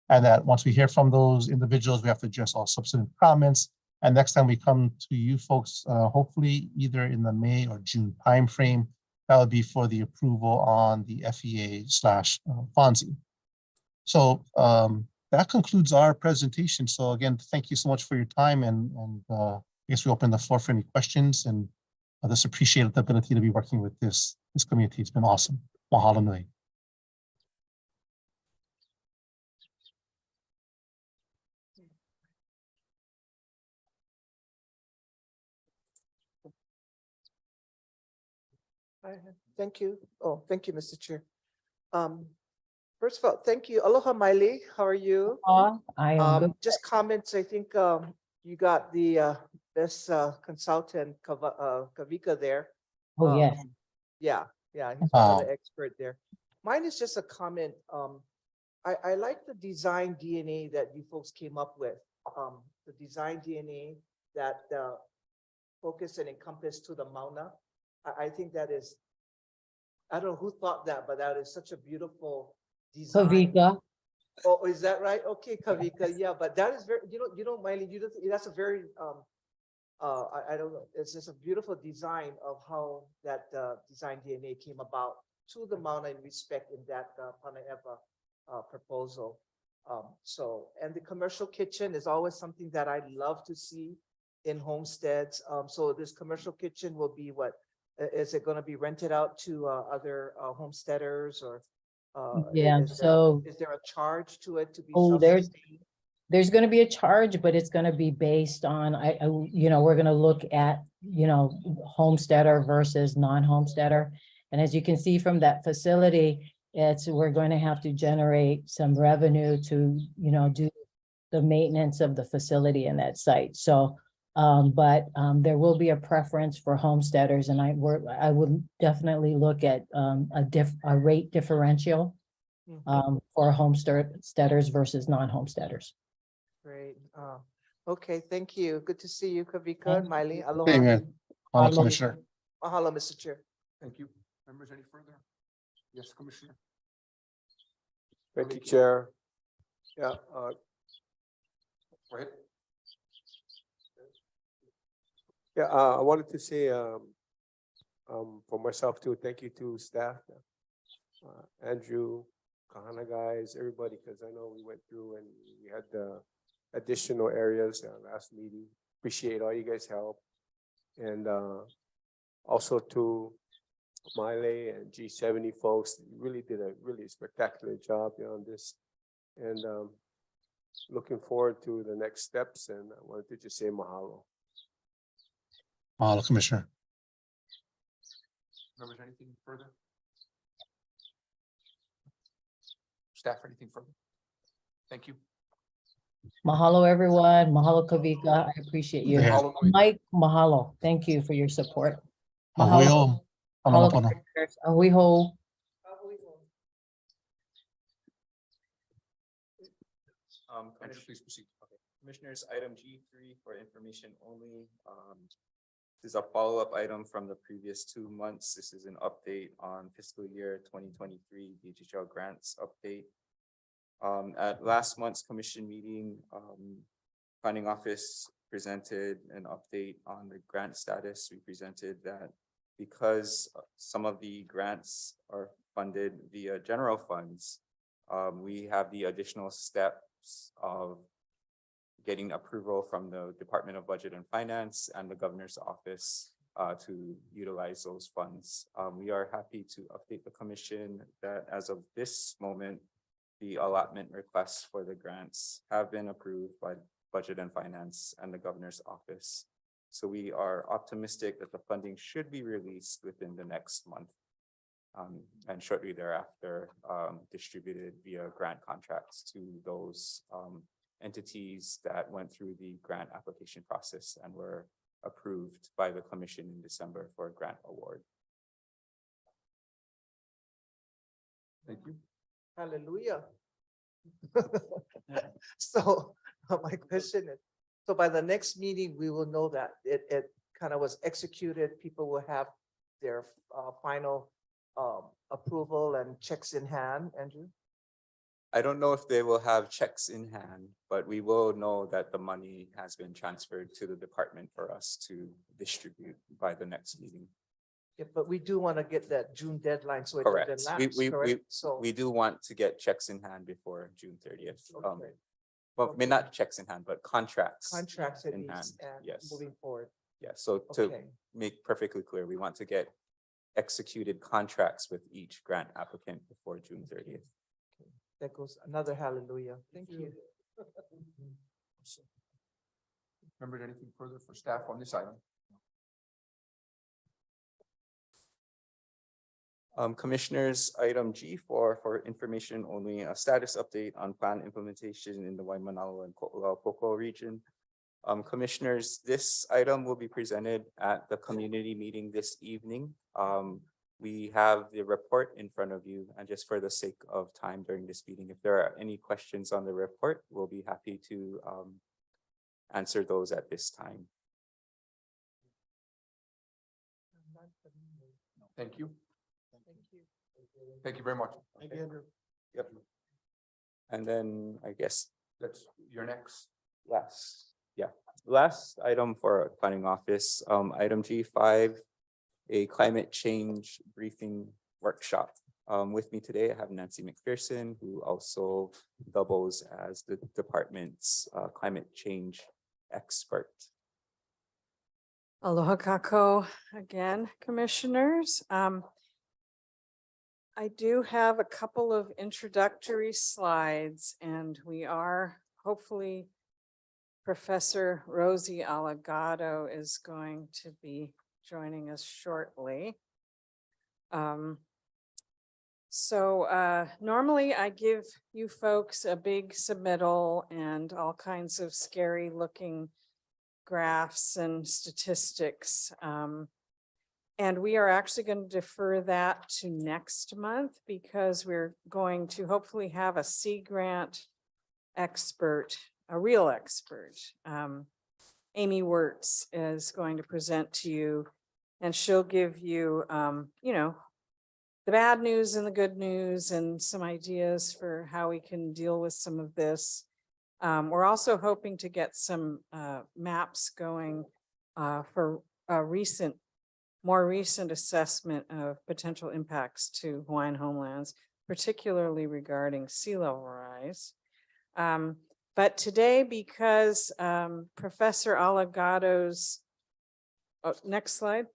And that once we hear from those individuals, we have to address all substantive comments. And next time we come to you folks, hopefully either in the May or June timeframe, that would be for the approval on the FEA/FONSI. So that concludes our presentation. So again, thank you so much for your time, and I guess we open the floor for any questions, and I just appreciate the ability to be working with this community. It's been awesome. Mahalo nui. Thank you. Oh, thank you, Mr. Chair. First of all, thank you. Aloha, Miley. How are you? I am good. Just comments. I think you got the best consultant, Kavika there. Oh, yes. Yeah, he's another expert there. Mine is just a comment. I like the design DNA that you folks came up with. The design DNA that focus and encompass to the Mauna. I think that is, I don't know who thought that, but that is such a beautiful design. Kavika. Oh, is that right? Okay, Kavika. Yeah, but that is very, Miley, that's a very, I don't know, it's just a beautiful design of how that design DNA came about to the Mauna in respect in that Panaepa proposal. So, and the commercial kitchen is always something that I love to see in homesteads. So this commercial kitchen will be what, is it gonna be rented out to other homesteaders or? Yeah, so, Is there a charge to it to be? oh, self-sustained? there's gonna be a charge, but it's gonna be based on, we're gonna look at, homesteader versus non-homesteader. And as you can see from that facility, we're going to have to generate some revenue to, do the maintenance of the facility in that site. So, there will be a preference for homesteaders, and I would definitely look at a rate differential for homesteaders versus non-homesteaders. Great. Okay, thank you. Good to see you, Kavika and Miley. Aloha. Amen. Thank you. Commissioner. Mahalo, Mr. Chair. Thank you. Members, any further? Yes, Commissioner. Thank you, Chair. Yeah, Go ahead. yeah, I wanted to say, for myself too, thank you to staff, Andrew, Kahana guys, everybody, because I know we went through and we had the additional areas last meeting. Appreciate all you guys' help. And also to Miley and G70 folks, you really did a really spectacular job on this. And looking forward to the next steps, and I wanted to just say mahalo. Mahalo, Commissioner. Members, anything further? Staff, anything further? Thank you. Mahalo, everyone. Mahalo, Kavika. I appreciate you. Yeah. Mahalo, Nui. Mike, mahalo. Thank you for your support. Ahoyo. Mahalo, Ho'oponopono. Commissioners. Ahuiho. Commissioner, please proceed. Okay. Commissioners, item G3 for information only. This is a follow-up item from the previous 2 months. This is an update on fiscal year 2023 DHL grants update. At last month's commission meeting, planning office presented an update on the grant status. We presented that because some of the grants are funded via general funds, we have the additional steps of getting approval from the Department of Budget and Finance and the Governor's Office to utilize those funds. We are happy to update the commission that as of this moment, the allotment requests for the grants have been approved by Budget and Finance and the Governor's Office. So we are optimistic that the funding should be released within the next month. And shortly thereafter, distributed via grant contracts to those entities that went through the grant application process and were approved by the commission in December for a grant award. Thank you. Hallelujah. So my question is, so by the next meeting, we will know that it kind of was executed. People will have their final approval and checks in hand, Andrew? I don't know if they will have checks in hand, but we will know that the money has been transferred to the department for us to distribute by the next meeting. Yeah, but we do want to get that June deadline, so it Correct. doesn't lapse, We correct? So, we do want to get checks in hand before June 30th. Okay. Well, I mean, not checks in hand, but contracts. contracts at in least, hand, and yes. moving forward. Yeah, so to Okay, make perfectly clear, we want to get executed contracts with each grant applicant before June 30th. that goes another hallelujah. Thank you. Remember anything further for staff on this item? Commissioners, item G4 for information only, a status update on plan implementation in the Waimanalo and Ko'olaupoco region. Commissioners, this item will be presented at the community meeting this evening. We have the report in front of you, and just for the sake of time during this meeting, if there are any questions on the report, we'll be happy to answer those at this time. Thank you. Thank you. Thank you very much. Thank you, Andrew. Yep. And then I guess That's your next. last item for planning office, item G5, a climate change briefing workshop. With me today, I have Nancy McPherson, who also doubles as the department's climate change expert. Aloha kako again, commissioners. I do have a couple of introductory slides, and we are hopefully Professor Rosie Alagado is going to be joining us shortly. Normally I give you folks a big submittal and all kinds of scary looking graphs and statistics. And we are actually going to defer that to next month because we're going to hopefully have a Sea Grant expert, a real expert. Amy Wirtz is going to present to you, and she'll give you, you know, the bad news and the good news and some ideas for how we can deal with some of this. We're also hoping to get some maps going for a more recent assessment of potential impacts to Hawaiian homelands, particularly regarding sea level rise. But today, because Professor Alagado's, next slide.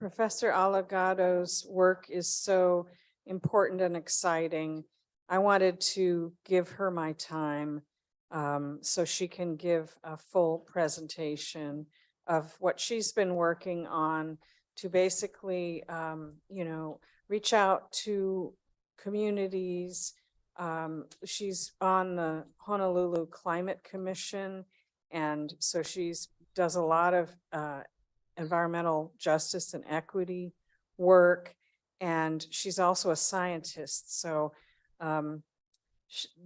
Professor Alagado's work is so important and exciting. I wanted to give her my time so she can give a full presentation of what she's been working on to basically, you know, reach out to communities. She's on the Honolulu Climate Commission, and so does a lot of environmental justice and equity work, and she's also a scientist. So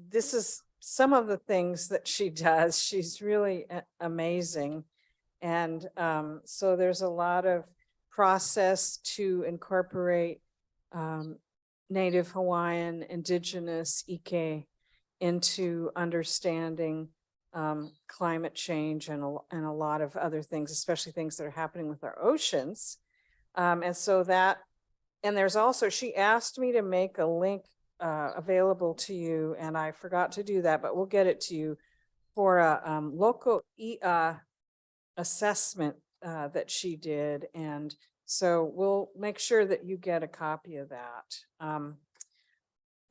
this is some of the things that she does. She's really amazing. And so there's a lot of process to incorporate Native Hawaiian, Indigenous, Ike into understanding climate change and a lot of other things, especially things that are happening with our oceans. And so that, and there's also, she asked me to make a link available to you, and I forgot to do that, but we'll get it to you for a local assessment that she did. And so we'll make sure that you get a copy of that.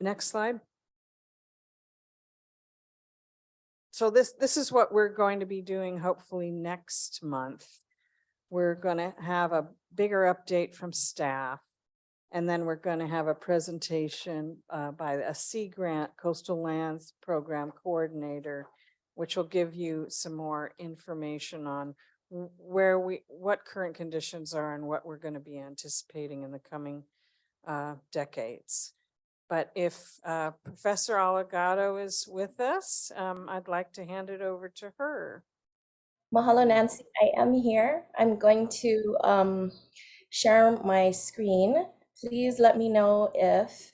Next slide. So this is what we're going to be doing hopefully next month. We're going to have a bigger update from staff, and then we're going to have a presentation by a Sea Grant Coastal Lands Program Coordinator, which will give you some more information on what current conditions are and what we're going to be anticipating in the coming decades. But if Professor Alagado is with us, I'd like to hand it over to her. Mahalo, Nancy. I am here. I'm going to share my screen. Please let me know if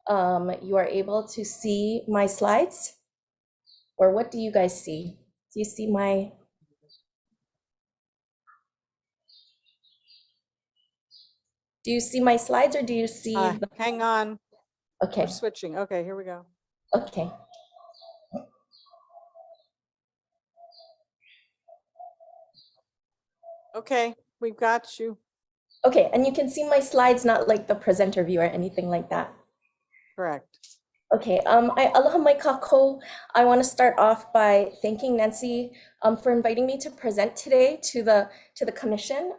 you are able to see my slides, or what do you guys see? Do you see my? Do you see my slides, or do you see? Hang on. Okay. We're switching. Okay, here we go. Okay. Okay, we've got you. Okay, and you can see my slides, not like the presenter view or anything like that. Correct. Okay, aloha mai kako. I want to start off by thanking Nancy for inviting me to present today to the commission.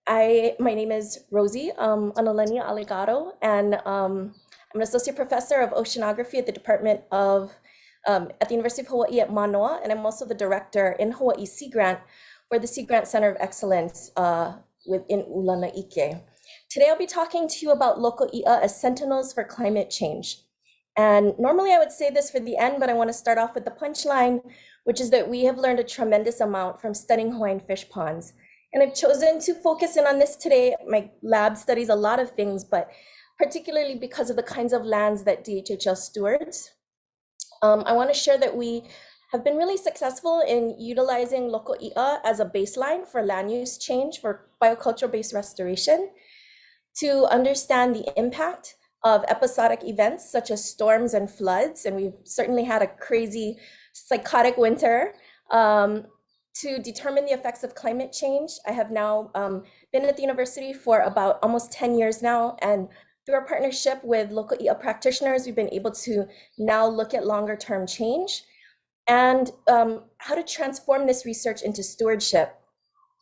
My name is Rosie Analenia Alagado, and I'm an associate professor of oceanography at the Department of at the University of Hawaii at Manoa, and I'm also the director in Hawaii Sea Grant for the Sea Grant Center of Excellence within Ulanaike. Today I'll be talking to you about local i'a as sentinels for climate change. And normally I would say this for the end, but I want to start off with the punchline, which is that we have learned a tremendous amount from studying Hawaiian fish ponds. And I've chosen to focus in on this today. My lab studies a lot of things, but particularly because of the kinds of lands that DHHL stewards. I want to share that we have been really successful in utilizing local i'a as a baseline for land use change for biocultural-based restoration to understand the impact of episodic events such as storms and floods. And we've certainly had a crazy, psychotic winter. To determine the effects of climate change, I have now been at the university for about almost 10 years now. And through our partnership with local i'a practitioners, we've been able to now look at longer term change and how to transform this research into stewardship.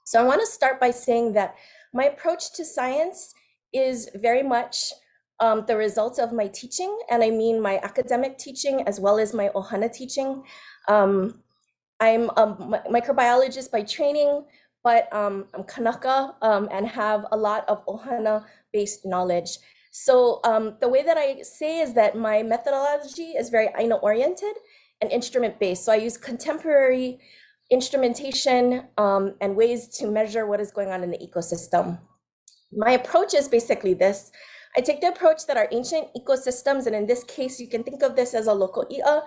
So I want to start by saying that my approach to science is very much the result of my teaching, and I mean my academic teaching as well as my ohana teaching. I'm a microbiologist by training, but I'm Kanaka and have a lot of ohana-based knowledge. So the way that I say is that my methodology is very aina-oriented and instrument-based. So I use contemporary instrumentation and ways to measure what is going on in the ecosystem. My approach is basically this. I take the approach that our ancient ecosystems, and in this case, you can think of this as a local i'a,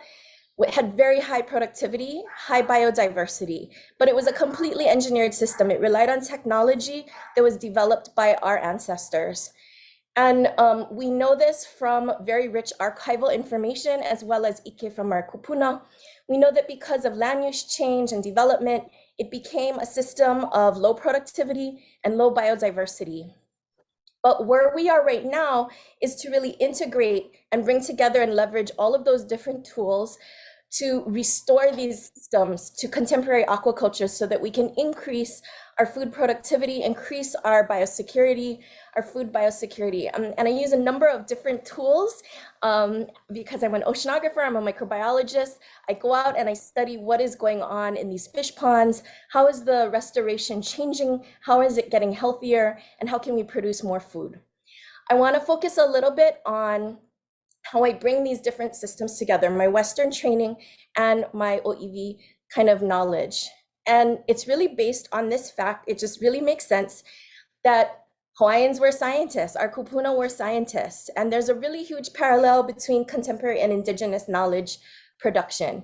had very high productivity, high biodiversity, but it was a completely engineered system. It relied on technology that was developed by our ancestors. And we know this from very rich archival information as well as ike from our kupuna. We know that because of land use change and development, it became a system of low productivity and low biodiversity. But where we are right now is to really integrate and bring together and leverage all of those different tools to restore these systems to contemporary aquaculture so that we can increase our food productivity, increase our biosecurity, our food biosecurity. And I use a number of different tools because I'm an oceanographer, I'm a microbiologist. I go out and I study what is going on in these fish ponds. How is the restoration changing? How is it getting healthier? And how can we produce more food? I want to focus a little bit on how I bring these different systems together, my Western training and my OEV kind of knowledge. And it's really based on this fact. It just really makes sense that Hawaiians were scientists, our kupuna were scientists, and there's a really huge parallel between contemporary and indigenous knowledge production.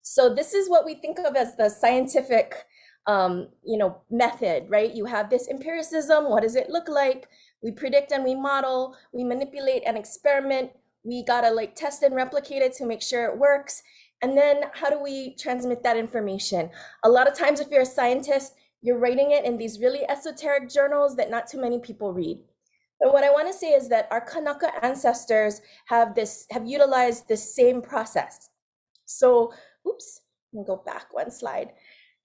So this is what we think of as the scientific method, right? You have this empiricism. What does it look like? We predict and we model, we manipulate and experiment. We gotta test and replicate it to make sure it works. And then how do we transmit that information? A lot of times if you're a scientist, you're writing it in these really esoteric journals that not too many people read. But what I want to say is that our Kanaka ancestors have utilized this same process. So, oops, let me go back one slide.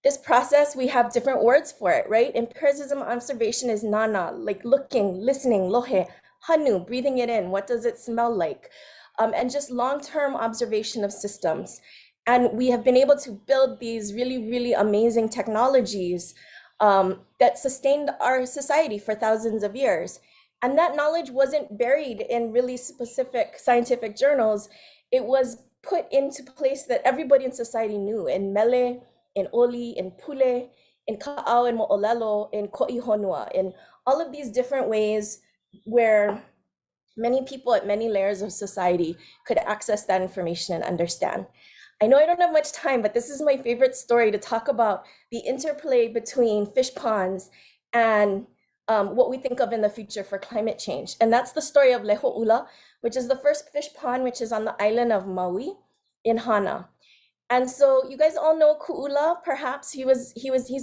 This process, we have different words for it, right? Empiricism observation is nana, like looking, listening, lohe, hanu, breathing it in. What does it smell like? And just long-term observation of systems. And we have been able to build these really, really amazing technologies that sustained our society for thousands of years. And that knowledge wasn't buried in really specific scientific journals. It was put into place that everybody in society knew, in mele, in oli, in pule, in ka'au, in mo'olelo, in ko'ihonua, in all of these different ways where many people at many layers of society could access that information and understand. I know I don't have much time, but this is my favorite story to talk about the interplay between fish ponds and what we think of in the future for climate change. And that's the story of Leho'ula, which is the first fish pond, which is on the island of Maui in Hana. And so you guys all know Ku'ula, perhaps. He's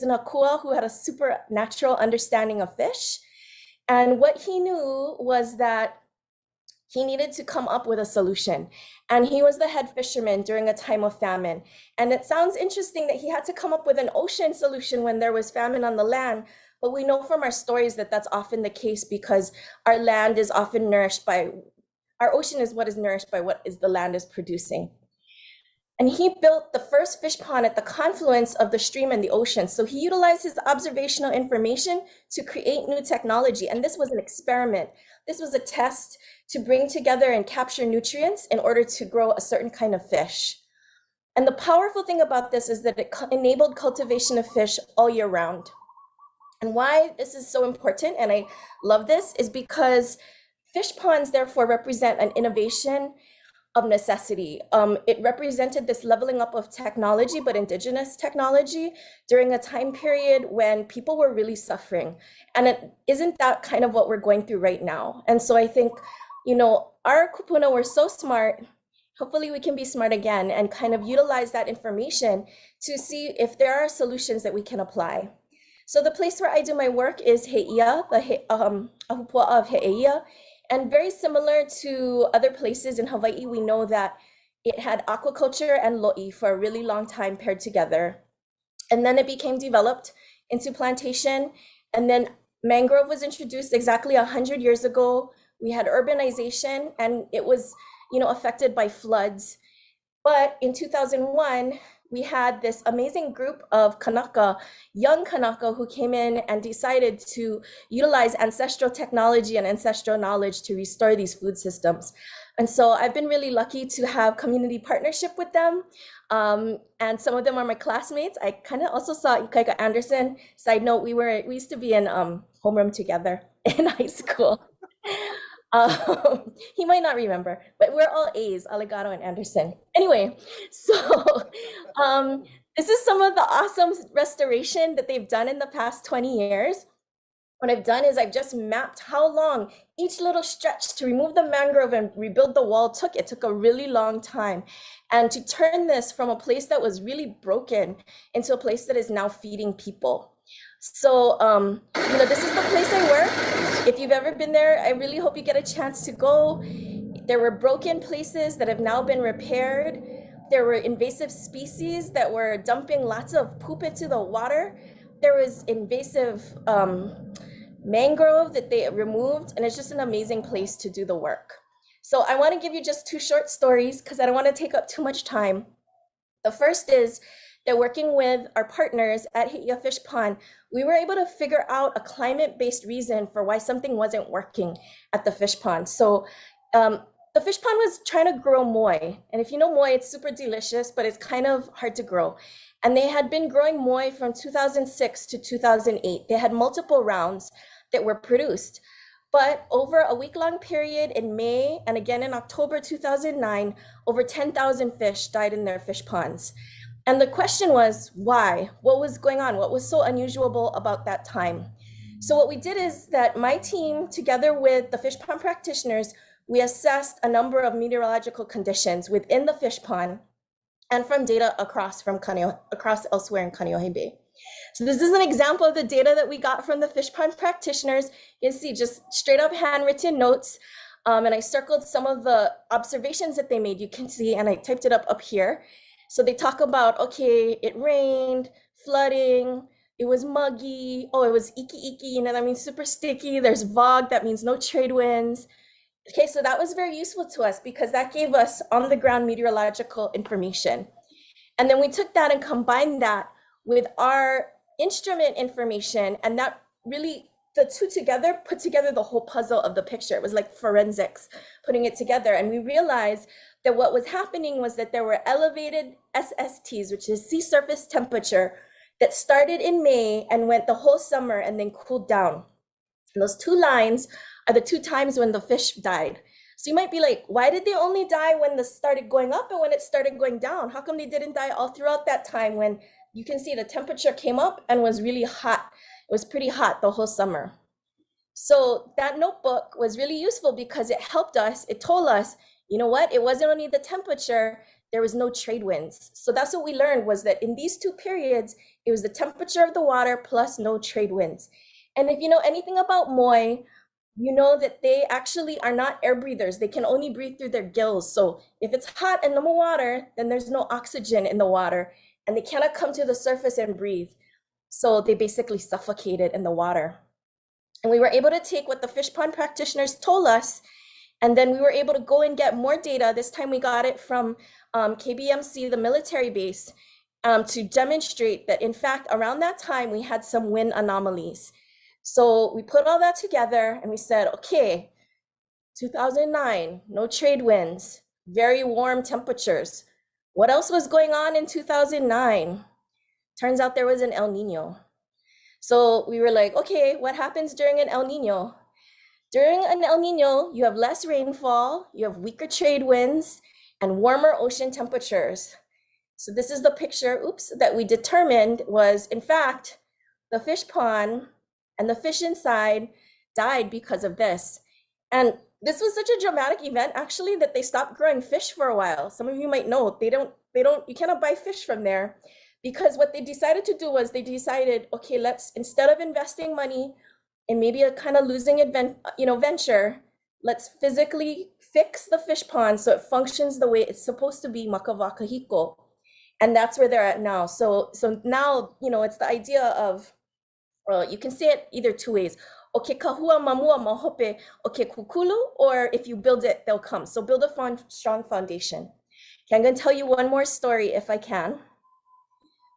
an akua who had a supernatural understanding of fish. And what he knew was that he needed to come up with a solution. And he was the head fisherman during a time of famine. And it sounds interesting that he had to come up with an ocean solution when there was famine on the land. But we know from our stories that that's often the case because our land is often nourished by, our ocean is what is nourished by what is the land is producing. And he built the first fish pond at the confluence of the stream and the ocean. So he utilized his observational information to create new technology. And this was an experiment. This was a test to bring together and capture nutrients in order to grow a certain kind of fish. And the powerful thing about this is that it enabled cultivation of fish all year round. And why this is so important, and I love this, is because fish ponds therefore represent an innovation of necessity. It represented this leveling up of technology, but indigenous technology during a time period when people were really suffering. And it isn't that kind of what we're going through right now. And so I think, you know, our kupuna were so smart. Hopefully we can be smart again and kind of utilize that information to see if there are solutions that we can apply. So the place where I do my work is He'ia, the Ahupua of He'ia. And very similar to other places in Hawaii, we know that it had aquaculture and lo'i for a really long time paired together. And then it became developed into plantation. And then mangrove was introduced exactly 100 years ago. We had urbanization and it was, you know, affected by floods. But in 2001, we had this amazing group of Kanaka, young Kanaka, who came in and decided to utilize ancestral technology and ancestral knowledge to restore these food systems. And so I've been really lucky to have community partnership with them. And some of them are my classmates. I kind of also saw Ikaika Anderson. Side note, we used to be in homeroom together in high school. He might not remember, but we're all A's, Allegado and Anderson. Anyway, so this is some of the awesome restoration that they've done in the past 20 years. What I've done is I've just mapped how long each little stretch to remove the mangrove and rebuild the wall took. It took a really long time. And to turn this from a place that was really broken into a place that is now feeding people. So, you know, this is the place I work. If you've ever been there, I really hope you get a chance to go. There were broken places that have now been repaired. There were invasive species that were dumping lots of poop into the water. There was invasive mangrove that they removed, and it's just an amazing place to do the work. So I want to give you just 2 short stories because I don't want to take up too much time. The first is that working with our partners at He'ia Fish Pond, we were able to figure out a climate-based reason for why something wasn't working at the fish pond. So the fish pond was trying to grow moi. And if you know moi, it's super delicious, but it's kind of hard to grow. And they had been growing moi from 2006 to 2008. They had multiple rounds that were produced. But over a week-long period in May and again in October 2009, over 10,000 fish died in their fish ponds. And the question was, why? What was going on? What was so unusual about that time? So what we did is that my team, together with the fish pond practitioners, we assessed a number of meteorological conditions within the fish pond and from data across elsewhere in Kaneohe Bay. So this is an example of the data that we got from the fish pond practitioners. You can see just straight up handwritten notes. And I circled some of the observations that they made. You can see, and I typed it up here. So they talk about, okay, it rained, flooding, it was muggy, oh, it was iki, you know, that means super sticky. There's VOG, that means no trade winds. Okay, so that was very useful to us because that gave us on the ground meteorological information. And then we took that and combined that with our instrument information, and that really, the two together put together the whole puzzle of the picture. It was like forensics putting it together. And we realized that what was happening was that there were elevated SSTs, which is sea surface temperature, that started in May and went the whole summer and then cooled down. And those 2 lines are the 2 times when the fish died. So you might be like, why did they only die when this started going up and when it started going down? How come they didn't die all throughout that time when you can see the temperature came up and was really hot? It was pretty hot the whole summer. So that notebook was really useful because it helped us. It told us, you know what? It wasn't only the temperature, there was no trade winds. So that's what we learned, was that in these 2 periods, it was the temperature of the water plus no trade winds. And if you know anything about moi, you know that they actually are not air breathers. They can only breathe through their gills. So if it's hot in the water, then there's no oxygen in the water and they cannot come to the surface and breathe. So they basically suffocated in the water. And we were able to take what the fish pond practitioners told us, and then we were able to go and get more data. This time we got it from KBMC, the military base, to demonstrate that in fact, around that time, we had some wind anomalies. So we put all that together and we said, okay, 2009, no trade winds, very warm temperatures. What else was going on in 2009? Turns out there was an El Nino. So we were like, okay, what happens during an El Nino? During an El Nino, you have less rainfall, you have weaker trade winds, and warmer ocean temperatures. So this is the picture, that we determined was, in fact, the fish pond and the fish inside died because of this. And this was such a dramatic event, actually, that they stopped growing fish for a while. Some of you might know you cannot buy fish from there, because what they decided to do was they decided, okay, let's, instead of investing money in maybe a kind of losing venture, let's physically fix the fish pond so it functions the way it's supposed to be, makawakahiko. And that's where they're at now. So now, it's the idea of, you can say it either two ways. Okay, kahua mamua mahope, okay, kukulu, or if you build it, they'll come. So build a strong foundation. Okay, I'm gonna tell you one more story if I can,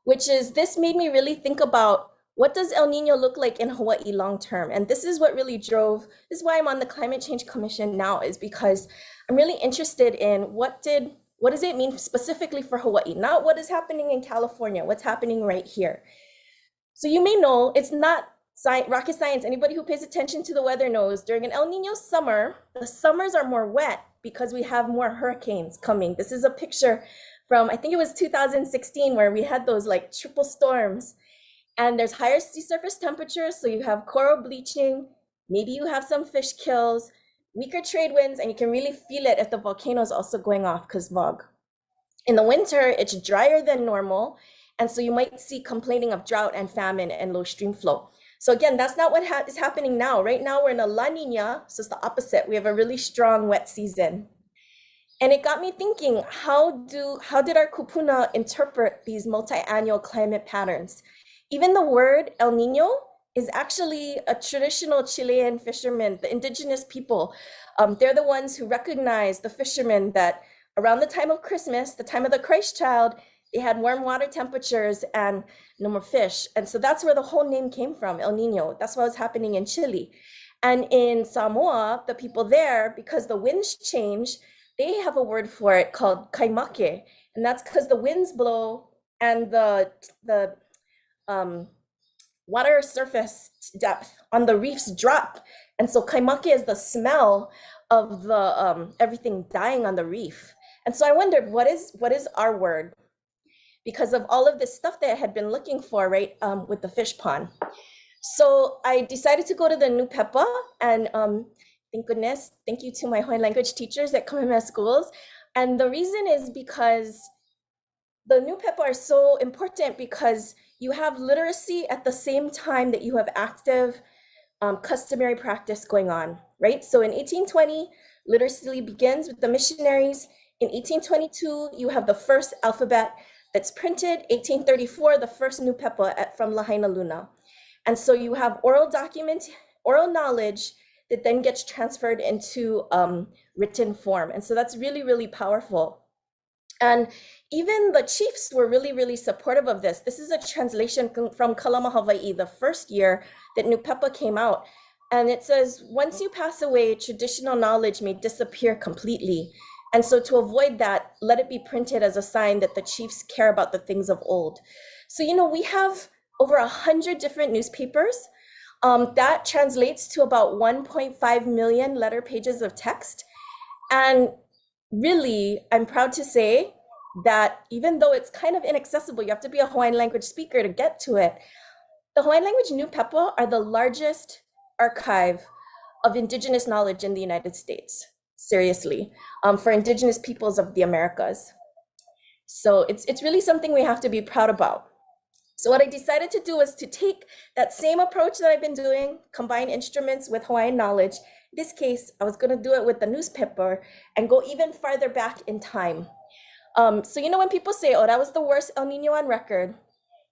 which is, this made me really think about, what does El Nino look like in Hawaii long-term? And this is what really this is why I'm on the Climate Change Commission now, is because I'm really interested in what does it mean specifically for Hawaii? Not what is happening in California, what's happening right here. So you may know, it's not rocket science. Anybody who pays attention to the weather knows during an El Nino summer, the summers are more wet because we have more hurricanes coming. This is a picture from, I think it was 2016, where we had those like triple storms. And there's higher sea surface temperatures, so you have coral bleaching, maybe you have some fish kills, weaker trade winds, and you can really feel it if the volcano is also going off, because VOG. In the winter, it's drier than normal, and so you might see complaining of drought and famine and low stream flow. So again, that's not what is happening now. Right now, we're in a La Nina, so it's the opposite. We have a really strong wet season. And it got me thinking, how did our kupuna interpret these multi-annual climate patterns? Even the word El Nino is actually a traditional Chilean fisherman, the indigenous people. They're the ones who recognize the fishermen that around the time of Christmas, the time of the Christ child, they had warm water temperatures and no more fish. And so that's where the whole name came from, El Nino. That's what was happening in Chile. And in Samoa, the people there, because the winds change, they have a word for it called kaimake. And that's because the winds blow and the water surface depth on the reefs drop. And so kaimake is the smell of the everything dying on the reef. And so I wondered, what is our word? Because of all of this stuff that I had been looking for, right, with the fish pond. So I decided to go to the New Pepa, and thank goodness, thank you to my Hawaiian language teachers at Kamehameha schools. And the reason is because the New Pepa are so important, because you have literacy at the same time that you have active customary practice going on, right? So in 1820, literacy begins with the missionaries. In 1822, you have the first alphabet that's printed. 1834, the first New Pepa from Lahaina Luna. And so you have oral knowledge that then gets transferred into written form. And so that's really, really powerful. And even the chiefs were really, really supportive of this. This is a translation from Kalama Hawaii, the first year that New Pepa came out. And it says, once you pass away, traditional knowledge may disappear completely. And so to avoid that, let it be printed as a sign that the chiefs care about the things of old. So, we have over 100 different newspapers. That translates to about 1.5 million letter pages of text. And really, I'm proud to say that even though it's kind of inaccessible, you have to be a Hawaiian language speaker to get to it. The Hawaiian language New Pepa are the largest archive of indigenous knowledge in the United States, seriously, for indigenous peoples of the Americas. So it's really something we have to be proud about. So what I decided to do was to take that same approach that I've been doing, combine instruments with Hawaiian knowledge. In this case, I was going to do it with the newspaper and go even farther back in time. So when people say, oh, that was the worst El Nino on record,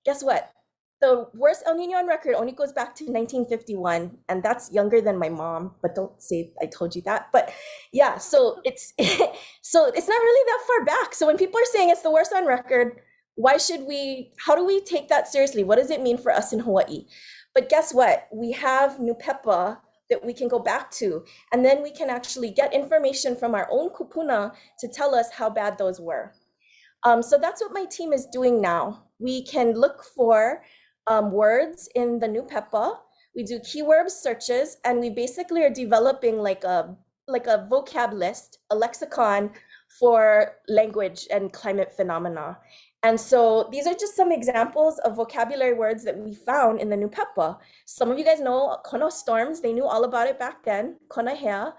guess what? The worst El Nino on record only goes back to 1951, and that's younger than my mom, but don't say I told you that. But yeah, so it's not really that far back. So when people are saying it's the worst on record, how do we take that seriously? What does it mean for us in Hawaii? But guess what? We have New Pepa that we can go back to, and then we can actually get information from our own kupuna to tell us how bad those were. So that's what my team is doing now. We can look for words in the New Pepa. We do keyword searches, and we basically are developing like a vocab list, a lexicon for language and climate phenomena. And so these are just some examples of vocabulary words that we found in the new PEPA. Some of you guys know kono storms, they knew all about it back then, kona hea.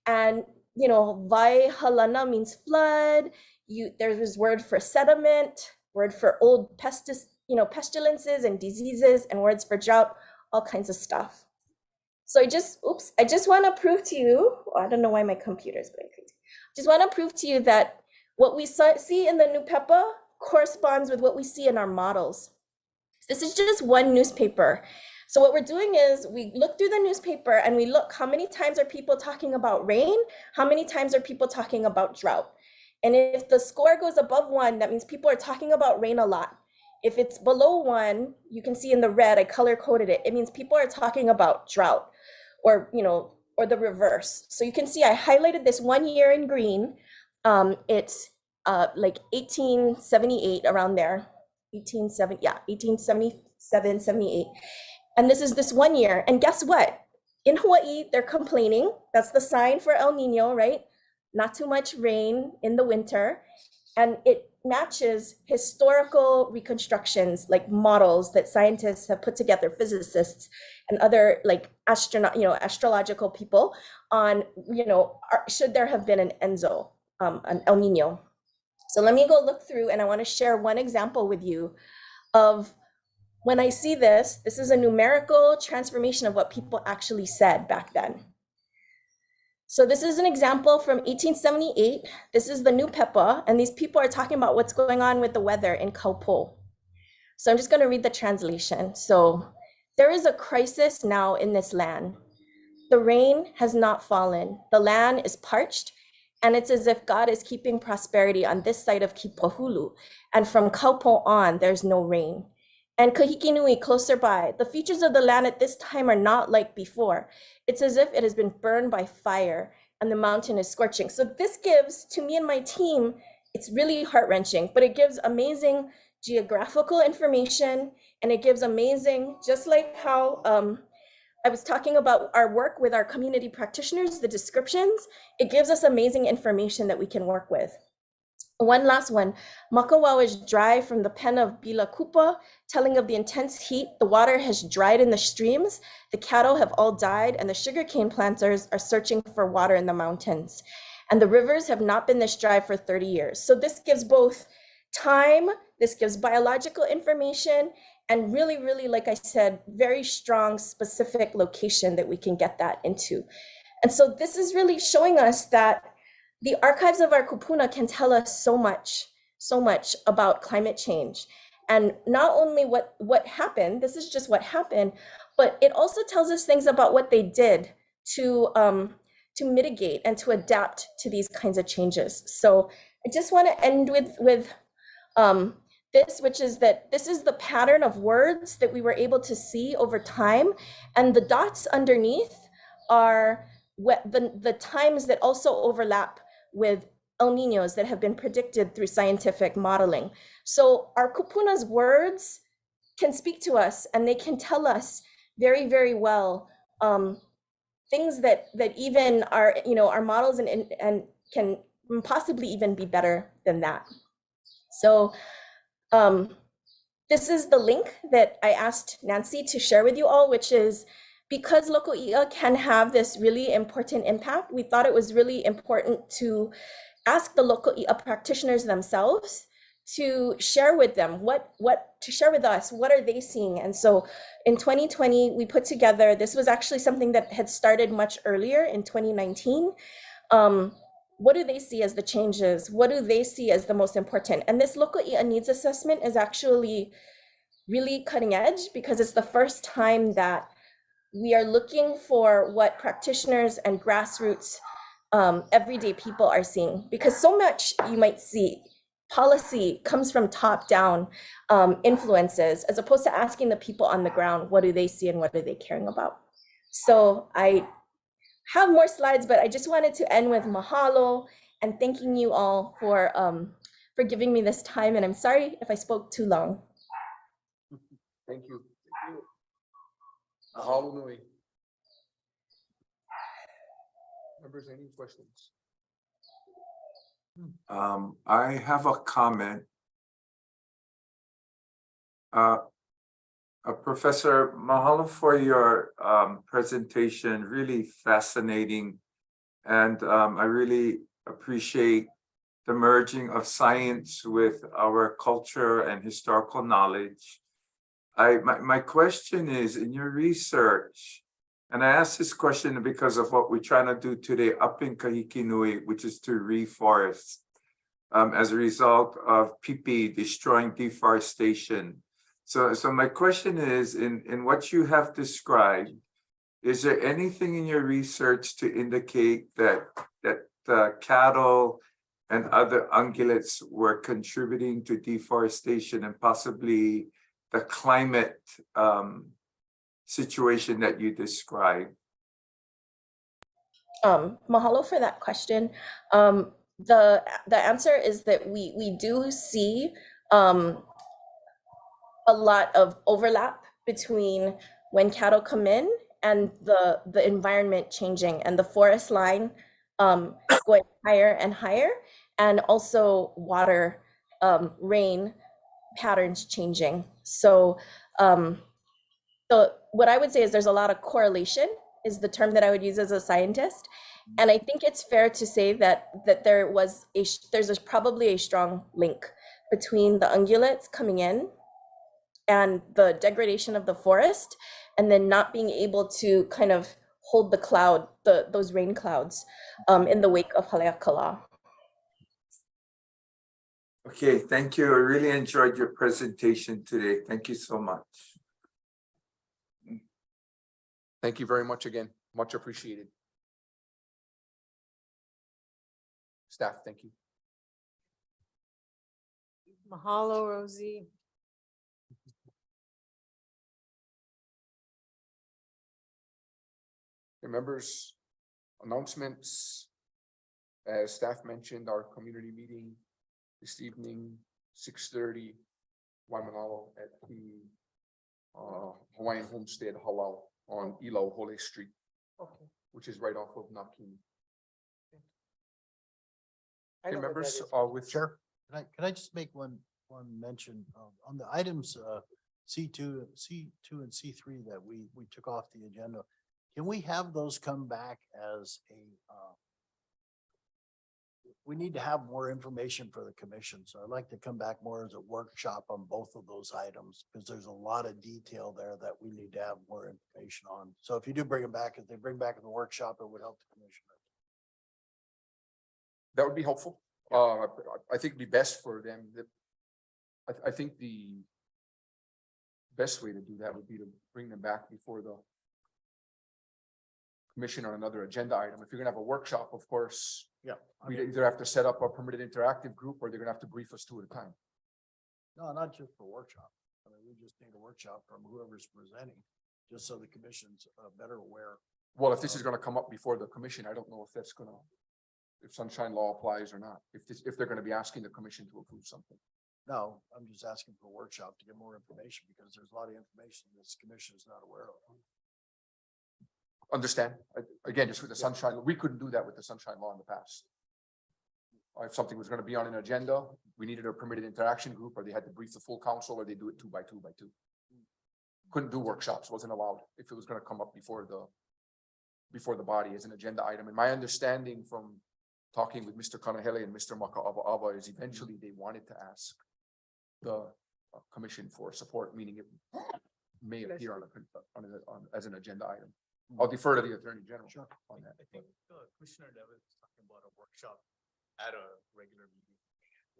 And vai halana means flood. There's this word for sediment, word for old pestilences and diseases, and words for drought, all kinds of stuff. So I just want to prove to you, I don't know why my computer is going crazy. Just want to prove to you that what we see in the new PEPA corresponds with what we see in our models. This is just one newspaper. So what we're doing is we look through the newspaper and we look how many times are people talking about rain, how many times are people talking about drought. And if the score goes above 1, that means people are talking about rain a lot. If it's below 1, you can see in the red, I color coded it. It means people are talking about drought or the reverse. So you can see I highlighted this 1 year in green. It's like 1878, around there, 1877, 78. And this is this 1 year. And guess what? In Hawaii, they're complaining. That's the sign for El Nino, right? Not too much rain in the winter. And it matches historical reconstructions, like models that scientists have put together, physicists and other like astrological people on, should there have been an ENSO, an El Nino. So let me go look through, and I want to share one example with you of when I see this. This is a numerical transformation of what people actually said back then. So this is an example from 1878. This is the new PEPA, and these people are talking about what's going on with the weather in Kaupo. So I'm just going to read the translation. So there is a crisis now in this land. The rain has not fallen. The land is parched, and it's as if God is keeping prosperity on this side of Kipahulu. And from Kaupo on, there's no rain. And Kahikinui, closer by, the features of the land at this time are not like before. It's as if it has been burned by fire and the mountain is scorching. So this gives, to me and my team, it's really heart-wrenching, but it gives amazing geographical information, and it gives amazing, just like how I was talking about our work with our community practitioners, the descriptions, it gives us amazing information that we can work with. One last one. Makawao is dry from the pen of Bila Kupa, telling of the intense heat. The water has dried in the streams. The cattle have all died, and the sugarcane planters are searching for water in the mountains. And the rivers have not been this dry for 30 years. So this gives both time, this gives biological information, and really, really, like I said, very strong, specific location that we can get that into. And so this is really showing us that the archives of our kupuna can tell us so much about climate change. And not only what happened, this is just what happened, but it also tells us things about what they did to mitigate and to adapt to these kinds of changes. So I just want to end with this, which is that this is the pattern of words that we were able to see over time. And the dots underneath are the times that also overlap with El Niños that have been predicted through scientific modeling. So our kupuna's words can speak to us, and they can tell us very, very well things that even our models and can possibly even be better than that. So this is the link that I asked Nancy to share with you all, which is because local IA can have this really important impact, we thought it was really important to ask the local IA practitioners themselves to share with them to share with us, what are they seeing? And so in 2020, we put together, this was actually something that had started much earlier in 2019. What do they see as the changes? What do they see as the most important? And this local IA needs assessment is actually really cutting edge, because it's the first time that we are looking for what practitioners and grassroots everyday people are seeing, because so much you might see policy comes from top down influences, as opposed to asking the people on the ground, what do they see and what are they caring about? So I have more slides, but I just wanted to end with mahalo and thanking you all for giving me this time. And I'm sorry if I spoke too long. Thank you. Mahalo nui. Members, any questions? I have a comment. Professor, mahalo for your presentation, really fascinating. And I really appreciate the merging of science with our culture and historical knowledge. My question is, in your research, and I ask this question because of what we're trying to do today up in Kahikinui, which is to reforest as a result of PP destroying deforestation. So my question is, in what you have described, is there anything in your research to indicate that cattle and other ungulates were contributing to deforestation and possibly the climate situation that you described? Mahalo for that question. The answer is that we do see a lot of overlap between when cattle come in and the environment changing and the forest line going higher and higher, and also water rain patterns changing. So what I would say is there's a lot of correlation is the term that I would use as a scientist. And I think it's fair to say that there's probably a strong link between the ungulates coming in and the degradation of the forest, and then not being able to kind of hold those rain clouds in the wake of Haleakala. Okay, thank you. I really enjoyed your presentation today. Thank you so much. Thank you very much again. Much appreciated. Staff, thank you. Mahalo, Rosie. Members, announcements. As staff mentioned, our community meeting this evening, 6:30, Waimanalo at the Hawaiian Homestead Halal on Ilauhole Street, which is right off of Nakini. Okay, members, with Sure. Can I just make one mention on the items C2 and C3 that we took off the agenda? Can we have those come back as we need to have more information for the commission. So I'd like to come back more as a workshop on both of those items, because there's a lot of detail there that we need to have more information on. So if you do bring them back, if they bring back in the workshop, it would help the commissioner. That would be helpful. I think it'd be best for them that, I think the best way to do that would be to bring them back before the commission on another agenda item. If you're gonna have a workshop, of course, we either have to set up a permitted interactive group, or they're gonna have to brief us two at a time. No, not just for workshop. I mean, we just need a workshop from whoever's presenting, just so the commission's better aware. Well, if this is gonna come up before the commission, I don't know if that's gonna, if sunshine law applies or not, if they're gonna be asking the commission to approve something. No, I'm just asking for a workshop to get more information, because there's a lot of information this commission is not aware of. Understand? Again, just with the sunshine, we couldn't do that with the sunshine law in the past. If something was gonna be on an agenda, we needed a permitted interaction group, or they had to brief the full council, or they do it 2 by 2 by 2. Couldn't do workshops, wasn't allowed if it was gonna come up before the body as an agenda item. And my understanding from talking with Mr. Kanahele and Mr. Maka'ava is eventually they wanted to ask the commission for support, meaning it may appear as an agenda item. I'll defer to the Attorney General on that. I think Commissioner David is talking about a workshop at a regular meeting.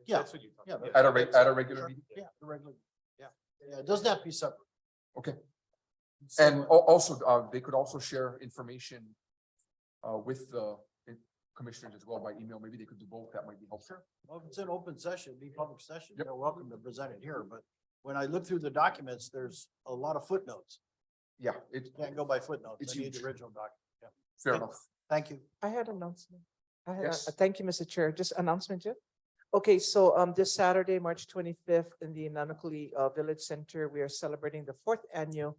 Yeah, That's what you're talking about. At a regular meeting. Yeah, the regular, yeah, it doesn't have to be separate. Okay. And also, they could also share information with the commissioners as well by email. Maybe they could do both. That might be helpful. Well, if it's an open session, be public session, you're welcome to present it here, but when I look through the documents, there's a lot of footnotes. Yeah, It can't go by footnotes. It's I need the huge. original document. Yeah. Fair enough. Thank you. I had an announcement. Yes. Thank you, Mr. Chair. Just announcement, Jeff. Okay, so this Saturday, March 25th, in the Nanakuli Village Center, we are celebrating the 4th annual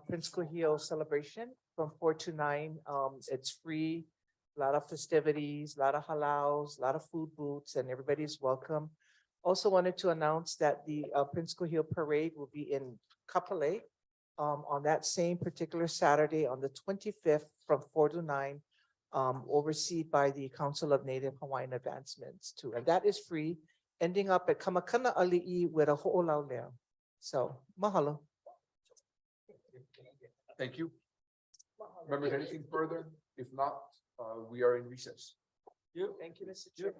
Prince Kuhio celebration from 4 to 9. It's free. a lot of festivities, a lot of halaus, a lot of food booths, and everybody's welcome. Also wanted to announce that the Prince Hill Parade will be in Kapolei on that same particular Saturday on the 25th from 4 to 9, overseen by the Council of Native Hawaiian Advancements too. And that is free, ending up at Kamakana Ali'i with a ho'olau leo. So, mahalo. Thank you. Members, anything further? If not, we are in recess. Thank you, Mr. Chair.